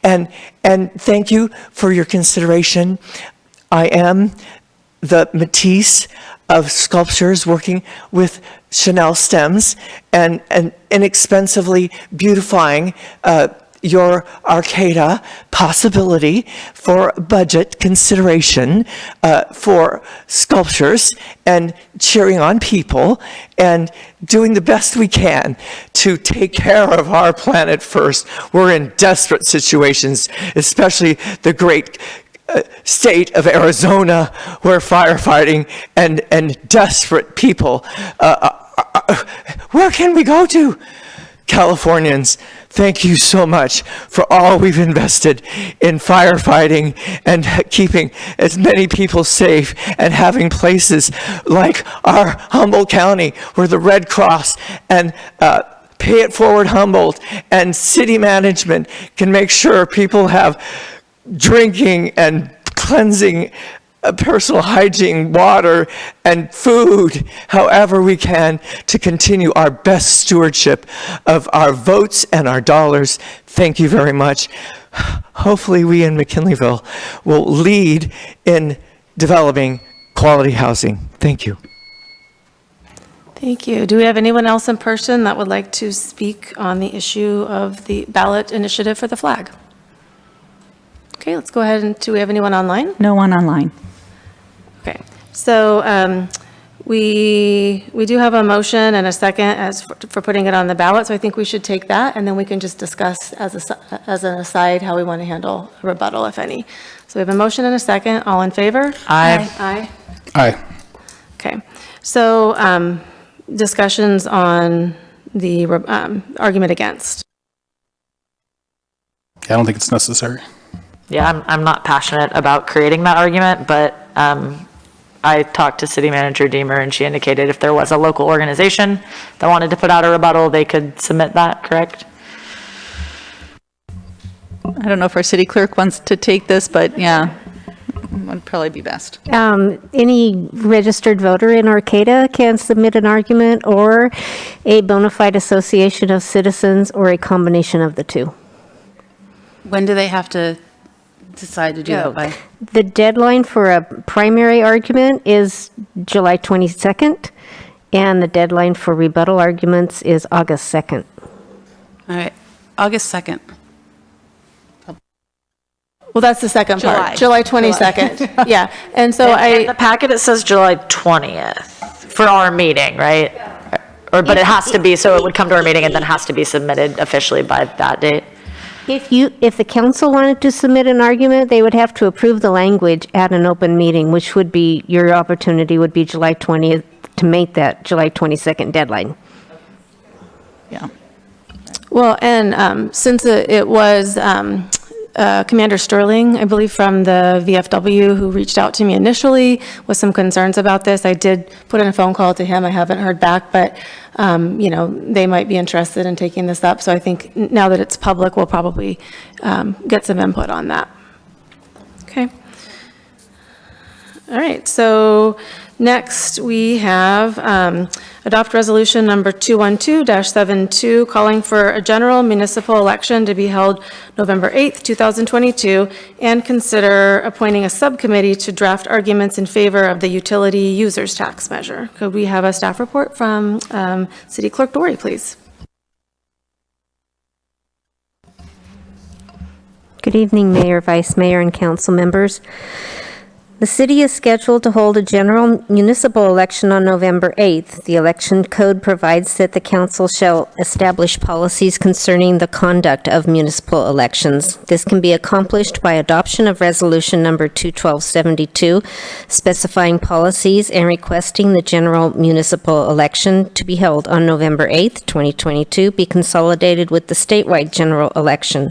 And thank you for your consideration. I am the Matisse of sculptures, working with Chanel stems and inexpensively beautifying your Arcata possibility for budget consideration for sculptures, and cheering on people and doing the best we can to take care of our planet first. We're in desperate situations, especially the great state of Arizona, where firefighting and desperate people, where can we go to? Californians, thank you so much for all we've invested in firefighting and keeping as many people safe, and having places like our Humboldt County where the Red Cross and Pay It Forward Humboldt and city management can make sure people have drinking and cleansing, personal hygiene, water, and food, however we can, to continue our best stewardship of our votes and our dollars. Thank you very much. Hopefully we in McKinleyville will lead in developing quality housing. Thank you. Thank you. Do we have anyone else in person that would like to speak on the issue of the ballot initiative for the flag? Okay, let's go ahead and do we have anyone online? No one online. Okay, so we do have a motion and a second for putting it on the ballot, so I think we should take that, and then we can just discuss as an aside how we want to handle a rebuttal, if any. So we have a motion and a second. All in favor? Aye. Aye. Aye. Okay, so discussions on the argument against. I don't think it's necessary. Yeah, I'm not passionate about creating that argument, but I talked to City Manager Deemer, and she indicated if there was a local organization that wanted to put out a rebuttal, they could submit that, correct? I don't know if our city clerk wants to take this, but yeah, would probably be best. Any registered voter in Arcata can submit an argument, or a bona fide association of citizens, or a combination of the two. When do they have to decide to do that by? The deadline for a primary argument is July 22nd, and the deadline for rebuttal arguments is August 2nd. All right, August 2nd. Well, that's the second part, July 22nd. Yeah, and so In the packet, it says July 20th for our meeting, right? But it has to be, so it would come to our meeting and then has to be submitted officially by that date? If the council wanted to submit an argument, they would have to approve the language at an open meeting, which would be, your opportunity would be July 20th to make that July 22nd deadline. Yeah. Well, and since it was Commander Sterling, I believe, from the VFW, who reached out to me initially with some concerns about this, I did put in a phone call to him. I haven't heard back, but they might be interested in taking this up. So I think now that it's public, we'll probably get some input on that. Okay. All right. So next we have adopt resolution number 212-72, calling for a general municipal election to be held November 8th, 2022, and consider appointing a subcommittee to draft arguments in favor of the utility users tax measure. Could we have a staff report from City Clerk Dory, please? Good evening, Mayor, Vice Mayor, and council members. The city is scheduled to hold a general municipal election on November 8th. The election code provides that the council shall establish policies concerning the conduct of municipal elections. This can be accomplished by adoption of resolution number 21272, specifying policies and requesting the general municipal election to be held on November 8th, 2022, be consolidated with the statewide general election.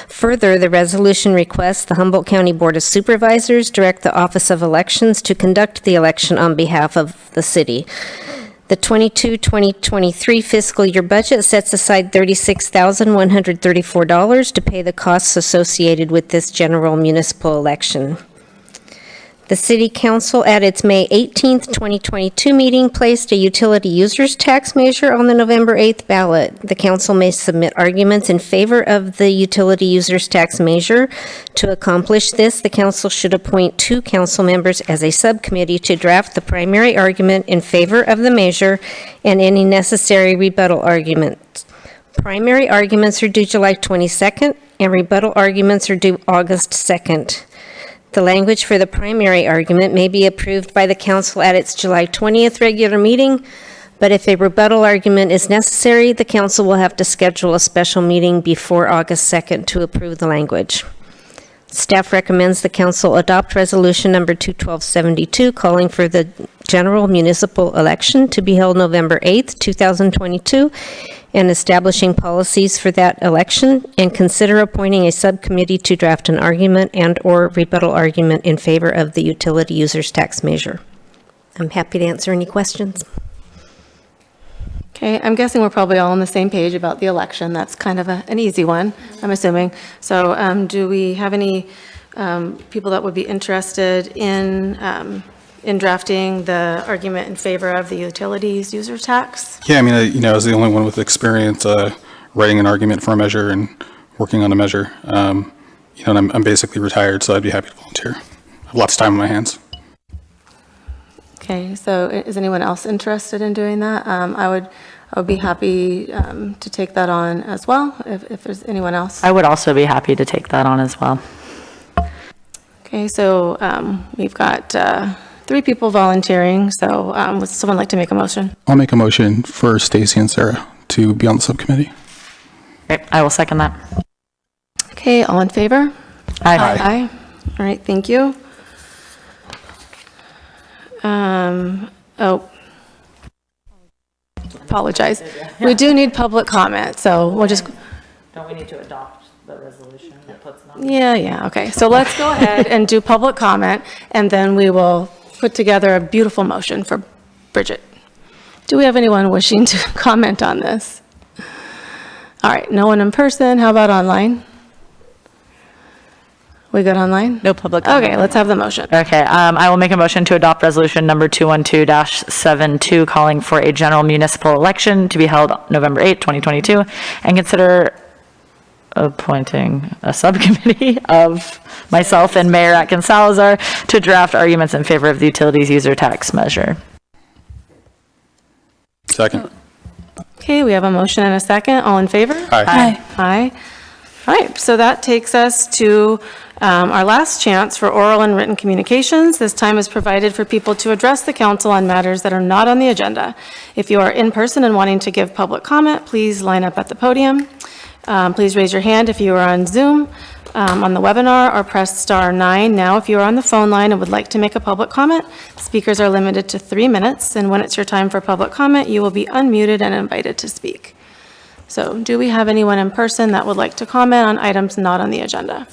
Further, the resolution requests the Humboldt County Board of Supervisors direct the Office of Elections to conduct the election on behalf of the city. The 22-2023 fiscal year budget sets aside $36,134 to pay the costs associated with this general municipal election. The City Council, at its May 18th, 2022 meeting, placed a utility users tax measure on the November 8th ballot. The council may submit arguments in favor of the utility users tax measure. To accomplish this, the council should appoint 2 council members as a subcommittee to draft the primary argument in favor of the measure and any necessary rebuttal arguments. Primary arguments are due July 22nd, and rebuttal arguments are due August 2nd. The language for the primary argument may be approved by the council at its July 20th regular meeting, but if a rebuttal argument is necessary, the council will have to schedule a special meeting before August 2nd to approve the language. Staff recommends the council adopt resolution number 21272, calling for the general municipal election to be held November 8th, 2022, and establishing policies for that election, and consider appointing a subcommittee to draft an argument and/or rebuttal argument in favor of the utility users tax measure. I'm happy to answer any questions. Okay, I'm guessing we're probably all on the same page about the election. That's kind of an easy one, I'm assuming. So do we have any people that would be interested in drafting the argument in favor of the utilities user tax? Yeah, I mean, I was the only one with experience writing an argument for a measure and working on a measure. And I'm basically retired, so I'd be happy to volunteer. I have lots of time on my hands. Okay, so is anyone else interested in doing that? I would be happy to take that on as well, if there's anyone else. I would also be happy to take that on as well. Okay, so we've got 3 people volunteering, so would someone like to make a motion? I'll make a motion for Stacy and Sarah to be on the subcommittee. Okay, I will second that. Okay, all in favor? Aye. Aye. All right, thank you. Apologize. We do need public comment, so we'll just. Don't we need to adopt the resolution that puts it on? Yeah, okay. So let's go ahead and do public comment, and then we will put together a beautiful motion for Bridget. Do we have anyone wishing to comment on this? All right, no one in person. How about online? We good online? No public comment. Okay, let's have the motion. Okay, I will make a motion to adopt resolution number 212-72, calling for a general municipal election to be held November 8, 2022, and consider appointing a subcommittee of myself and Mayor Atkins Salazar to draft arguments in favor of the utilities user tax measure. Second. Okay, we have a motion and a second. All in favor? Aye. Aye. All right, so that takes us to our last chance for oral and written communications. This time is provided for people to address the council on matters that are not on the agenda. If you are in person and wanting to give public comment, please line up at the podium. Please raise your hand if you are on Zoom, on the webinar, or press *9 now if you are on the phone line and would like to make a public comment. Speakers are limited to 3 minutes, and when it's your time for public comment, you will be unmuted and invited to speak. So do we have anyone in person that would like to comment on items not on the agenda?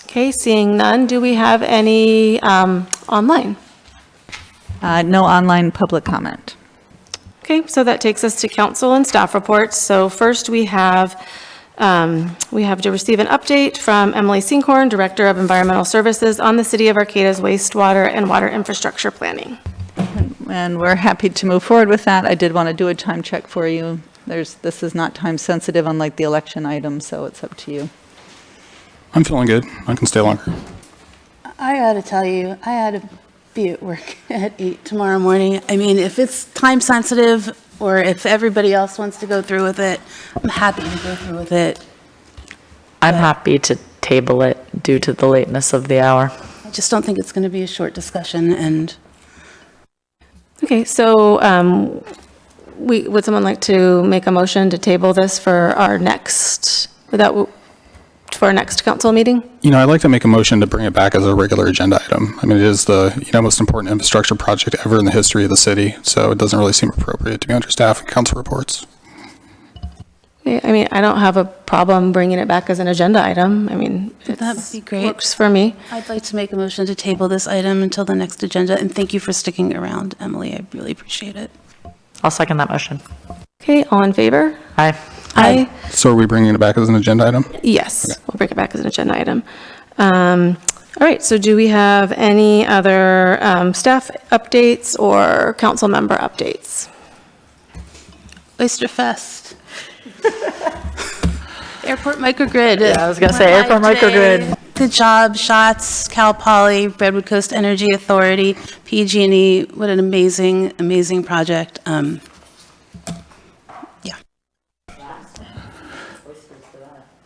Okay, seeing none, do we have any online? No online public comment. Okay, so that takes us to council and staff reports. So first we have to receive an update from Emily Sinkhorn, Director of Environmental Services, on the City of Arcata's wastewater and water infrastructure planning. And we're happy to move forward with that. I did want to do a time check for you. This is not time sensitive, unlike the election item, so it's up to you. I'm feeling good. I can stay longer. I gotta tell you, I had to be at work at 8 tomorrow morning. I mean, if it's time sensitive, or if everybody else wants to go through with it, I'm happy to go through with it. I'm happy to table it due to the lateness of the hour. I just don't think it's gonna be a short discussion, and Okay, so would someone like to make a motion to table this for our next, for our next council meeting? I'd like to make a motion to bring it back as a regular agenda item. I mean, it is the, most important infrastructure project ever in the history of the city, so it doesn't really seem appropriate to be under staff and council reports. I mean, I don't have a problem bringing it back as an agenda item. I mean, that would be great. Works for me. I'd like to make a motion to table this item until the next agenda, and thank you for sticking around, Emily. I really appreciate it. I'll second that motion. Okay, all in favor? Aye. Aye. So are we bringing it back as an agenda item? Yes, we'll bring it back as an agenda item. All right, so do we have any other staff updates or council member updates? Oyster Fest. Airport microgrid. Yeah, I was gonna say airport microgrid. Good job, Shots, Cal Poly, Redwood Coast Energy Authority, PG&E. What an amazing, amazing project.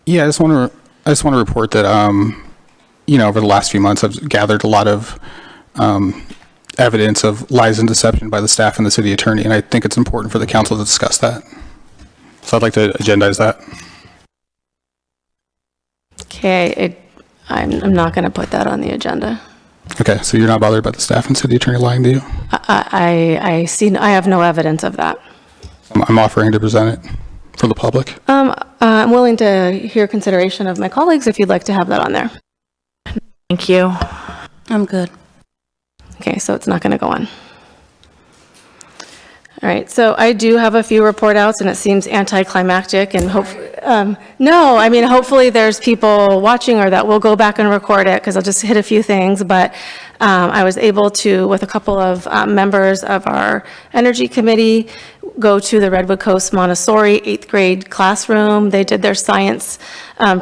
Yeah, I just want to report that over the last few months I've gathered a lot of evidence of lies and deception by the staff and the city attorney, and I think it's important for the council to discuss that. So I'd like to agendize that. Okay, I'm not going to put that on the agenda. Okay, so you're not bothered by the staff and city attorney lying to you? I have no evidence of that. I'm offering to present it for the public. I'm willing to hear consideration of my colleagues if you'd like to have that on there. Thank you. I'm good. Okay, so it's not going to go on. All right, so I do have a few report outs, and it seems anticlimactic, and no, I mean, hopefully there's people watching or that will go back and record it, because I'll just hit a few things, but I was able to, with a couple of members of our energy committee, go to the Redwood Coast Montessori 8th grade classroom. They did their science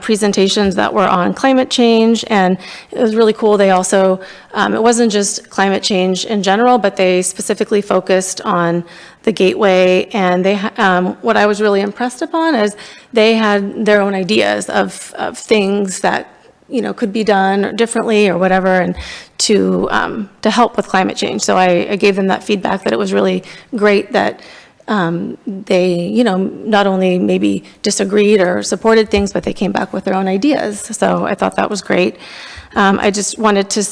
presentations that were on climate change, and it was really cool. They also, it wasn't just climate change in general, but they specifically focused on the gateway, and they, what I was really impressed upon is they had their own ideas of things that could be done differently or whatever, and to help with climate change. So I gave them that feedback, that it was really great that they, not only maybe disagreed or supported things, but they came back with their own ideas. So I thought that was great. I just wanted to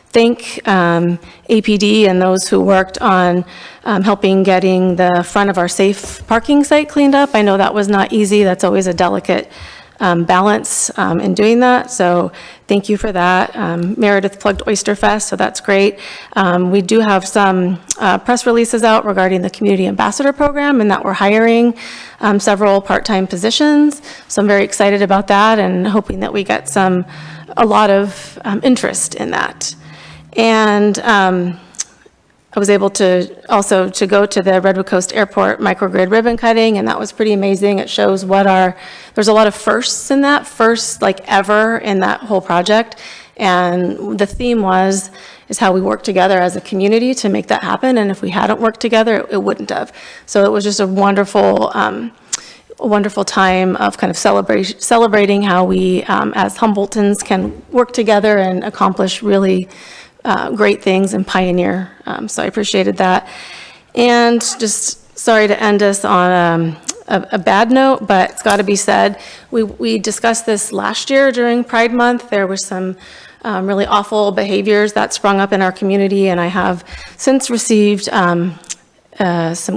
thank APD and those who worked on helping getting the front of our safe parking site cleaned up. I know that was not easy. That's always a delicate balance in doing that. So thank you for that. Meredith plugged Oyster Fest, so that's great. We do have some press releases out regarding the Community Ambassador Program and that we're hiring several part-time positions. So I'm very excited about that and hoping that we get a lot of interest in that. And I was able to also to go to the Redwood Coast Airport microgrid ribbon cutting, and that was pretty amazing. It shows there's a lot of firsts in that, first like ever in that whole project. And the theme is how we work together as a community to make that happen. And if we hadn't worked together, it wouldn't have. So it was just a wonderful time of kind of celebrating how we as Humboldtons can work together and accomplish really great things and pioneer. So I appreciated that. And just sorry to end us on a bad note, but it's got to be said. We discussed this last year during Pride Month. There was some really awful behaviors that sprung up in our community, and I have since received some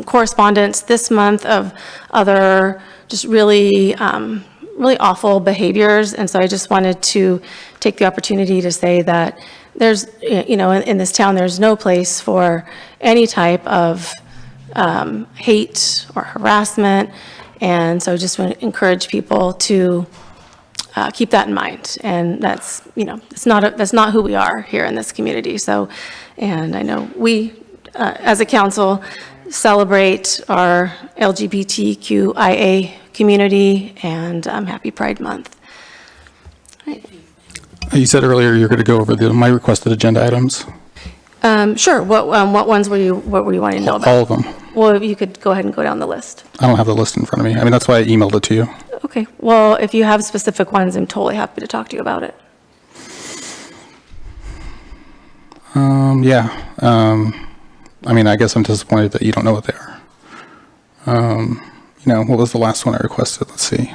correspondence this month of other just really awful behaviors. And so I just wanted to take the opportunity to say that there's, in this town, there's no place for any type of hate or harassment. And so I just want to encourage people to keep that in mind. And that's, that's not who we are here in this community. So, and I know we, as a council, celebrate our LGBTQIA community, and Happy Pride Month. You said earlier you're going to go over my requested agenda items. Sure. What ones were you wanting to know about? All of them. Well, you could go ahead and go down the list. I don't have the list in front of me. I mean, that's why I emailed it to you. Okay. Well, if you have specific ones, I'm totally happy to talk to you about it. Yeah. I mean, I guess I'm disappointed that you don't know what they are. What was the last one I requested? Let's see.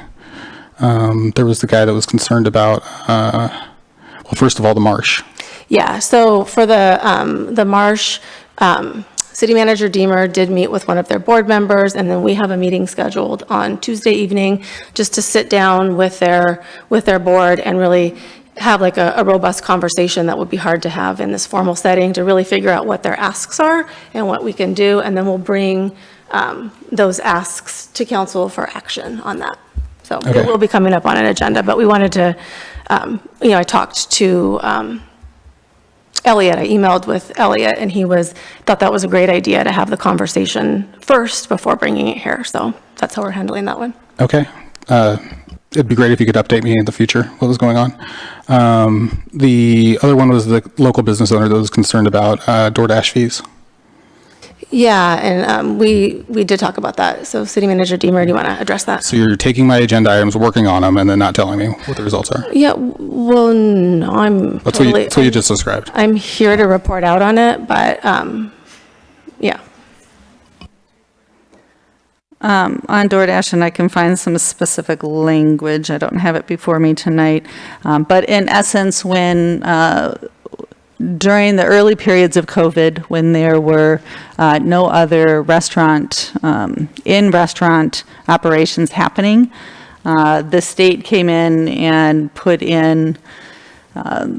There was the guy that was concerned about, well, first of all, the marsh. Yeah, so for the marsh, City Manager Deemer did meet with one of their board members, and then we have a meeting scheduled on Tuesday evening just to sit down with their board and really have like a robust conversation that would be hard to have in this formal setting, to really figure out what their asks are and what we can do, and then we'll bring those asks to council for action on that. So Okay. It will be coming up on an agenda, but we wanted to, I talked to Elliot. I emailed with Elliot, and he thought that was a great idea to have the conversation first before bringing it here. So that's how we're handling that one. Okay. It'd be great if you could update me in the future what was going on. The other one was the local business owner that was concerned about DoorDash fees. Yeah, and we did talk about that. So City Manager Deemer, do you want to address that? So you're taking my agenda items, working on them, and then not telling me what the results are. Yeah, well, no, That's what you just described. I'm here to report out on it, but yeah. On DoorDash, and I can find some specific language. I don't have it before me tonight. But in essence, when during the early periods of COVID, when there were no other in-restaurant operations happening, the state came in and put in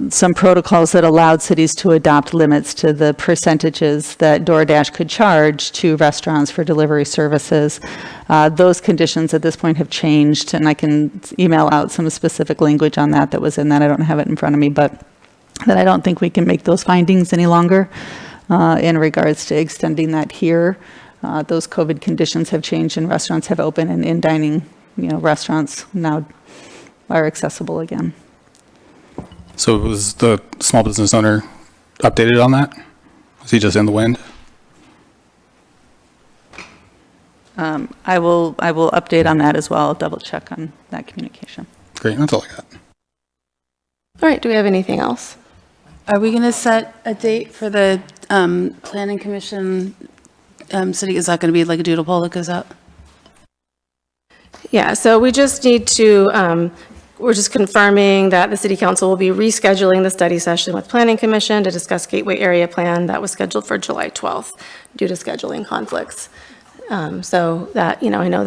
some protocols that allowed cities to adopt limits to the percentages that DoorDash could charge to restaurants for delivery services. Those conditions at this point have changed, and I can email out some specific language on that was in that. I don't have it in front of me, but that I don't think we can make those findings any longer in regards to extending that here. Those COVID conditions have changed and restaurants have opened, and in dining, restaurants now are accessible again. So was the small business owner updated on that? Was he just in the wind? I will update on that as well. I'll double check on that communication. Great, that's all I got. All right, do we have anything else? Are we going to set a date for the planning commission city? Is that going to be like a doodle poll that goes out? Yeah, so we just need to, we're just confirming that the city council will be rescheduling the study session with planning commission to discuss gateway area plan that was scheduled for July 12th due to scheduling conflicts. So that, I know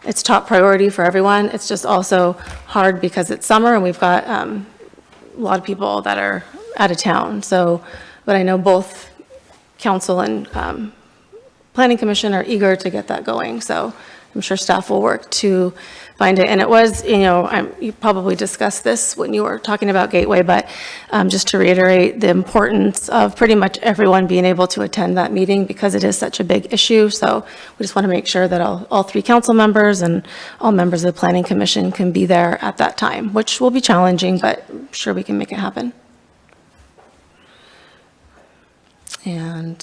it's top priority for everyone. It's just also hard because it's summer and we've got a lot of people that are out of town. So, but I know both council and planning commission are eager to get that going. So I'm sure staff will work to find it. And it was, you probably discussed this when you were talking about Gateway, but just to reiterate the importance of pretty much everyone being able to attend that meeting because it is such a big issue. So we just want to make sure that all three council members and all members of the planning commission can be there at that time, which will be challenging, but I'm sure we can make it happen. And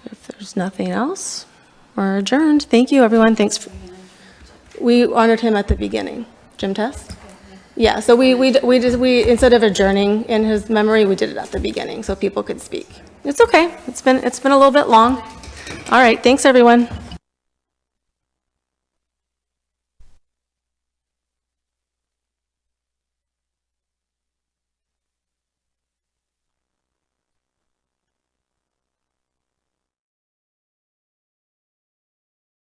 if there's nothing else, we're adjourned. Thank you, everyone. Thanks. We honored him at the beginning. Jim Test? Yeah, so we instead of adjourning in his memory, we did it at the beginning so people could speak. It's okay. It's been a little bit long. All right, thanks everyone.